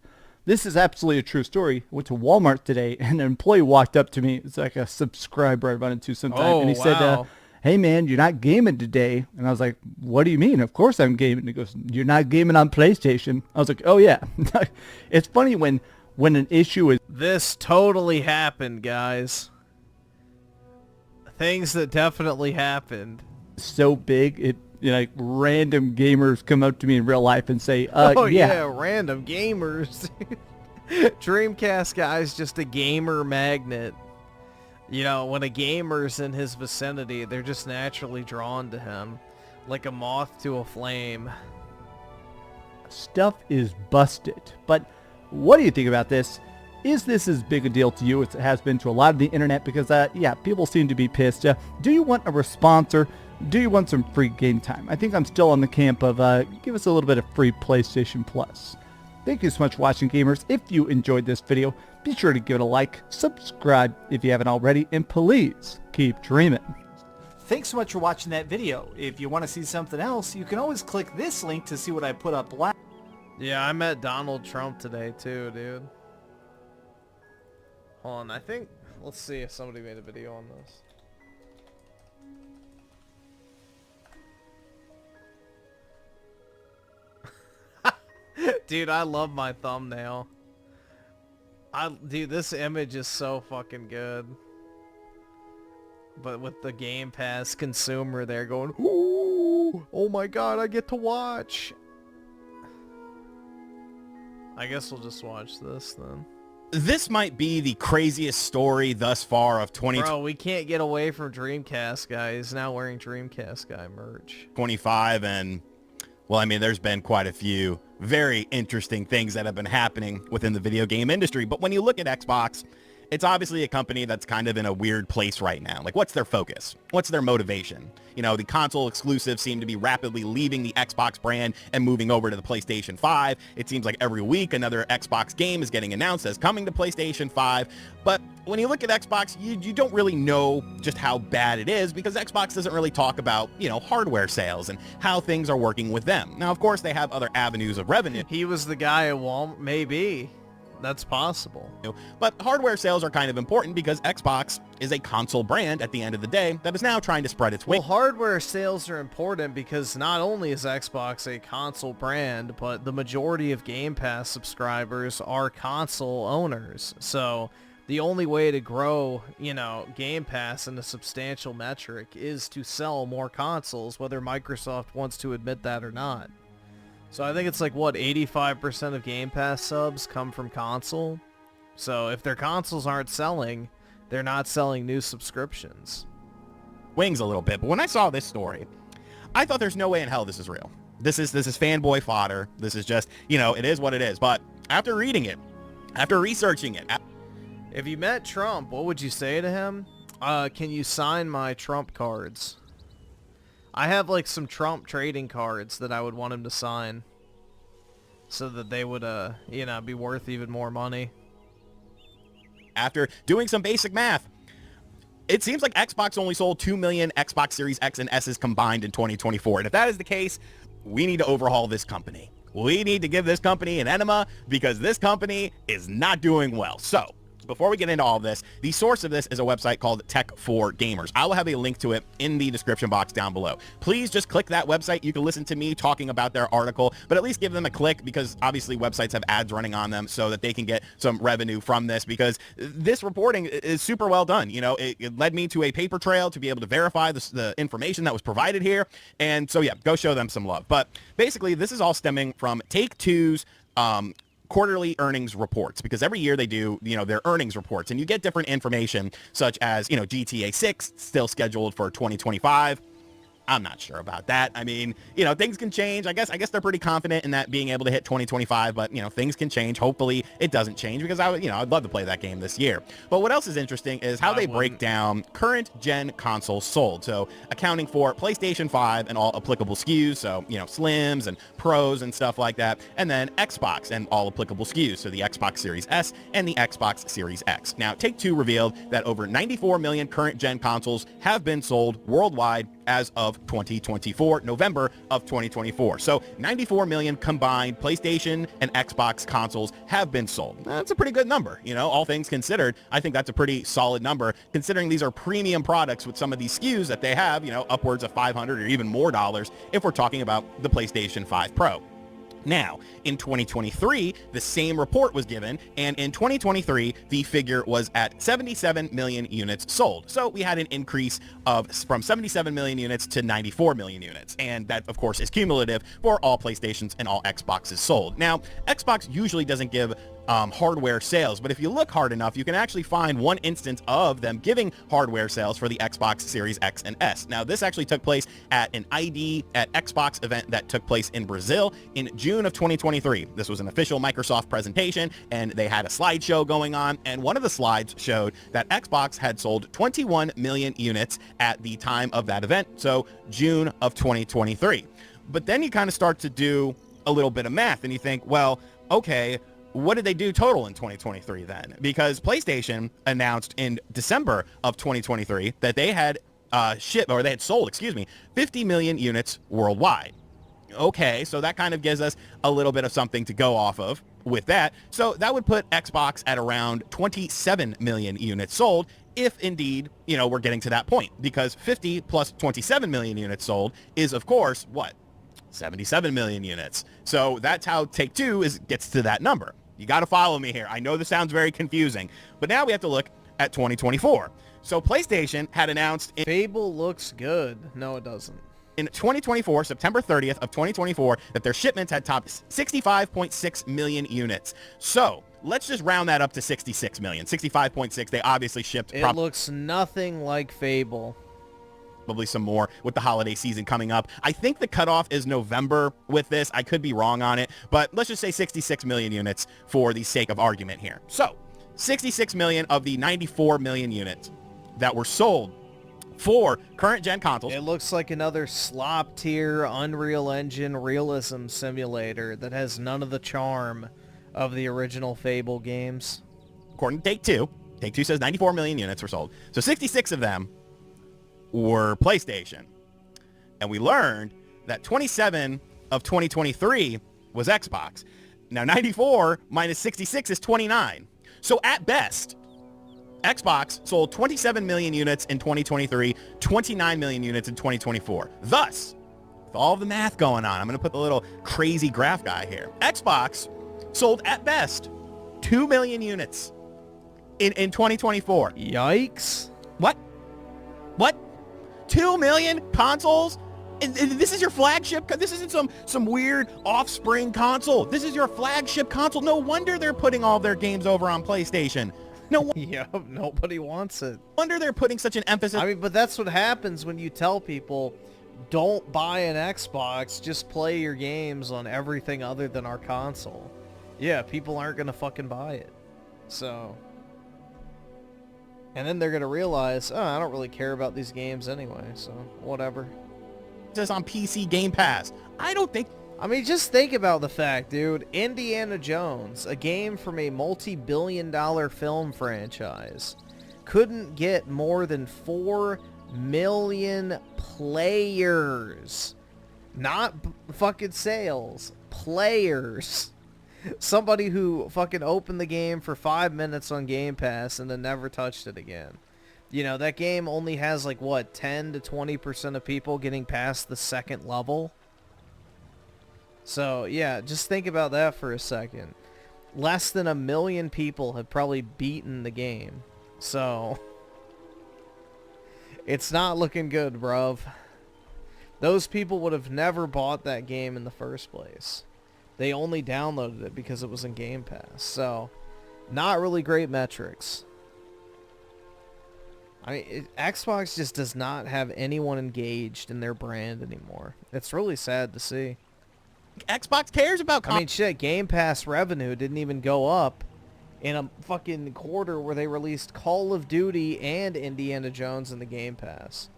This is absolutely a true story. I went to Walmart today and an employee walked up to me. It's like a subscriber I run into sometime. And he said, hey man, you're not gaming today. And I was like, what do you mean? Of course I'm gaming. And he goes, you're not gaming on PlayStation. I was like, oh yeah. It's funny when an issue is... This totally happened, guys. Things that definitely happened. So big, it like random gamers come up to me in real life and say, yeah, random gamers. Dreamcast guy's just a gamer magnet. You know, when a gamer's in his vicinity, they're just naturally drawn to him. Like a moth to a flame. Stuff is busted. But what do you think about this? Is this as big a deal to you as it has been to a lot of the internet? Because, yeah, people seem to be pissed. Do you want a response or do you want some free game time? I think I'm still on the camp of give us a little bit of free PlayStation Plus. Thank you so much for watching, gamers. If you enjoyed this video, be sure to give it a like, subscribe if you haven't already, and please keep dreaming. Thanks so much for watching that video. If you want to see something else, you can always click this link to see what I put up last. Yeah, I met Donald Trump today too, dude. Hold on, I think, let's see if somebody made a video on this. Dude, I love my thumbnail. Dude, this image is so fucking good. But with the Game Pass consumer there going, ooh, oh my god, I get to watch. I guess we'll just watch this then. This might be the craziest story thus far of 2020. Bro, we can't get away from Dreamcast guy. He's now wearing Dreamcast guy merch. 25, and well, I mean, there's been quite a few very interesting things that have been happening within the video game industry. But when you look at Xbox, it's obviously a company that's kind of in a weird place right now. Like, what's their focus? What's their motivation? You know, the console exclusives seem to be rapidly leaving the Xbox brand and moving over to the PlayStation 5. It seems like every week another Xbox game is getting announced as coming to PlayStation 5. But when you look at Xbox, you don't really know just how bad it is because Xbox doesn't really talk about, you know, hardware sales and how things are working with them. Now, of course, they have other avenues of revenue. He was the guy at Walmart, maybe. That's possible. But hardware sales are kind of important because Xbox is a console brand at the end of the day that is now trying to spread its wings. Well, hardware sales are important because not only is Xbox a console brand, but the majority of Game Pass subscribers are console owners. So the only way to grow, you know, Game Pass in a substantial metric is to sell more consoles, whether Microsoft wants to admit that or not. So I think it's like, what, 85% of Game Pass subs come from console? So if their consoles aren't selling, they're not selling new subscriptions. Wings a little bit, but when I saw this story, I thought there's no way in hell this is real. This is fanboy fodder. This is just, you know, it is what it is. But after reading it, after researching it... If you met Trump, what would you say to him? Can you sign my Trump cards? I have like some Trump trading cards that I would want him to sign so that they would, you know, be worth even more money. After doing some basic math, it seems like Xbox only sold 2 million Xbox Series X and S's combined in 2024. And if that is the case, we need to overhaul this company. We need to give this company an enema because this company is not doing well. So Before we get into all of this, the source of this is a website called Tech for Gamers. I will have a link to it in the description box down below. Please just click that website. You can listen to me talking about their article, but at least give them a click, because obviously websites have ads running on them so that they can get some revenue from this, because this reporting is super well done. You know, it led me to a paper trail to be able to verify the information that was provided here. And so, yeah, go show them some love. But basically, this is all stemming from Take-Two's quarterly earnings reports, because every year they do, you know, their earnings reports, and you get different information, such as, you know, GTA 6 still scheduled for 2025. I'm not sure about that. I mean, you know, things can change. I guess they're pretty confident in that being able to hit 2025, but, you know, things can change. Hopefully it doesn't change, because I'd love to play that game this year. But what else is interesting is how they break down current gen consoles sold. So accounting for PlayStation 5 and all applicable SKUs. So, you know, Slims and Pros and stuff like that. And then Xbox and all applicable SKUs. So the Xbox Series S and the Xbox Series X. Now, Take-Two revealed that over 94 million current gen consoles have been sold worldwide as of 2024, November of 2024. So 94 million combined PlayStation and Xbox consoles have been sold. That's a pretty good number, you know, all things considered. I think that's a pretty solid number, considering these are premium products with some of these SKUs that they have, you know, upwards of $500 or even more dollars if we're talking about the PlayStation 5 Pro. Now, in 2023, the same report was given, and in 2023, the figure was at 77 million units sold. So we had an increase from 77 million units to 94 million units, and that, of course, is cumulative for all PlayStations and all Xboxes sold. Now, Xbox usually doesn't give hardware sales, but if you look hard enough, you can actually find one instance of them giving hardware sales for the Xbox Series X and S. Now, this actually took place at an ID at Xbox event that took place in Brazil in June of 2023. This was an official Microsoft presentation, and they had a slideshow going on, and one of the slides showed that Xbox had sold 21 million units at the time of that event, so June of 2023. But then you kind of start to do a little bit of math, and you think, well, okay, what did they do total in 2023 then? Because PlayStation announced in December of 2023 that they had sold 50 million units worldwide. Okay, so that kind of gives us a little bit of something to go off of with that. So that would put Xbox at around 27 million units sold, if indeed, you know, we're getting to that point, because 50 plus 27 million units sold is, of course, what? 77 million units. So that's how Take-Two gets to that number. You got to follow me here. I know this sounds very confusing, but now we have to look at 2024. So PlayStation had announced... Fable looks good. No, it doesn't. In 2024, September 30th of 2024, that their shipments had topped 65.6 million units. So let's just round that up to 66 million. 65.6, they obviously shipped... It looks nothing like Fable. Probably some more with the holiday season coming up. I think the cutoff is November with this. I could be wrong on it, but let's just say 66 million units for the sake of argument here. So 66 million of the 94 million units that were sold for current gen consoles. It looks like another slop tier Unreal Engine realism simulator that has none of the charm of the original Fable games. According to Take-Two, Take-Two says 94 million units were sold. So 66 of them were PlayStation. And we learned that 27 of 2023 was Xbox. Now 94 minus 66 is 29. So at best, Xbox sold 27 million units in 2023, 29 million units in 2024. Thus, with all the math going on, I'm going to put the little crazy graph guy here. Xbox sold at best 2 million units in 2024. Yikes. What? 2 million consoles? And this is your flagship? This isn't some weird offspring console. This is your flagship console. No wonder they're putting all their games over on PlayStation. Yep, nobody wants it. Wonder they're putting such an emphasis. I mean, but that's what happens when you tell people, don't buy an Xbox, just play your games on everything other than our console. Yeah, people aren't going to fucking buy it. So... And then they're going to realize, oh, I don't really care about these games anyway, so whatever. Just on PC Game Pass. I mean, just think about the fact, dude. Indiana Jones, a game from a multi-billion-dollar film franchise, couldn't get more than 4 million players. Not fucking sales. Players. Somebody who fucking opened the game for 5 minutes on Game Pass and then never touched it again. You know, that game only has like, what, 10 to 20% of people getting past the second level? So, yeah, just think about that for a second. Less than 1 million people have probably beaten the game. So, it's not looking good, bruv. Those people would have never bought that game in the first place. They only downloaded it because it was in Game Pass. So, not really great metrics. I mean, Xbox just does not have anyone engaged in their brand anymore. It's really sad to see. Xbox cares about... I mean, shit, Game Pass revenue didn't even go up in a fucking quarter where they released Call of Duty and Indiana Jones in the Game Pass.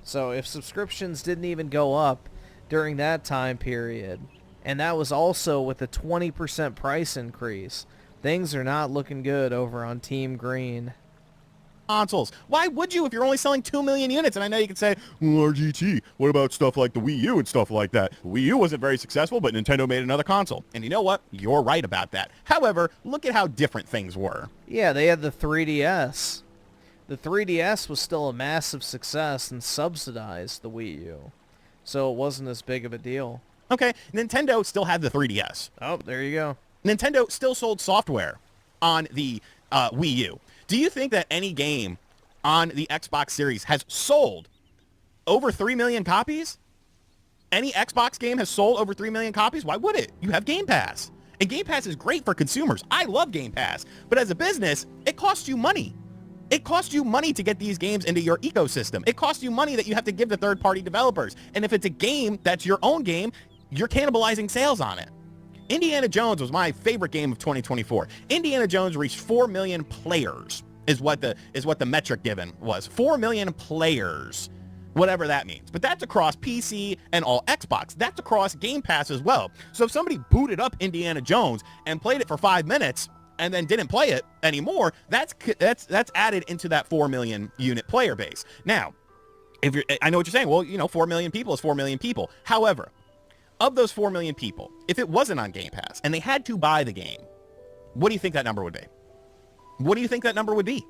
So if subscriptions didn't even go up during that time period, and that was also with a 20% price increase, things are not looking good over on Team Green. Consoles. Why would you if you're only selling 2 million units? And I know you could say, well, RGT, what about stuff like the Wii U and stuff like that? The Wii U wasn't very successful, but Nintendo made another console. And you know what? You're right about that. However, look at how different things were. Yeah, they had the 3DS. The 3DS was still a massive success and subsidized the Wii U. So it wasn't as big of a deal. Okay, Nintendo still had the 3DS. Oh, there you go. Nintendo still sold software on the Wii U. Do you think that any game on the Xbox Series has sold over 3 million copies? Any Xbox game has sold over 3 million copies? Why would it? You have Game Pass. And Game Pass is great for consumers. I love Game Pass. But as a business, it costs you money. It costs you money to get these games into your ecosystem. It costs you money that you have to give to third-party developers. And if it's a game that's your own game, you're cannibalizing sales on it. Indiana Jones was my favorite game of 2024. Indiana Jones reached 4 million players is what the metric given was. 4 million players, whatever that means. But that's across PC and all Xbox. That's across Game Pass as well. So if somebody booted up Indiana Jones and played it for 5 minutes and then didn't play it anymore, that's added into that 4 million unit player base. Now, I know what you're saying. Well, 4 million people is 4 million people. However, of those 4 million people, if it wasn't on Game Pass and they had to buy the game, what do you think that number would be? What do you think that number would be?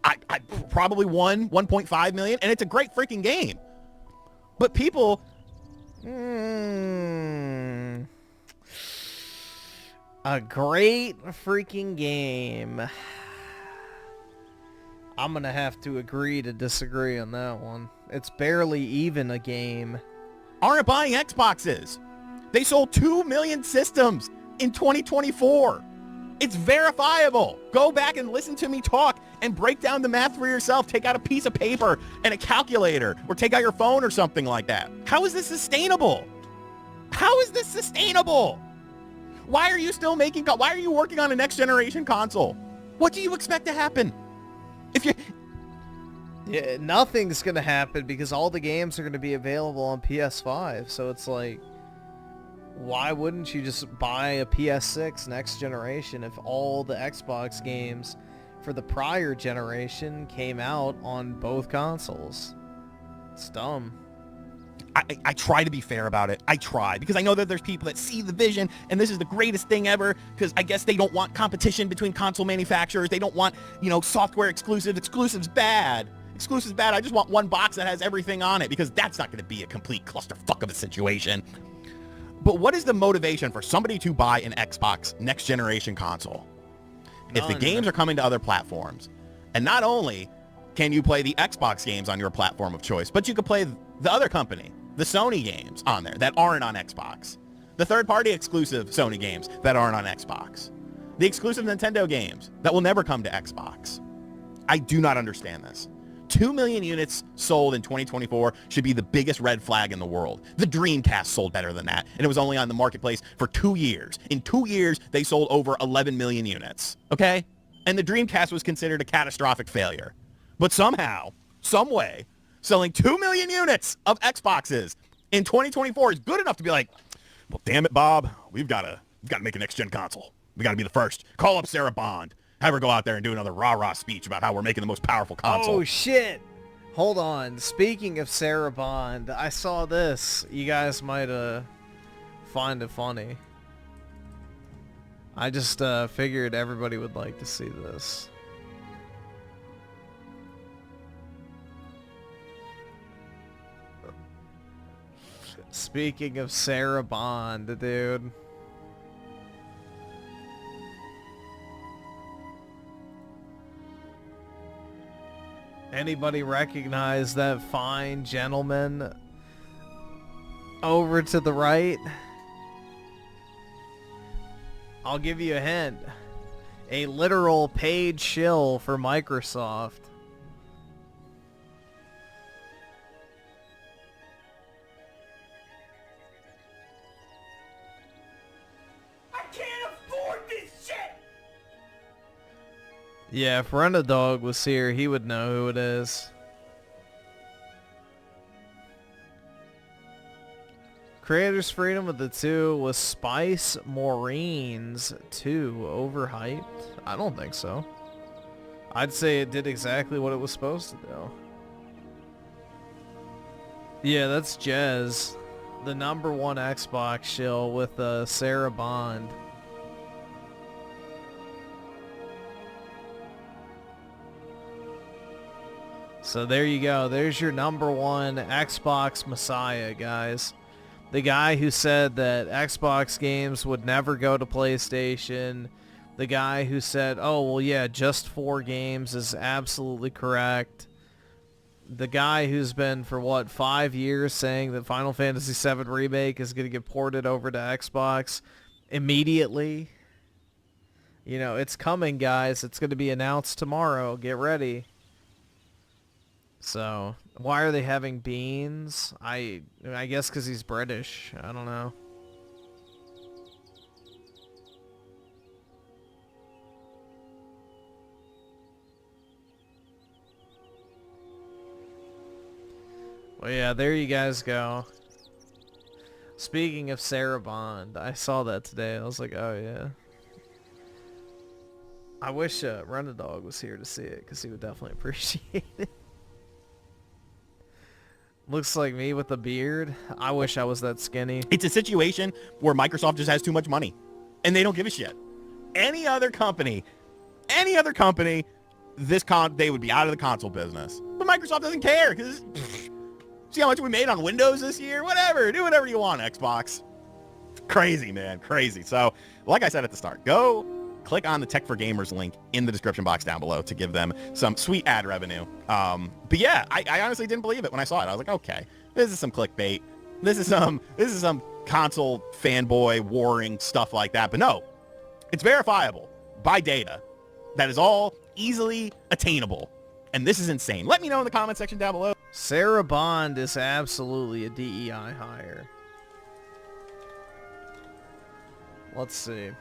I probably 1.5 million, and it's a great freaking game. But people... A great freaking game. I'm going to have to agree to disagree on that one. It's barely even a game. Aren't buying Xboxes. They sold 2 million systems in 2024. It's verifiable. Go back and listen to me talk and break down the math for yourself. Take out a piece of paper and a calculator, or take out your phone or something like that. How is this sustainable? How is this sustainable? Why are you still why are you working on a next generation console? What do you expect to happen? Yeah, nothing's going to happen because all the games are going to be available on PS5. So it's like, why wouldn't you just buy a PS6 next generation if all the Xbox games for the prior generation came out on both consoles? It's dumb. I try to be fair about it. I try, because I know that there's people that see the vision and this is the greatest thing ever, because I guess they don't want competition between console manufacturers. They don't want, software exclusives. Exclusives bad. Exclusives bad. I just want one box that has everything on it, because that's not going to be a complete clusterfuck of a situation. But what is the motivation for somebody to buy an Xbox next generation console? If the games are coming to other platforms, and not only can you play the Xbox games on your platform of choice, but you could play the other company, the Sony games on there that aren't on Xbox, the third-party exclusive Sony games that aren't on Xbox, the exclusive Nintendo games that will never come to Xbox. I do not understand this. 2 million units sold in 2024 should be the biggest red flag in the world. The Dreamcast sold better than that, and it was only on the marketplace for 2 years. In 2 years, they sold over 11 million units, okay? And the Dreamcast was considered a catastrophic failure. But somehow, some way, selling 2 million units of Xboxes in 2024 is good enough to be like, well, damn it, Bob, we've got to make a next-gen console. We got to be the first. Call up Sarah Bond. Have her go out there and do another rah-rah speech about how we're making the most powerful console. Oh, shit. Hold on. Speaking of Sarah Bond, I saw this. You guys might find it funny. I just figured everybody would like to see this. Speaking of Sarah Bond, dude. Anybody recognize that fine gentleman over to the right? I'll give you a hint. A literal paid shill for Microsoft. I can't afford this shit! Yeah, if Run-A-Dog was here, he would know who it is. Creators Freedom of the 2 was Spice Maureen's 2 overhyped? I don't think so. I'd say it did exactly what it was supposed to do. Yeah, that's Jez, the #1 Xbox shill with Sarah Bond. So there you go. There's your #1 Xbox Messiah, guys. The guy who said that Xbox games would never go to PlayStation. The guy who said, oh, well, yeah, just 4 games is absolutely correct. The guy who's been, for what, 5 years saying that Final Fantasy VII Remake is going to get ported over to Xbox immediately. You know, it's coming, guys. It's going to be announced tomorrow. Get ready. So, why are they having beans? I guess because he's British. I don't know. Well, yeah, there you guys go. Speaking of Sarah Bond, I saw that today. I was like, oh, yeah. I wish Run-A-Dog was here to see it, because he would definitely appreciate it. Looks like me with a beard. I wish I was that skinny. It's a situation where Microsoft just has too much money, and they don't give a shit. Any other company, they would be out of the console business. But Microsoft doesn't care, because see how much we made on Windows this year? Whatever. Do whatever you want, Xbox. Crazy, man. Crazy. So, like I said at the start, go click on the Tech for Gamers link in the description box down below to give them some sweet ad revenue. But yeah, I honestly didn't believe it when I saw it. I was like, okay, this is some clickbait. This is some console fanboy warring stuff like that. But no, it's verifiable by data that is all easily attainable. And this is insane. Let me know in the comment section down below. Sarah Bond is absolutely a DEI hire. Let's see.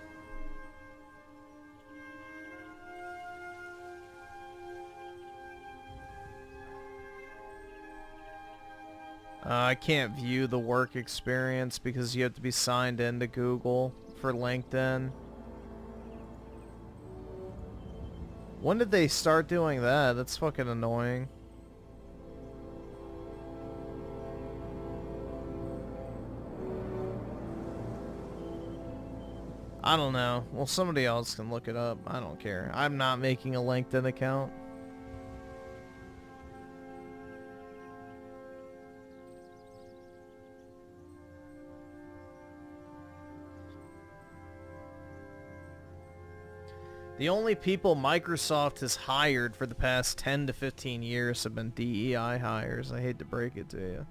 I can't view the work experience because you have to be signed into Google for LinkedIn. When did they start doing that? That's fucking annoying. I don't know. Well, somebody else can look it up. I don't care. I'm not making a LinkedIn account. The only people Microsoft has hired for the past 10 to 15 years have been DEI hires. I hate to break it to you.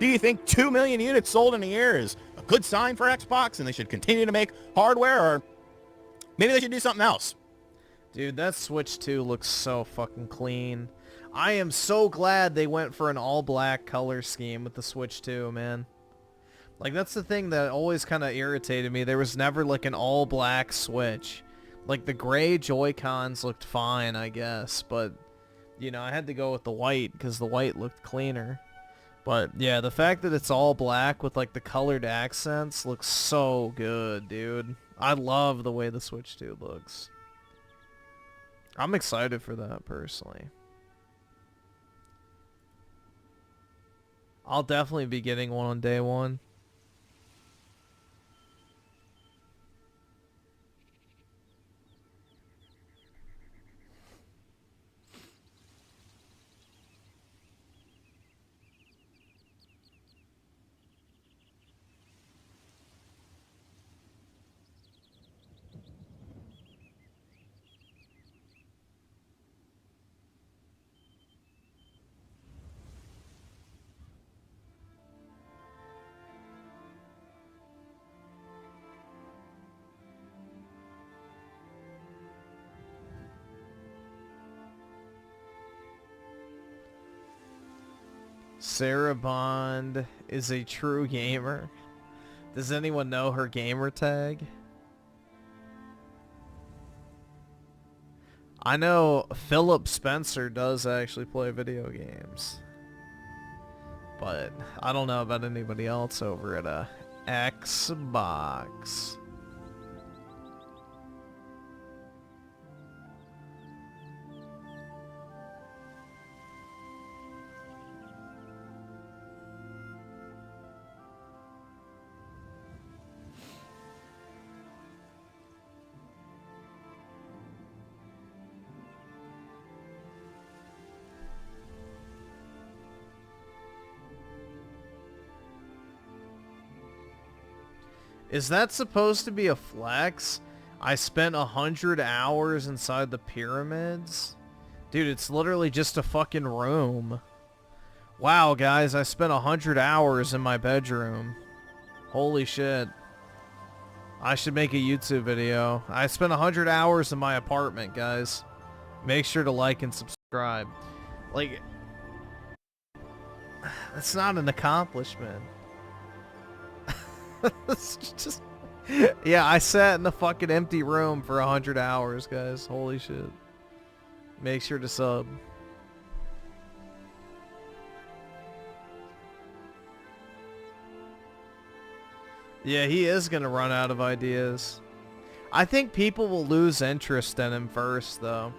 Do you think 2 million units sold in a year is a good sign for Xbox and they should continue to make hardware, or maybe they should do something else? Dude, that Switch 2 looks so fucking clean. I am so glad they went for an all-black color scheme with the Switch 2, man. Like, that's the thing that always kind of irritated me. There was never, like, an all-black Switch. Like, the gray Joy-Cons looked fine, I guess, but, you know, I had to go with the white because the white looked cleaner. But, yeah, the fact that it's all black with, like, the colored accents looks so good, dude. I love the way the Switch 2 looks. I'm excited for that personally. I'll definitely be getting one on day one. Sarah Bond is a true gamer. Does anyone know her gamer tag? I know Philip Spencer does actually play video games. But I don't know about anybody else over at Xbox. Is that supposed to be a flex? I spent 100 hours inside the pyramids? Dude, it's literally just a fucking room. Wow, guys, I spent 100 hours in my bedroom. Holy shit. I should make a YouTube video. I spent 100 hours in my apartment, guys. Make sure to like and subscribe. Like, that's not an accomplishment. It's just, yeah, I sat in a fucking empty room for 100 hours, guys. Holy shit. Make sure to sub. Yeah, he is gonna run out of ideas. I think people will lose interest in him first, though.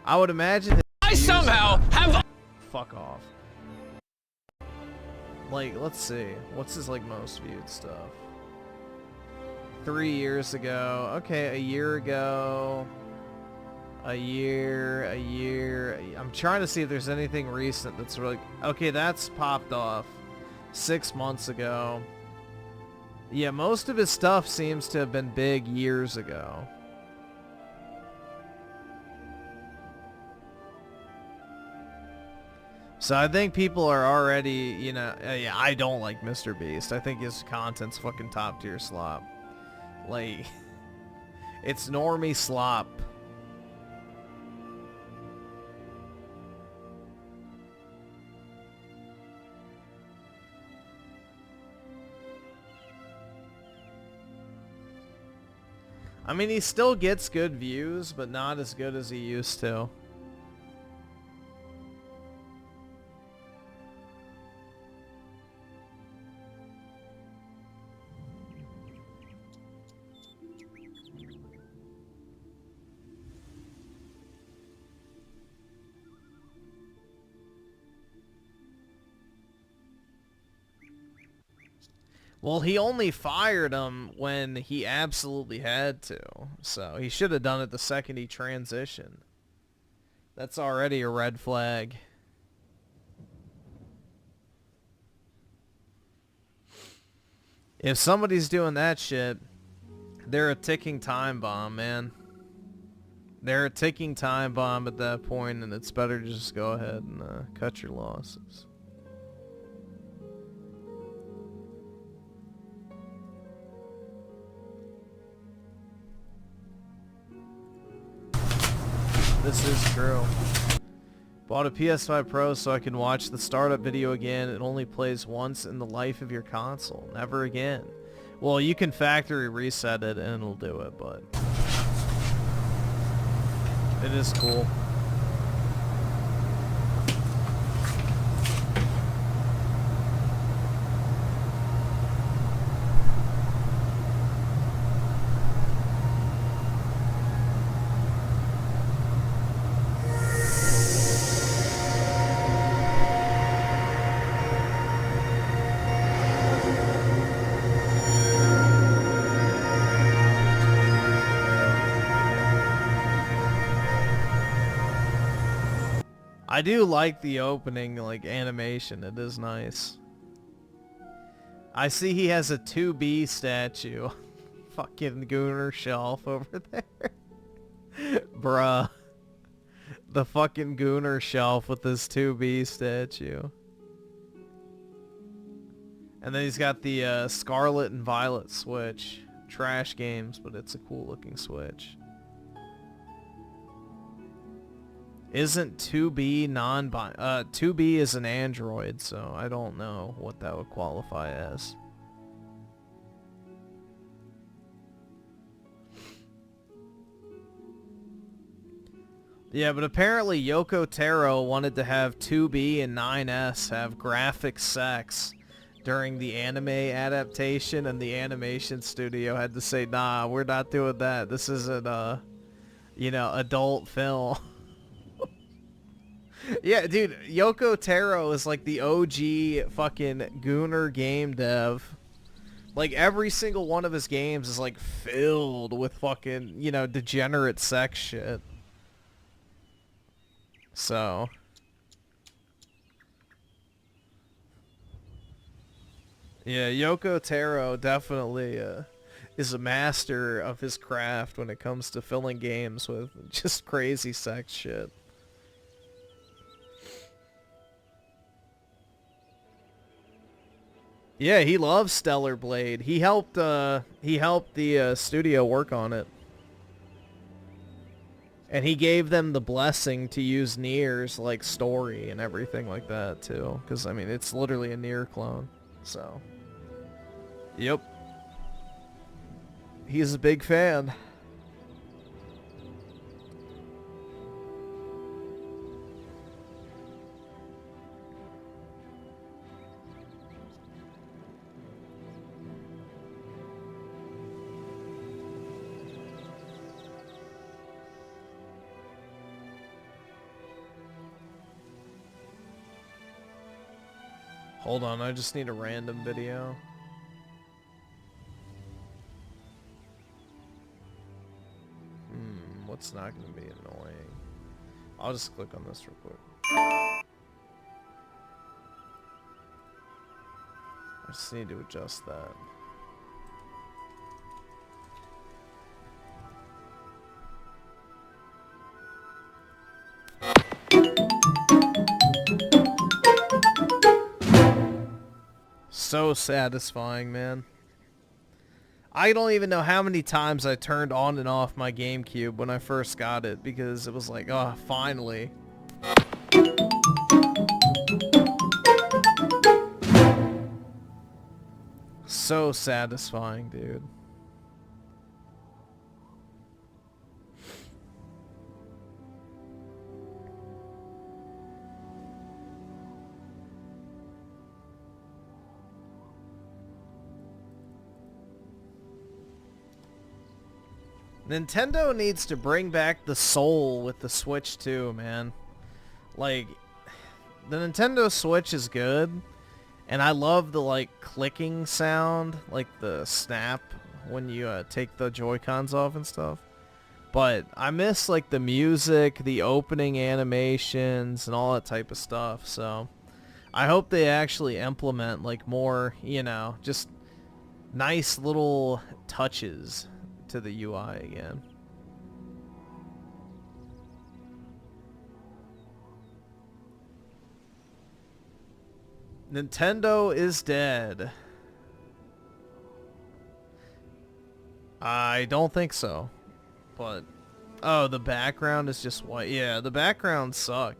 I would imagine I somehow have... Fuck off. Like, let's see. What's his, like, most viewed stuff? 3 years ago. Okay, a year ago. A year. I'm trying to see if there's anything recent that's really... Okay, that's popped off 6 months ago. Yeah, most of his stuff seems to have been big years ago. So I think people are already, you know, yeah, I don't like Mr. Beast. I think his content's fucking top tier slop. Like, it's normie slop. I mean, he still gets good views, but not as good as he used to. Well, he only fired him when he absolutely had to. So he should have done it the second he transitioned. That's already a red flag. If somebody's doing that shit, they're a ticking time bomb, man. They're a ticking time bomb at that point, and it's better to just go ahead and cut your losses. This is true. Bought a PS5 Pro so I can watch the startup video again. It only plays once in the life of your console. Never again. Well, you can factory reset it and it'll do it, but... it is cool. I do like the opening, like, animation. It is nice. I see he has a 2B statue. Fucking Gooner shelf over there. Bruh. The fucking Gooner shelf with this 2B statue. And then he's got the Scarlet and Violet Switch. Trash games, but it's a cool looking Switch. Isn't 2B 2B is an Android, so I don't know what that would qualify as. Yeah, but apparently Yoko Taro wanted to have 2B and 9S have graphic sex during the anime adaptation, and the animation studio had to say, nah, we're not doing that. This isn't you know, adult film. Yeah, dude, Yoko Taro is like the OG fucking Gooner game dev. Like, every single one of his games is like filled with fucking, you know, degenerate sex shit. So... yeah, Yoko Taro definitely is a master of his craft when it comes to filling games with just crazy sex shit. Yeah, he loves Stellar Blade. He helped the studio work on it. And he gave them the blessing to use Nier's like story and everything like that too, cuz I mean, it's literally a Nier clone. So, yep. He's a big fan. Hold on, I just need a random video. What's not going to be annoying? I'll just click on this real quick. I just need to adjust that. So satisfying, man. I don't even know how many times I turned on and off my GameCube when I first got it, because it was like, oh, finally. So satisfying, dude. Nintendo needs to bring back the soul with the Switch too, man. Like, the Nintendo Switch is good, and I love the, like, clicking sound, like the snap when you take the Joy-Cons off and stuff. But I miss, like, the music, the opening animations, and all that type of stuff, so I hope they actually implement, like, more, you know, just nice little touches to the UI again. Nintendo is dead. I don't think so. But, oh, the background is just white. Yeah, the backgrounds suck.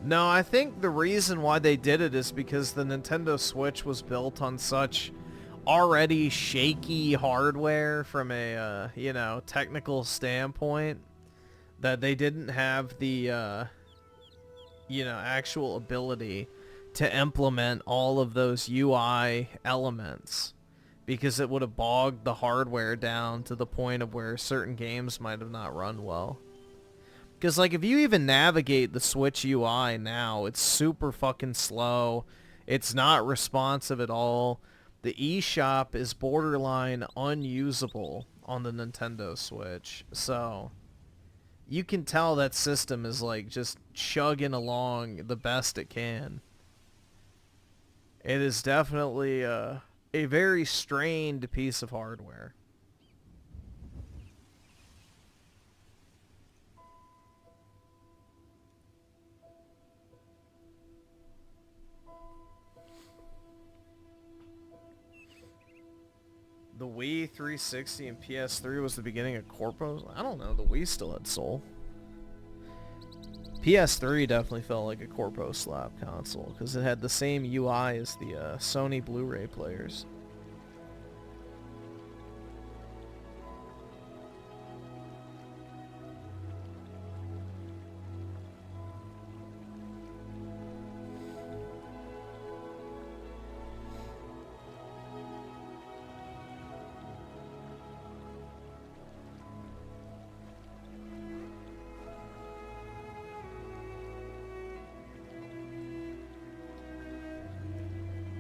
No, I think the reason why they did it is because the Nintendo Switch was built on such already shaky hardware from a, you know, technical standpoint, that they didn't have the, you know, actual ability to implement all of those UI elements, because it would have bogged the hardware down to the point of where certain games might have not run well. Because, like, if you even navigate the Switch UI now, it's super fucking slow. It's not responsive at all. The eShop is borderline unusable on the Nintendo Switch. So, you can tell that system is, like, just chugging along the best it can. It is definitely a very strained piece of hardware. The Wii 360 and PS3 was the beginning of corpos? I don't know. The Wii still had soul. PS3 definitely felt like a corpo slap console because it had the same UI as the Sony Blu-ray players.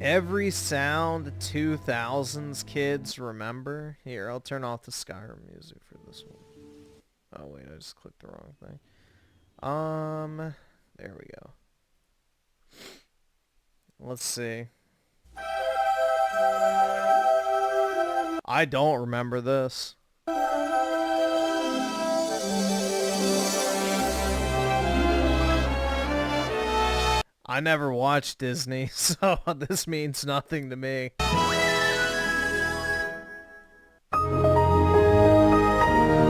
Every sound 2000s kids remember. Here, I'll turn off the Skyrim music for this one. Oh wait, I just clicked the wrong thing. There we go. Let's see. I don't remember this. I never watched Disney, so this means nothing to me.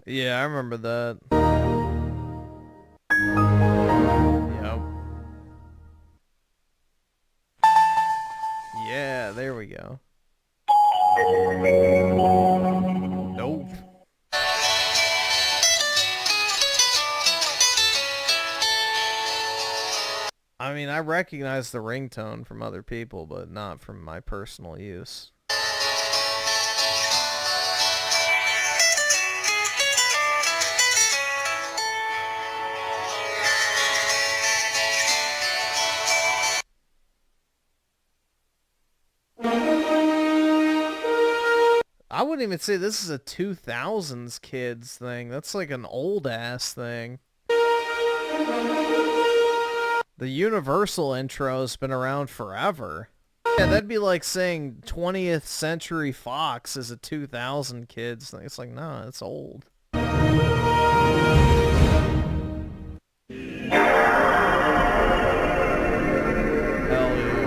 Yeah, I remember that. Yep. Yeah, there we go. Nope. I mean, I recognize the ringtone from other people, but not from my personal use. I wouldn't even say this is a 2000s kids thing. That's like an old ass thing. The Universal intro's been around forever. Yeah, that'd be like saying 20th Century Fox is a 2000 kids thing. It's like, nah, it's old. Hell yeah.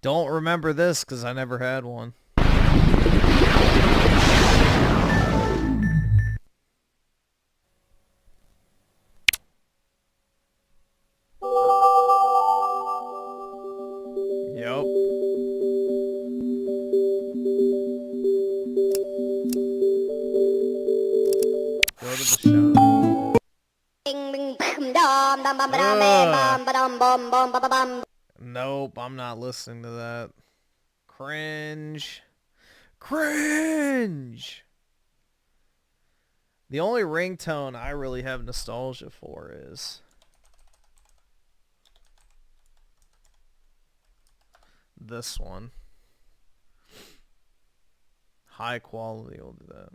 Don't remember this because I never had one. Yep. Go to the show. Nope, I'm not listening to that. Cringe. Cringe! The only ringtone I really have nostalgia for is this one. High quality will do that.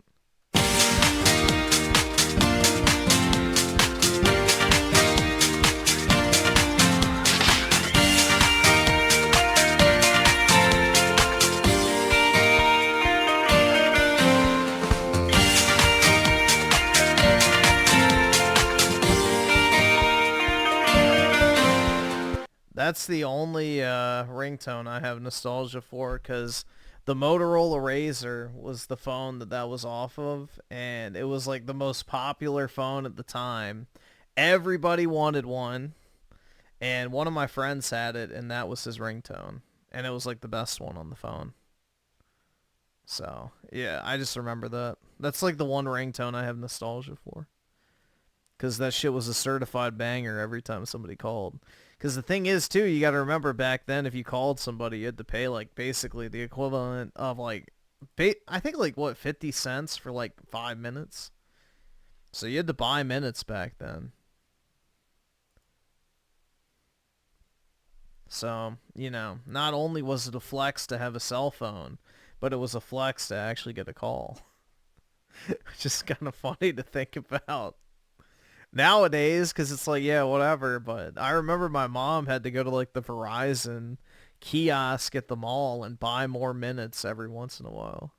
That's the only ringtone I have nostalgia for, because the Motorola Razr was the phone that was off of, and it was like the most popular phone at the time. Everybody wanted one, And one of my friends had it, and that was his ringtone. And it was like the best one on the phone. So, yeah, I just remember that. That's like the one ringtone I have nostalgia for. Because that shit was a certified banger every time somebody called. Because the thing is, too, you got to remember back then, if you called somebody, you had to pay, like, basically the equivalent of, like, I think, like, what, 50 cents for, like, 5 minutes? So you had to buy minutes back then. So, you know, not only was it a flex to have a cell phone, but it was a flex to actually get a call. Which is kind of funny to think about. Nowadays, because it's like, yeah, whatever, but I remember my mom had to go to, like, the Verizon kiosk at the mall and buy more minutes every once in a while.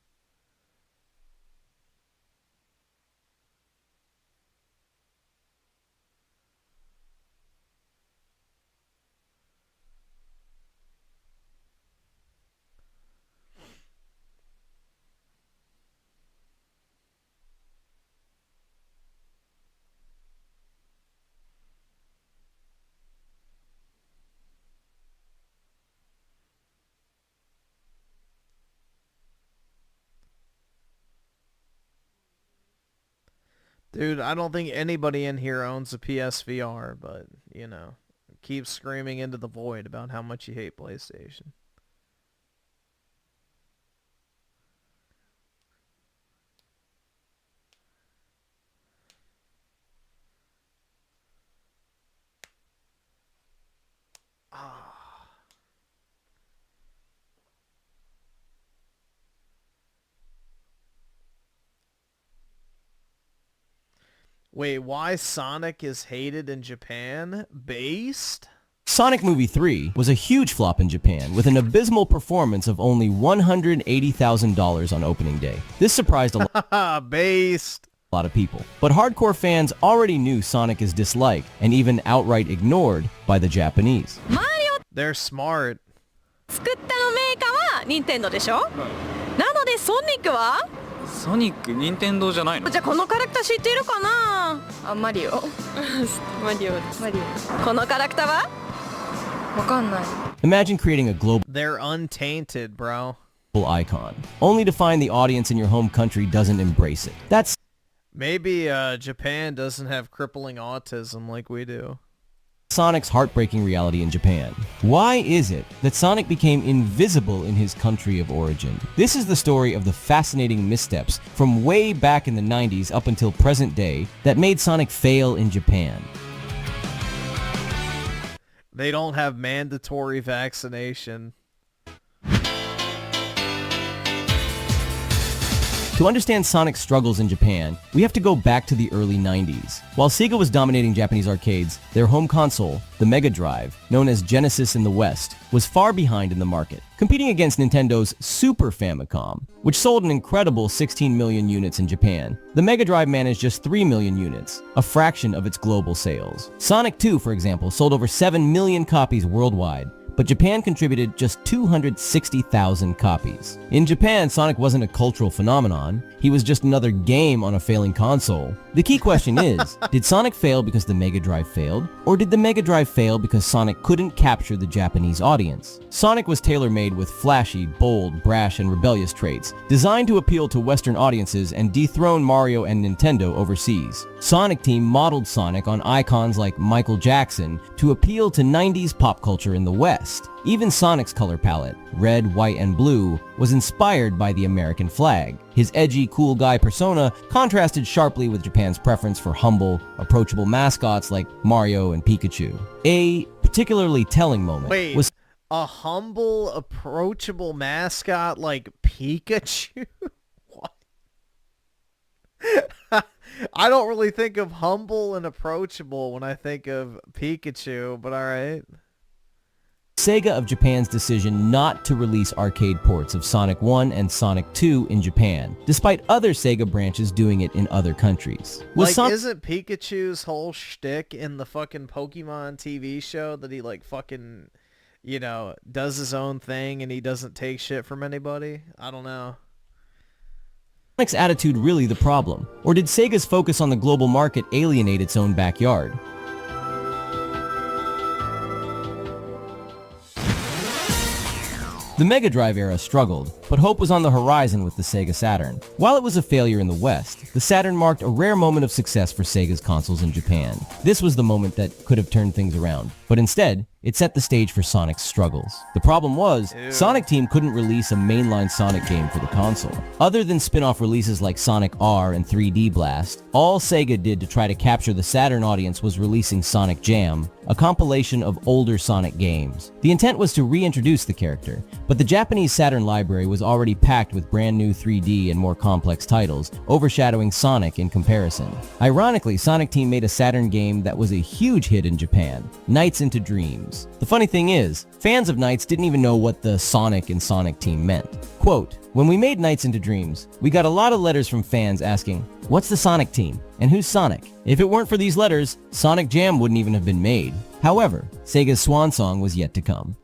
Dude, I don't think anybody in here owns a PSVR, but, you know, keep screaming into the void about how much you hate PlayStation. Wait, why Sonic is hated in Japan? Based? Sonic Movie 3 was a huge flop in Japan, with an abysmal performance of only $180,000 on opening day. This surprised a Based. lot of people. But hardcore fans already knew Sonic is disliked and even outright ignored by the Japanese. They're smart. 作ったのメーカーは任天堂でしょ、なのでソニックはソニック任天堂じゃないの？じゃあこのキャラクター知っているかなあ、マリオマリオこのキャラクターはわかんない Imagine creating a global They're untainted, bro. icon, only to find the audience in your home country doesn't embrace it. That's Maybe Japan doesn't have crippling autism like we do. Sonic's heartbreaking reality in Japan. Why is it that Sonic became invisible in his country of origin? This is the story of the fascinating missteps from way back in the 90s up until present day that made Sonic fail in Japan. They don't have mandatory vaccination. To understand Sonic's struggles in Japan, we have to go back to the early 90s. While Sega was dominating Japanese arcades, their home console, the Mega Drive, known as Genesis in the West, was far behind in the market, competing against Nintendo's Super Famicom, which sold an incredible 16 million units in Japan. The Mega Drive managed just 3 million units, a fraction of its global sales. Sonic 2, for example, sold over 7 million copies worldwide, but Japan contributed just 260,000 copies. In Japan, Sonic wasn't a cultural phenomenon. He was just another game on a failing console. The key question is, did Sonic fail because the Mega Drive failed? Or did the Mega Drive fail because Sonic couldn't capture the Japanese audience? Sonic was tailor-made with flashy, bold, brash, and rebellious traits, designed to appeal to Western audiences and dethrone Mario and Nintendo overseas. Sonic Team modeled Sonic on icons like Michael Jackson to appeal to 90s pop culture in the West. Even Sonic's color palette, red, white, and blue, was inspired by the American flag. His edgy, cool guy persona contrasted sharply with Japan's preference for humble, approachable mascots like Mario and Pikachu. A particularly telling moment was a humble, approachable mascot like Pikachu? What? I don't really think of humble and approachable when I think of Pikachu, but alright. Sega of Japan's decision not to release arcade ports of Sonic 1 and Sonic 2 in Japan, despite other Sega branches doing it in other countries. Isn't Pikachu's whole shtick in the fucking Pokemon TV show that he like fucking, you know, does his own thing and he doesn't take shit from anybody? I don't know. Sonic's attitude really the problem? Or did Sega's focus on the global market alienate its own backyard? The Mega Drive era struggled, but hope was on the horizon with the Sega Saturn. While it was a failure in the West, the Saturn marked a rare moment of success for Sega's consoles in Japan. This was the moment that could have turned things around, but instead, it set the stage for Sonic's struggles. The problem was, Sonic Team couldn't release a mainline Sonic game for the console. Other than spin-off releases like Sonic R and 3D Blast, all Sega did to try to capture the Saturn audience was releasing Sonic Jam, a compilation of older Sonic games. The intent was to reintroduce the character, but the Japanese Saturn library was already packed with brand new 3D and more complex titles, overshadowing Sonic in comparison. Ironically, Sonic Team made a Saturn game that was a huge hit in Japan, Nights into Dreams. The funny thing is, fans of Nights didn't even know what the Sonic in Sonic Team meant. Quote, "When we made Nights into Dreams, we got a lot of letters from fans asking, what's the Sonic Team? And who's Sonic? If it weren't for these letters, Sonic Jam wouldn't even have been made." However, Sega's swan song was yet to come.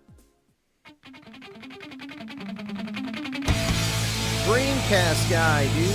Dreamcast guy, dude.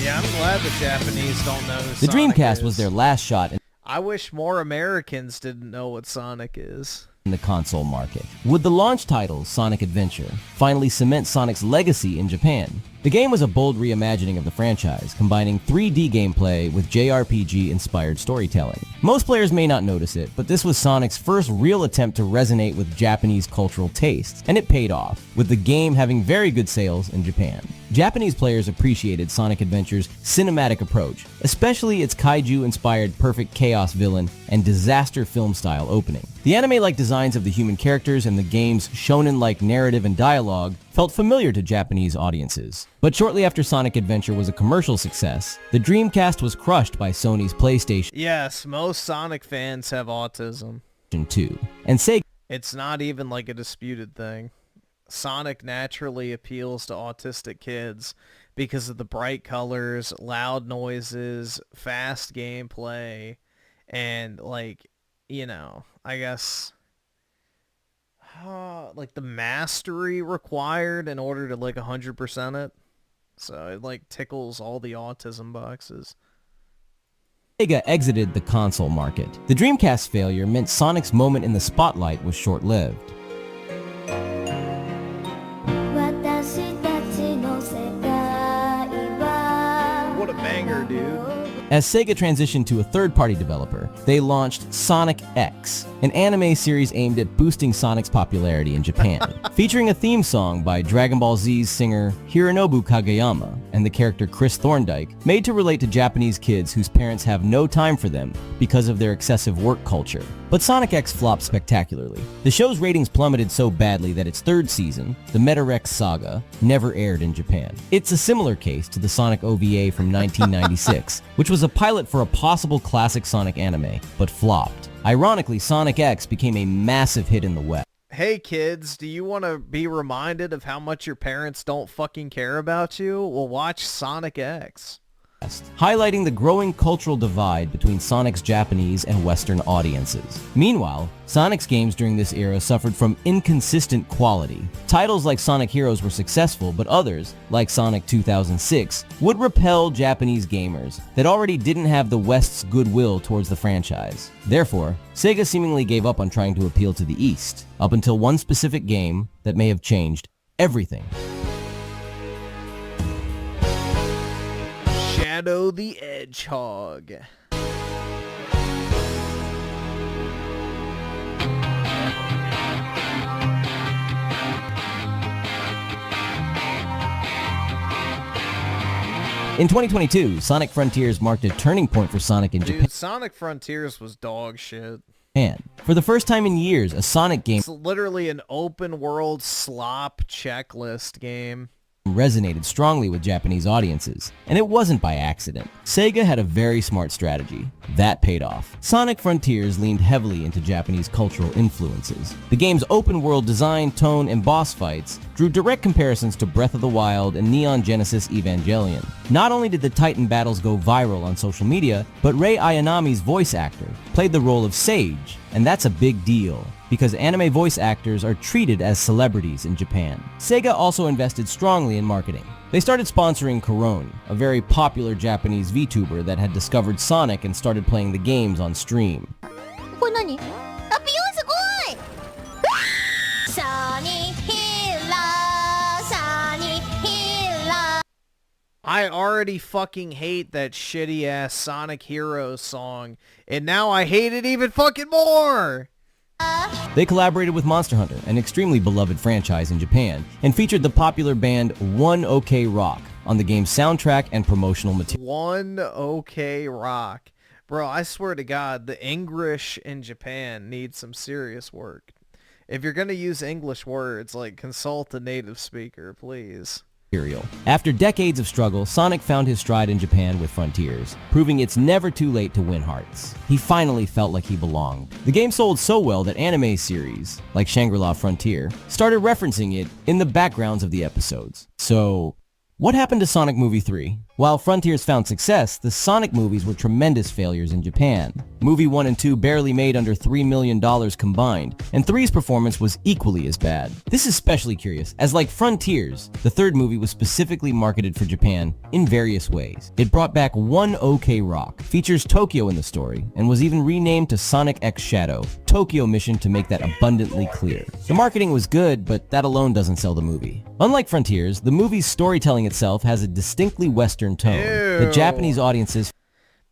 Yeah, I'm glad the Japanese don't know who The Sonic Dreamcast is. was their last shot I wish more Americans didn't know what Sonic is. in the console market. Would the launch title, Sonic Adventure, finally cement Sonic's legacy in Japan? The game was a bold reimagining of the franchise, combining 3D gameplay with JRPG-inspired storytelling. Most players may not notice it, but this was Sonic's first real attempt to resonate with Japanese cultural tastes, and it paid off, with the game having very good sales in Japan. Japanese players appreciated Sonic Adventure's cinematic approach, especially its kaiju-inspired perfect chaos villain and disaster film-style opening. The anime-like designs of the human characters and the game's shonen-like narrative and dialogue felt familiar to Japanese audiences. But shortly after Sonic Adventure was a commercial success, the Dreamcast was crushed by Sony's PlayStation Yes, most Sonic fans have autism. 2, and Sega. It's not even like a disputed thing. Sonic naturally appeals to autistic kids because of the bright colors, loud noises, fast gameplay, and like, you know, I guess like the mastery required in order to like 100% it. So it like tickles all the autism boxes. Sega exited the console market. The Dreamcast's failure meant Sonic's moment in the spotlight was short-lived. What a banger, dude. As Sega transitioned to a third-party developer, they launched Sonic X, an anime series aimed at boosting Sonic's popularity in Japan. Featuring a theme song by Dragon Ball Z's singer Hironobu Kageyama and the character Chris Thorndike, made to relate to Japanese kids whose parents have no time for them because of their excessive work culture. But Sonic X flopped spectacularly. The show's ratings plummeted so badly that its third season, the Meta-Rex Saga, never aired in Japan. It's a similar case to the Sonic OVA from 1996, which was a pilot for a possible classic Sonic anime, but flopped. Ironically, Sonic X became a massive hit in the West. Hey kids, do you want to be reminded of how much your parents don't fucking care about you? Well, watch Sonic X. Highlighting the growing cultural divide between Sonic's Japanese and Western audiences. Meanwhile, Sonic's games during this era suffered from inconsistent quality. Titles like Sonic Heroes were successful, but others, like Sonic 2006, would repel Japanese gamers that already didn't have the West's goodwill towards the franchise. Therefore, Sega seemingly gave up on trying to appeal to the East, up until one specific game that may have changed everything. Shadow the Hedgehog. In 2022, Sonic Frontiers marked a turning point for Sonic in Dude, Sonic Frontiers was dog shit. Japan. For the first time in years, a Sonic game It's literally an open world slop checklist game. resonated strongly with Japanese audiences, and it wasn't by accident. Sega had a very smart strategy. That paid off. Sonic Frontiers leaned heavily into Japanese cultural influences. The game's open-world design, tone, and boss fights drew direct comparisons to Breath of the Wild and Neon Genesis Evangelion. Not only did the Titan battles go viral on social media, but Rei Ayanami's voice actor played the role of Sage, and that's a big deal, because anime voice actors are treated as celebrities in Japan. Sega also invested strongly in marketing. They started sponsoring Corone, a very popular Japanese VTuber that had discovered Sonic and started playing the games on stream. I already fucking hate that shitty ass Sonic Heroes song, and now I hate it even fucking more! They collaborated with Monster Hunter, an extremely beloved franchise in Japan, and featured the popular band One OK Rock on the game's soundtrack and promotional material. One OK Rock. Bro, I swear to God, the English in Japan needs some serious work. If you're gonna use English words, like, consult a native speaker, please. After decades of struggle, Sonic found his stride in Japan with Frontiers, proving it's never too late to win hearts. He finally felt like he belonged. The game sold so well that anime series, like Shangri-La Frontier, started referencing it in the backgrounds of the episodes. So, what happened to Sonic Movie 3? While Frontiers found success, the Sonic movies were tremendous failures in Japan. Movie 1 and 2 barely made under $3 million combined, and 3's performance was equally as bad. This is especially curious, as like Frontiers, the third movie was specifically marketed for Japan in various ways. It brought back One OK Rock, features Tokyo in the story, and was even renamed to Sonic X Shadow, Tokyo Mission, to make that abundantly clear. The marketing was good, but that alone doesn't sell the movie. Unlike Frontiers, the movie's storytelling itself has a distinctly Western tone. The Japanese audiences,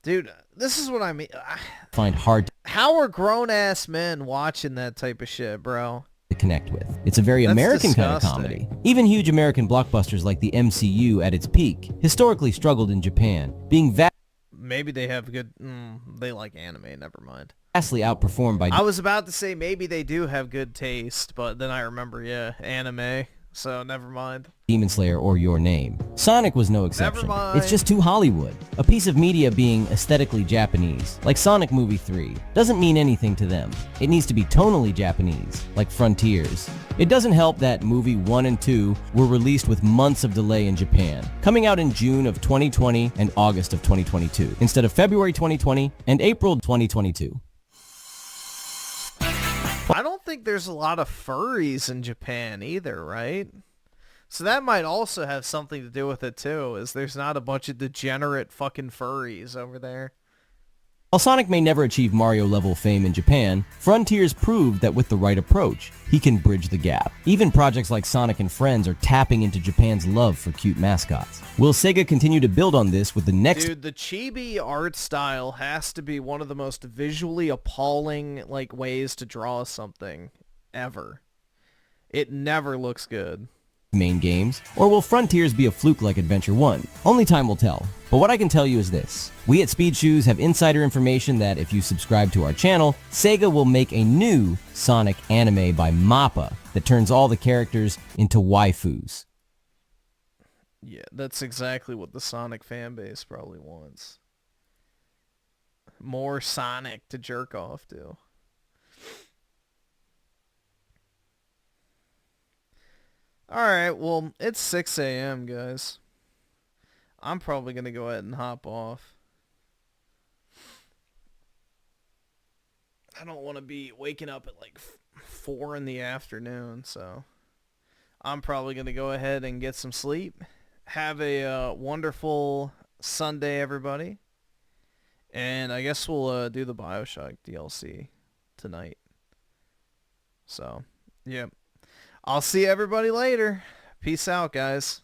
dude, this is what I mean. find hard How are grown-ass men watching that type of shit, bro? to connect with. It's a very That's American kind of disgusting. comedy. Even huge American blockbusters like the MCU at its peak historically struggled in Japan, being Maybe they have good... they like anime, never mind. vastly outperformed by I was about to say maybe they do have good taste, but then I remember, yeah, anime, so never mind. Demon Slayer or Your Name. Sonic was no exception. mind. It's just too Hollywood. A piece of media being aesthetically Japanese, like Sonic Movie 3, doesn't mean anything to them. It needs to be tonally Japanese, like Frontiers. It doesn't help that movie 1 and 2 were released with months of delay in Japan, coming out in June of 2020 and August of 2022, instead of February 2020 and April 2022. I don't think there's a lot of furries in Japan either, right? So that might also have something to do with it too, is there's not a bunch of degenerate fucking furries over there. While Sonic may never achieve Mario-level fame in Japan, Frontiers proved that with the right approach, he can bridge the gap. Even projects like Sonic and Friends are tapping into Japan's love for cute mascots. Will Sega continue to build on this with the next... Dude, the chibi art style has to be one of the most visually appalling, like, ways to draw something ever. It never looks good. main games, or will Frontiers be a fluke like Adventure 1? Only time will tell. But what I can tell you is this. We at Speed Shoes have insider information that if you subscribe to our channel, Sega will make a new Sonic anime by MAPPA that turns all the characters into waifus. Yeah, that's exactly what the Sonic fanbase probably wants. More Sonic to jerk off to. Alright, well, it's 6 a.m., guys. I'm probably going to go ahead and hop off. I don't want to be waking up at like 4 in the afternoon, so I'm probably going to go ahead and get some sleep. Have a wonderful Sunday, everybody. And I guess we'll do the Bioshock DLC tonight. So, yeah. I'll see everybody later. Peace out, guys.